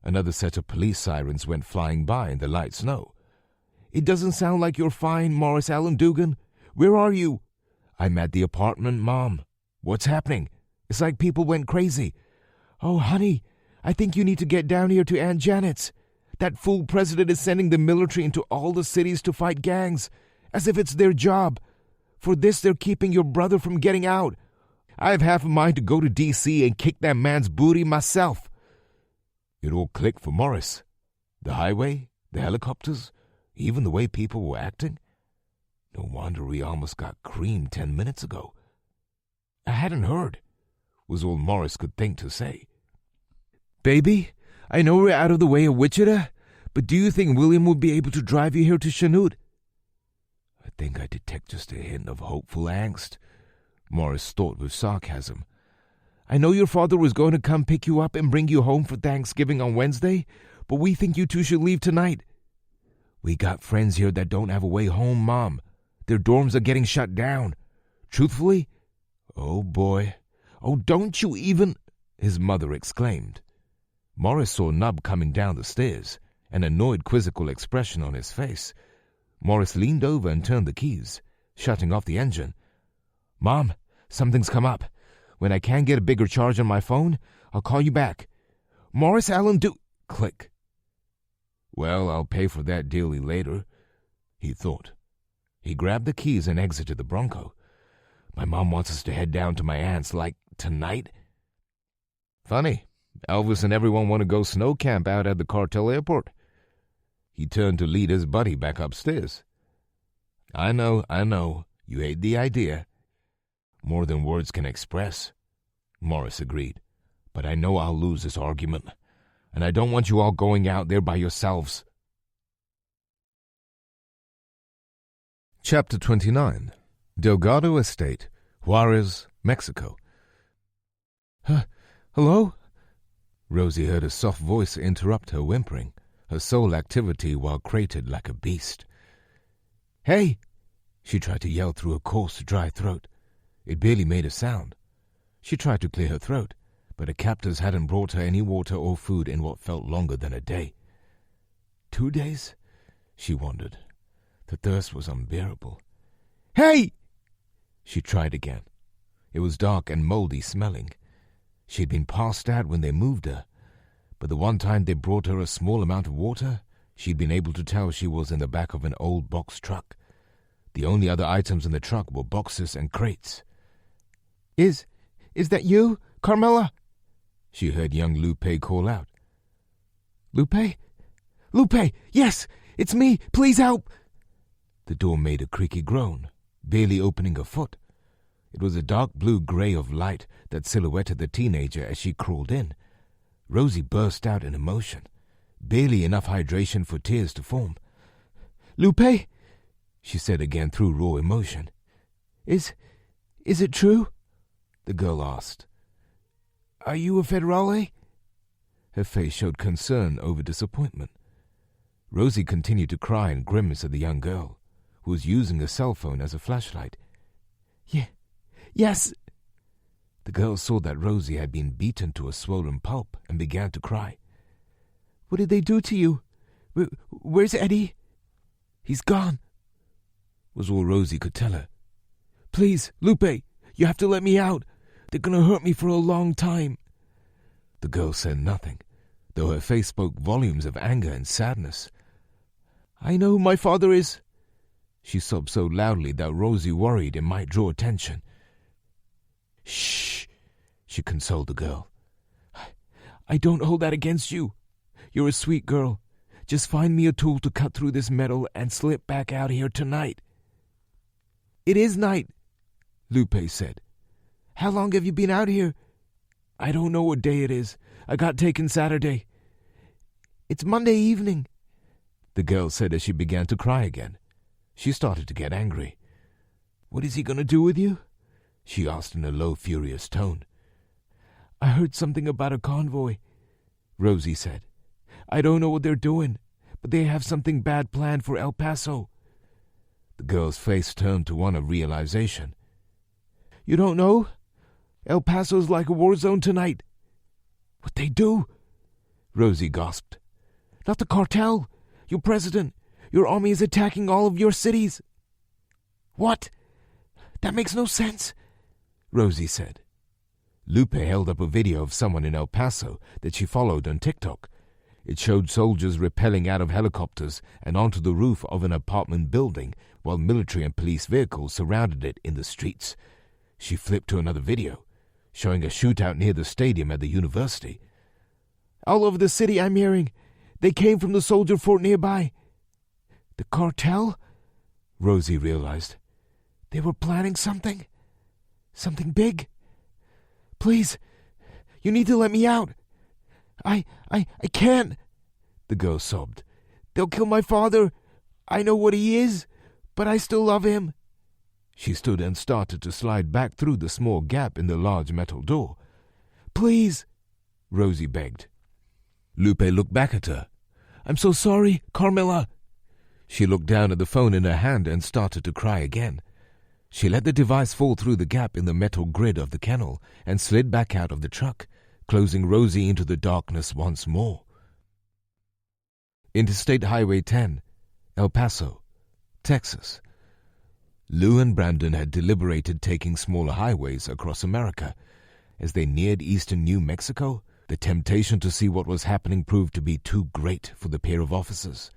Another set of police sirens went flying by in the light snow. It doesn't sound like you're fine, Morris Allen Dugan. Where are you? I'm at the apartment, Mom. What's happening? It's like people went crazy. Oh, honey, I think you need to get down here to Aunt Janet's. That fool president is sending the military into all the cities to fight gangs, as if it's their job. For this, they're keeping your brother from getting out. I have half a mind to go to D.C. and kick that man's booty myself." It all clicked for Morris. The highway, the helicopters, even the way people were acting. No wonder we almost got creamed 10 minutes ago. "I hadn't heard," was all Morris could think to say. "Baby, I know we're out of the way of Wichita, but do you think William would be able to drive you here to Chanute?" I think I detect just a hint of hopeful angst, Morris thought with sarcasm. "I know your father was going to come pick you up and bring you home for Thanksgiving on Wednesday, but we think you two should leave tonight. We got friends here that don't have a way home, Mom. Their dorms are getting shut down. Truthfully, oh boy, oh don't you even," his mother exclaimed. Morris saw Nub coming down the stairs, an annoyed quizzical expression on his face. Morris leaned over and turned the keys, shutting off the engine. "Mom, something's come up. When I can get a bigger charge on my phone, I'll call you back. Morris Allen do—" Click. "Well, I'll pay for that dearly later," he thought. He grabbed the keys and exited the Bronco. "My mom wants us to head down to my aunt's, like, tonight." "Funny, Elvis and everyone want to go snow camp out at the cartel airport." He turned to lead his buddy back upstairs. I know, you hate the idea." "More than words can express," Morris agreed. "But I know I'll lose this argument, and I don't want you all going out there by yourselves." Chapter 29. Delgado Estate, Juarez, Mexico. Hello? Rosie heard a soft voice interrupt her whimpering, her sole activity while crated like a beast. "Hey!" She tried to yell through a coarse, dry throat. It barely made a sound. She tried to clear her throat, but her captors hadn't brought her any water or food in what felt longer than a day. 2 days? She wondered. The thirst was unbearable. "Hey!" She tried again. It was dark and moldy smelling. She had been passed out when they moved her, but the one time they brought her a small amount of water, she'd been able to tell she was in the back of an old box truck. The only other items in the truck were boxes and crates. Is that you, Carmela?" she heard young Lupe call out. "Lupe? Lupe, yes, it's me, please help!" The door made a creaky groan, barely opening a foot. It was a dark blue-gray of light that silhouetted the teenager as she crawled in. Rosie burst out in emotion, barely enough hydration for tears to form. "Lupe?" she said again through raw emotion. Is it true?" the girl asked. "Are you a federale?" Her face showed concern over disappointment. Rosie continued to cry and grimace at the young girl, who was using a cell phone as a flashlight. Yes." The girl saw that Rosie had been beaten to a swollen pulp and began to cry. "What did they do to you? Where's Eddie?" "He's gone," was all Rosie could tell her. "Please, Lupe, you have to let me out. They're going to hurt me for a long time." The girl said nothing, though her face spoke volumes of anger and sadness. "I know who my father is." She sobbed so loudly that Rosie worried it might draw attention. "Shh," she consoled the girl. "I don't hold that against you. You're a sweet girl. Just find me a tool to cut through this metal and slip back out here tonight." "It is night," Lupe said. "How long have you been out here?" "I don't know what day it is. I got taken Saturday." "It's Monday evening," the girl said as she began to cry again. She started to get angry. "What is he going to do with you?" she asked in a low, furious tone. "I heard something about a convoy," Rosie said. "I don't know what they're doing, but they have something bad planned for El Paso." The girl's face turned to one of realization. "You don't know? El Paso's like a war zone tonight." "What they do?" Rosie gasped. "Not the cartel. Your president. Your army is attacking all of your cities." "What? That makes no sense," Rosie said. Lupe held up a video of someone in El Paso that she followed on TikTok. It showed soldiers rappelling out of helicopters and onto the roof of an apartment building while military and police vehicles surrounded it in the streets. She flipped to another video, showing a shootout near the stadium at the university. "All over the city, I'm hearing. They came from the soldier fort nearby." "The cartel?" Rosie realized. "They were planning something? Something big? Please, you need to let me out. I can't," the girl sobbed. "They'll kill my father. I know what he is, but I still love him." She stood and started to slide back through the small gap in the large metal door. "Please," Rosie begged. Lupe looked back at her. "I'm so sorry, Carmilla." She looked down at the phone in her hand and started to cry again. She let the device fall through the gap in the metal grid of the kennel and slid back out of the truck, closing Rosie into the darkness once more. Interstate Highway 10, El Paso, Texas. Lou and Brandon had deliberated taking smaller highways across America. As they neared eastern New Mexico, the temptation to see what was happening proved to be too great for the pair of officers.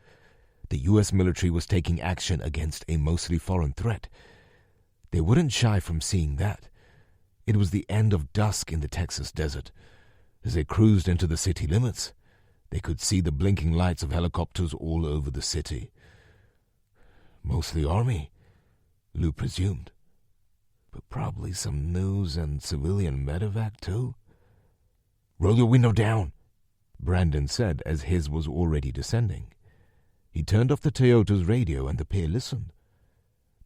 The U.S. military was taking action against a mostly foreign threat. They wouldn't shy from seeing that. It was the end of dusk in the Texas desert. As they cruised into the city limits, they could see the blinking lights of helicopters all over the city. Mostly Army, Lou presumed. But probably some news and civilian medevac too. "Roll your window down," Brandon said as his was already descending. He turned off the Toyota's radio and the pair listened.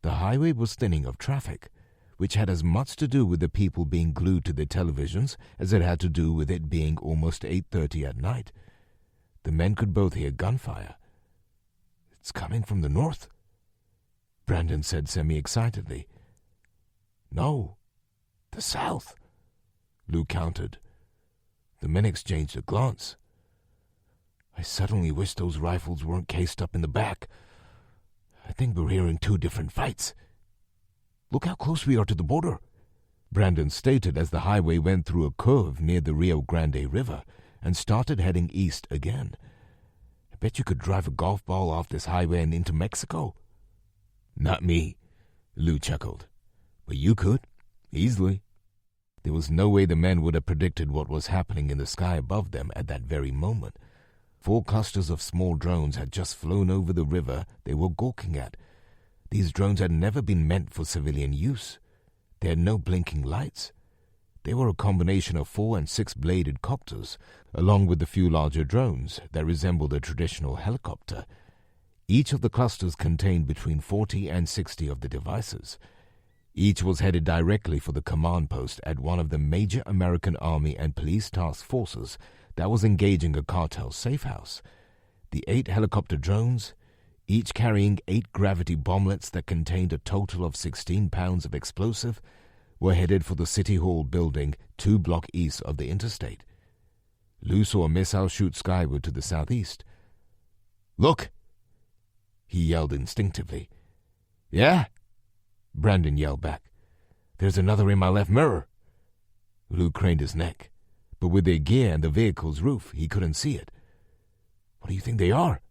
The highway was thinning of traffic, which had as much to do with the people being glued to their televisions as it had to do with it being almost 8:30 at night. The men could both hear gunfire. "It's coming from the north," Brandon said semi-excitedly. "No, the south," Lou countered. The men exchanged a glance. "I suddenly wish those rifles weren't cased up in the back. I think we're hearing two different fights." "Look how close we are to the border," Brandon stated as the highway went through a curve near the Rio Grande River and started heading east again. "I bet you could drive a golf ball off this highway and into Mexico." "Not me," Lou chuckled. "But you could, easily." There was no way the men would have predicted what was happening in the sky above them at that very moment. 4 clusters of small drones had just flown over the river they were gawking at. These drones had never been meant for civilian use. They had no blinking lights. They were a combination of 4 and 6-bladed copters, along with the few larger drones that resembled a traditional helicopter. Each of the clusters contained between 40 and 60 of the devices. Each was headed directly for the command post at one of the major American Army and police task forces that was engaging a cartel safe house. The 8 helicopter drones, each carrying 8 gravity bomblets that contained a total of 16 pounds of explosive, were headed for the City Hall building 2 blocks east of the interstate. Lou saw a missile shoot skyward to the southeast. "Look!" he yelled instinctively. "Yeah?" Brandon yelled back. "There's another in my left mirror." Lou craned his neck, but with their gear and the vehicle's roof, he couldn't see it. "What do you think they are?"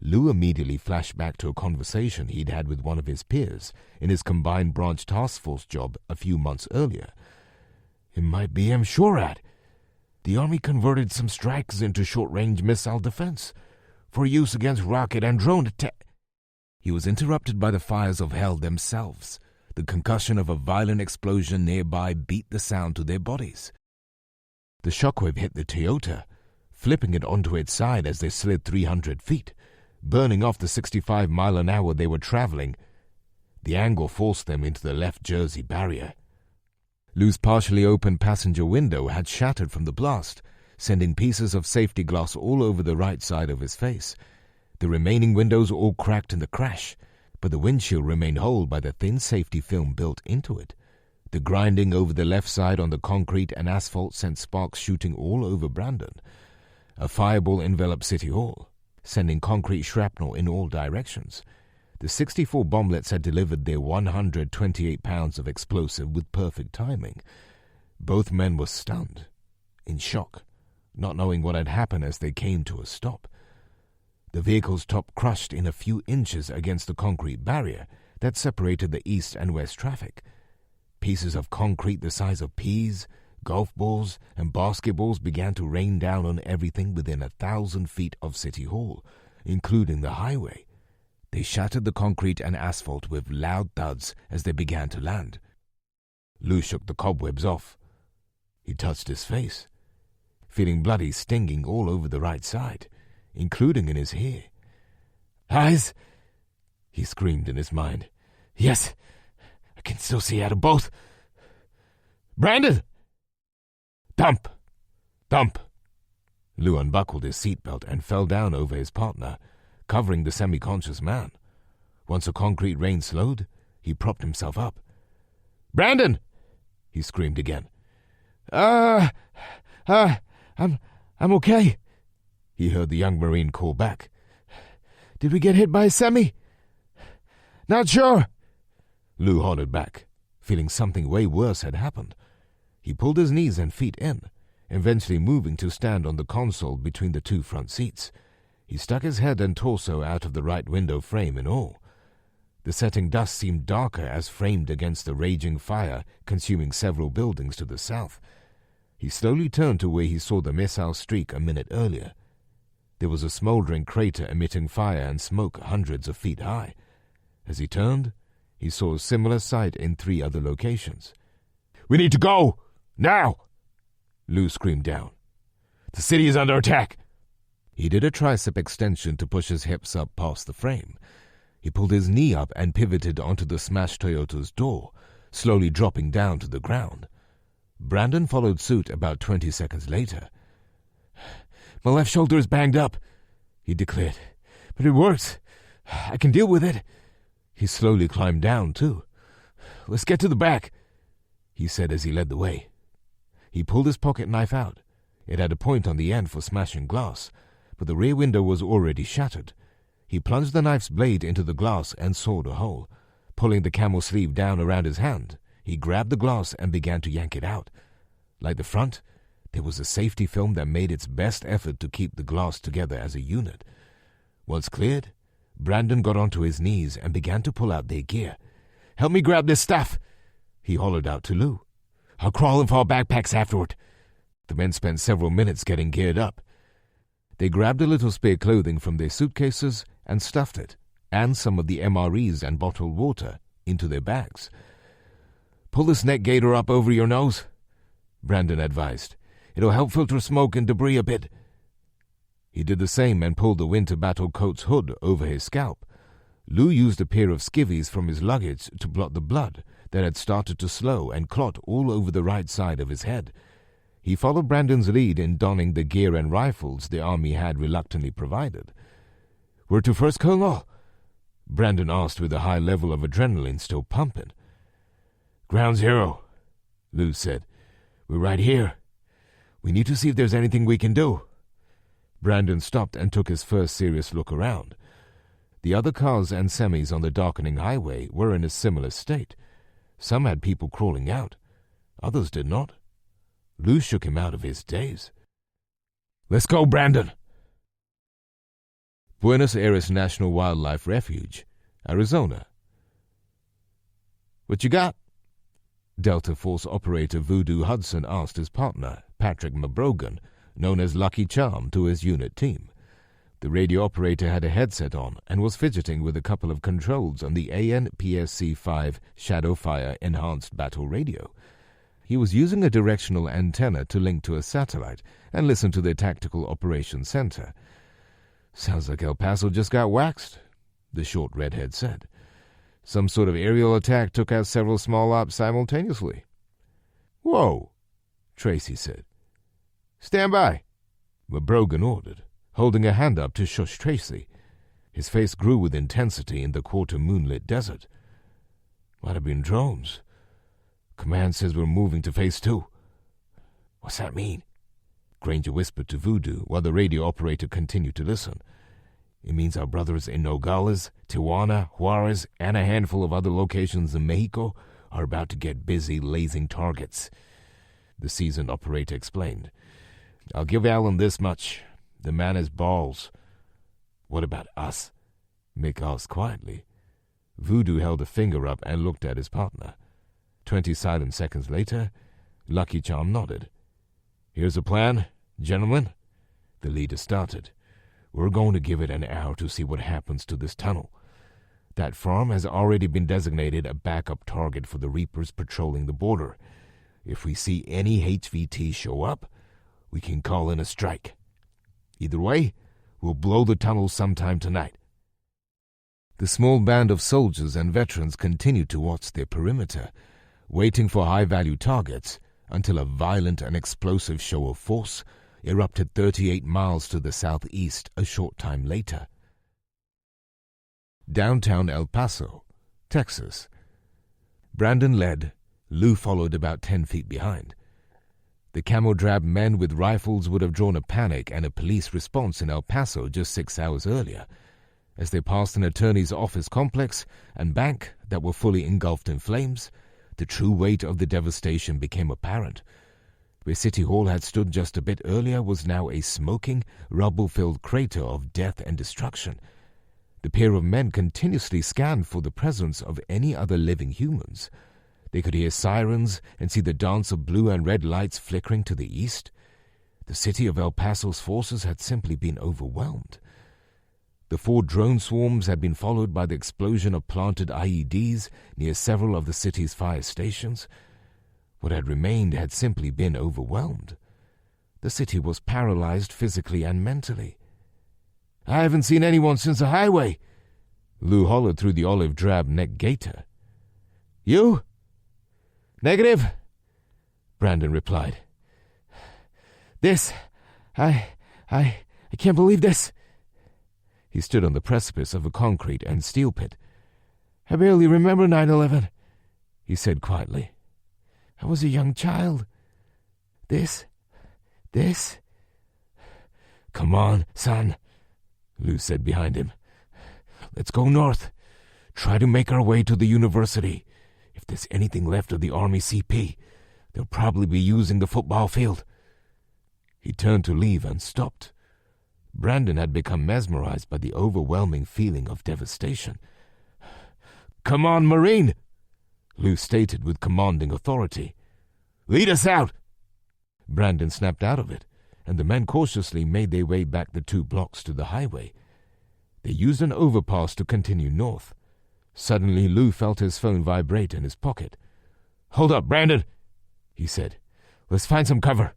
Lou immediately flashed back to a conversation he'd had with one of his peers in his combined branch task force job a few months earlier. "It might be M-SHORAD. The Army converted some strikes into short-range missile defense for use against rocket and drone attack." He was interrupted by the fires of hell themselves. The concussion of a violent explosion nearby beat the sound to their bodies. The shockwave hit the Toyota, flipping it onto its side as they slid 300 feet, burning off the 65-mile-an-hour they were traveling. The angle forced them into the left Jersey barrier. Lou's partially open passenger window had shattered from the blast, sending pieces of safety glass all over the right side of his face. The remaining windows all cracked in the crash, but the windshield remained whole by the thin safety film built into it. The grinding over the left side on the concrete and asphalt sent sparks shooting all over Brandon. A fireball enveloped City Hall, sending concrete shrapnel in all directions. The 64 bomblets had delivered their 128 pounds of explosive with perfect timing. Both men were stunned, in shock, not knowing what had happened as they came to a stop. The vehicle's top crushed in a few inches against the concrete barrier that separated the east and west traffic. Pieces of concrete the size of peas, golf balls, and basketballs began to rain down on everything within 1,000 feet of City Hall, including the highway. They shattered the concrete and asphalt with loud thuds as they began to land. Lou shook the cobwebs off. He touched his face, feeling bloody stinging all over the right side, including in his hair. "Eyes!" he screamed in his mind. "Yes, I can still see out of both. Brandon!" "Dump! Dump!" Lou unbuckled his seatbelt and fell down over his partner, covering the semi-conscious man. Once the concrete rain slowed, he propped himself up. "Brandon!" he screamed again. I'm okay," he heard the young Marine call back. "Did we get hit by a semi?" "Not sure." Lou hollered back, feeling something way worse had happened. He pulled his knees and feet in, eventually moving to stand on the console between the two front seats. He stuck his head and torso out of the right window frame and all. The setting dust seemed darker as framed against the raging fire consuming several buildings to the south. He slowly turned to where he saw the missile streak a minute earlier. There was a smoldering crater emitting fire and smoke hundreds of feet high. As he turned, he saw a similar sight in 3 other locations. "We need to go! Now!" Lou screamed down. "The city is under attack!" He did a tricep extension to push his hips up past the frame. He pulled his knee up and pivoted onto the smashed Toyota's door, slowly dropping down to the ground. Brandon followed suit about 20 seconds later. "My left shoulder is banged up," he declared, "but it works. I can deal with it." He slowly climbed down, too. "Let's get to the back," he said as he led the way. He pulled his pocket knife out. It had a point on the end for smashing glass, but the rear window was already shattered. He plunged the knife's blade into the glass and sawed a hole. Pulling the camel sleeve down around his hand, he grabbed the glass and began to yank it out. Like the front, there was a safety film that made its best effort to keep the glass together as a unit. Once cleared, Brandon got onto his knees and began to pull out their gear. "Help me grab this stuff," he hollered out to Lou. "I'll crawl in for our backpacks afterward." The men spent several minutes getting geared up. They grabbed a little spare clothing from their suitcases and stuffed it, and some of the MREs and bottled water, into their bags. "Pull this neck gaiter up over your nose," Brandon advised. "It'll help filter smoke and debris a bit." He did the same and pulled the winter battle coat's hood over his scalp. Lou used a pair of skivvies from his luggage to blot the blood that had started to slow and clot all over the right side of his head. He followed Brandon's lead in donning the gear and rifles the army had reluctantly provided. "Where to first, Colonel?" Brandon asked with a high level of adrenaline still pumping. "Ground zero," Lou said. "We're right here. We need to see if there's anything we can do." Brandon stopped and took his first serious look around. The other cars and semis on the darkening highway were in a similar state. Some had people crawling out. Others did not. Lou shook him out of his daze. "Let's go, Brandon." Buenos Aires National Wildlife Refuge, Arizona. "What you got?" Delta Force operator Voodoo Hudson asked his partner, Patrick Mabrogan, known as Lucky Charm to his unit team. The radio operator had a headset on and was fidgeting with a couple of controls on the AN-PSC-5 Shadowfire Enhanced Battle Radio. He was using a directional antenna to link to a satellite and listen to their Tactical Operations Center. "Sounds like El Paso just got waxed," the short redhead said. "Some sort of aerial attack took out several small ops simultaneously." "Whoa," Tracy said. "Stand by," Mabrogan ordered, holding a hand up to shush Tracy. His face grew with intensity in the quarter-moonlit desert. "Might have been drones. Command says we're moving to Phase 2. "What's that mean?" Granger whispered to Voodoo while the radio operator continued to listen. "It means our brothers in Nogales, Tijuana, Juarez, and a handful of other locations in Mexico are about to get busy lasing targets," the seasoned operator explained. I'll give Alan this much. The man has balls. What about us? Mick asked quietly. Voodoo held a finger up and looked at his partner. 20 silent seconds later, Lucky Charm nodded. Here's a plan, gentlemen. The leader started. We're going to give it an hour to see what happens to this tunnel. That farm has already been designated a backup target for the Reapers patrolling the border. If we see any HVT show up, we can call in a strike. Either way, we'll blow the tunnel sometime tonight. The small band of soldiers and veterans continued to watch their perimeter, waiting for high-value targets until a violent and explosive show of force erupted 38 miles to the southeast a short time later. Downtown El Paso, Texas. Brandon led. Lou followed about 10 feet behind. The camo-drab men with rifles would have drawn a panic and a police response in El Paso just 6 hours earlier, as they passed an attorney's office complex and bank that were fully engulfed in flames. The true weight of the devastation became apparent. Where City Hall had stood just a bit earlier was now a smoking, rubble-filled crater of death and destruction. The pair of men continuously scanned for the presence of any other living humans. They could hear sirens and see the dance of blue and red lights flickering to the east. The city of El Paso's forces had simply been overwhelmed. The 4 drone swarms had been followed by the explosion of planted IEDs near several of the city's fire stations. What had remained had simply been overwhelmed. The city was paralyzed physically and mentally. I haven't seen anyone since the highway, Lou hollered through the olive-drab neck gaiter. You? Negative, Brandon replied. I can't believe this. He stood on the precipice of a concrete and steel pit. I barely remember 9/11, he said quietly. I was a young child. This? Come on, son, Lou said behind him. Let's go north. Try to make our way to the university. If there's anything left of the Army CP, they'll probably be using the football field. He turned to leave and stopped. Brandon had become mesmerized by the overwhelming feeling of devastation. Come on, Marine, Lou stated with commanding authority. Lead us out. Brandon snapped out of it, and the men cautiously made their way back the 2 blocks to the highway. They used an overpass to continue north. Suddenly, Lou felt his phone vibrate in his pocket. Hold up, Brandon, he said. Let's find some cover.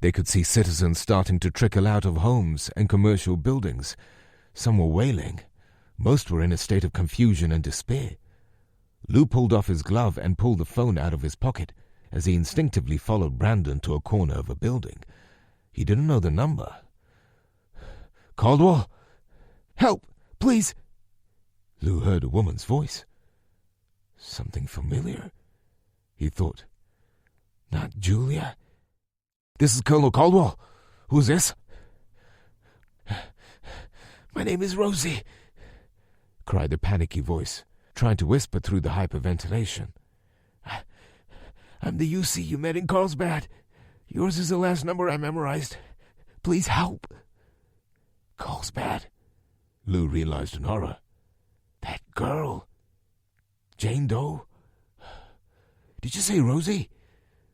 They could see citizens starting to trickle out of homes and commercial buildings. Some were wailing. Most were in a state of confusion and despair. Lou pulled off his glove and pulled the phone out of his pocket as he instinctively followed Brandon to a corner of a building. He didn't know the number. Caldwell? Help, please! Lou heard a woman's voice. Something familiar, he thought. Not Julia? This is Colonel Caldwell. Who's this? My name is Rosie, cried the panicky voice, trying to whisper through the hyperventilation. I'm the UC you met in Carlsbad. Yours is the last number I memorized. Please help. Carlsbad, Lou realized in horror. That girl. Jane Doe. Did you say Rosie?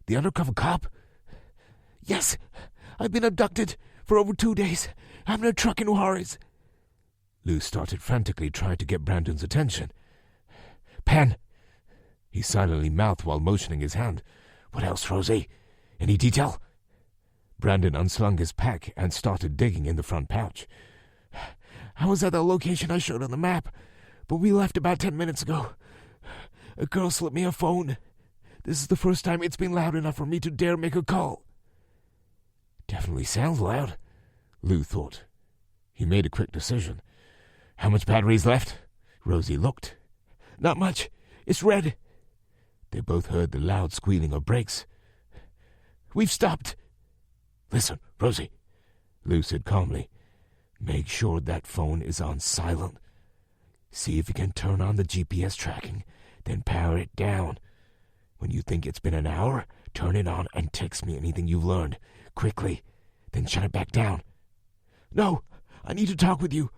The undercover cop? Yes, I've been abducted for over 2 days. I'm in a truck in Juarez. Lou started frantically trying to get Brandon's attention. Pen, he silently mouthed while motioning his hand. What else, Rosie? Any detail? Brandon unslung his pack and started digging in the front pouch. I was at the location I showed on the map, but we left about 10 minutes ago. A girl slipped me a phone. This is the first time it's been loud enough for me to dare make a call. Definitely sounds loud, Lou thought. He made a quick decision. How much battery's left? Rosie looked. Not much. It's red. They both heard the loud squealing of brakes. We've stopped. Listen, Rosie, Lou said calmly. Make sure that phone is on silent. See if you can turn on the GPS tracking, then power it down. When you think it's been an hour, turn it on and text me anything you've learned. Quickly. then shut it back down. No, I need to talk with you.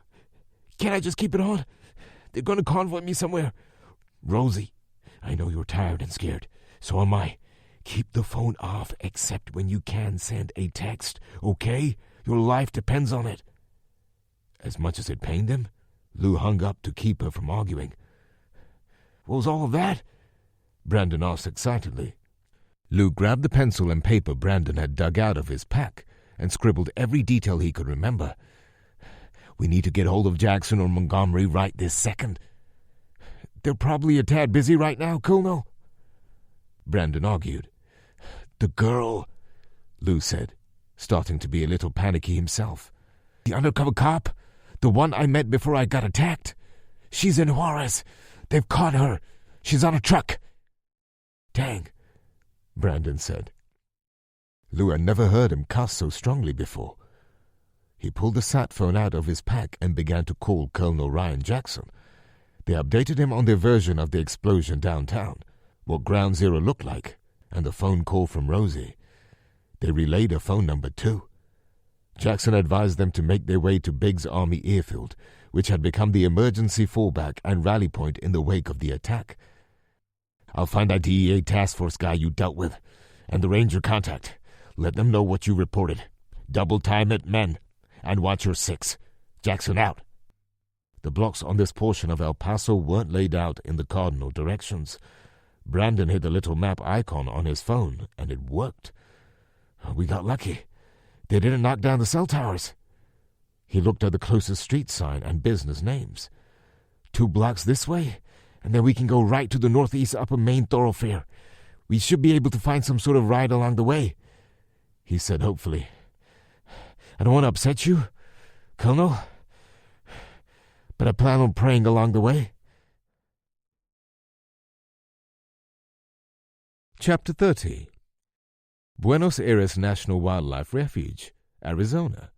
Can't I just keep it on? They're going to convoy me somewhere. Rosie, I know you're tired and scared. So am I. Keep the phone off except when you can send a text, okay? Your life depends on it. As much as it pained him, Lou hung up to keep her from arguing. What was all of that? Brandon asked excitedly. Lou grabbed the pencil and paper Brandon had dug out of his pack and scribbled every detail he could remember. We need to get hold of Jackson or Montgomery right this second. They're probably a tad busy right now, Colonel. Brandon argued. The girl, Lou said, starting to be a little panicky himself. The undercover cop, the one I met before I got attacked. She's in Juarez. They've caught her. She's on a truck. Dang, Brandon said. Lou had never heard him cuss so strongly before. He pulled the sat phone out of his pack and began to call Colonel Ryan Jackson. They updated him on their version of the explosion downtown, what Ground Zero looked like, and the phone call from Rosie. They relayed her phone number too. Jackson advised them to make their way to Biggs Army Airfield, which had become the emergency fallback and rally point in the wake of the attack. I'll find that DEA task force guy you dealt with, and the ranger contact. Let them know what you reported. Double time it, men, and watch your six. Jackson out. The blocks on this portion of El Paso weren't laid out in the cardinal directions. Brandon hit the little map icon on his phone, and it worked. We got lucky. They didn't knock down the cell towers. He looked at the closest street sign and business names. 2 blocks this way, and then we can go right to the northeast upper main thoroughfare. We should be able to find some sort of ride along the way, he said hopefully. I don't want to upset you, Colonel, but I plan on praying along the way. Chapter 30. Buenos Aires National Wildlife Refuge, Arizona.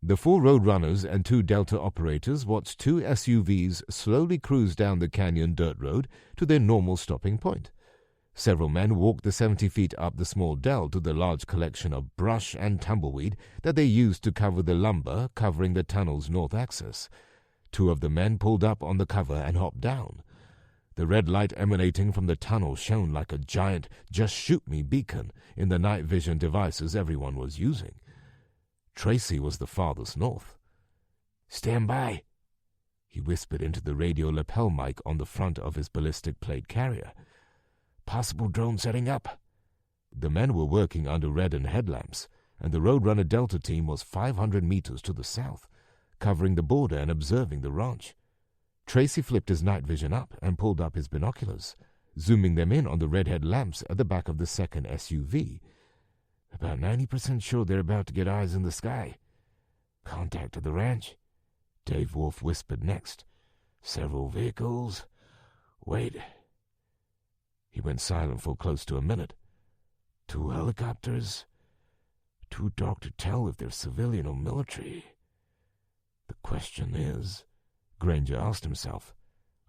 The 4 roadrunners and 2 Delta operators watched 2 SUVs slowly cruise down the canyon dirt road to their normal stopping point. Several men walked the 70 feet up the small dell to the large collection of brush and tumbleweed that they used to cover the lumber covering the tunnel's north axis. 2 of the men pulled up on the cover and hopped down. The red light emanating from the tunnel shone like a giant just-shoot-me beacon in the night vision devices everyone was using. Tracy was the farthest north. Stand by, he whispered into the radio lapel mic on the front of his ballistic plate carrier. Possible drone setting up. The men were working under red-end headlamps, and the Roadrunner Delta team was 500 meters to the south, covering the border and observing the ranch. Tracy flipped his night vision up and pulled up his binoculars, zooming them in on the red headlamps at the back of the second SUV. About 90% sure they're about to get eyes in the sky. Contact to the ranch, Dave Wolf whispered next. Several vehicles. Wait. He went silent for close to a minute. 2 helicopters. Too dark to tell if they're civilian or military. The question is, Granger asked himself,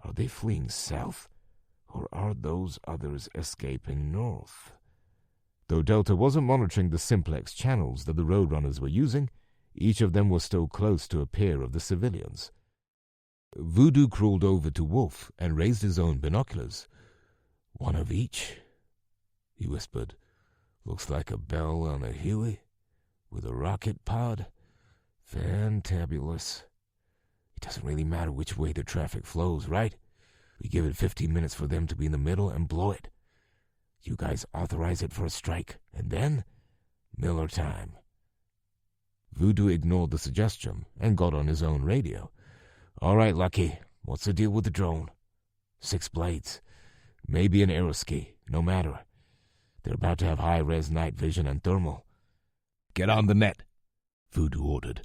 are they fleeing south, or are those others escaping north? Though Delta wasn't monitoring the simplex channels that the Roadrunners were using, each of them was still close to a pair of the civilians. Voodoo crawled over to Wolf and raised his own binoculars. 1 of each, he whispered. Looks like a bell on a Huey, with a rocket pod. Fantabulous. It doesn't really matter which way the traffic flows, right? We give it 15 minutes for them to be in the middle and blow it. You guys authorize it for a strike, and then Miller time. Voodoo ignored the suggestion and got on his own radio. All right, Lucky, what's the deal with the drone? 6 blades. Maybe an aeroski, no matter. They're about to have high-res night vision and thermal. Get on the net, Voodoo ordered.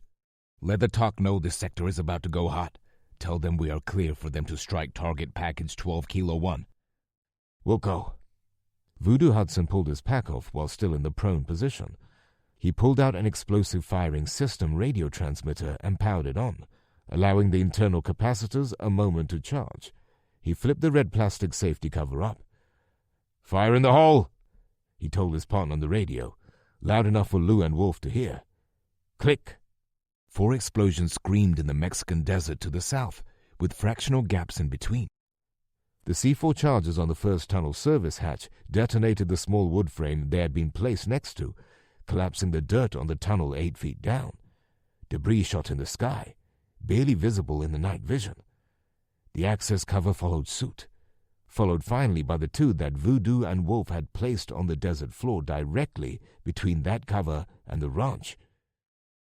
Let the TOC know this sector is about to go hot. Tell them we are clear for them to strike target package 12 Kilo 1. We'll go. Voodoo Hudson pulled his pack off while still in the prone position. He pulled out an explosive firing system radio transmitter and powered it on, allowing the internal capacitors a moment to charge. He flipped the red plastic safety cover up. Fire in the hole, he told his partner on the radio. loud enough for Lou and Wolf to hear. Click! 4 explosions screamed in the Mexican desert to the south, with fractional gaps in between. The C4 charges on the first tunnel service hatch detonated the small wood frame they had been placed next to, collapsing the dirt on the tunnel 8 feet down. Debris shot in the sky, barely visible in the night vision. The access cover followed suit, followed finally by the 2 that Voodoo and Wolf had placed on the desert floor directly between that cover and the ranch.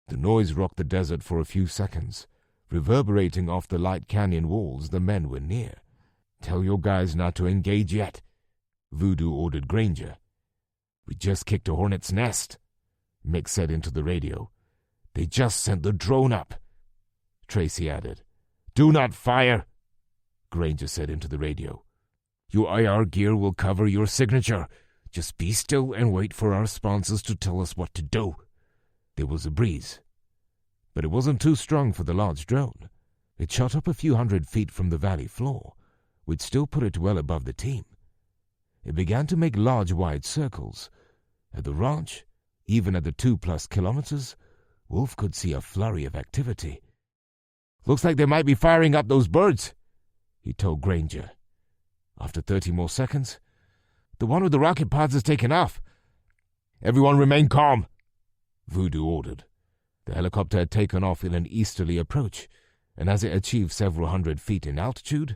The noise rocked the desert for a few seconds, reverberating off the light canyon walls the men were near. "Tell your guys not to engage yet," Voodoo ordered Granger. "We just kicked a hornet's nest," Mick said into the radio. "They just sent the drone up," Tracy added. "Do not fire," Granger said into the radio. "Your IR gear will cover your signature. Just be still and wait for our sponsors to tell us what to do." There was a breeze, but it wasn't too strong for the large drone. It shot up a few hundred feet from the valley floor, which still put it well above the team. It began to make large, wide circles. At the ranch, even at the 2+ kilometers, Wolf could see a flurry of activity. "Looks like they might be firing up those birds," he told Granger. After 30 more seconds, "The one with the rocket pods has taken off." "Everyone remain calm," Voodoo ordered. The helicopter had taken off in an easterly approach, and as it achieved several hundred feet in altitude,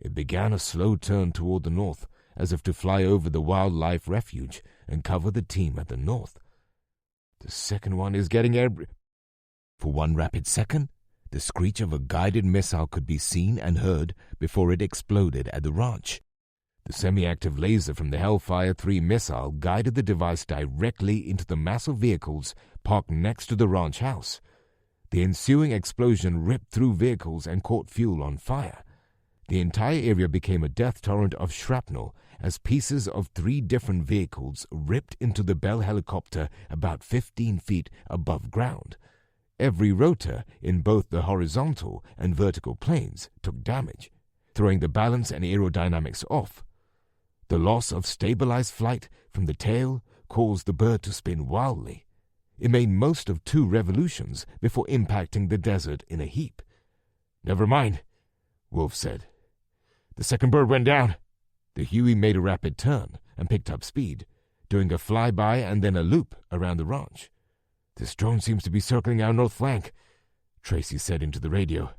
it began a slow turn toward the north, as if to fly over the wildlife refuge and cover the team at the north. "The second one is getting air..." For one rapid second, the screech of a guided missile could be seen and heard before it exploded at the ranch. The semi-active laser from the Hellfire 3 missile guided the device directly into the massive vehicles parked next to the ranch house. The ensuing explosion ripped through vehicles and caught fuel on fire. The entire area became a death torrent of shrapnel as pieces of 3 different vehicles ripped into the Bell helicopter about 15 feet above ground. Every rotor in both the horizontal and vertical planes took damage, throwing the balance and aerodynamics off. The loss of stabilized flight from the tail caused the bird to spin wildly. It made most of 2 revolutions before impacting the desert in a heap. "Never mind," Wolf said. "The second bird went down." The Huey made a rapid turn and picked up speed, doing a flyby and then a loop around the ranch. "This drone seems to be circling our north flank," Tracy said into the radio.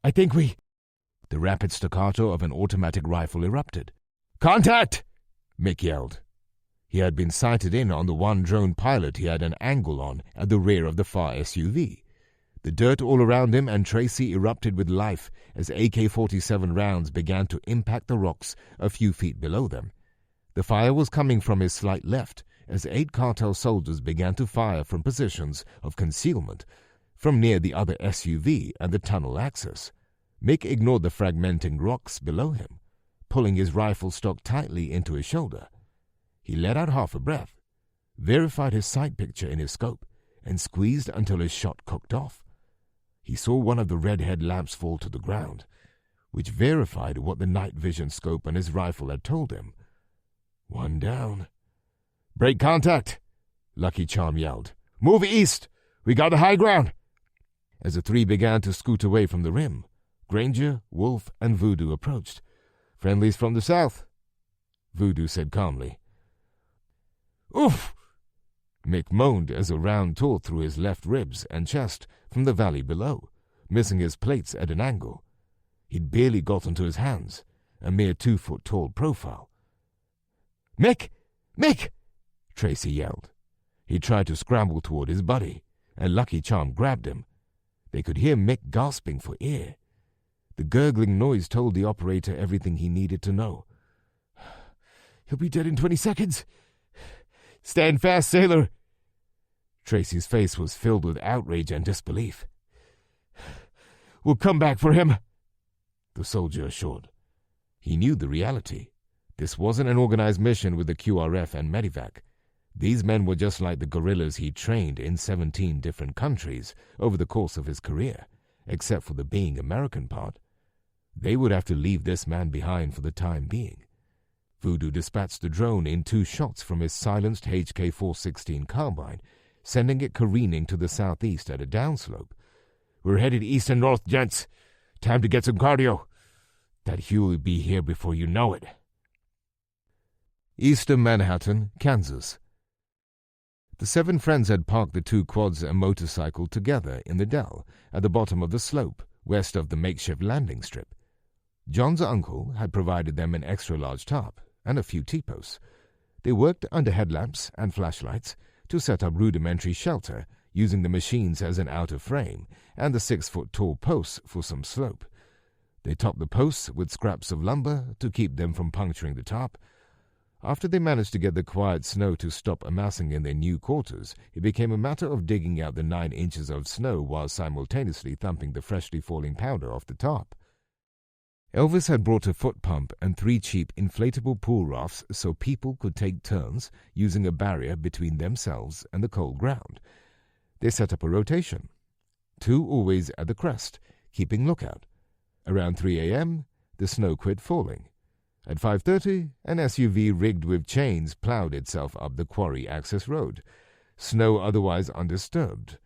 "I think we..." The rapid staccato of an automatic rifle erupted. "Contact!" Mick yelled. He had been sighted in on the one drone pilot he had an angle on at the rear of the far SUV. The dirt all around him and Tracy erupted with life as AK-47 rounds began to impact the rocks a few feet below them. The fire was coming from his slight left as 8 cartel soldiers began to fire from positions of concealment from near the other SUV and the tunnel access. Mick ignored the fragmenting rocks below him, pulling his rifle stock tightly into his shoulder. He let out half a breath, verified his sight picture in his scope, and squeezed until his shot cocked off. He saw one of the red headlamps fall to the ground, which verified what the night vision scope on his rifle had told him. "One down." "Break contact," Lucky Charm yelled. "Move east! We got the high ground!" As the 3 began to scoot away from the rim, Granger, Wolf, and Voodoo approached. "Friendlies from the south," Voodoo said calmly. "Oof!" Mick moaned as a round tore through his left ribs and chest from the valley below, missing his plates at an angle. He'd barely got onto his hands, a mere 2-foot-tall profile. "Mick! Mick!" Tracy yelled. He tried to scramble toward his buddy, and Lucky Charm grabbed him. They could hear Mick gasping for air. The gurgling noise told the operator everything he needed to know. "He'll be dead in 20 seconds. Stand fast, sailor." Tracy's face was filled with outrage and disbelief. "We'll come back for him," the soldier assured. He knew the reality. This wasn't an organized mission with the QRF and Medivac. These men were just like the guerrillas he trained in 17 different countries over the course of his career, except for the being American part. They would have to leave this man behind for the time being. Voodoo dispatched the drone in 2 shots from his silenced HK-416 carbine, sending it careening to the southeast at a downslope. "We're headed east and north, gents. Time to get some cardio. That Huey will be here before you know it." Eastern Manhattan, Kansas. The 7 friends had parked the 2 quads and motorcycle together in the dell at the bottom of the slope, west of the makeshift landing strip. John's uncle had provided them an extra-large tarp and a few T-posts. They worked under headlamps and flashlights to set up rudimentary shelter, using the machines as an outer frame and the 6-foot-tall posts for some slope. They topped the posts with scraps of lumber to keep them from puncturing the tarp. After they managed to get the quiet snow to stop amassing in their new quarters, it became a matter of digging out the 9 inches of snow while simultaneously thumping the freshly falling powder off the tarp. Elvis had brought a foot pump and 3 cheap inflatable pool rafts so people could take turns using a barrier between themselves and the cold ground. They set up a rotation, 2 always at the crest, keeping lookout. Around 3 a.m., the snow quit falling. At 5:30, an SUV rigged with chains plowed itself up the quarry access road, snow otherwise undisturbed.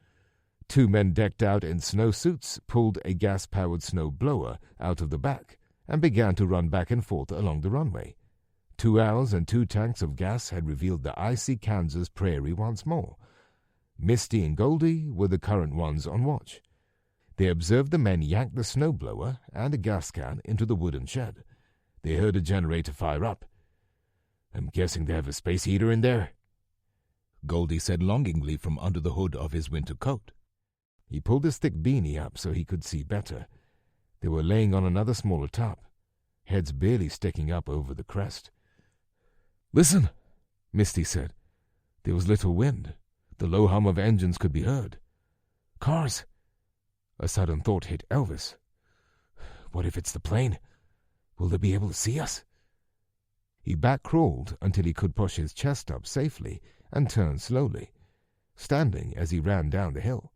2 men decked out in snowsuits pulled a gas-powered snow blower out of the back and began to run back and forth along the runway. 2 hours and 2 tanks of gas had revealed the icy Kansas prairie once more. Misty and Goldie were the current ones on watch. They observed the men yank the snowblower and a gas can into the wooden shed. They heard a generator fire up. "I'm guessing they have a space heater in there," Goldie said longingly from under the hood of his winter coat. He pulled his thick beanie up so he could see better. They were laying on another smaller tarp, heads barely sticking up over the crest. "Listen," Misty said. There was little wind. The low hum of engines could be heard. "Cars!" A sudden thought hit Elvis. "What if it's the plane? Will they be able to see us?" He back-crawled until he could push his chest up safely and turned slowly, standing as he ran down the hill.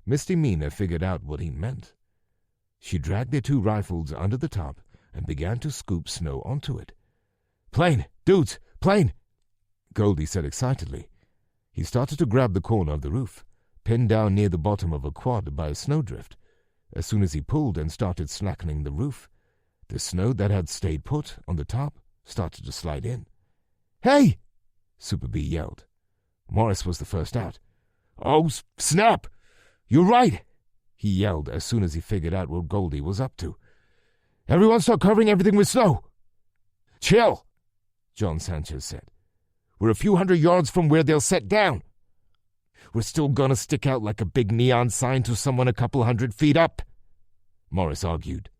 Misty Mina figured out what he meant. She dragged their 2 rifles under the tarp and began to scoop snow onto it. "Plane! Dudes! Plane!" Goldie said excitedly. He started to grab the corner of the roof, pinned down near the bottom of a quad by a snowdrift. As soon as he pulled and started slackening the roof, the snow that had stayed put on the top started to slide in. "Hey!" Super B yelled. Morris was the first out. "Oh, snap! You're right!" he yelled as soon as he figured out what Goldie was up to. "Everyone start covering everything with snow." "Chill," John Sanchez said. "We're a few hundred yards from where they'll set down. We're still gonna stick out like a big neon sign to someone a couple 100 feet up," Morris argued.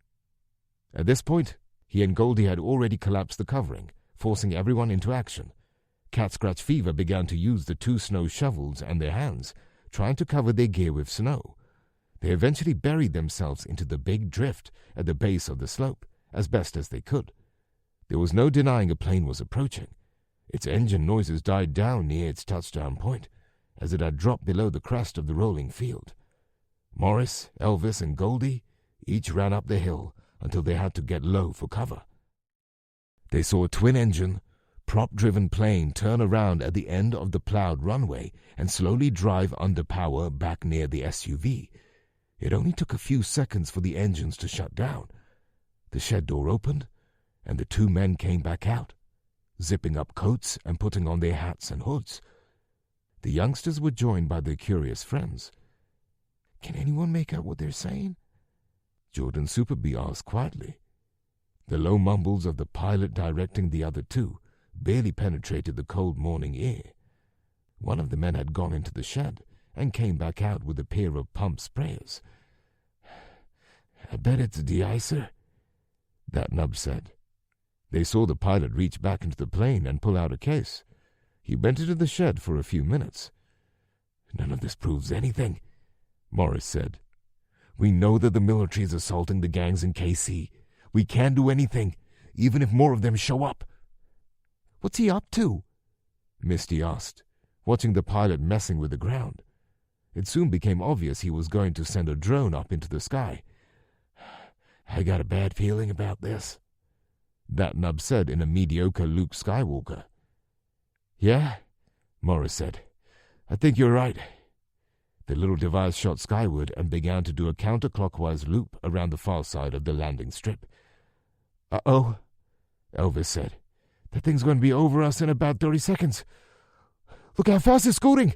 At this point, he and Goldie had already collapsed the covering, forcing everyone into action. Cat Scratch Fever began to use the 2 snow shovels and their hands, trying to cover their gear with snow. They eventually buried themselves into the big drift at the base of the slope, as best as they could. There was no denying a plane was approaching. Its engine noises died down near its touchdown point, as it had dropped below the crest of the rolling field. Morris, Elvis, and Goldie each ran up the hill until they had to get low for cover. They saw a twin-engine, prop-driven plane turn around at the end of the plowed runway and slowly drive under power back near the SUV. It only took a few seconds for the engines to shut down. The shed door opened, and the 2 men came back out, zipping up coats and putting on their hats and hoods. The youngsters were joined by their curious friends. "Can anyone make out what they're saying?" Jordan Superbee asked quietly. The low mumbles of the pilot directing the other 2 barely penetrated the cold morning air. One of the men had gone into the shed and came back out with a pair of pump sprayers. "I bet it's a de-icer," that nub said. They saw the pilot reach back into the plane and pull out a case. He went into the shed for a few minutes. "None of this proves anything," Morris said. "We know that the military is assaulting the gangs in KC. We can't do anything, even if more of them show up." "What's he up to?" Misty asked, watching the pilot messing with the ground. It soon became obvious he was going to send a drone up into the sky. "I got a bad feeling about this." that nub said in a mediocre Luke Skywalker. "Yeah," Morris said. "I think you're right." The little device shot skyward and began to do a counterclockwise loop around the far side of the landing strip. "Uh-oh," Elvis said. "That thing's going to be over us in about 30 seconds. Look how fast it's scooting!"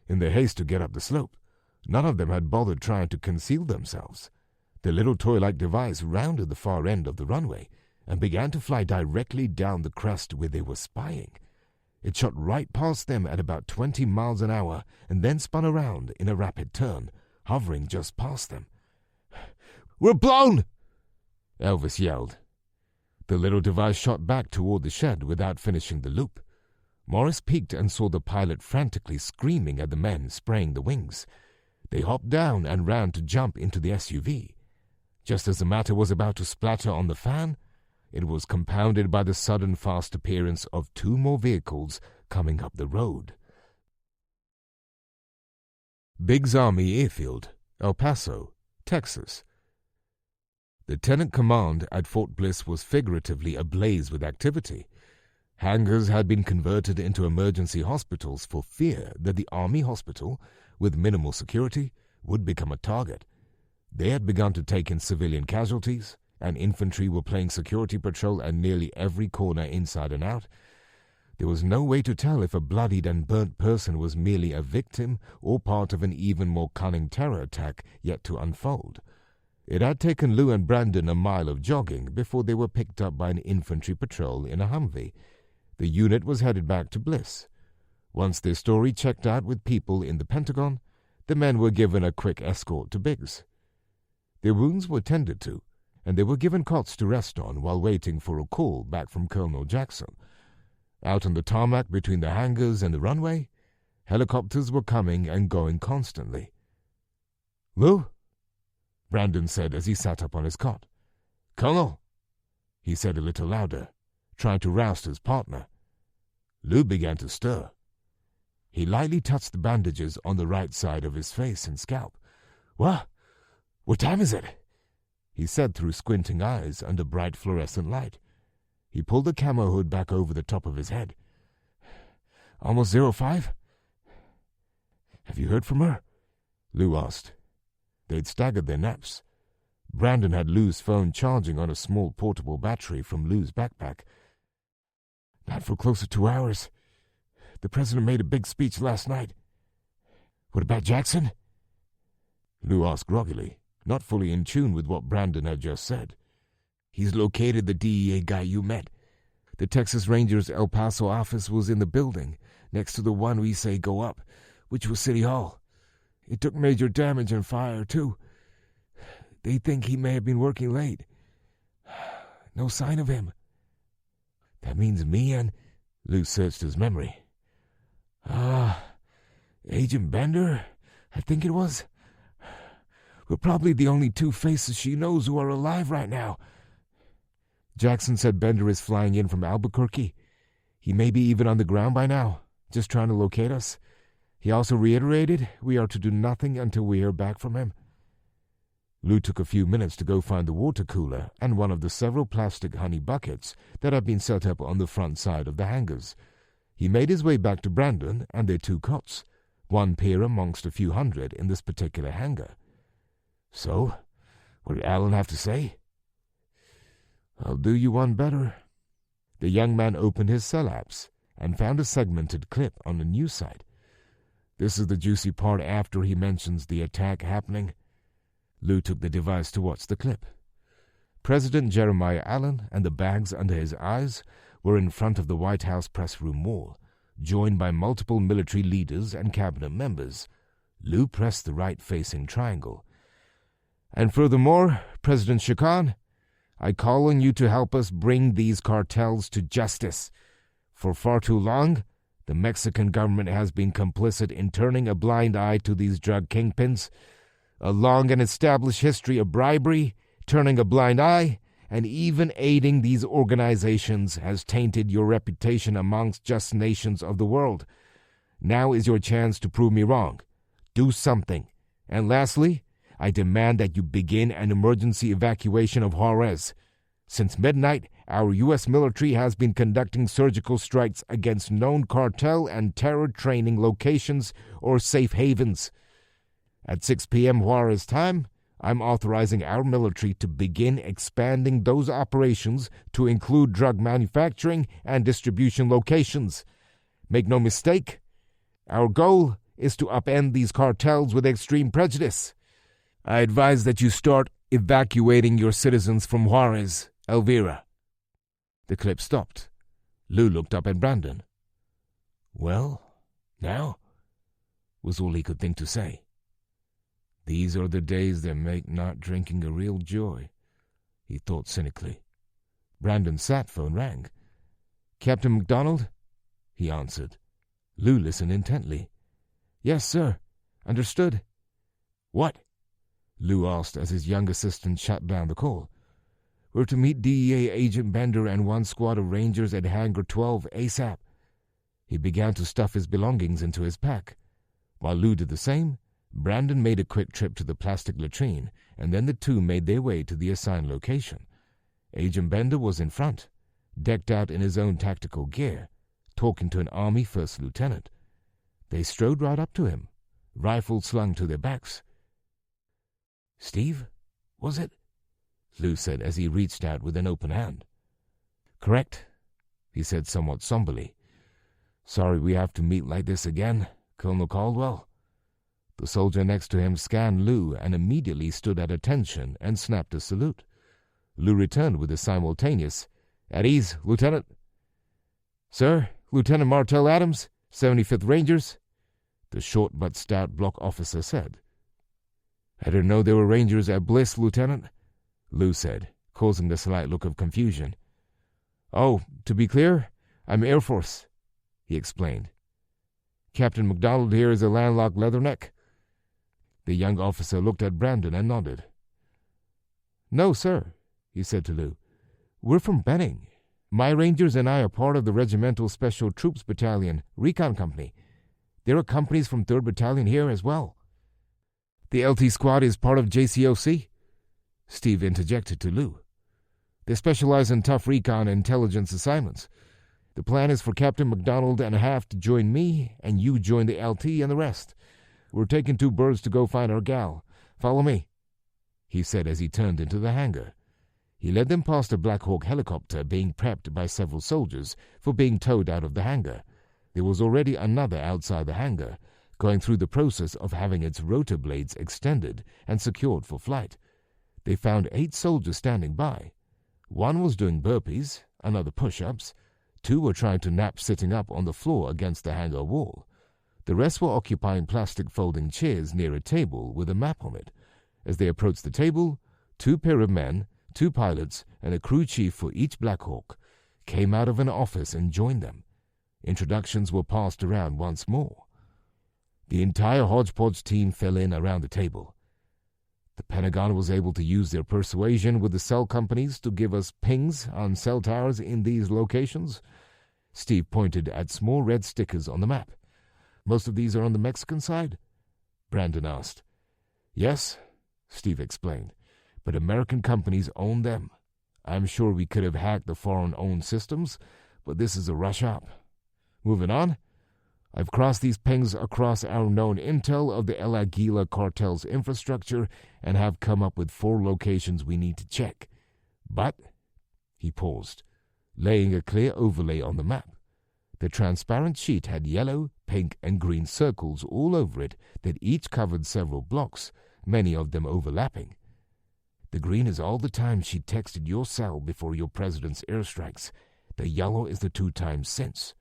In their haste to get up the slope, none of them had bothered trying to conceal themselves. The little toy-like device rounded the far end of the runway and began to fly directly down the crest where they were spying. It shot right past them at about 20 miles an hour and then spun around in a rapid turn, hovering just past them. "We're blown!" Elvis yelled. The little device shot back toward the shed without finishing the loop. Morris peeked and saw the pilot frantically screaming at the men spraying the wings. They hopped down and ran to jump into the SUV. Just as the matter was about to splatter on the fan, it was compounded by the sudden fast appearance of 2 more vehicles coming up the road. Biggs Army Airfield, El Paso, Texas. The tenant command at Fort Bliss was figuratively ablaze with activity. Hangars had been converted into emergency hospitals for fear that the Army hospital, with minimal security, would become a target. They had begun to take in civilian casualties, and infantry were playing security patrol at nearly every corner inside and out. There was no way to tell if a bloodied and burnt person was merely a victim or part of an even more cunning terror attack yet to unfold. It had taken Lou and Brandon a mile of jogging before they were picked up by an infantry patrol in a Humvee. The unit was headed back to Bliss. Once their story checked out with people in the Pentagon, the men were given a quick escort to Biggs. Their wounds were tended to, and they were given cots to rest on while waiting for a call back from Colonel Jackson. Out on the tarmac between the hangars and the runway, helicopters were coming and going constantly. "Lou?" Brandon said as he sat up on his cot. "Colonel," he said a little louder, trying to roust his partner. Lou began to stir. He lightly touched the bandages on the right side of his face and scalp. "What? What time is it?" he said through squinting eyes under bright fluorescent light. He pulled the camo hood back over the top of his head. "Almost 05? "Have you heard from her?" Lou asked. They'd staggered their naps. Brandon had Lou's phone charging on a small portable battery from Lou's backpack. "Not for close to 2 hours. The president made a big speech last night." "What about Jackson?" Lou asked groggily, not fully in tune with what Brandon had just said. "He's located the DEA guy you met. The Texas Rangers El Paso office was in the building, next to the one we say go up, which was City Hall. It took major damage and fire, too. They think he may have been working late. No sign of him." "That means me and—" Lou searched his memory. Agent Bender, I think it was. We're probably the only 2 faces she knows who are alive right now." Jackson said Bender is flying in from Albuquerque. He may be even on the ground by now, just trying to locate us. He also reiterated we are to do nothing until we hear back from him. Lou took a few minutes to go find the water cooler and one of the several plastic honey buckets that had been set up on the front side of the hangars. He made his way back to Brandon and their 2 cots, one pair amongst a few hundred in this particular hangar. "So, what did Alan have to say?" "I'll do you one better." The young man opened his cell apps and found a segmented clip on the news site. This is the juicy part after he mentions the attack happening. Lou took the device to watch the clip. President Jeremiah Allen and the bags under his eyes were in front of the White House press room wall, joined by multiple military leaders and cabinet members. Lou pressed the right-facing triangle. "And furthermore, President Chacon, I call on you to help us bring these cartels to justice. For far too long, the Mexican government has been complicit in turning a blind eye to these drug kingpins. A long and established history of bribery, turning a blind eye, and even aiding these organizations has tainted your reputation amongst just nations of the world. Now is your chance to prove me wrong. Do something. And lastly, I demand that you begin an emergency evacuation of Juarez. Since midnight, our U.S. military has been conducting surgical strikes against known cartel and terror training locations or safe havens. At 6 p.m. Juarez time, I'm authorizing our military to begin expanding those operations to include drug manufacturing and distribution locations. Make no mistake, our goal is to upend these cartels with extreme prejudice. I advise that you start evacuating your citizens from Juarez, Elvira." The clip stopped. Lou looked up at Brandon. "Well, now?" was all he could think to say. "These are the days that make not drinking a real joy," he thought cynically. Brandon's sat phone rang. "Captain MacDonald?" he answered. Lou listened intently. "Yes, sir. Understood." "What?" Lou asked as his young assistant shut down the call. "We're to meet DEA Agent Bender and one squad of Rangers at Hangar 12 ASAP." He began to stuff his belongings into his pack. While Lou did the same, Brandon made a quick trip to the plastic latrine, and then the two made their way to the assigned location. Agent Bender was in front, decked out in his own tactical gear, talking to an Army first lieutenant. They strode right up to him, rifles slung to their backs. "Steve, was it?" Lou said as he reached out with an open hand. "Correct," he said somewhat somberly. "Sorry we have to meet like this again, Colonel Caldwell." The soldier next to him scanned Lou and immediately stood at attention and snapped a salute. Lou returned with a simultaneous, "At ease, Lieutenant." "Sir, Lieutenant Martell Adams, 75th Rangers," the short but stout block officer said. "I didn't know there were Rangers at Bliss, Lieutenant," Lou said, causing a slight look of confusion. "Oh, to be clear, I'm Air Force," he explained. "Captain MacDonald here is a landlocked leatherneck." The young officer looked at Brandon and nodded. "No, sir," he said to Lou. "We're from Benning. My Rangers and I are part of the Regimental Special Troops Battalion, Recon Company. There are companies from 3rd Battalion here as well." "The LT Squad is part of JCOC?" Steve interjected to Lou. "They specialize in tough recon and intelligence assignments. The plan is for Captain MacDonald and Half to join me, and you join the LT and the rest. We're taking 2 birds to go find our gal. Follow me," he said as he turned into the hangar. He led them past a Black Hawk helicopter being prepped by several soldiers for being towed out of the hangar. There was already another outside the hangar, going through the process of having its rotor blades extended and secured for flight. They found 8 soldiers standing by. One was doing burpees, another push-ups. 2 were trying to nap sitting up on the floor against the hangar wall. The rest were occupying plastic folding chairs near a table with a map on it. As they approached the table, 2 pair of men, 2 pilots, and a crew chief for each Black Hawk came out of an office and joined them. Introductions were passed around once more. The entire hodgepodge team fell in around the table. The Pentagon was able to use their persuasion with the cell companies to give us pings on cell towers in these locations. Steve pointed at small red stickers on the map. "Most of these are on the Mexican side?" Brandon asked. "Yes," Steve explained, "but American companies own them. I'm sure we could have hacked the foreign-owned systems, but this is a rush up. Moving on, I've crossed these pings across our known intel of the El Aguila cartel's infrastructure and have come up with 4 locations we need to check. But," he paused, laying a clear overlay on the map. The transparent sheet had yellow, pink, and green circles all over it that each covered several blocks, many of them overlapping. "The green is all the time she texted your cell before your president's airstrikes. The yellow is the 2 times since."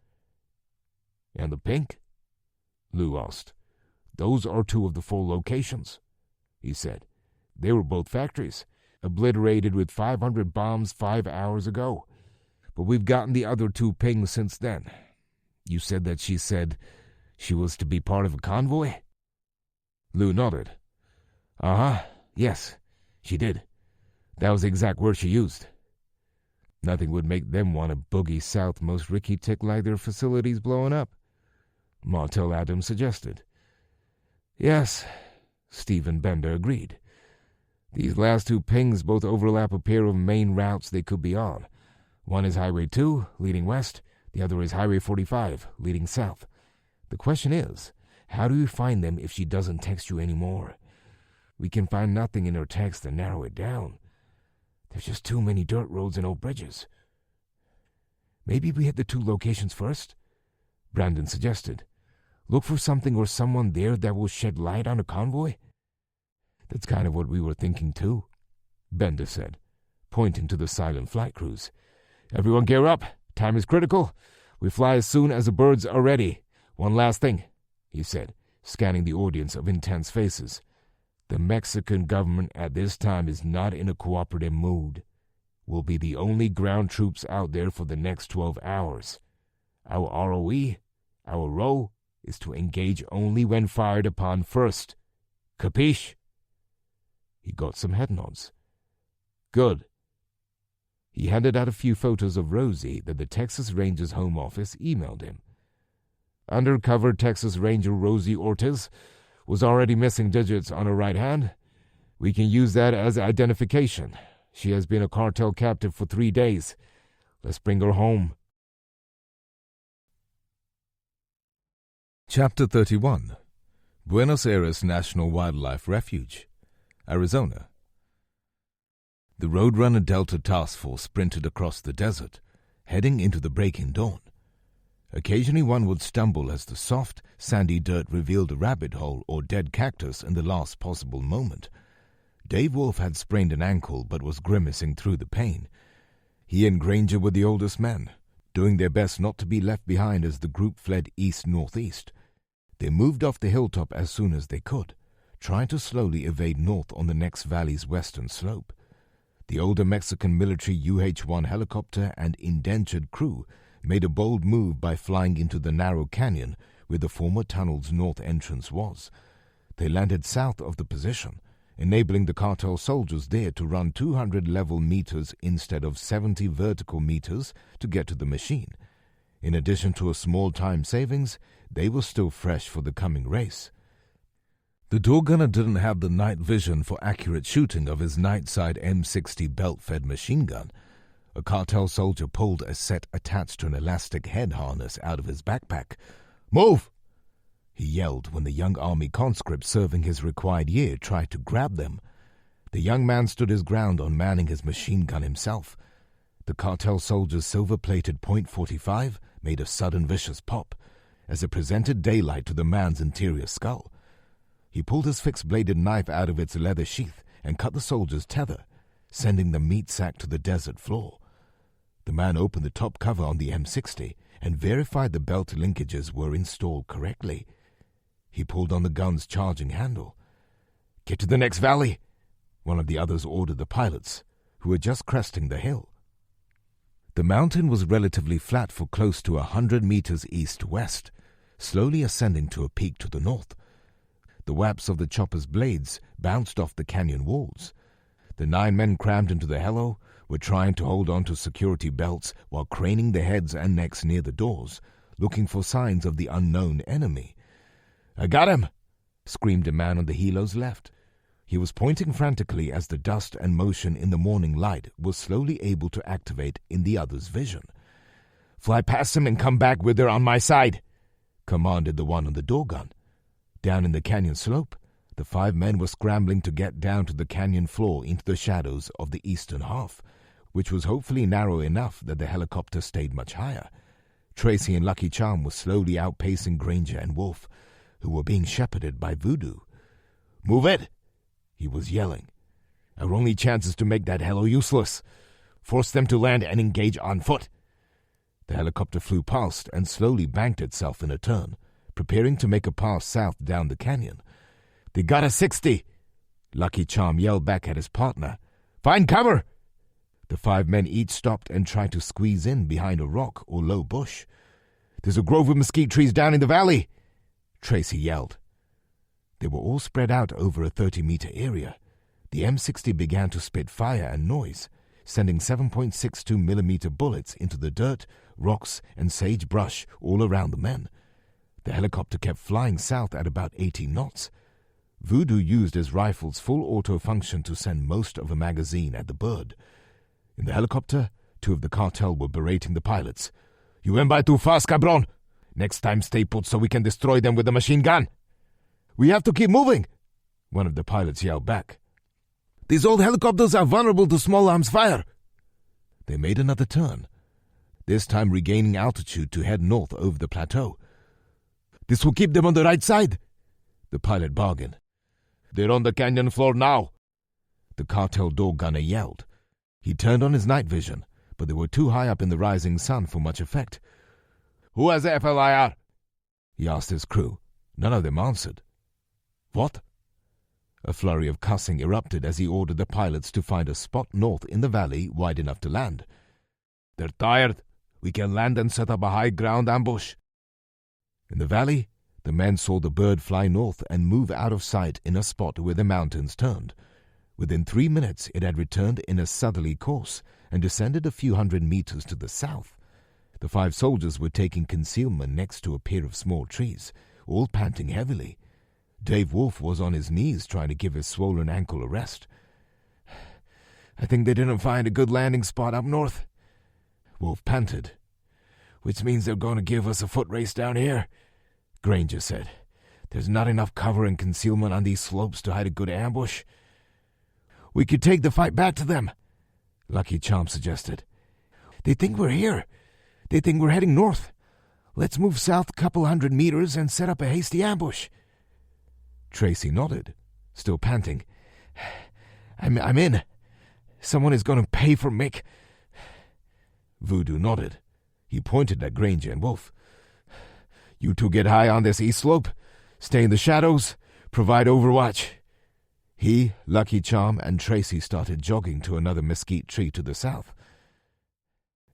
"And the pink?" Lou asked. "Those are 2 of the 4 locations," he said. "They were both factories, obliterated with 500 bombs 5 hours ago. But we've gotten the other 2 pings since then. You said that she said she was to be part of a convoy?" Lou nodded. "Uh-huh, yes, she did. That was the exact word she used." "Nothing would make them want to boogie south most Ricky tick like their facilities blowing up," Martell Adams suggested. "Yes," Stephen Bender agreed. These last two pings both overlap a pair of main routes they could be on. One is Highway 2, leading west. The other is Highway 45, leading south. The question is, how do you find them if she doesn't text you anymore? We can find nothing in her text to narrow it down. There's just too many dirt roads and old bridges. Maybe we hit the two locations first? Brandon suggested. Look for something or someone there that will shed light on a convoy? That's kind of what we were thinking too, Bender said, pointing to the silent flight crews. Everyone gear up. Time is critical. We fly as soon as the birds are ready. One last thing, he said, scanning the audience of intense faces. The Mexican government at this time is not in a cooperative mood. We'll be the only ground troops out there for the next 12 hours. Our ROE, our role, is to engage only when fired upon first. Capiche? He got some head nods. Good. He handed out a few photos of Rosie that the Texas Rangers Home Office emailed him. Undercover Texas Ranger Rosie Ortiz was already missing digits on her right hand. We can use that as identification. She has been a cartel captive for 3 days. Let's bring her home. Chapter 31. Buenos Aires National Wildlife Refuge, Arizona. The Roadrunner Delta Task Force sprinted across the desert, heading into the breaking dawn. Occasionally one would stumble as the soft, sandy dirt revealed a rabbit hole or dead cactus in the last possible moment. Dave Wolf had sprained an ankle but was grimacing through the pain. He and Granger were the oldest men, doing their best not to be left behind as the group fled east-northeast. They moved off the hilltop as soon as they could, trying to slowly evade north on the next valley's western slope. The older Mexican military UH-1 helicopter and indentured crew made a bold move by flying into the narrow canyon where the former tunnel's north entrance was. They landed south of the position, enabling the cartel soldiers there to run 200 level meters instead of 70 vertical meters to get to the machine. In addition to a small time savings, they were still fresh for the coming race. The door gunner didn't have the night vision for accurate shooting of his night-side M60 belt-fed machine gun. A cartel soldier pulled a set attached to an elastic head harness out of his backpack. "Move!" he yelled when the young army conscript serving his required year tried to grab them. The young man stood his ground on manning his machine gun himself. The cartel soldier's silver-plated .45 made a sudden vicious pop as it presented daylight to the man's interior skull. He pulled his fixed-bladed knife out of its leather sheath and cut the soldier's tether, sending the meat sack to the desert floor. The man opened the top cover on the M60 and verified the belt linkages were installed correctly. He pulled on the gun's charging handle. "Get to the next valley," one of the others ordered the pilots, who were just cresting the hill. The mountain was relatively flat for close to 100 meters east-west, slowly ascending to a peak to the north. The whaps of the chopper's blades bounced off the canyon walls. The 9 men crammed into the helo were trying to hold on to security belts while craning their heads and necks near the doors, looking for signs of the unknown enemy. "I got him!" screamed a man on the helo's left. He was pointing frantically as the dust and motion in the morning light was slowly able to activate in the other's vision. "Fly past him and come back with her on my side," commanded the one on the door gun. Down in the canyon slope, the 5 men were scrambling to get down to the canyon floor into the shadows of the eastern half, which was hopefully narrow enough that the helicopter stayed much higher. Tracy and Lucky Charm were slowly outpacing Granger and Wolf, who were being shepherded by Voodoo. "Move it!" he was yelling. "Our only chance is to make that helo useless. Force them to land and engage on foot." The helicopter flew past and slowly banked itself in a turn, preparing to make a pass south down the canyon. "They got a 60!" Lucky Charm yelled back at his partner. "Find cover!" The 5 men each stopped and tried to squeeze in behind a rock or low bush. "There's a grove of mesquite trees down in the valley!" Tracy yelled. They were all spread out over a 30-meter area. The M60 began to spit fire and noise, sending 7.62 millimeter bullets into the dirt, rocks, and sagebrush all around the men. The helicopter kept flying south at about 80 knots. Voodoo used his rifle's full auto function to send most of a magazine at the bird. In the helicopter, 2 of the cartel were berating the pilots. "You went by too fast, cabron! Next time stay put so we can destroy them with a machine gun." "We have to keep moving," one of the pilots yelled back. "These old helicopters are vulnerable to small arms fire." They made another turn, this time regaining altitude to head north over the plateau. "This will keep them on the right side," the pilot bargained. "They're on the canyon floor now," the cartel door gunner yelled. He turned on his night vision, but they were too high up in the rising sun for much effect. "Who has FLIR?" he asked his crew. None of them answered. "What?" A flurry of cussing erupted as he ordered the pilots to find a spot north in the valley wide enough to land. "They're tired. We can land and set up a high ground ambush." In the valley, the men saw the bird fly north and move out of sight in a spot where the mountains turned. Within 3 minutes, it had returned in a southerly course and descended a few hundred meters to the south. The 5 soldiers were taking concealment next to a pair of small trees, all panting heavily. Dave Wolf was on his knees trying to give his swollen ankle a rest. "I think they didn't find a good landing spot up north," Wolf panted. "Which means they're going to give us a foot race down here," Granger said. "There's not enough cover and concealment on these slopes to hide a good ambush." "We could take the fight back to them," Lucky Charm suggested. "They think we're here. They think we're heading north. Let's move south a couple 100 meters and set up a hasty ambush." Tracy nodded, still panting. I'm in. Someone is going to pay for Mick." Voodoo nodded. He pointed at Granger and Wolf. "You 2 get high on this east slope, stay in the shadows, provide overwatch." He, Lucky Charm, and Tracy started jogging to another mesquite tree to the south.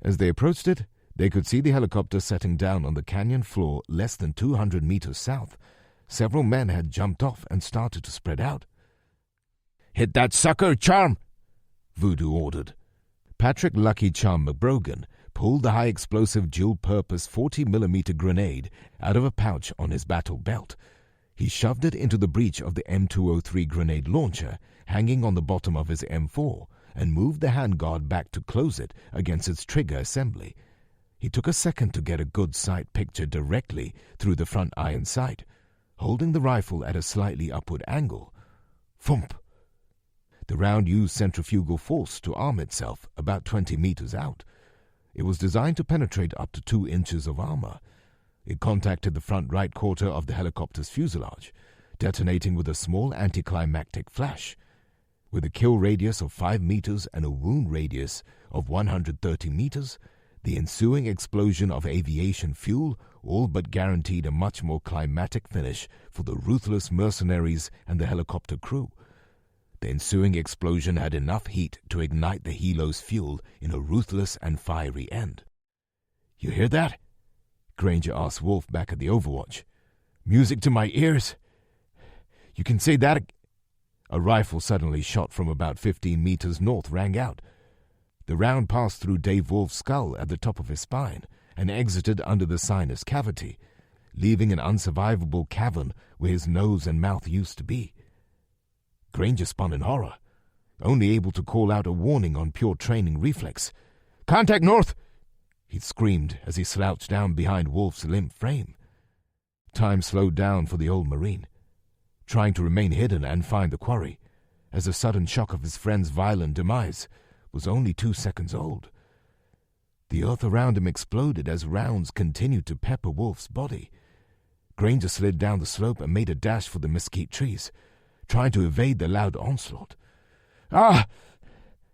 As they approached it, they could see the helicopter setting down on the canyon floor less than 200 meters south. Several men had jumped off and started to spread out. "Hit that sucker, Charm!" Voodoo ordered. Patrick Lucky Charm McBrogan pulled the high-explosive dual-purpose 40mm grenade out of a pouch on his battle belt. He shoved it into the breech of the M203 grenade launcher hanging on the bottom of his M4 and moved the handguard back to close it against its trigger assembly. He took a second to get a good sight picture directly through the front iron sight, holding the rifle at a slightly upward angle. Thump! The round used centrifugal force to arm itself about 20 meters out. It was designed to penetrate up to 2 inches of armor. It contacted the front right quarter of the helicopter's fuselage, detonating with a small anticlimactic flash. With a kill radius of 5 meters and a wound radius of 130 meters, the ensuing explosion of aviation fuel all but guaranteed a much more climatic finish for the ruthless mercenaries and the helicopter crew. The ensuing explosion had enough heat to ignite the helo's fuel in a ruthless and fiery end. "You hear that?" Granger asked Wolf back at the overwatch. "Music to my ears." "You can say that." A rifle suddenly shot from about 15 meters north rang out. The round passed through Dave Wolf's skull at the top of his spine and exited under the sinus cavity, leaving an unsurvivable cavern where his nose and mouth used to be. Granger spun in horror, only able to call out a warning on pure training reflex. "Contact north!" he screamed as he slouched down behind Wolf's limp frame. Time slowed down for the old Marine, trying to remain hidden and find the quarry, as the sudden shock of his friend's violent demise was only 2 seconds old. The earth around him exploded as rounds continued to pepper Wolf's body. Granger slid down the slope and made a dash for the mesquite trees, trying to evade the loud onslaught. "Ah!"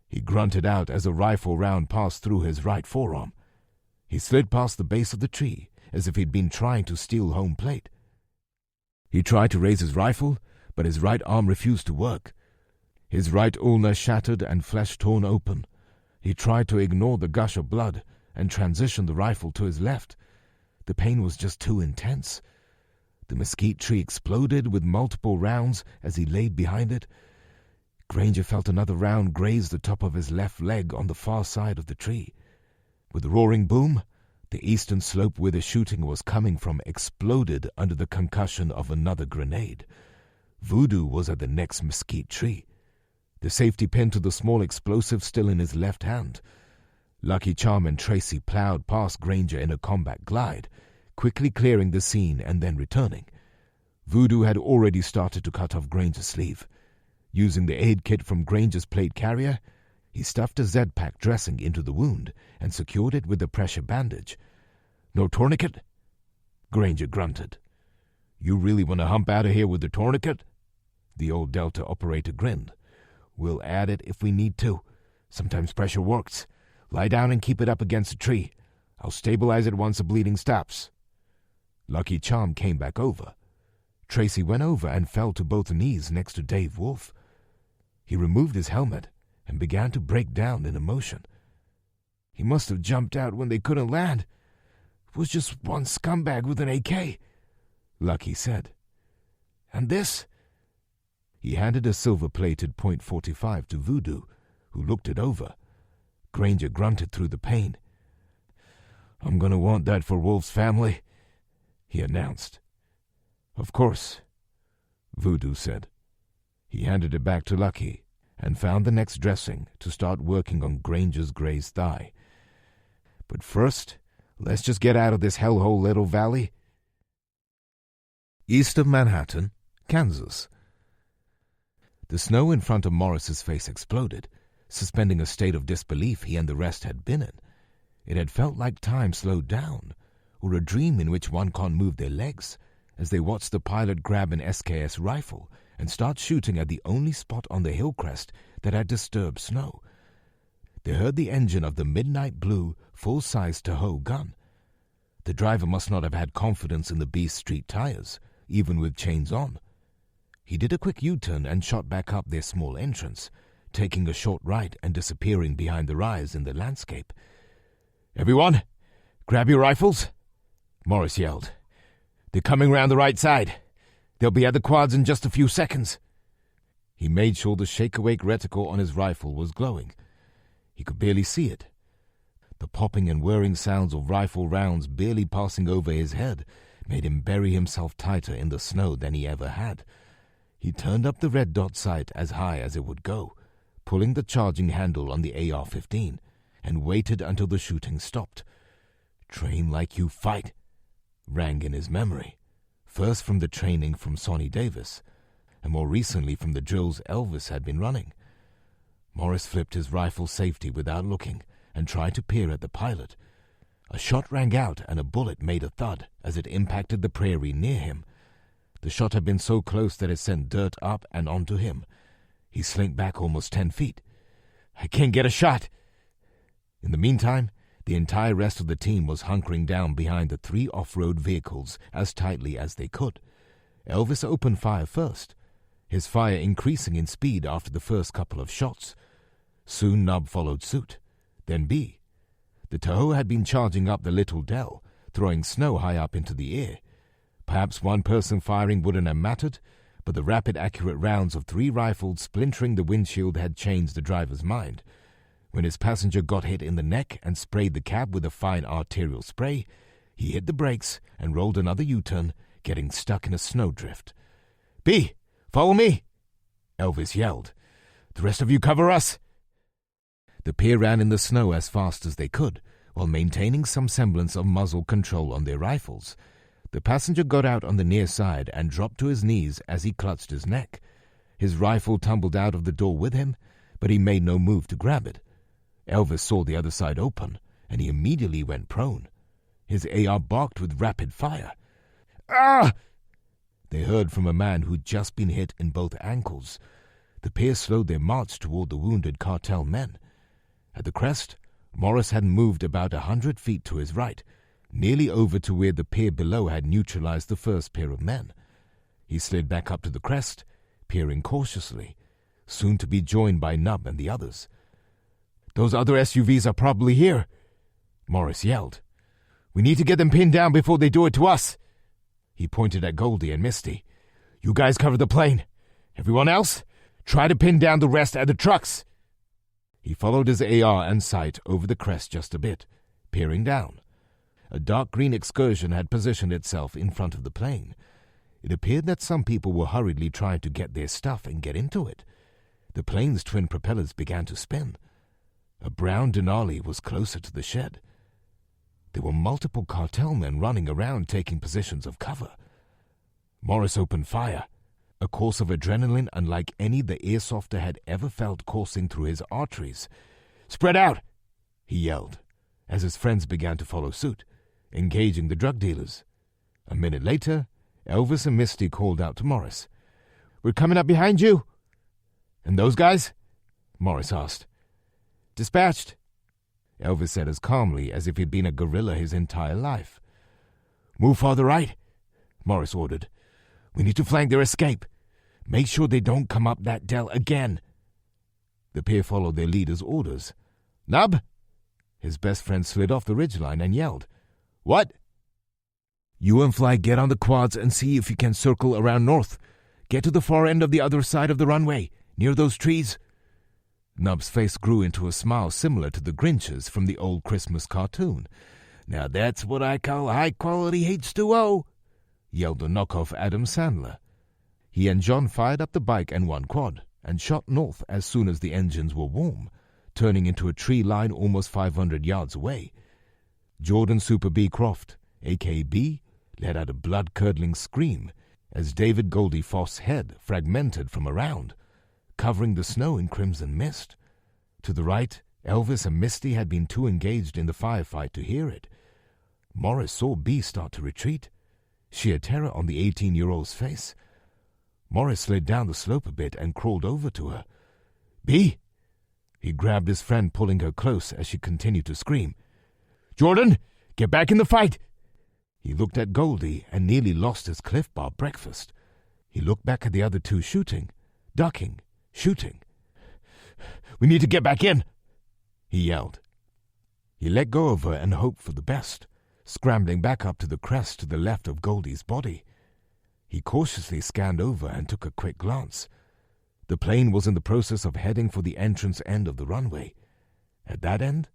he grunted out as a rifle round passed through his right forearm. He slid past the base of the tree as if he'd been trying to steal home plate. He tried to raise his rifle, but his right arm refused to work. His right ulna shattered and flesh torn open. He tried to ignore the gush of blood and transition the rifle to his left. The pain was just too intense. The mesquite tree exploded with multiple rounds as he laid behind it. Granger felt another round graze the top of his left leg on the far side of the tree. With a roaring boom, the eastern slope where the shooting was coming from exploded under the concussion of another grenade. Voodoo was at the next mesquite tree, the safety pin to the small explosive still in his left hand. Lucky Charm and Tracy plowed past Granger in a combat glide, quickly clearing the scene and then returning. Voodoo had already started to cut off Granger's sleeve. Using the aid kit from Granger's plate carrier, he stuffed a Z-Pack dressing into the wound and secured it with a pressure bandage. "No tourniquet?" Granger grunted. "You really want to hump out of here with the tourniquet?" The old Delta operator grinned. "We'll add it if we need to. Sometimes pressure works. Lie down and keep it up against a tree. I'll stabilize it once the bleeding stops." Lucky Charm came back over. Tracy went over and fell to both knees next to Dave Wolf. He removed his helmet and began to break down in emotion. "He must have jumped out when they couldn't land. It was just one scumbag with an AK," Lucky said. "And this?" He handed a silver-plated .45 to Voodoo, who looked it over. Granger grunted through the pain. "I'm going to want that for Wolf's family," he announced. "Of course," Voodoo said. He handed it back to Lucky and found the next dressing to start working on Granger's grazed thigh. "But first, let's just get out of this hellhole little valley." East of Manhattan, Kansas. The snow in front of Morris's face exploded, suspending a state of disbelief he and the rest had been in. It had felt like time slowed down, or a dream in which one can't move their legs, as they watched the pilot grab an SKS rifle and start shooting at the only spot on the hill crest that had disturbed snow. They heard the engine of the midnight blue, full-size Tahoe gun. The driver must not have had confidence in the beast's street tires, even with chains on. He did a quick U-turn and shot back up their small entrance, taking a short right and disappearing behind the rise in the landscape. "Everyone, grab your rifles," Morris yelled. "They're coming round the right side. They'll be at the quads in just a few seconds." He made sure the shake-awake reticle on his rifle was glowing. He could barely see it. The popping and whirring sounds of rifle rounds barely passing over his head made him bury himself tighter in the snow than he ever had. He turned up the red dot sight as high as it would go, pulling the charging handle on the AR-15, and waited until the shooting stopped. "Train like you fight," rang in his memory, first from the training from Sonny Davis, and more recently from the drills Elvis had been running. Morris flipped his rifle safety without looking and tried to peer at the pilot. A shot rang out and a bullet made a thud as it impacted the prairie near him. The shot had been so close that it sent dirt up and onto him. He slinked back almost 10 feet. "I can't get a shot." In the meantime, the entire rest of the team was hunkering down behind the 3 off-road vehicles as tightly as they could. Elvis opened fire first, his fire increasing in speed after the first couple of shots. Soon Nub followed suit, then B. The Tahoe had been charging up the Little Dell, throwing snow high up into the air. Perhaps one person firing wouldn't have mattered, but the rapid, accurate rounds of 3 rifles splintering the windshield had changed the driver's mind. When his passenger got hit in the neck and sprayed the cab with a fine arterial spray, he hit the brakes and rolled another U-turn, getting stuck in a snowdrift. "B, follow me!" Elvis yelled. "The rest of you cover us!" The pair ran in the snow as fast as they could, while maintaining some semblance of muzzle control on their rifles. The passenger got out on the near side and dropped to his knees as he clutched his neck. His rifle tumbled out of the door with him, but he made no move to grab it. Elvis saw the other side open, and he immediately went prone. His AR barked with rapid fire. "Ah!" they heard from a man who'd just been hit in both ankles. The pair slowed their march toward the wounded cartel men. At the crest, Morris had moved about 100 feet to his right, nearly over to where the pair below had neutralized the first pair of men. He slid back up to the crest, peering cautiously, soon to be joined by Nub and the others. "Those other SUVs are probably here," Morris yelled. "We need to get them pinned down before they do it to us." He pointed at Goldie and Misty. "You guys cover the plane. Everyone else, try to pin down the rest at the trucks." He followed his AR and sight over the crest just a bit, peering down. A dark green excursion had positioned itself in front of the plane. It appeared that some people were hurriedly trying to get their stuff and get into it. The plane's twin propellers began to spin. A brown Denali was closer to the shed. There were multiple cartel men running around taking positions of cover. Morris opened fire, a course of adrenaline unlike any the airsofter had ever felt coursing through his arteries. "Spread out!" he yelled, as his friends began to follow suit, engaging the drug dealers. A minute later, Elvis and Misty called out to Morris. "We're coming up behind you." "And those guys?" Morris asked. "Dispatched," Elvis said as calmly as if he'd been a guerrilla his entire life. "Move farther right," Morris ordered. "We need to flank their escape. Make sure they don't come up that dell again." The pair followed their leader's orders. "Nub!" His best friend slid off the ridgeline and yelled. "What?" "You and Fly get on the quads and see if you can circle around north. Get to the far end of the other side of the runway, near those trees." Nub's face grew into a smile similar to the Grinch's from the old Christmas cartoon. "Now that's what I call high-quality H2O," yelled the knockoff Adam Sandler. He and John fired up the bike and one quad and shot north as soon as the engines were warm, turning into a tree line almost 500 yards away. Jordan Super B. Croft, a.k.a. B, let out a blood-curdling scream as David Goldie Foss' head fragmented from around, covering the snow in crimson mist. To the right, Elvis and Misty had been too engaged in the firefight to hear it. Morris saw B start to retreat, sheer terror on the 18-year-old's face. Morris slid down the slope a bit and crawled over to her. "B!" He grabbed his friend, pulling her close as she continued to scream. "Jordan, get back in the fight!" He looked at Goldie and nearly lost his Cliff Bar breakfast. He looked back at the other two shooting, ducking, shooting. "We need to get back in," he yelled. He let go of her and hoped for the best, scrambling back up to the crest to the left of Goldie's body. He cautiously scanned over and took a quick glance. The plane was in the process of heading for the entrance end of the runway. At that end,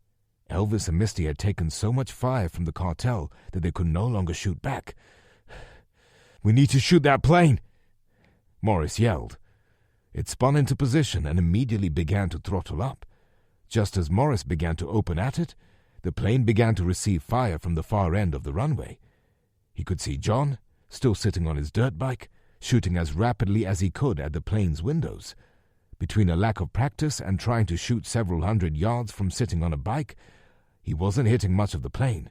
Elvis and Misty had taken so much fire from the cartel that they could no longer shoot back. "We need to shoot that plane," Morris yelled. It spun into position and immediately began to throttle up. Just as Morris began to open at it, the plane began to receive fire from the far end of the runway. He could see John, still sitting on his dirt bike, shooting as rapidly as he could at the plane's windows. Between a lack of practice and trying to shoot several hundred yards from sitting on a bike, he wasn't hitting much of the plane,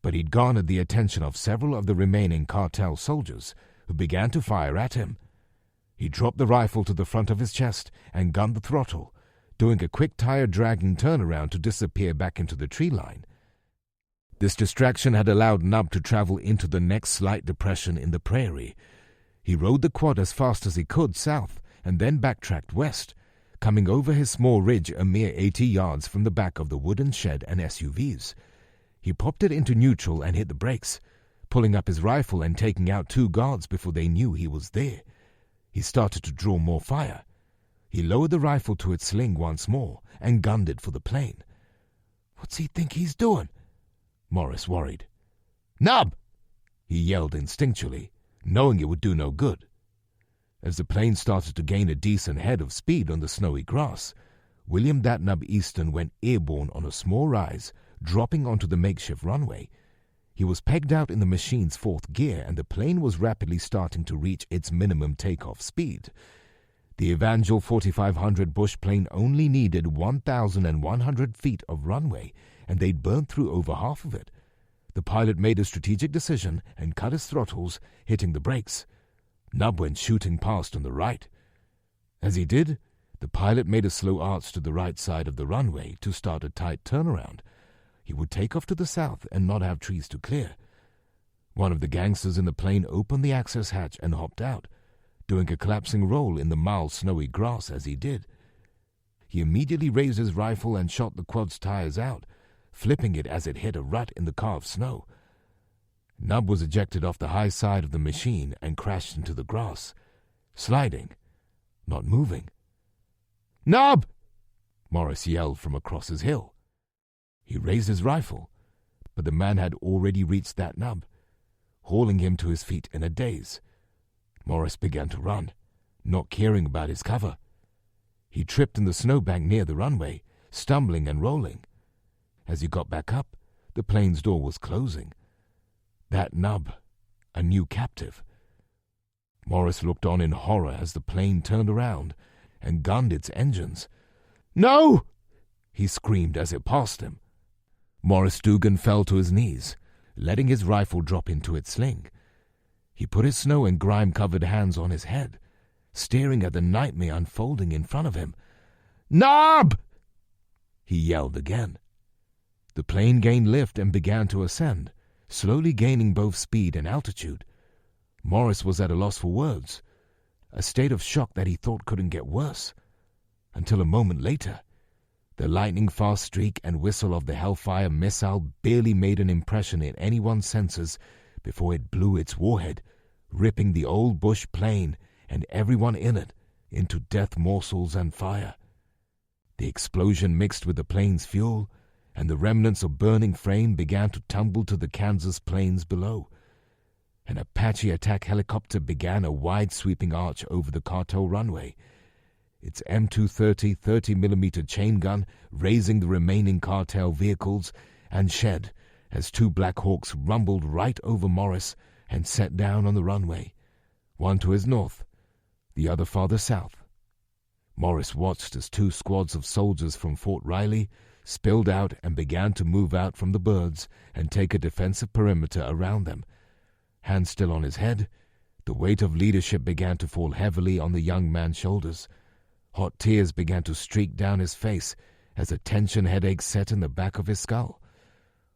but he'd garnered the attention of several of the remaining cartel soldiers, who began to fire at him. He dropped the rifle to the front of his chest and gunned the throttle, doing a quick tire-dragging turnaround to disappear back into the tree line. This distraction had allowed Nub to travel into the next slight depression in the prairie. He rode the quad as fast as he could south and then backtracked west, coming over his small ridge a mere 80 yards from the back of the wooden shed and SUVs. He popped it into neutral and hit the brakes, pulling up his rifle and taking out two guards before they knew he was there. He started to draw more fire. He lowered the rifle to its sling once more and gunned it for the plane. "What's he think he's doing?" Morris worried. "Nub!" he yelled instinctually, knowing it would do no good. As the plane started to gain a decent head of speed on the snowy grass, William "Dat Nub" Easton went airborne on a small rise, dropping onto the makeshift runway. He was pegged out in the machine's fourth gear, and the plane was rapidly starting to reach its minimum takeoff speed. The Evangel 4500 bush plane only needed 1,100 feet of runway, and they'd burned through over half of it. The pilot made a strategic decision and cut his throttles, hitting the brakes. Nub went shooting past on the right. As he did, the pilot made a slow arch to the right side of the runway to start a tight turnaround. He would take off to the south and not have trees to clear. One of the gangsters in the plane opened the access hatch and hopped out, doing a collapsing roll in the mild snowy grass as he did. He immediately raised his rifle and shot the quad's tires out, flipping it as it hit a rut in the carved snow. Nub was ejected off the high side of the machine and crashed into the grass, sliding, not moving. "Nub!" Morris yelled from across his hill. He raised his rifle, but the man had already reached that Nub, hauling him to his feet in a daze. Morris began to run, not caring about his cover. He tripped in the snowbank near the runway, stumbling and rolling. As he got back up, the plane's door was closing. That nub, a new captive. Morris looked on in horror as the plane turned around and gunned its engines. "No!" he screamed as it passed him. Morris Dugan fell to his knees, letting his rifle drop into its sling. He put his snow and grime-covered hands on his head, staring at the nightmare unfolding in front of him. "Knob!" he yelled again. The plane gained lift and began to ascend, slowly gaining both speed and altitude. Morris was at a loss for words, a state of shock that he thought couldn't get worse, until a moment later, the lightning-fast streak and whistle of the Hellfire missile barely made an impression in anyone's senses before it blew its warhead, ripping the old bush plane and everyone in it into death morsels and fire. The explosion mixed with the plane's fuel, and the remnants of burning frame began to tumble to the Kansas plains below. An Apache attack helicopter began a wide-sweeping arch over the cartel runway, its M230 30mm chain gun raising the remaining cartel vehicles, and shed as two Black Hawks rumbled right over Morris and set down on the runway, one to his north, the other farther south. Morris watched as two squads of soldiers from Fort Riley spilled out and began to move out from the birds and take a defensive perimeter around them. Hands still on his head, the weight of leadership began to fall heavily on the young man's shoulders. Hot tears began to streak down his face as a tension headache set in the back of his skull.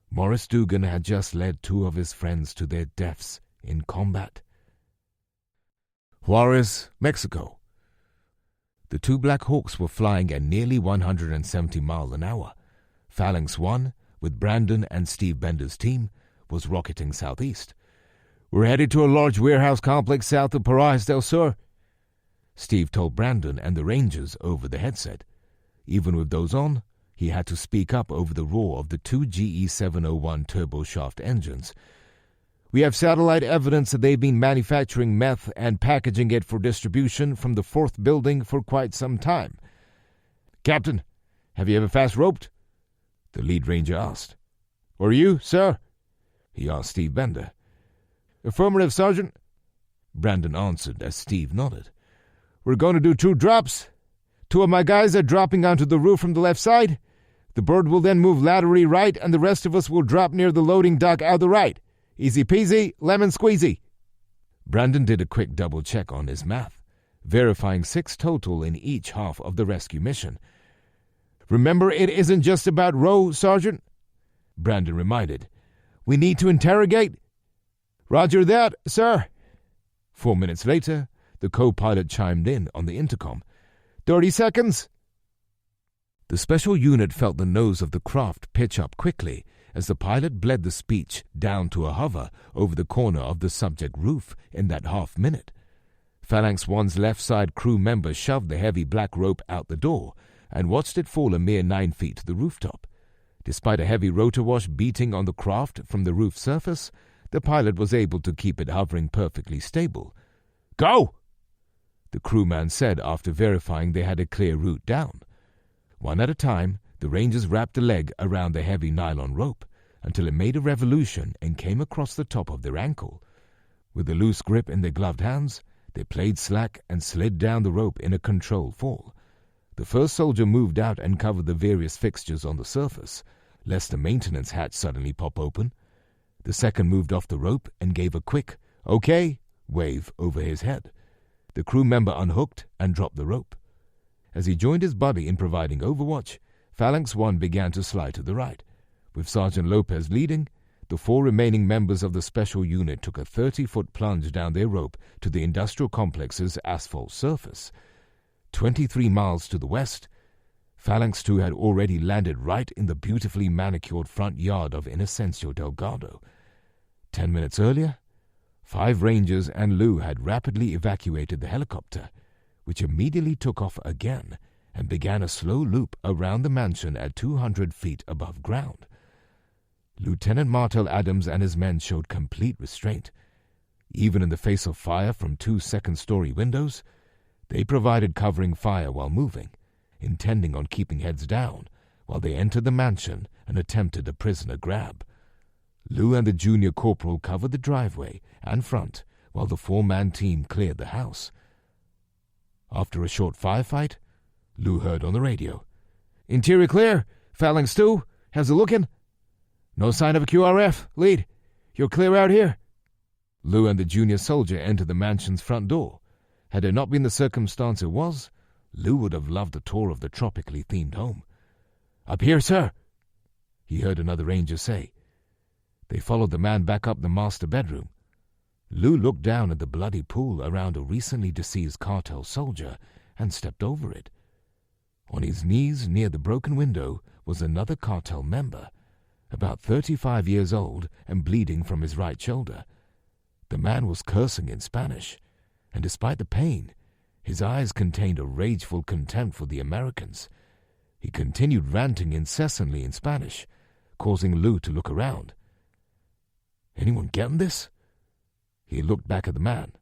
Morris Dugan had just led two of his friends to their deaths in combat. Juarez, Mexico. The two Black Hawks were flying at nearly 170 miles an hour. Phalanx 1, with Brandon and Steve Bender's team, was rocketing southeast. "We're headed to a large warehouse complex south of Paradise del Sur," Steve told Brandon and the Rangers over the headset. Even with those on, he had to speak up over the roar of the two GE 701 turboshaft engines. "We have satellite evidence that they've been manufacturing meth and packaging it for distribution from the 4th building for quite some time." "Captain, have you ever fast-roped?" the lead ranger asked. "Or you, sir?" he asked Steve Bender. "Affirmative, Sergeant," Brandon answered as Steve nodded. "We're going to do 2 drops. 2 of my guys are dropping onto the roof from the left side. The bird will then move laterally right, and the rest of us will drop near the loading dock out the right. Easy peasy, lemon squeezy." Brandon did a quick double-check on his math, verifying 6 total in each half of the rescue mission. "Remember, it isn't just about row, Sergeant," Brandon reminded. "We need to interrogate." "Roger that, sir." 4 minutes later, the co-pilot chimed in on the intercom. 30 seconds. The special unit felt the nose of the craft pitch up quickly as the pilot bled the speech down to a hover over the corner of the subject roof in that half-minute. Phalanx 1's left side crew member shoved the heavy black rope out the door and watched it fall a mere 9 feet to the rooftop. Despite a heavy rotor wash beating on the craft from the roof surface, the pilot was able to keep it hovering perfectly stable. "Go!" the crewman said after verifying they had a clear route down. One at a time, the Rangers wrapped a leg around the heavy nylon rope until it made a revolution and came across the top of their ankle. With a loose grip in their gloved hands, they played slack and slid down the rope in a controlled fall. The first soldier moved out and covered the various fixtures on the surface, lest the maintenance hatch suddenly pop open. The second moved off the rope and gave a quick, "Okay," wave over his head. The crew member unhooked and dropped the rope. As he joined his buddy in providing overwatch, Phalanx 1 began to slide to the right. With Sergeant Lopez leading, the 4 remaining members of the special unit took a 30-foot plunge down their rope to the industrial complex's asphalt surface. 23 miles to the west, Phalanx 2 had already landed right in the beautifully manicured front yard of Inocencio Delgado. 10 minutes earlier, 5 Rangers and Lou had rapidly evacuated the helicopter, which immediately took off again and began a slow loop around the mansion at 200 feet above ground. Lieutenant Martel Adams and his men showed complete restraint. Even in the face of fire from 2 second-story windows, they provided covering fire while moving, intending on keeping heads down while they entered the mansion and attempted a prisoner grab. Lou and the junior corporal covered the driveway and front while the 4-man team cleared the house. After a short firefight, Lou heard on the radio, "Interior clear. Phalanx 2. How's it looking? No sign of a QRF. Lead. You're clear out here." Lou and the junior soldier entered the mansion's front door. Had it not been the circumstance it was, Lou would have loved a tour of the tropically themed home. "Up here, sir," he heard another ranger say. They followed the man back up the master bedroom. Lou looked down at the bloody pool around a recently deceased cartel soldier and stepped over it. On his knees near the broken window was another cartel member, about 35 years old and bleeding from his right shoulder. The man was cursing in Spanish, and despite the pain, his eyes contained a rageful contempt for the Americans. He continued ranting incessantly in Spanish, causing Lou to look around. "Anyone getting this?" He looked back at the man.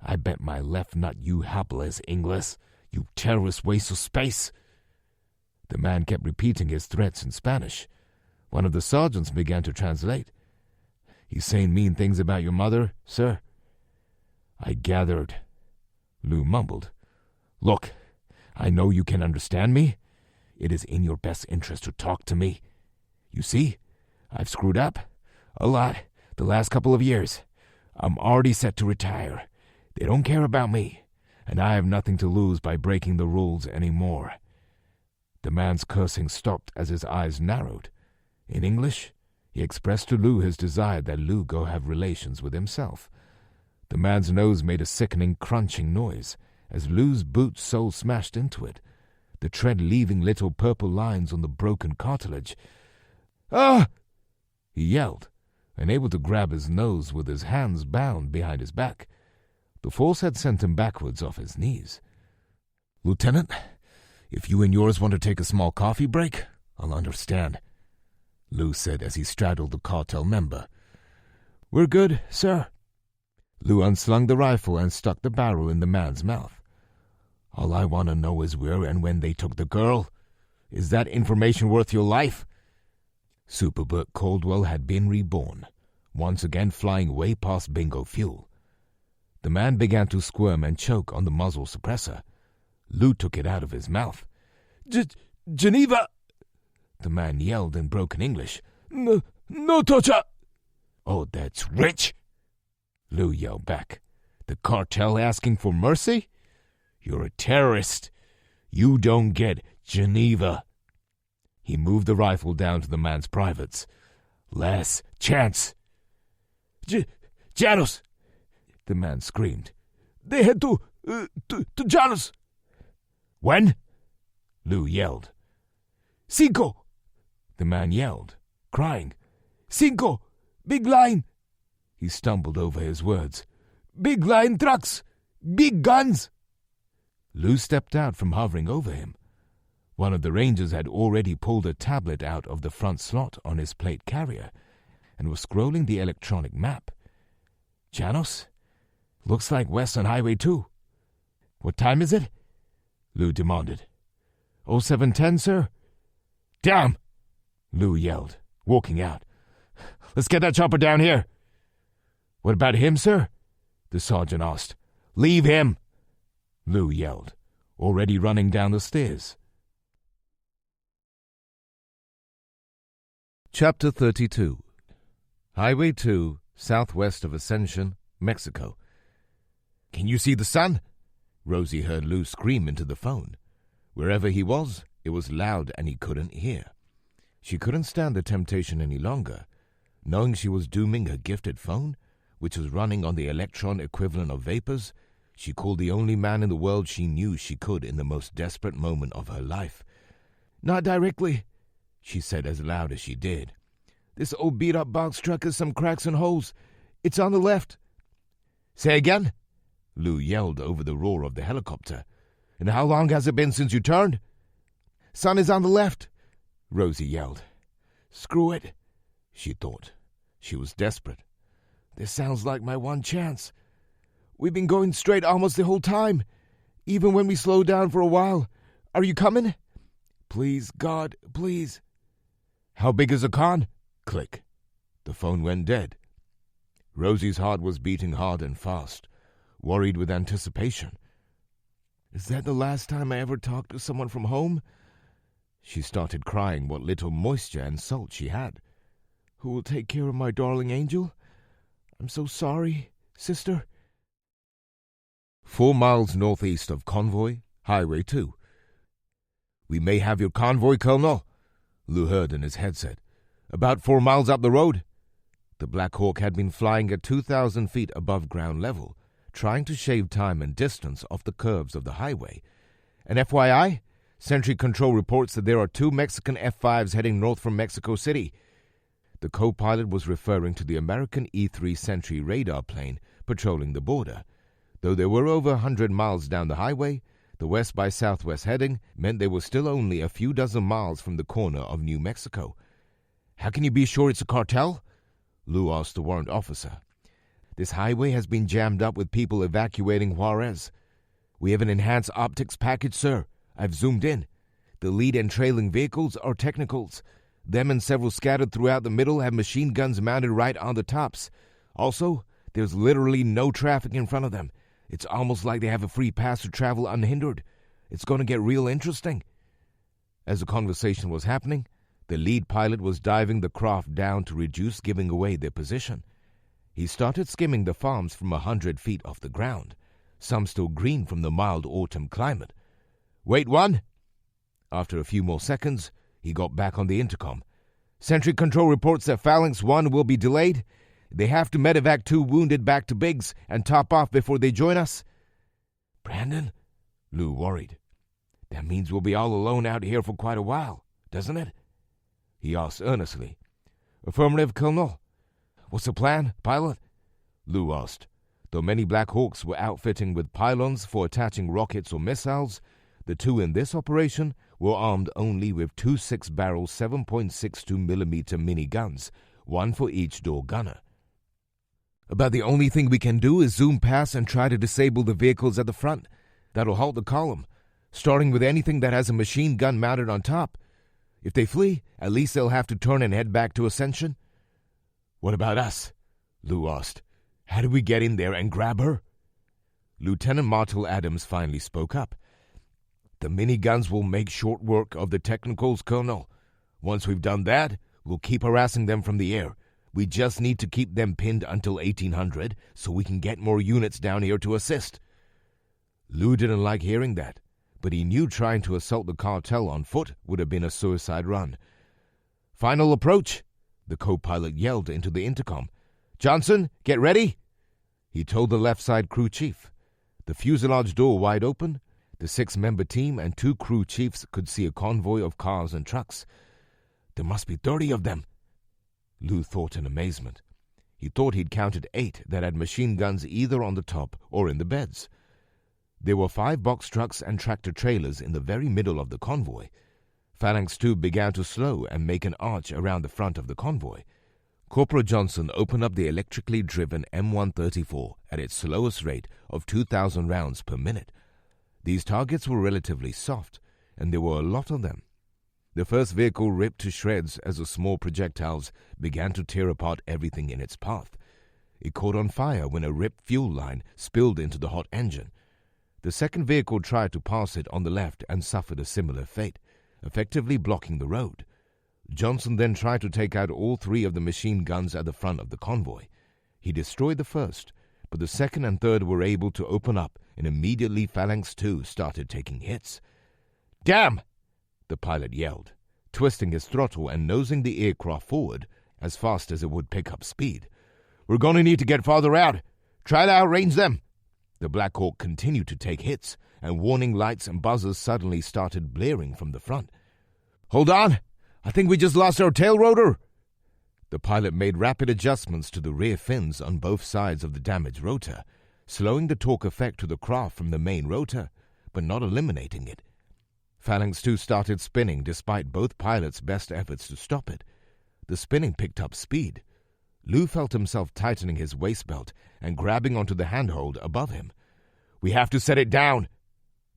"I bet my left nut you hables English, you terrorist waste of space." The man kept repeating his threats in Spanish. One of the sergeants began to translate. "He's saying mean things about your mother, sir." "I gathered," Lou mumbled. "Look, I know you can understand me. It is in your best interest to talk to me. You see, I've screwed up a lot the last couple of years. I'm already set to retire. They don't care about me, and I have nothing to lose by breaking the rules anymore." The man's cursing stopped as his eyes narrowed. In English, he expressed to Lou his desire that Lou go have relations with himself. The man's nose made a sickening crunching noise as Lou's boot sole smashed into it, the tread leaving little purple lines on the broken cartilage. "Ah!" he yelled, unable to grab his nose with his hands bound behind his back. The force had sent him backwards off his knees. "Lieutenant, if you and yours want to take a small coffee break, I'll understand," Lou said as he straddled the cartel member. "We're good, sir." Lou unslung the rifle and stuck the barrel in the man's mouth. "All I want to know is where and when they took the girl. Is that information worth your life?" Superbert Caldwell had been reborn, once again flying way past bingo fuel. The man began to squirm and choke on the muzzle suppressor. Lou took it out of his mouth. Geneva!" the man yelled in broken English. No toucha!" "Oh, that's rich!" Lou yelled back. "The cartel asking for mercy? You're a terrorist. You don't get Geneva." He moved the rifle down to the man's privates. "Last chance." "Janos!" the man screamed. "They head to Janos." "When?" Lou yelled. "Cinco!" the man yelled, crying. "Cinco! Big line!" He stumbled over his words. "Big line trucks! Big guns!" Lou stepped out from hovering over him. One of the rangers had already pulled a tablet out of the front slot on his plate carrier and was scrolling the electronic map. "Janos? Looks like west on Highway 2. What time is it?" Lou demanded. 0710, sir." "Damn!" Lou yelled, walking out. "Let's get that chopper down here." "What about him, sir?" the sergeant asked. "Leave him!" Lou yelled, already running down the stairs. Chapter 32. Highway 2, southwest of Ascension, Mexico. "Can you see the sun?" Rosie heard Lou scream into the phone. Wherever he was, it was loud and he couldn't hear. She couldn't stand the temptation any longer. Knowing she was dooming her gifted phone, which was running on the electron equivalent of vapors, she called the only man in the world she knew she could in the most desperate moment of her life. "Not directly," she said as loud as she did. "This old beat-up box truck has some cracks and holes. It's on the left." "Say again?" Lou yelled over the roar of the helicopter. "And how long has it been since you turned?" "Sun is on the left," Rosie yelled. Screw it, she thought. She was desperate. This sounds like my one chance. We've been going straight almost the whole time, even when we slowed down for a while. Are you coming? Please, God, please. How big is the con? Click. The phone went dead. Rosie's heart was beating hard and fast, worried with anticipation. Is that the last time I ever talked to someone from home? She started crying what little moisture and salt she had. Who will take care of my darling angel? I'm so sorry, sister. 4 miles northeast of Convoy, Highway 2. We may have your convoy, Colonel, Lou heard in his headset. About 4 miles up the road. The Black Hawk had been flying at 2,000 feet above ground level, trying to shave time and distance off the curves of the highway. And FYI, Sentry Control reports that there are 2 Mexican F-5s heading north from Mexico City. The co-pilot was referring to the American E-3 Sentry radar plane patrolling the border. Though they were over 100 miles down the highway, the west by southwest heading meant they were still only a few dozen miles from the corner of New Mexico. How can you be sure it's a cartel? Lou asked the warrant officer. This highway has been jammed up with people evacuating Juarez. We have an enhanced optics package, sir. I've zoomed in. The lead and trailing vehicles are technicals. Them and several scattered throughout the middle have machine guns mounted right on the tops. Also, there's literally no traffic in front of them. It's almost like they have a free pass to travel unhindered. It's going to get real interesting. As the conversation was happening, the lead pilot was diving the craft down to reduce giving away their position. He started skimming the farms from 100 feet off the ground, some still green from the mild autumn climate. Wait, one! After a few more seconds, he got back on the intercom. Sentry Control reports that Phalanx 1 will be delayed. They have to medevac 2 wounded back to Biggs and top off before they join us. Brandon? Lou worried. That means we'll be all alone out here for quite a while, doesn't it? He asked earnestly. Affirmative, Colonel. What's the plan, pilot? Lou asked. Though many Black Hawks were outfitting with pylons for attaching rockets or missiles, the 2 in this operation were armed only with 2 6-barrel 7.62mm miniguns, 1 for each door gunner. About the only thing we can do is zoom past and try to disable the vehicles at the front. That'll halt the column, starting with anything that has a machine gun mounted on top. If they flee, at least they'll have to turn and head back to Ascension. What about us? Lou asked. How do we get in there and grab her? Lieutenant Martel Adams finally spoke up. The miniguns will make short work of the technicals, Colonel. Once we've done that, we'll keep harassing them from the air. We just need to keep them pinned until 1800 so we can get more units down here to assist. Lou didn't like hearing that, but he knew trying to assault the cartel on foot would have been a suicide run. Final approach, the co-pilot yelled into the intercom. Johnson, get ready, he told the left side crew chief. The fuselage door wide open, the 6-member team and 2 crew chiefs could see a convoy of cars and trucks. There must be 30 of them, Lou thought in amazement. He thought he'd counted 8 that had machine guns either on the top or in the beds. There were 5 box trucks and tractor-trailers in the very middle of the convoy. Phalanx 2 began to slow and make an arch around the front of the convoy. Corporal Johnson opened up the electrically driven M134 at its slowest rate of 2,000 rounds per minute. These targets were relatively soft, and there were a lot of them. The first vehicle ripped to shreds as the small projectiles began to tear apart everything in its path. It caught on fire when a ripped fuel line spilled into the hot engine. The second vehicle tried to pass it on the left and suffered a similar fate, effectively blocking the road. Johnson then tried to take out all 3 of the machine guns at the front of the convoy. He destroyed the first, but the second and third were able to open up, and immediately Phalanx 2 started taking hits. Damn! The pilot yelled, twisting his throttle and nosing the aircraft forward as fast as it would pick up speed. We're going to need to get farther out. Try to outrange them. The Black Hawk continued to take hits, and warning lights and buzzers suddenly started blaring from the front. Hold on! I think we just lost our tail rotor! The pilot made rapid adjustments to the rear fins on both sides of the damaged rotor, slowing the torque effect to the craft from the main rotor, but not eliminating it. Phalanx 2 started spinning despite both pilots' best efforts to stop it. The spinning picked up speed. Lou felt himself tightening his waist belt and grabbing onto the handhold above him. "We have to set it down!"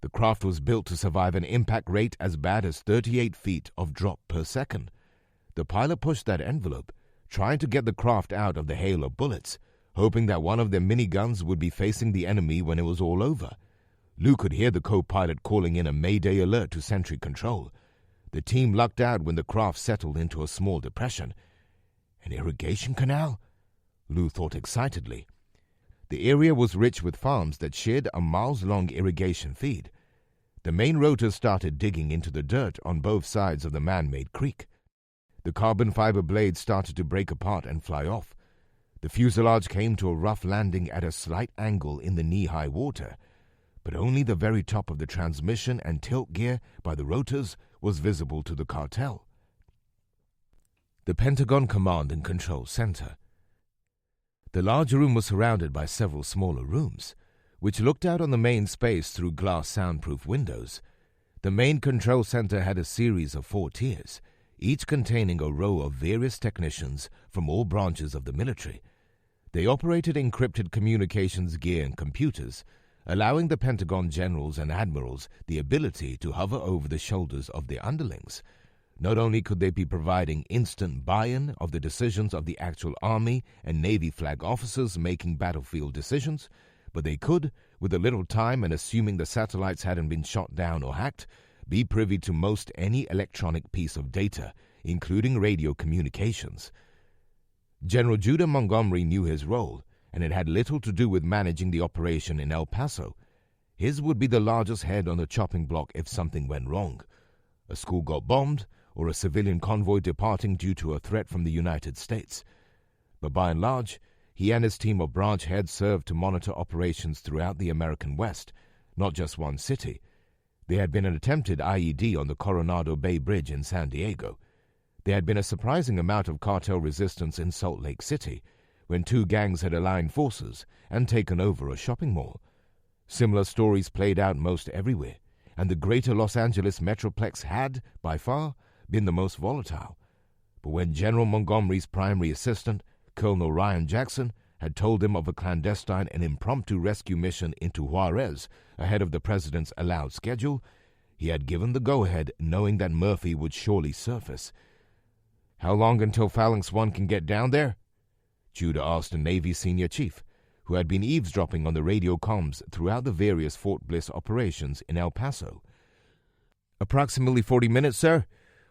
The craft was built to survive an impact rate as bad as 38 feet of drop per second. The pilot pushed that envelope, trying to get the craft out of the hail of bullets, hoping that one of their miniguns would be facing the enemy when it was all over. Lou could hear the co-pilot calling in a Mayday alert to Sentry Control. The team lucked out when the craft settled into a small depression. An irrigation canal? Lou thought excitedly. The area was rich with farms that shared a miles-long irrigation feed. The main rotors started digging into the dirt on both sides of the man-made creek. The carbon fiber blades started to break apart and fly off. The fuselage came to a rough landing at a slight angle in the knee-high water, but only the very top of the transmission and tilt gear by the rotors was visible to the cartel. The Pentagon Command and Control Center. The large room was surrounded by several smaller rooms, which looked out on the main space through glass soundproof windows. The main control center had a series of 4 tiers, each containing a row of various technicians from all branches of the military. They operated encrypted communications gear and computers, allowing the Pentagon generals and admirals the ability to hover over the shoulders of their underlings. Not only could they be providing instant buy-in of the decisions of the actual Army and Navy flag officers making battlefield decisions, but they could, with a little time and assuming the satellites hadn't been shot down or hacked, be privy to most any electronic piece of data, including radio communications. General Judah Montgomery knew his role, and it had little to do with managing the operation in El Paso. His would be the largest head on the chopping block if something went wrong. A school got bombed, or a civilian convoy departing due to a threat from the United States. But by and large, he and his team of branch heads served to monitor operations throughout the American West, not just one city. There had been an attempted IED on the Coronado Bay Bridge in San Diego. There had been a surprising amount of cartel resistance in Salt Lake City, when 2 gangs had aligned forces and taken over a shopping mall. Similar stories played out most everywhere, and the greater Los Angeles metroplex had, by far, been the most volatile. But when General Montgomery's primary assistant, Colonel Ryan Jackson, had told him of a clandestine and impromptu rescue mission into Juarez ahead of the president's allowed schedule, he had given the go-ahead knowing that Murphy would surely surface. "How long until Phalanx 1 can get down there?" Judah asked a Navy senior chief, who had been eavesdropping on the radio comms throughout the various Fort Bliss operations in El Paso. "Approximately 40 minutes, sir.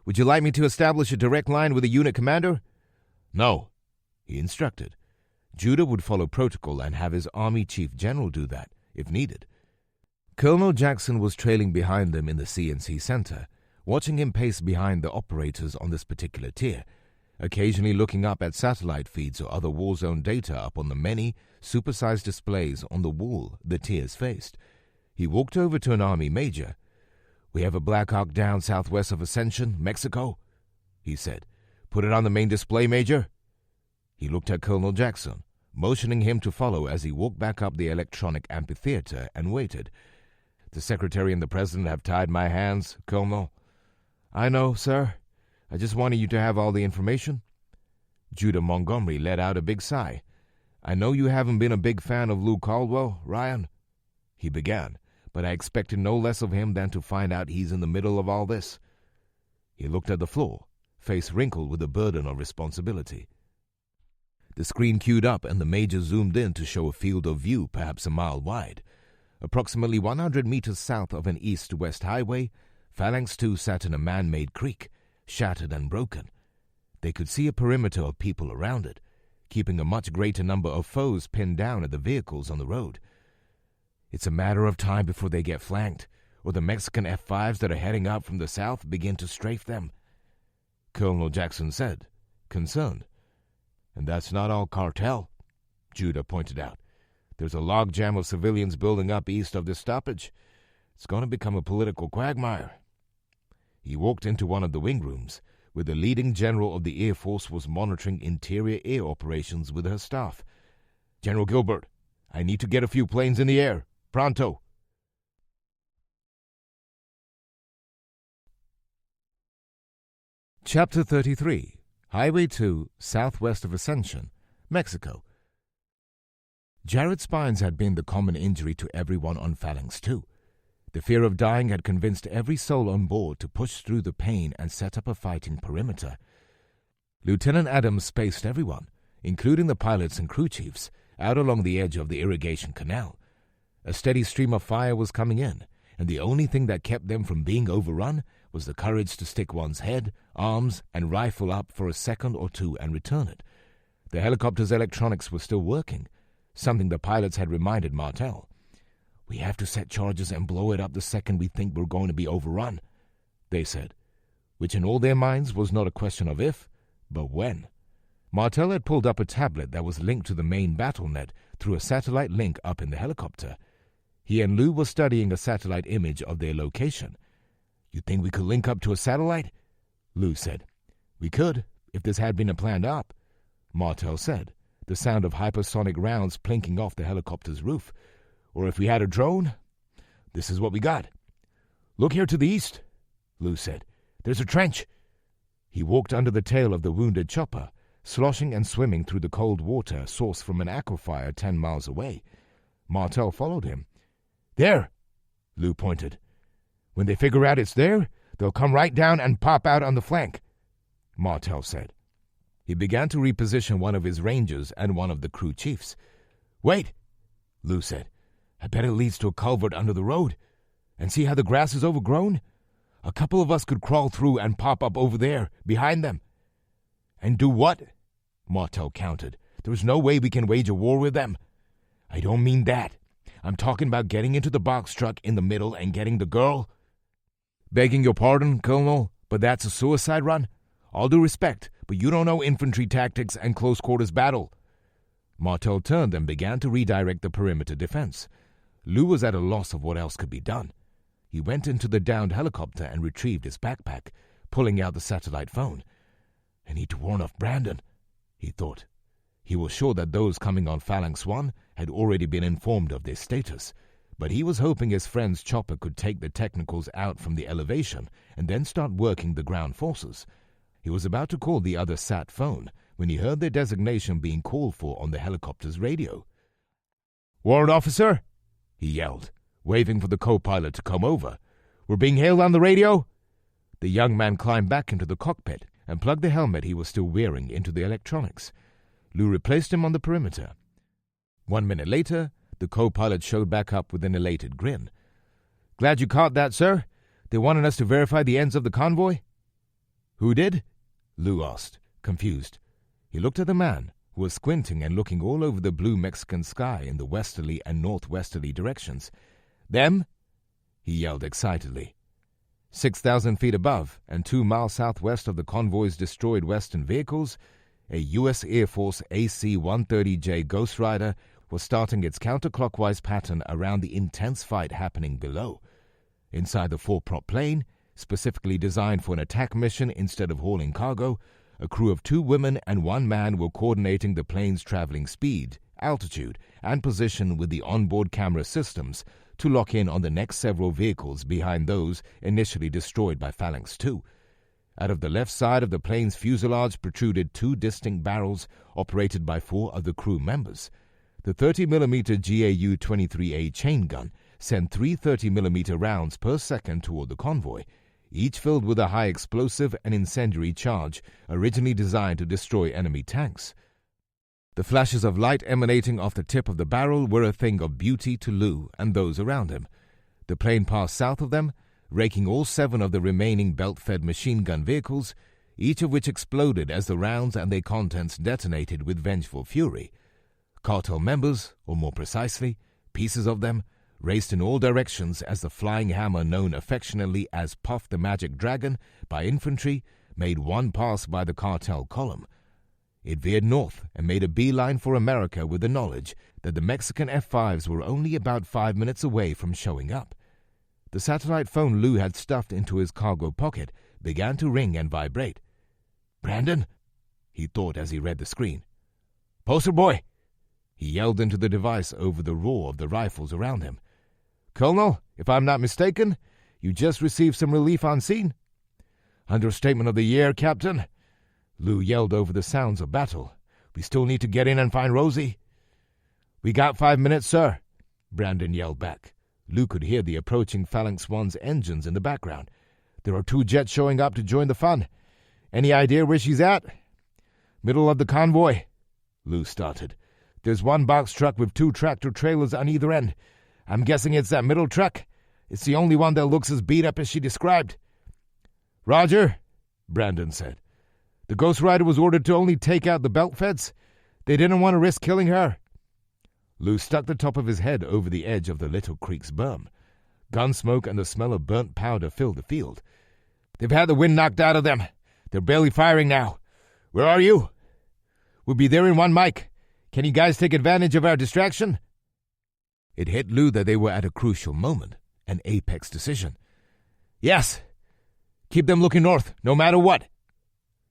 Would you like me to establish a direct line with the unit commander?" "No," he instructed. Judah would follow protocol and have his Army Chief General do that, if needed. Colonel Jackson was trailing behind them in the CNC center, watching him pace behind the operators on this particular tier, occasionally looking up at satellite feeds or other war zone data up on the many supersized displays on the wall the tiers faced. He walked over to an Army major. "We have a Black Hawk down southwest of Ascension, Mexico," he said. "Put it on the main display, Major." He looked at Colonel Jackson, motioning him to follow as he walked back up the electronic amphitheater and waited. "The Secretary and the President have tied my hands, Colonel." "I know, sir. I just wanted you to have all the information." Judah Montgomery let out a big sigh. "I know you haven't been a big fan of Lou Caldwell, Ryan," he began, "but I expected no less of him than to find out he's in the middle of all this." He looked at the floor, face wrinkled with the burden of responsibility. The screen queued up and the major zoomed in to show a field of view perhaps a mile wide. Approximately 100 meters south of an east-west highway, Phalanx 2 sat in a man-made creek, shattered and broken. They could see a perimeter of people around it, keeping a much greater number of foes pinned down at the vehicles on the road. "It's a matter of time before they get flanked, or the Mexican F-5s that are heading out from the south begin to strafe them," Colonel Jackson said, concerned. "And that's not all cartel," Judah pointed out. "There's a logjam of civilians building up east of this stoppage. It's going to become a political quagmire." He walked into one of the wing rooms, where the leading general of the Air Force was monitoring interior air operations with her staff. "General Gilbert, I need to get a few planes in the air. Pronto." Chapter 33. Highway 2, southwest of Ascension, Mexico. Jared spines had been the common injury to everyone on Phalanx 2. The fear of dying had convinced every soul on board to push through the pain and set up a fighting perimeter. Lieutenant Adams spaced everyone, including the pilots and crew chiefs, out along the edge of the irrigation canal. A steady stream of fire was coming in, and the only thing that kept them from being overrun was the courage to stick one's head, arms, and rifle up for a second or two and return it. The helicopter's electronics were still working, something the pilots had reminded Martel. "We have to set charges and blow it up the second we think we're going to be overrun," they said, which in all their minds was not a question of if, but when. Martel had pulled up a tablet that was linked to the main battle net through a satellite link up in the helicopter. He and Lou were studying a satellite image of their location. "You think we could link up to a satellite?" Lou said. "We could, if this had been a planned op," Martel said, the sound of hypersonic rounds plinking off the helicopter's roof. "Or if we had a drone. This is what we got." "Look here to the east," Lou said. "There's a trench." He walked under the tail of the wounded chopper, sloshing and swimming through the cold water sourced from an aquifer 10 miles away. Martel followed him. "There," Lou pointed. "When they figure out it's there, they'll come right down and pop out on the flank," Martel said. He began to reposition one of his rangers and one of the crew chiefs. "Wait," Lou said. "I bet it leads to a culvert under the road. And see how the grass is overgrown? A couple of us could crawl through and pop up over there, behind them." "And do what?" Martel countered. "There's no way we can wage a war with them." "I don't mean that. I'm talking about getting into the box truck in the middle and getting the girl." "Begging your pardon, Colonel, but that's a suicide run. All due respect, but you don't know infantry tactics and close-quarters battle." Martel turned and began to redirect the perimeter defense. Lou was at a loss of what else could be done. He went into the downed helicopter and retrieved his backpack, pulling out the satellite phone. "I need to warn off Brandon," he thought. He was sure that those coming on Phalanx 1 had already been informed of their status, but he was hoping his friend's chopper could take the technicals out from the elevation and then start working the ground forces. He was about to call the other sat phone when he heard their designation being called for on the helicopter's radio. "Warrant officer," he yelled, waving for the co-pilot to come over. "We're being hailed on the radio." The young man climbed back into the cockpit and plugged the helmet he was still wearing into the electronics. Lou replaced him on the perimeter. 1 minute later, the co-pilot showed back up with an elated grin. "Glad you caught that, sir. They wanted us to verify the ends of the convoy." "Who did?" Lou asked, confused. He looked at the man, who was squinting and looking all over the blue Mexican sky in the westerly and northwesterly directions. "Them?" he yelled excitedly. 6,000 feet above and 2 miles southwest of the convoy's destroyed western vehicles, a U.S. Air Force AC-130J Ghost Rider was starting its counterclockwise pattern around the intense fight happening below. Inside the four-prop plane, specifically designed for an attack mission instead of hauling cargo, a crew of 2 women and 1 man were coordinating the plane's traveling speed, altitude, and position with the onboard camera systems to lock in on the next several vehicles behind those initially destroyed by Phalanx 2. Out of the left side of the plane's fuselage protruded 2 distinct barrels operated by 4 of the crew members. The 30mm GAU-23A chain gun sent 3 30mm rounds per second toward the convoy, each filled with a high explosive and incendiary charge originally designed to destroy enemy tanks. The flashes of light emanating off the tip of the barrel were a thing of beauty to Lou and those around him. The plane passed south of them, raking all 7 of the remaining belt-fed machine gun vehicles, each of which exploded as the rounds and their contents detonated with vengeful fury. Cartel members, or more precisely, pieces of them, raced in all directions as the flying hammer known affectionately as Puff the Magic Dragon by infantry made one pass by the cartel column. It veered north and made a beeline for America with the knowledge that the Mexican F-5s were only about 5 minutes away from showing up. The satellite phone Lou had stuffed into his cargo pocket began to ring and vibrate. "Brandon?" he thought as he read the screen. "Poster boy!" He yelled into the device over the roar of the rifles around him. "Colonel, if I'm not mistaken, you just received some relief on scene?" "Understatement of the year, Captain," Lou yelled over the sounds of battle. We still need to get in and find Rosie." "We got 5 minutes, sir," Brandon yelled back. Lou could hear the approaching Phalanx One's engines in the background. "There are 2 jets showing up to join the fun. Any idea where she's at?" "Middle of the convoy," Lou started. "There's 1 box truck with 2 tractor trailers on either end. I'm guessing it's that middle truck. It's the only one that looks as beat up as she described." "Roger," Brandon said. "The Ghost Rider was ordered to only take out the belt feds. They didn't want to risk killing her." Lou stuck the top of his head over the edge of the Little Creek's berm. Gun smoke and the smell of burnt powder filled the field. "They've had the wind knocked out of them. They're barely firing now. Where are you?" "We'll be there in 1 mic. Can you guys take advantage of our distraction?" It hit Lou that they were at a crucial moment, an apex decision. "Yes. Keep them looking north, no matter what."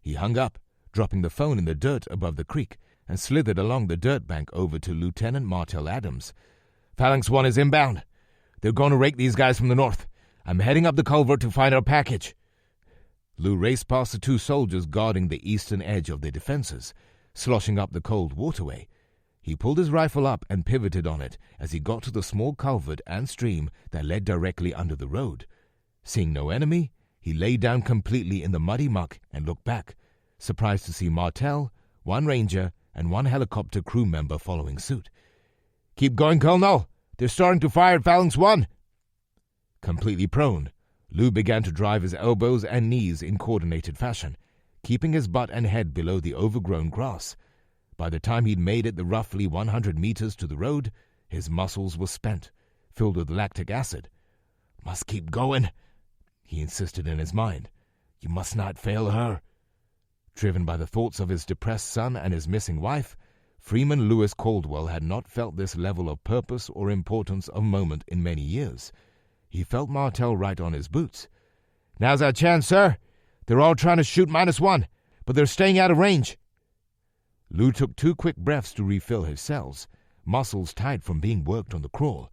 He hung up, dropping the phone in the dirt above the creek, and slithered along the dirt bank over to Lieutenant Martell Adams. "Phalanx 1 is inbound. They're going to rake these guys from the north. I'm heading up the culvert to find our package." Lou raced past the 2 soldiers guarding the eastern edge of their defenses, sloshing up the cold waterway. He pulled his rifle up and pivoted on it as he got to the small culvert and stream that led directly under the road. Seeing no enemy, he lay down completely in the muddy muck and looked back, surprised to see Martell, 1 ranger, and 1 helicopter crew member following suit. "Keep going, Colonel. They're starting to fire at Phalanx 1. Completely prone, Lou began to drive his elbows and knees in coordinated fashion, keeping his butt and head below the overgrown grass. By the time he'd made it the roughly 100 meters to the road, his muscles were spent, filled with lactic acid. "Must keep going," he insisted in his mind. "You must not fail her." Driven by the thoughts of his depressed son and his missing wife, Freeman Lewis Caldwell had not felt this level of purpose or importance of moment in many years. He felt Martell right on his boots. "Now's our chance, sir. They're all trying to shoot -1, but they're staying out of range." Lou took 2 quick breaths to refill his cells, muscles tight from being worked on the crawl.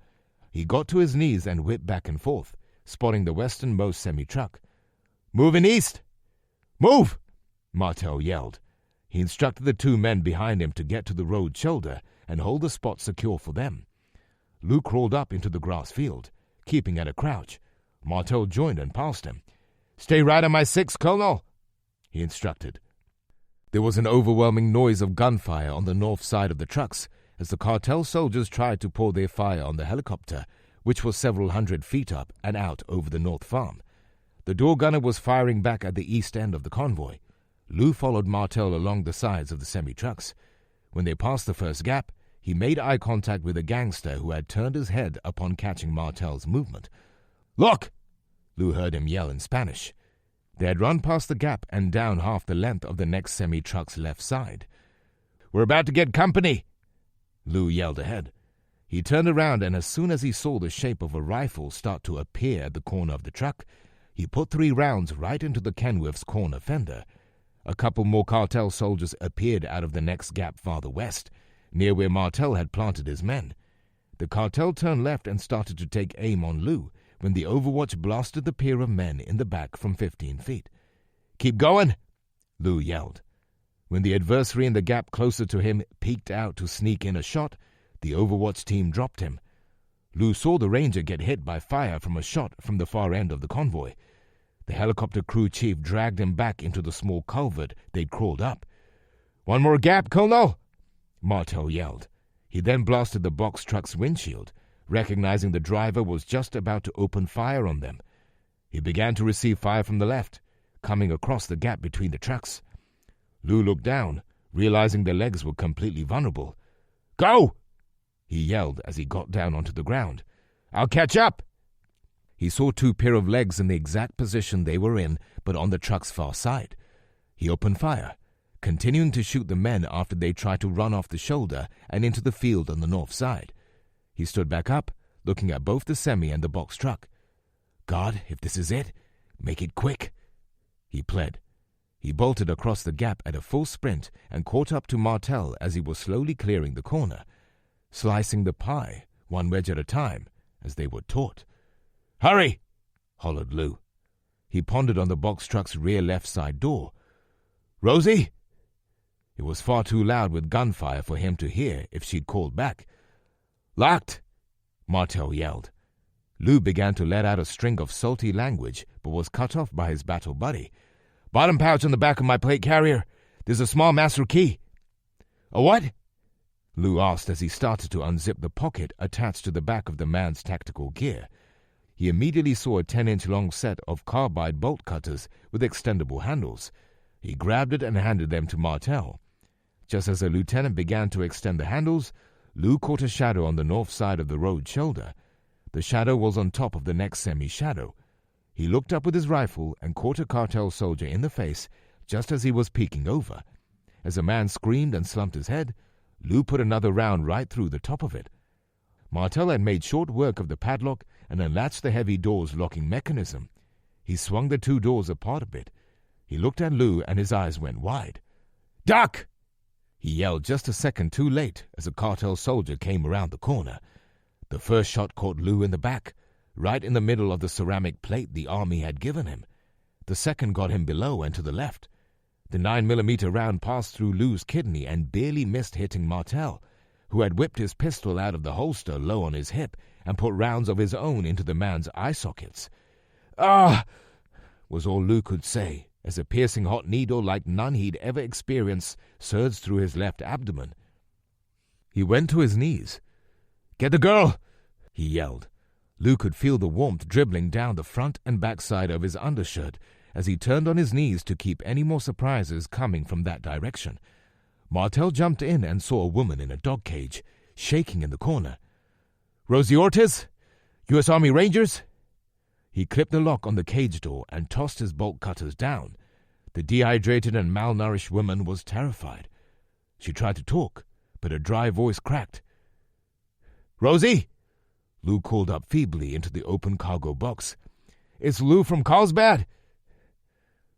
He got to his knees and whipped back and forth, spotting the westernmost semi-truck. "Moving east!" "Move!" Martell yelled. He instructed the 2 men behind him to get to the road shoulder and hold the spot secure for them. Lou crawled up into the grass field, keeping at a crouch. Martell joined and passed him. "Stay right on my 6, Colonel," he instructed. There was an overwhelming noise of gunfire on the north side of the trucks as the cartel soldiers tried to pour their fire on the helicopter, which was several hundred feet up and out over the north farm. The door gunner was firing back at the east end of the convoy. Lou followed Martell along the sides of the semi-trucks. When they passed the first gap, he made eye contact with a gangster who had turned his head upon catching Martell's movement. "Look!" Lou heard him yell in Spanish. They had run past the gap and down half the length of the next semi-truck's left side. "We're about to get company!" Lou yelled ahead. He turned around, and as soon as he saw the shape of a rifle start to appear at the corner of the truck, he put 3 rounds right into the Kenworth's corner fender. A couple more cartel soldiers appeared out of the next gap farther west, near where Martell had planted his men. The cartel turned left and started to take aim on Lou when the Overwatch blasted the pair of men in the back from 15 feet. "Keep going!" Lou yelled. When the adversary in the gap closer to him peeked out to sneak in a shot, the Overwatch team dropped him. Lou saw the ranger get hit by fire from a shot from the far end of the convoy. The helicopter crew chief dragged him back into the small culvert they'd crawled up. "One more gap, Colonel!" Martell yelled. He then blasted the box truck's windshield, recognizing the driver was just about to open fire on them. He began to receive fire from the left, coming across the gap between the trucks. Lou looked down, realizing their legs were completely vulnerable. "Go!" he yelled as he got down onto the ground. "I'll catch up!" He saw 2 pair of legs in the exact position they were in, but on the truck's far side. He opened fire, continuing to shoot the men after they tried to run off the shoulder and into the field on the north side. He stood back up, looking at both the semi and the box truck. "God, if this is it, make it quick," he pled. He bolted across the gap at a full sprint and caught up to Martell as he was slowly clearing the corner, slicing the pie, 1 wedge at a time, as they were taught. "Hurry!" hollered Lou. He pondered on the box truck's rear left side door. "Rosie?" It was far too loud with gunfire for him to hear if she'd called back. "Locked!" Martel yelled. Lou began to let out a string of salty language, but was cut off by his battle buddy. "Bottom pouch on the back of my plate carrier. There's a small master key." "A what?" Lou asked as he started to unzip the pocket attached to the back of the man's tactical gear. He immediately saw a 10-inch long set of carbide bolt cutters with extendable handles. He grabbed it and handed them to Martel. Just as the lieutenant began to extend the handles, Lou caught a shadow on the north side of the road shoulder. The shadow was on top of the next semi-shadow. He looked up with his rifle and caught a cartel soldier in the face just as he was peeking over. As the man screamed and slumped his head, Lou put another round right through the top of it. Martel had made short work of the padlock and unlatched the heavy door's locking mechanism. He swung the two doors apart a bit. He looked at Lou and his eyes went wide. "Duck!" He yelled just a second too late as a cartel soldier came around the corner. The first shot caught Lou in the back, right in the middle of the ceramic plate the army had given him. The second got him below and to the left. The 9mm round passed through Lou's kidney and barely missed hitting Martel, who had whipped his pistol out of the holster low on his hip and put rounds of his own into the man's eye sockets. "Ah!" was all Lou could say as a piercing hot needle like none he'd ever experienced surged through his left abdomen. He went to his knees. "Get the girl!" he yelled. Lou could feel the warmth dribbling down the front and back side of his undershirt as he turned on his knees to keep any more surprises coming from that direction. Martel jumped in and saw a woman in a dog cage, shaking in the corner. "Rosie Ortiz? U.S. Army Rangers?" He clipped the lock on the cage door and tossed his bolt cutters down. The dehydrated and malnourished woman was terrified. She tried to talk, but her dry voice cracked. "Rosie?" Lou called up feebly into the open cargo box. "It's Lou from Carlsbad."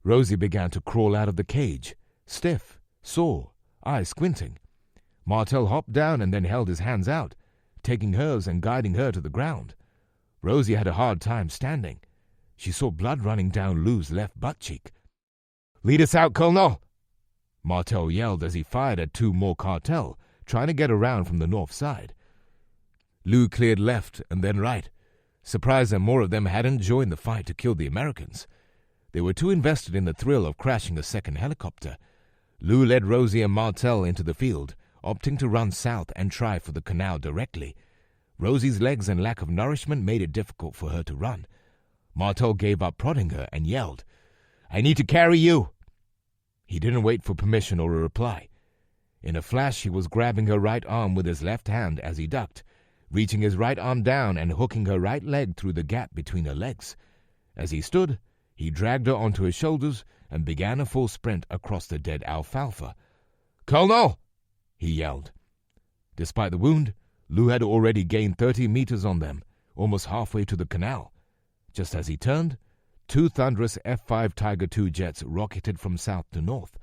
Rosie began to crawl out of the cage, stiff, sore, eyes squinting. Martel hopped down and then held his hands out, taking hers and guiding her to the ground. Rosie had a hard time standing. She saw blood running down Lou's left butt cheek. "Lead us out, Colonel!" Martel yelled as he fired at two more cartel, trying to get around from the north side. Lou cleared left and then right, surprised that more of them hadn't joined the fight to kill the Americans. They were too invested in the thrill of crashing a second helicopter. Lou led Rosie and Martel into the field, opting to run south and try for the canal directly. Rosie's legs and lack of nourishment made it difficult for her to run. Martel gave up prodding her and yelled, "I need to carry you!" He didn't wait for permission or a reply. In a flash, he was grabbing her right arm with his left hand as he ducked, reaching his right arm down and hooking her right leg through the gap between her legs. As he stood, he dragged her onto his shoulders and began a full sprint across the dead alfalfa. "Colonel!" he yelled. Despite the wound, Lou had already gained 30 meters on them, almost halfway to the canal. Just as he turned, two thunderous F-5 Tiger II jets rocketed from south to north,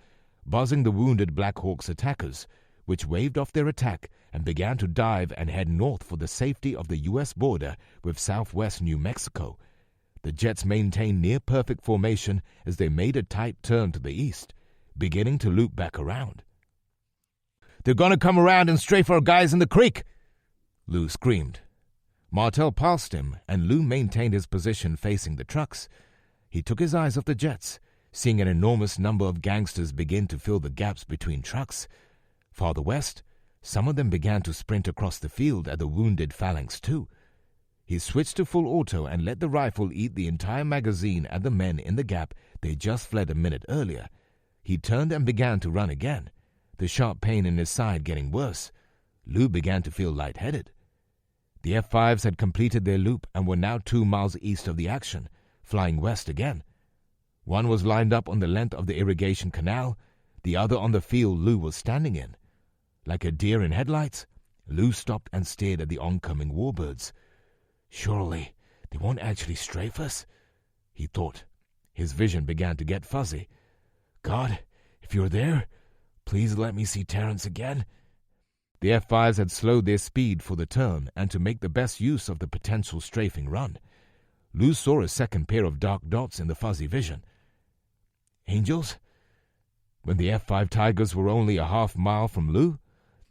buzzing the wounded Black Hawk's attackers, which waved off their attack and began to dive and head north for the safety of the U.S. border with southwest New Mexico. The jets maintained near-perfect formation as they made a tight turn to the east, beginning to loop back around. "They're going to come around and strafe our guys in the creek!" Lou screamed. Martel passed him, and Lou maintained his position facing the trucks. He took his eyes off the jets, seeing an enormous number of gangsters begin to fill the gaps between trucks. Farther west, some of them began to sprint across the field at the wounded phalanx too. He switched to full auto and let the rifle eat the entire magazine at the men in the gap they just fled a minute earlier. He turned and began to run again, the sharp pain in his side getting worse. Lou began to feel lightheaded. The F-5s had completed their loop and were now 2 miles east of the action, flying west again. One was lined up on the length of the irrigation canal, the other on the field Lou was standing in. Like a deer in headlights, Lou stopped and stared at the oncoming warbirds. "Surely they won't actually strafe us," he thought. His vision began to get fuzzy. "God, if you're there, please let me see Terrence again." The F-5s had slowed their speed for the turn and to make the best use of the potential strafing run. Lou saw a second pair of dark dots in the fuzzy vision. "Angels?" When the F-5 Tigers were only a half mile from Lou,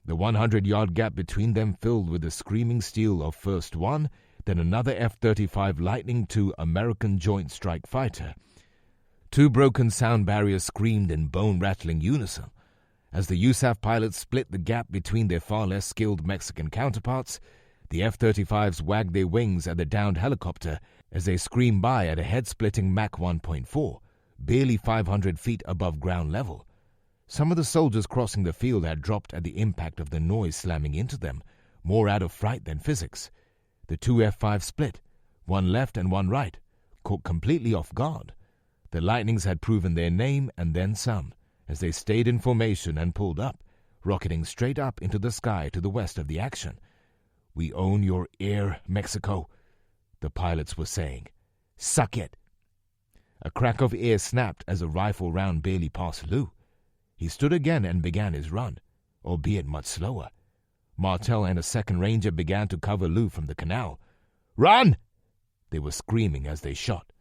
the 100-yard gap between them filled with the screaming steel of first one, then another F-35 Lightning II American Joint Strike Fighter. Two broken sound barriers screamed in bone-rattling unison. As the USAF pilots split the gap between their far less skilled Mexican counterparts, the F-35s wagged their wings at the downed helicopter as they screamed by at a head-splitting Mach 1.4, barely 500 feet above ground level. Some of the soldiers crossing the field had dropped at the impact of the noise slamming into them, more out of fright than physics. The two F-5s split, one left and one right, caught completely off guard. The Lightnings had proven their name and then some, as they stayed in formation and pulled up, rocketing straight up into the sky to the west of the action. "We own your air, Mexico," the pilots were saying. "Suck it." A crack of air snapped as a rifle round barely passed Lou. He stood again and began his run, albeit much slower. Martel and a second ranger began to cover Lou from the canal. "Run!" they were screaming as they shot.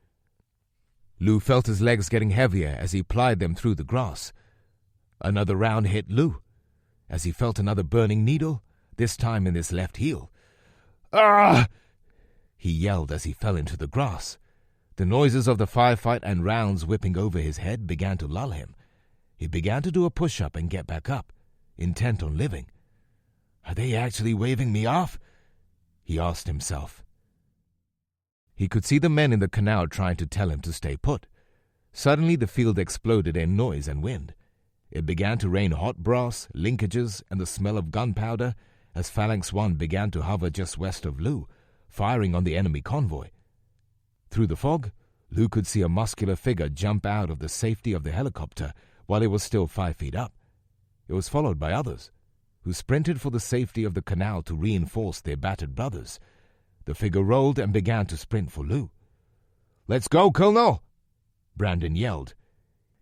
Lou felt his legs getting heavier as he plied them through the grass. Another round hit Lou, as he felt another burning needle, this time in his left heel. "Ah!" he yelled as he fell into the grass. The noises of the firefight and rounds whipping over his head began to lull him. He began to do a push-up and get back up, intent on living. "Are they actually waving me off?" he asked himself. He could see the men in the canal trying to tell him to stay put. Suddenly the field exploded in noise and wind. It began to rain hot brass, linkages, and the smell of gunpowder as Phalanx 1 began to hover just west of Lou, firing on the enemy convoy. Through the fog, Lou could see a muscular figure jump out of the safety of the helicopter while it was still 5 feet up. It was followed by others, who sprinted for the safety of the canal to reinforce their battered brothers. The figure rolled and began to sprint for Lou. "Let's go, Colonel!" Brandon yelled.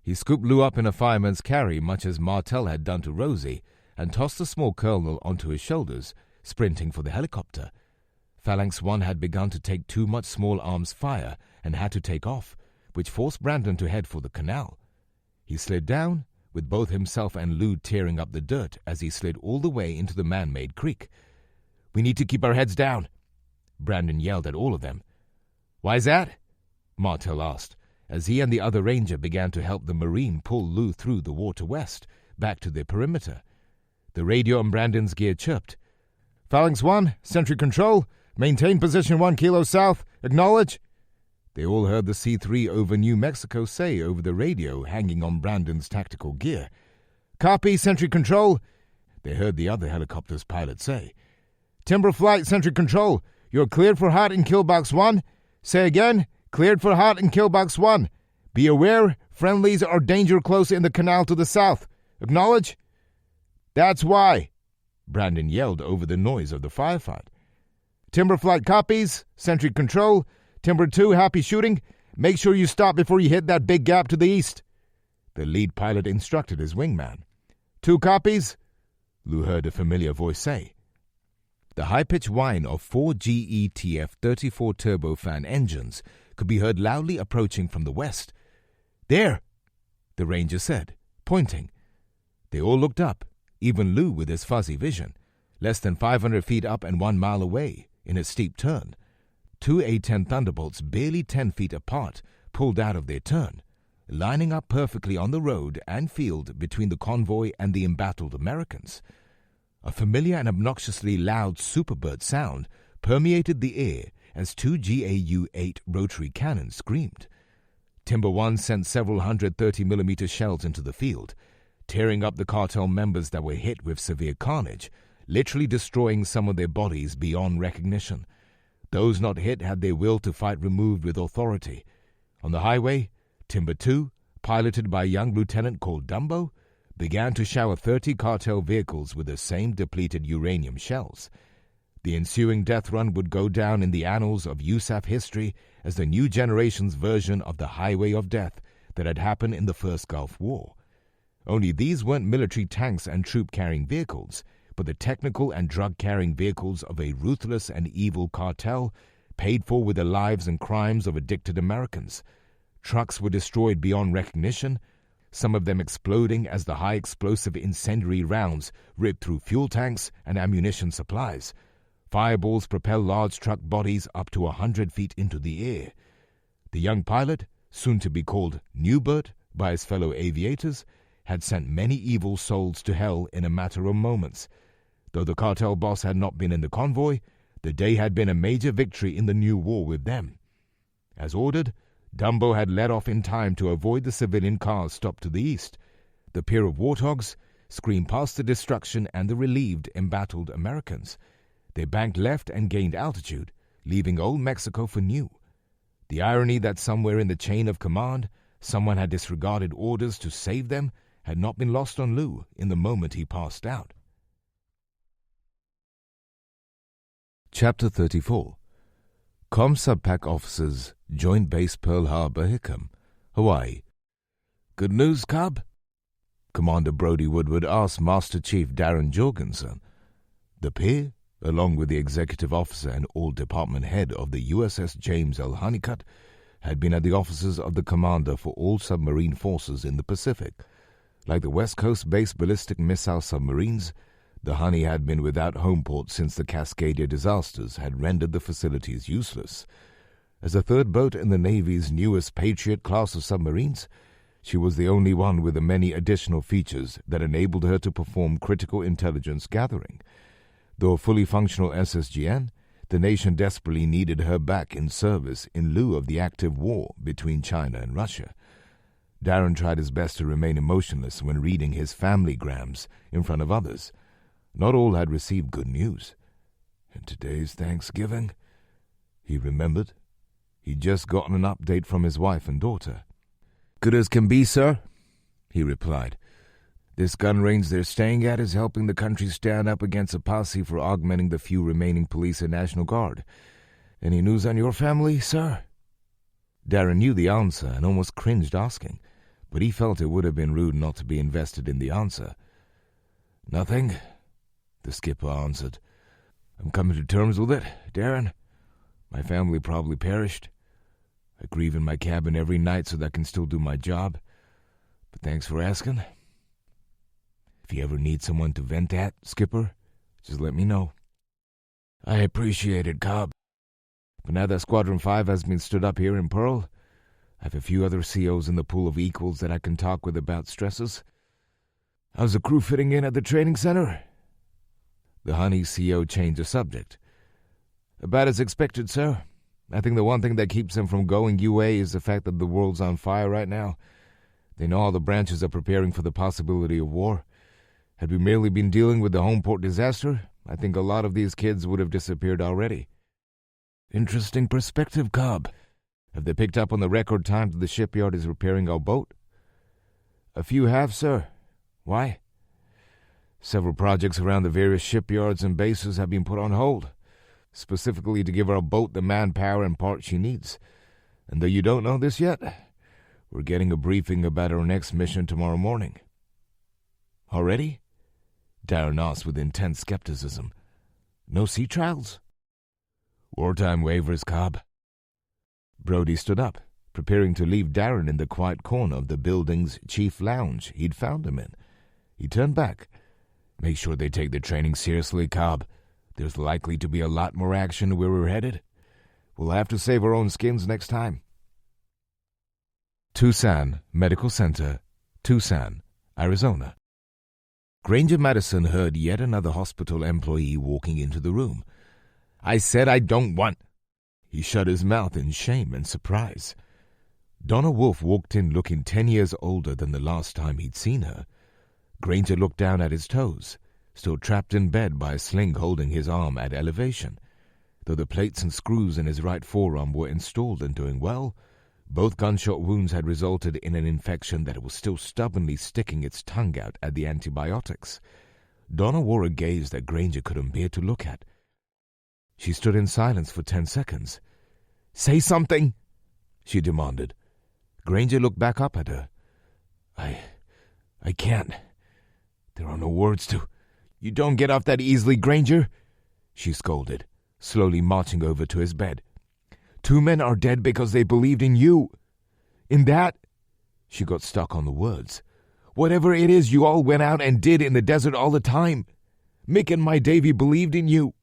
He scooped Lou up in a fireman's carry, much as Martel had done to Rosie, and tossed the small colonel onto his shoulders, sprinting for the helicopter. Phalanx 1 had begun to take too much small arms fire and had to take off, which forced Brandon to head for the canal. He slid down, with both himself and Lou tearing up the dirt as he slid all the way into the man-made creek. "We need to keep our heads down," Brandon yelled at all of them. "Why's that?" Martel asked, as he and the other ranger began to help the Marine pull Lou through the water west, back to their perimeter. The radio on Brandon's gear chirped. "Phalanx 1, Sentry Control, maintain position 1 kilo south, acknowledge." They all heard the C-3 over New Mexico say over the radio hanging on Brandon's tactical gear. "Copy, Sentry Control," they heard the other helicopter's pilot say. "Timber Flight, Sentry Control, you're cleared for hot in kill box 1. Say again, cleared for hot in kill box 1. Be aware, friendlies are danger close in the canal to the south. Acknowledge?" "That's why," Brandon yelled over the noise of the firefight. "Timber Flight copies, Sentry Control. Timber 2, happy shooting. Make sure you stop before you hit that big gap to the east," the lead pilot instructed his wingman. "2 copies," Lou heard a familiar voice say. The high-pitched whine of 4 GE-TF 34 turbofan engines could be heard loudly approaching from the west. "There," the ranger said, pointing. They all looked up, even Lou with his fuzzy vision, less than 500 feet up and 1 mile away, in a steep turn. 2 A-10 Thunderbolts barely 10 feet apart pulled out of their turn, lining up perfectly on the road and field between the convoy and the embattled Americans. A familiar and obnoxiously loud Superbird sound permeated the air as 2 GAU-8 rotary cannons screamed. Timber 1 sent several hundred 30mm shells into the field, tearing up the cartel members that were hit with severe carnage, literally destroying some of their bodies beyond recognition. Those not hit had their will to fight removed with authority. On the highway, Timber 2, piloted by a young lieutenant called Dumbo, began to shower 30 cartel vehicles with the same depleted uranium shells. The ensuing death run would go down in the annals of USAF history as the new generation's version of the Highway of Death that had happened in the First Gulf War. Only these weren't military tanks and troop-carrying vehicles, but the technical and drug-carrying vehicles of a ruthless and evil cartel, paid for with the lives and crimes of addicted Americans. Trucks were destroyed beyond recognition. some of them exploding as the high-explosive incendiary rounds ripped through fuel tanks and ammunition supplies. Fireballs propel large truck bodies up to 100 feet into the air. The young pilot, soon to be called Newbert by his fellow aviators, had sent many evil souls to hell in a matter of moments. Though the cartel boss had not been in the convoy, the day had been a major victory in the new war with them. As ordered, Dumbo had let off in time to avoid the civilian cars stopped to the east. The pair of warthogs screamed past the destruction and the relieved, embattled Americans. They banked left and gained altitude, leaving old Mexico for new. The irony that somewhere in the chain of command, someone had disregarded orders to save them had not been lost on Lou in the moment he passed out. Chapter 34. Com-Subpac Officers, Joint Base Pearl Harbor, Hickam, Hawaii. Good news, Cub? Commander Brody Woodward asked Master Chief Darren Jorgensen. The pair, along with the executive officer and all-department head of the USS James L. Honeycutt, had been at the offices of the commander for all submarine forces in the Pacific. Like the West Coast-based ballistic missile submarines, the Honey had been without home port since the Cascadia disasters had rendered the facilities useless. As a third boat in the Navy's newest Patriot class of submarines, she was the only one with the many additional features that enabled her to perform critical intelligence gathering. Though a fully functional SSGN, the nation desperately needed her back in service in lieu of the active war between China and Russia. Darren tried his best to remain emotionless when reading his family grams in front of others. Not all had received good news. And today's Thanksgiving? He remembered. He'd just gotten an update from his wife and daughter. Good as can be, sir, he replied. This gun range they're staying at is helping the country stand up against a posse for augmenting the few remaining police and National Guard. Any news on your family, sir? Darren knew the answer and almost cringed asking, but he felt it would have been rude not to be invested in the answer. Nothing, the skipper answered. I'm coming to terms with it, Darren. My family probably perished. I grieve in my cabin every night so that I can still do my job. But thanks for asking. If you ever need someone to vent at, Skipper, just let me know. I appreciate it, Cobb. But now that Squadron 5 has been stood up here in Pearl, I have a few other COs in the pool of equals that I can talk with about stresses. How's the crew fitting in at the training center? The Honey CO changed the subject. About as expected, sir. I think the one thing that keeps them from going UA is the fact that the world's on fire right now. They know all the branches are preparing for the possibility of war. Had we merely been dealing with the home port disaster, I think a lot of these kids would have disappeared already. Interesting perspective, Cobb. Have they picked up on the record time that the shipyard is repairing our boat? A few have, sir. Why? Several projects around the various shipyards and bases have been put on hold, specifically to give our boat the manpower and parts she needs. And though you don't know this yet, we're getting a briefing about our next mission tomorrow morning. Already? Darren asked with intense skepticism. No sea trials? Wartime waivers, Cobb. Brody stood up, preparing to leave Darren in the quiet corner of the building's chief lounge he'd found him in. He turned back. Make sure they take the training seriously, Cobb. There's likely to be a lot more action where we're headed. We'll have to save our own skins next time. Tucson Medical Center, Tucson, Arizona. Granger Madison heard yet another hospital employee walking into the room. I said I don't want... He shut his mouth in shame and surprise. Donna Wolfe walked in looking 10 years older than the last time he'd seen her. Granger looked down at his toes, still trapped in bed by a sling holding his arm at elevation. Though the plates and screws in his right forearm were installed and doing well, both gunshot wounds had resulted in an infection that was still stubbornly sticking its tongue out at the antibiotics. Donna wore a gaze that Granger couldn't bear to look at. She stood in silence for 10 seconds. Say something, she demanded. Granger looked back up at her. I can't. There are no words to... You don't get off that easily, Granger, she scolded, slowly marching over to his bed. 2 men are dead because they believed in you. In that... She got stuck on the words. Whatever it is you all went out and did in the desert all the time. Mick and my Davy believed in you.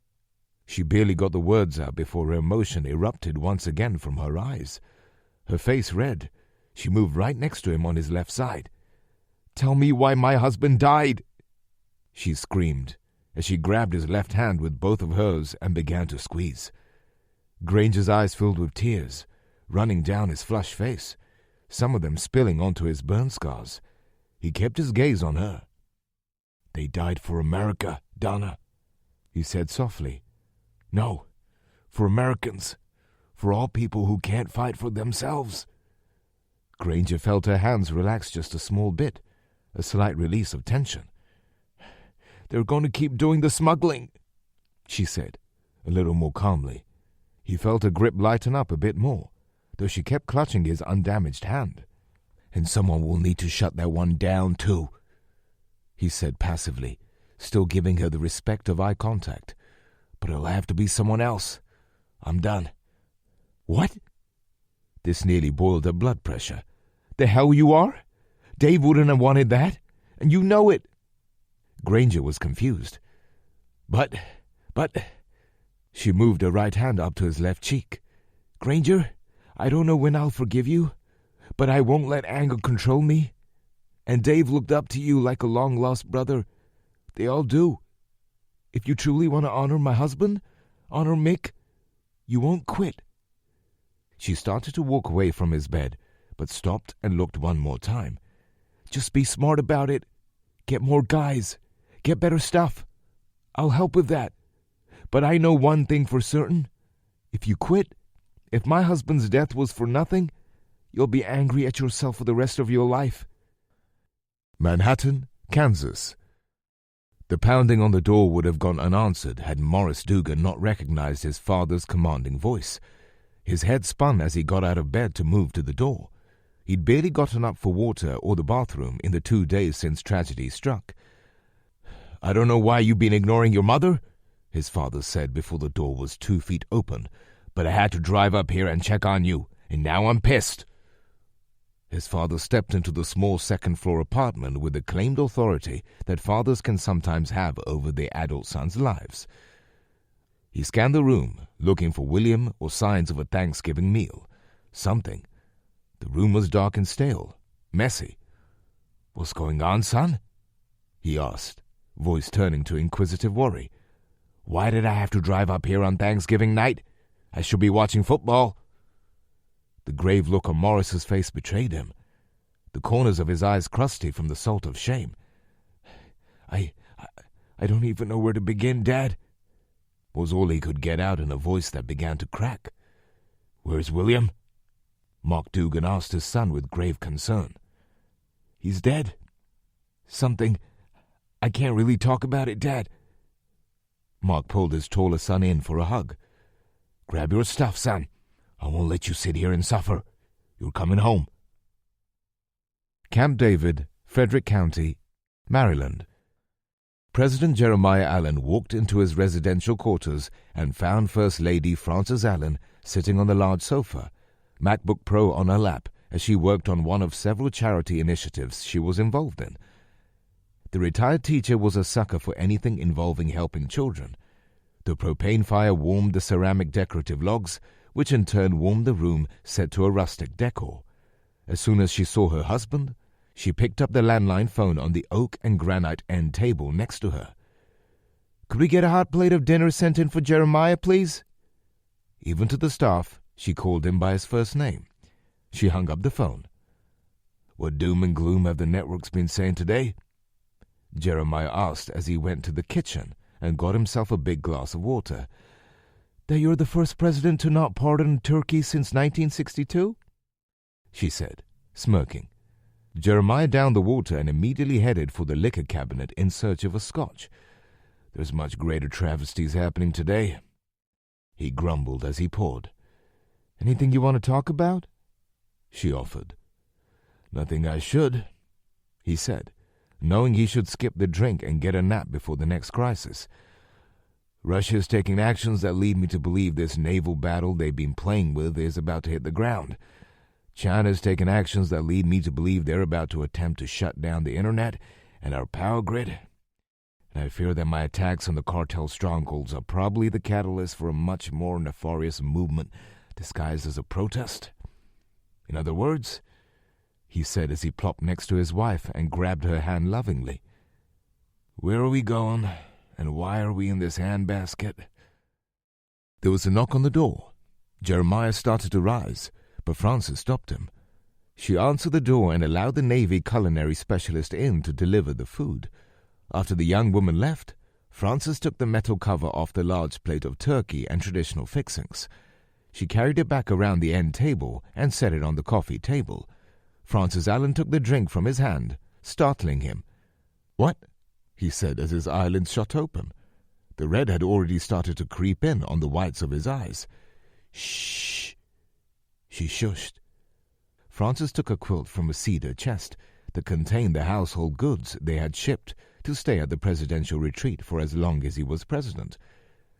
She barely got the words out before her emotion erupted once again from her eyes. Her face red. She moved right next to him on his left side. Tell me why my husband died, she screamed as she grabbed his left hand with both of hers and began to squeeze. Granger's eyes filled with tears, running down his flushed face, some of them spilling onto his burn scars. He kept his gaze on her. They died for America, Donna, he said softly. No, for Americans, for all people who can't fight for themselves. Granger felt her hands relax just a small bit, a slight release of tension. They're going to keep doing the smuggling, she said, a little more calmly. He felt her grip lighten up a bit more, though she kept clutching his undamaged hand. And someone will need to shut that one down, too, he said passively, still giving her the respect of eye contact. But it'll have to be someone else. I'm done. What? This nearly boiled her blood pressure. The hell you are? Dave wouldn't have wanted that, and you know it. Granger was confused. But... She moved her right hand up to his left cheek. Granger, I don't know when I'll forgive you, but I won't let anger control me. And Dave looked up to you like a long-lost brother. They all do. If you truly want to honor my husband, honor Mick, you won't quit. She started to walk away from his bed, but stopped and looked one more time. Just be smart about it. Get more guys. Get better stuff. I'll help with that. But I know one thing for certain. If you quit, if my husband's death was for nothing, you'll be angry at yourself for the rest of your life. Manhattan, Kansas. The pounding on the door would have gone unanswered had Morris Dugan not recognized his father's commanding voice. His head spun as he got out of bed to move to the door. He'd barely gotten up for water or the bathroom in the 2 days since tragedy struck. I don't know why you've been ignoring your mother, his father said before the door was 2 feet open, but I had to drive up here and check on you, and now I'm pissed. His father stepped into the small second-floor apartment with the claimed authority that fathers can sometimes have over their adult sons' lives. He scanned the room, looking for William or signs of a Thanksgiving meal. Something. The room was dark and stale, messy. What's going on, son? He asked, voice turning to inquisitive worry. Why did I have to drive up here on Thanksgiving night? I should be watching football. The grave look on Morris's face betrayed him, the corners of his eyes crusty from the salt of shame. I don't even know where to begin, Dad, was all he could get out in a voice that began to crack. Where's William? Mark Dugan asked his son with grave concern. He's dead. Something. I can't really talk about it, Dad. Mark pulled his taller son in for a hug. Grab your stuff, son. I won't let you sit here and suffer. You're coming home. Camp David, Frederick County, Maryland. President Jeremiah Allen walked into his residential quarters and found First Lady Frances Allen sitting on the large sofa, MacBook Pro on her lap, as she worked on one of several charity initiatives she was involved in. The retired teacher was a sucker for anything involving helping children. The propane fire warmed the ceramic decorative logs, which in turn warmed the room set to a rustic decor. As soon as she saw her husband, she picked up the landline phone on the oak and granite end table next to her. Could we get a hot plate of dinner sent in for Jeremiah, please? Even to the staff, she called him by his first name. She hung up the phone. What doom and gloom have the networks been saying today? Jeremiah asked as he went to the kitchen and got himself a big glass of water. That you're the first president to not pardon Turkey since 1962? She said, smirking. Jeremiah downed the water and immediately headed for the liquor cabinet in search of a scotch. There's much greater travesties happening today, he grumbled as he poured. Anything you want to talk about? She offered. Nothing I should, he said, knowing he should skip the drink and get a nap before the next crisis. Russia's taking actions that lead me to believe this naval battle they've been playing with is about to hit the ground. China's taken actions that lead me to believe they're about to attempt to shut down the internet and our power grid. And I fear that my attacks on the cartel strongholds are probably the catalyst for a much more nefarious movement disguised as a protest. In other words, he said as he plopped next to his wife and grabbed her hand lovingly, where are we going, and why are we in this handbasket? There was a knock on the door. Jeremiah started to rise, but Frances stopped him. She answered the door and allowed the Navy culinary specialist in to deliver the food. After the young woman left, Frances took the metal cover off the large plate of turkey and traditional fixings. She carried it back around the end table and set it on the coffee table. Francis Allen took the drink from his hand, startling him. "What?" he said as his eyelids shot open. The red had already started to creep in on the whites of his eyes. "Shh!" She shushed. Francis took a quilt from a cedar chest that contained the household goods they had shipped to stay at the presidential retreat for as long as he was president.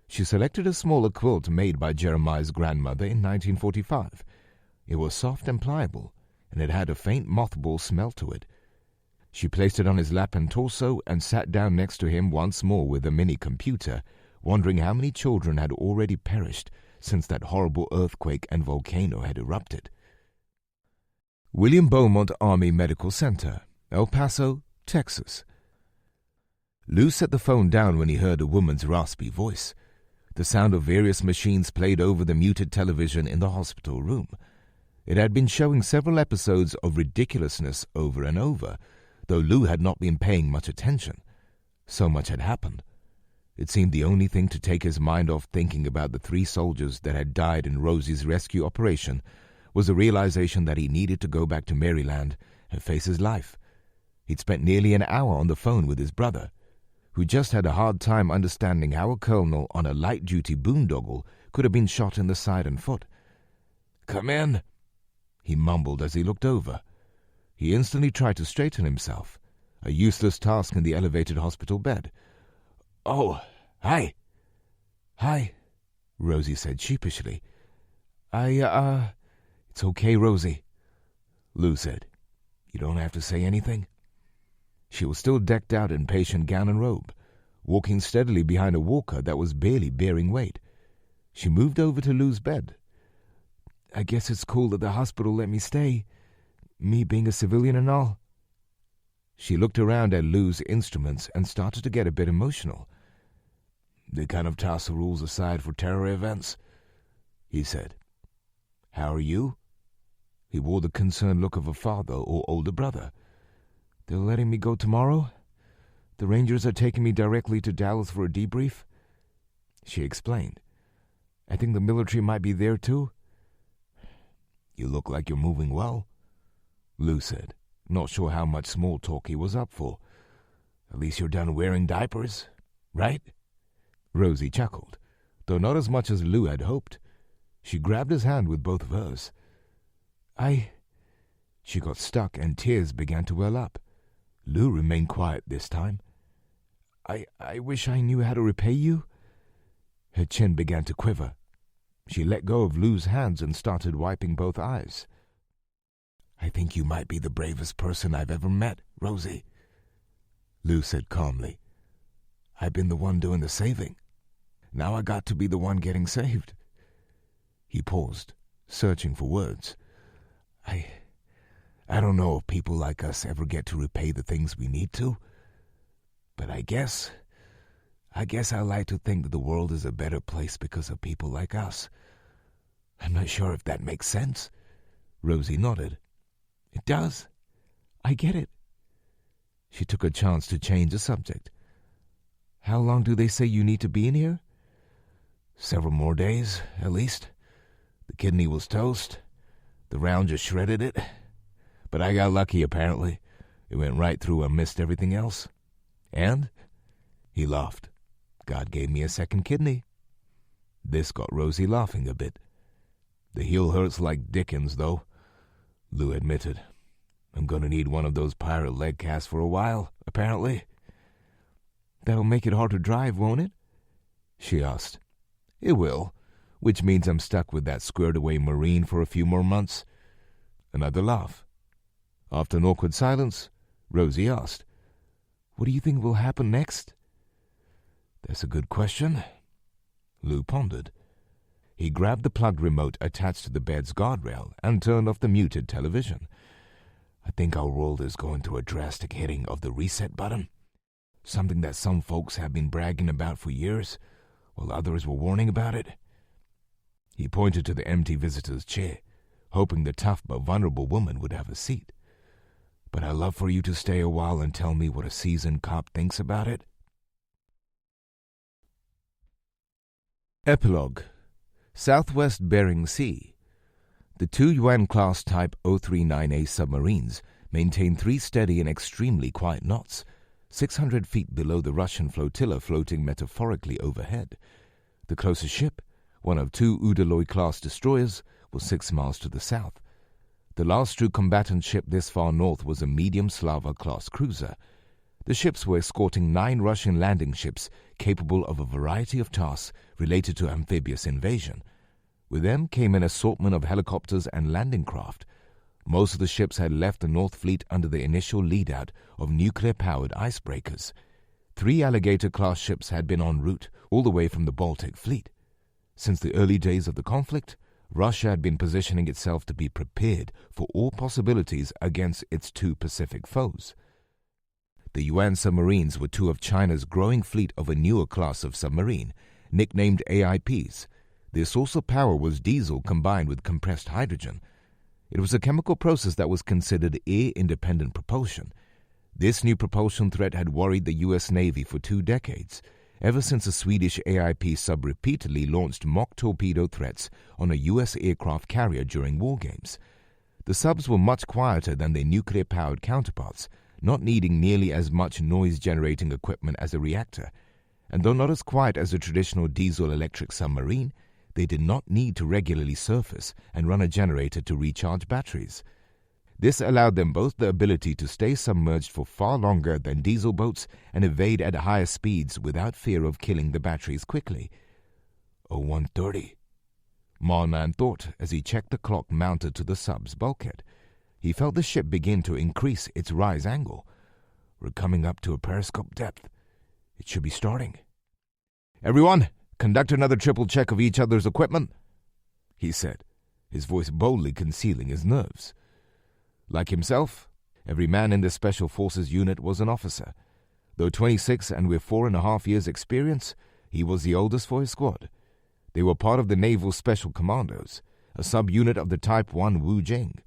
She selected a smaller quilt made by Jeremiah's grandmother in 1945. It was soft and pliable, and it had a faint mothball smell to it. She placed it on his lap and torso and sat down next to him once more with a mini-computer, wondering how many children had already perished since that horrible earthquake and volcano had erupted. William Beaumont Army Medical Center, El Paso, Texas. Lou set the phone down when he heard a woman's raspy voice. The sound of various machines played over the muted television in the hospital room. It had been showing several episodes of ridiculousness over and over, though Lou had not been paying much attention. So much had happened. It seemed the only thing to take his mind off thinking about the 3 soldiers that had died in Rosie's rescue operation was the realization that he needed to go back to Maryland and face his life. He'd spent nearly an hour on the phone with his brother, who just had a hard time understanding how a colonel on a light-duty boondoggle could have been shot in the side and foot. "Come in," he mumbled as he looked over. He instantly tried to straighten himself, a useless task in the elevated hospital bed. "Oh, hi." "Hi," Rosie said sheepishly. It's okay, Rosie," Lou said. "You don't have to say anything." She was still decked out in patient gown and robe, walking steadily behind a walker that was barely bearing weight. She moved over to Lou's bed. "I guess it's cool that the hospital let me stay, me being a civilian and all." She looked around at Lou's instruments and started to get a bit emotional. "They kind of toss the rules aside for terror events," he said. "How are you?" He wore the concerned look of a father or older brother. "They're letting me go tomorrow. The Rangers are taking me directly to Dallas for a debrief," she explained. "I think the military might be there too." "You look like you're moving well," Lou said, not sure how much small talk he was up for. "At least you're done wearing diapers, right?" Rosie chuckled, though not as much as Lou had hoped. She grabbed his hand with both of hers. She got stuck and tears began to well up. Lou remained quiet this time. I wish I knew how to repay you." Her chin began to quiver. She let go of Lou's hands and started wiping both eyes. "I think you might be the bravest person I've ever met, Rosie," Lou said calmly. "I've been the one doing the saving. Now I got to be the one getting saved." He paused, searching for words. I don't know if people like us ever get to repay the things we need to, but I guess I like to think that the world is a better place because of people like us. I'm not sure if that makes sense." Rosie nodded. "It does. I get it." She took a chance to change the subject. "How long do they say you need to be in here?" "Several more days, at least. The kidney was toast. The round just shredded it. But I got lucky, apparently. It went right through and missed everything else. And," he laughed, "God gave me a second kidney." This got Rosie laughing a bit. "The heel hurts like Dickens, though," Lou admitted. "I'm going to need one of those pirate leg casts for a while, apparently." "That'll make it hard to drive, won't it?" she asked. "It will, which means I'm stuck with that squared-away Marine for a few more months." Another laugh. After an awkward silence, Rosie asked, "What do you think will happen next?" "That's a good question." Lou pondered. He grabbed the plugged remote attached to the bed's guardrail and turned off the muted television. "I think our world is going through a drastic hitting of the reset button. Something that some folks have been bragging about for years, while others were warning about it." He pointed to the empty visitor's chair, hoping the tough but vulnerable woman would have a seat. "But I'd love for you to stay a while and tell me what a seasoned cop thinks about it." Epilogue. Southwest Bering Sea. The two Yuan-class Type 039A submarines maintained 3 steady and extremely quiet knots, 600 feet below the Russian flotilla floating metaphorically overhead. The closest ship, one of 2 Udaloy-class destroyers, was 6 miles to the south. The last true combatant ship this far north was a medium Slava-class cruiser. The ships were escorting 9 Russian landing ships capable of a variety of tasks related to amphibious invasion. With them came an assortment of helicopters and landing craft. Most of the ships had left the North Fleet under the initial lead-out of nuclear-powered icebreakers. 3 Alligator-class ships had been en route all the way from the Baltic Fleet. Since the early days of the conflict, Russia had been positioning itself to be prepared for all possibilities against its 2 Pacific foes. The Yuan submarines were 2 of China's growing fleet of a newer class of submarine, nicknamed AIPs. Their source of power was diesel combined with compressed hydrogen. It was a chemical process that was considered air-independent propulsion. This new propulsion threat had worried the U.S. Navy for 2 decades, ever since a Swedish AIP sub repeatedly launched mock torpedo threats on a U.S. aircraft carrier during war games. The subs were much quieter than their nuclear-powered counterparts, not needing nearly as much noise-generating equipment as a reactor. And though not as quiet as a traditional diesel-electric submarine, they did not need to regularly surface and run a generator to recharge batteries. This allowed them both the ability to stay submerged for far longer than diesel boats and evade at higher speeds without fear of killing the batteries quickly. 0130, Marnan thought as he checked the clock mounted to the sub's bulkhead. He felt the ship begin to increase its rise angle. "We're coming up to a periscope depth. It should be starting." "Everyone, conduct another triple check of each other's equipment," he said, his voice boldly concealing his nerves. Like himself, every man in the Special Forces unit was an officer. Though 26 and with 4.5 years' experience, he was the oldest for his squad. They were part of the Naval Special Commandos, a sub-unit of the Type 1 Wu Jing.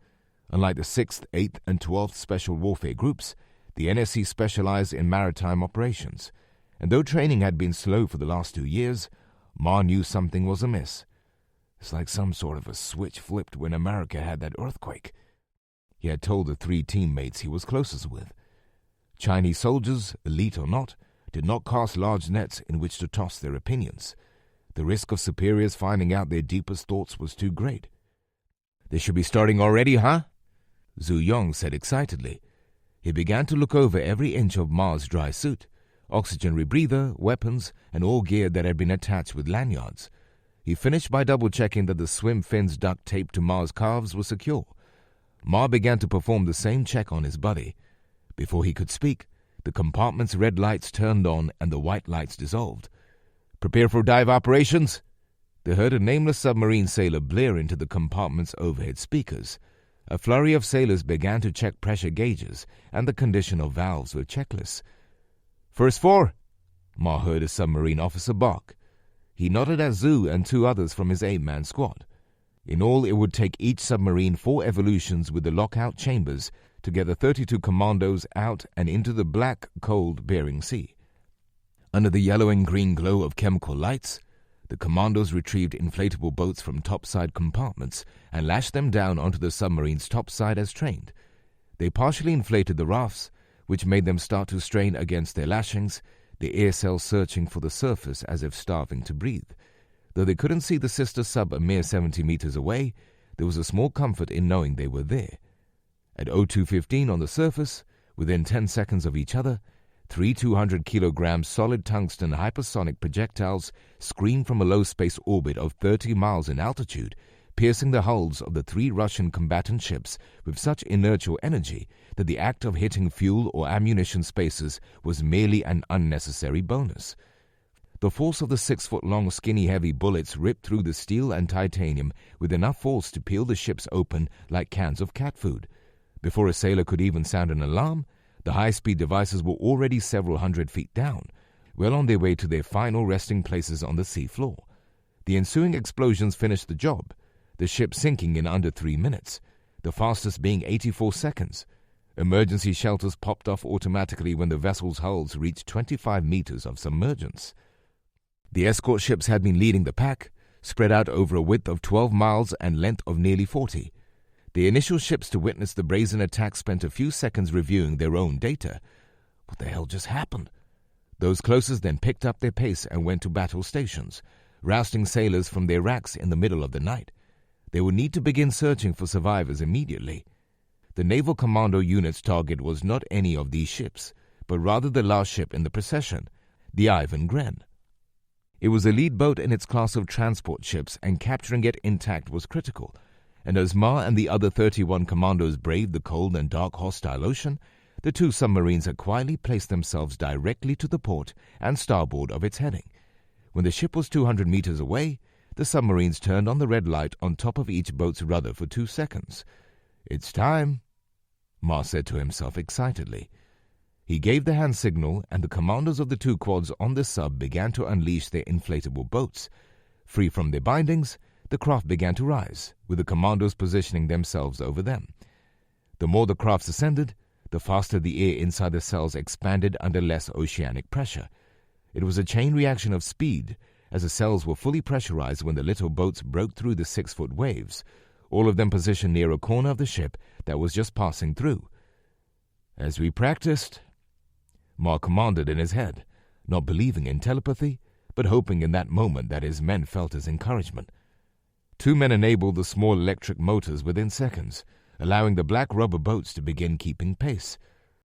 Unlike the 6th, 8th, and 12th Special Warfare Groups, the NSC specialized in maritime operations, and though training had been slow for the last 2 years, Ma knew something was amiss. It's like some sort of a switch flipped when America had that earthquake, he had told the 3 teammates he was closest with. Chinese soldiers, elite or not, did not cast large nets in which to toss their opinions. The risk of superiors finding out their deepest thoughts was too great. "They should be starting already, huh?" Zhu Yong said excitedly. He began to look over every inch of Ma's dry suit, oxygen rebreather, weapons, and all gear that had been attached with lanyards. He finished by double-checking that the swim fins duct taped to Ma's calves were secure. Ma began to perform the same check on his buddy. Before he could speak, the compartment's red lights turned on and the white lights dissolved. "Prepare for dive operations!" They heard a nameless submarine sailor blare into the compartment's overhead speakers. A flurry of sailors began to check pressure gauges and the condition of valves with checklists. "First 4, Ma heard a submarine officer bark. He nodded at Zhu and 2 others from his 8-man squad. In all, it would take each submarine 4 evolutions with the lockout chambers to get the 32 commandos out and into the black, cold Bering Sea. Under the yellow and green glow of chemical lights, the commandos retrieved inflatable boats from topside compartments and lashed them down onto the submarine's topside as trained. They partially inflated the rafts, which made them start to strain against their lashings, the air cells searching for the surface as if starving to breathe. Though they couldn't see the sister sub a mere 70 meters away, there was a small comfort in knowing they were there. At 0215 on the surface, within 10 seconds of each other, 3 200-kilogram solid tungsten hypersonic projectiles screamed from a low space orbit of 30 miles in altitude, piercing the hulls of the 3 Russian combatant ships with such inertial energy that the act of hitting fuel or ammunition spacers was merely an unnecessary bonus. The force of the 6-foot-long skinny-heavy bullets ripped through the steel and titanium with enough force to peel the ships open like cans of cat food. Before a sailor could even sound an alarm, the high-speed devices were already several hundred feet down, well on their way to their final resting places on the sea floor. The ensuing explosions finished the job, the ship sinking in under 3 minutes, the fastest being 84 seconds. Emergency shelters popped off automatically when the vessel's hulls reached 25 meters of submergence. The escort ships had been leading the pack, spread out over a width of 12 miles and length of nearly 40. The initial ships to witness the brazen attack spent a few seconds reviewing their own data. What the hell just happened? Those closest then picked up their pace and went to battle stations, rousting sailors from their racks in the middle of the night. They would need to begin searching for survivors immediately. The Naval Commando unit's target was not any of these ships, but rather the last ship in the procession, the Ivan Gren. It was a lead boat in its class of transport ships, and capturing it intact was critical. And as Ma and the other 31 commandos braved the cold and dark hostile ocean, the 2 submarines had quietly placed themselves directly to the port and starboard of its heading. When the ship was 200 meters away, the submarines turned on the red light on top of each boat's rudder for 2 seconds. "It's time," Ma said to himself excitedly. He gave the hand signal, and the commandos of the 2 quads on the sub began to unleash their inflatable boats. Free from their bindings, the craft began to rise, with the commandos positioning themselves over them. The more the crafts ascended, the faster the air inside the cells expanded under less oceanic pressure. It was a chain reaction of speed, as the cells were fully pressurized when the little boats broke through the 6-foot waves, all of them positioned near a corner of the ship that was just passing through. "As we practiced," Ma commanded in his head, not believing in telepathy, but hoping in that moment that his men felt his encouragement. 2 men enabled the small electric motors within seconds, allowing the black rubber boats to begin keeping pace.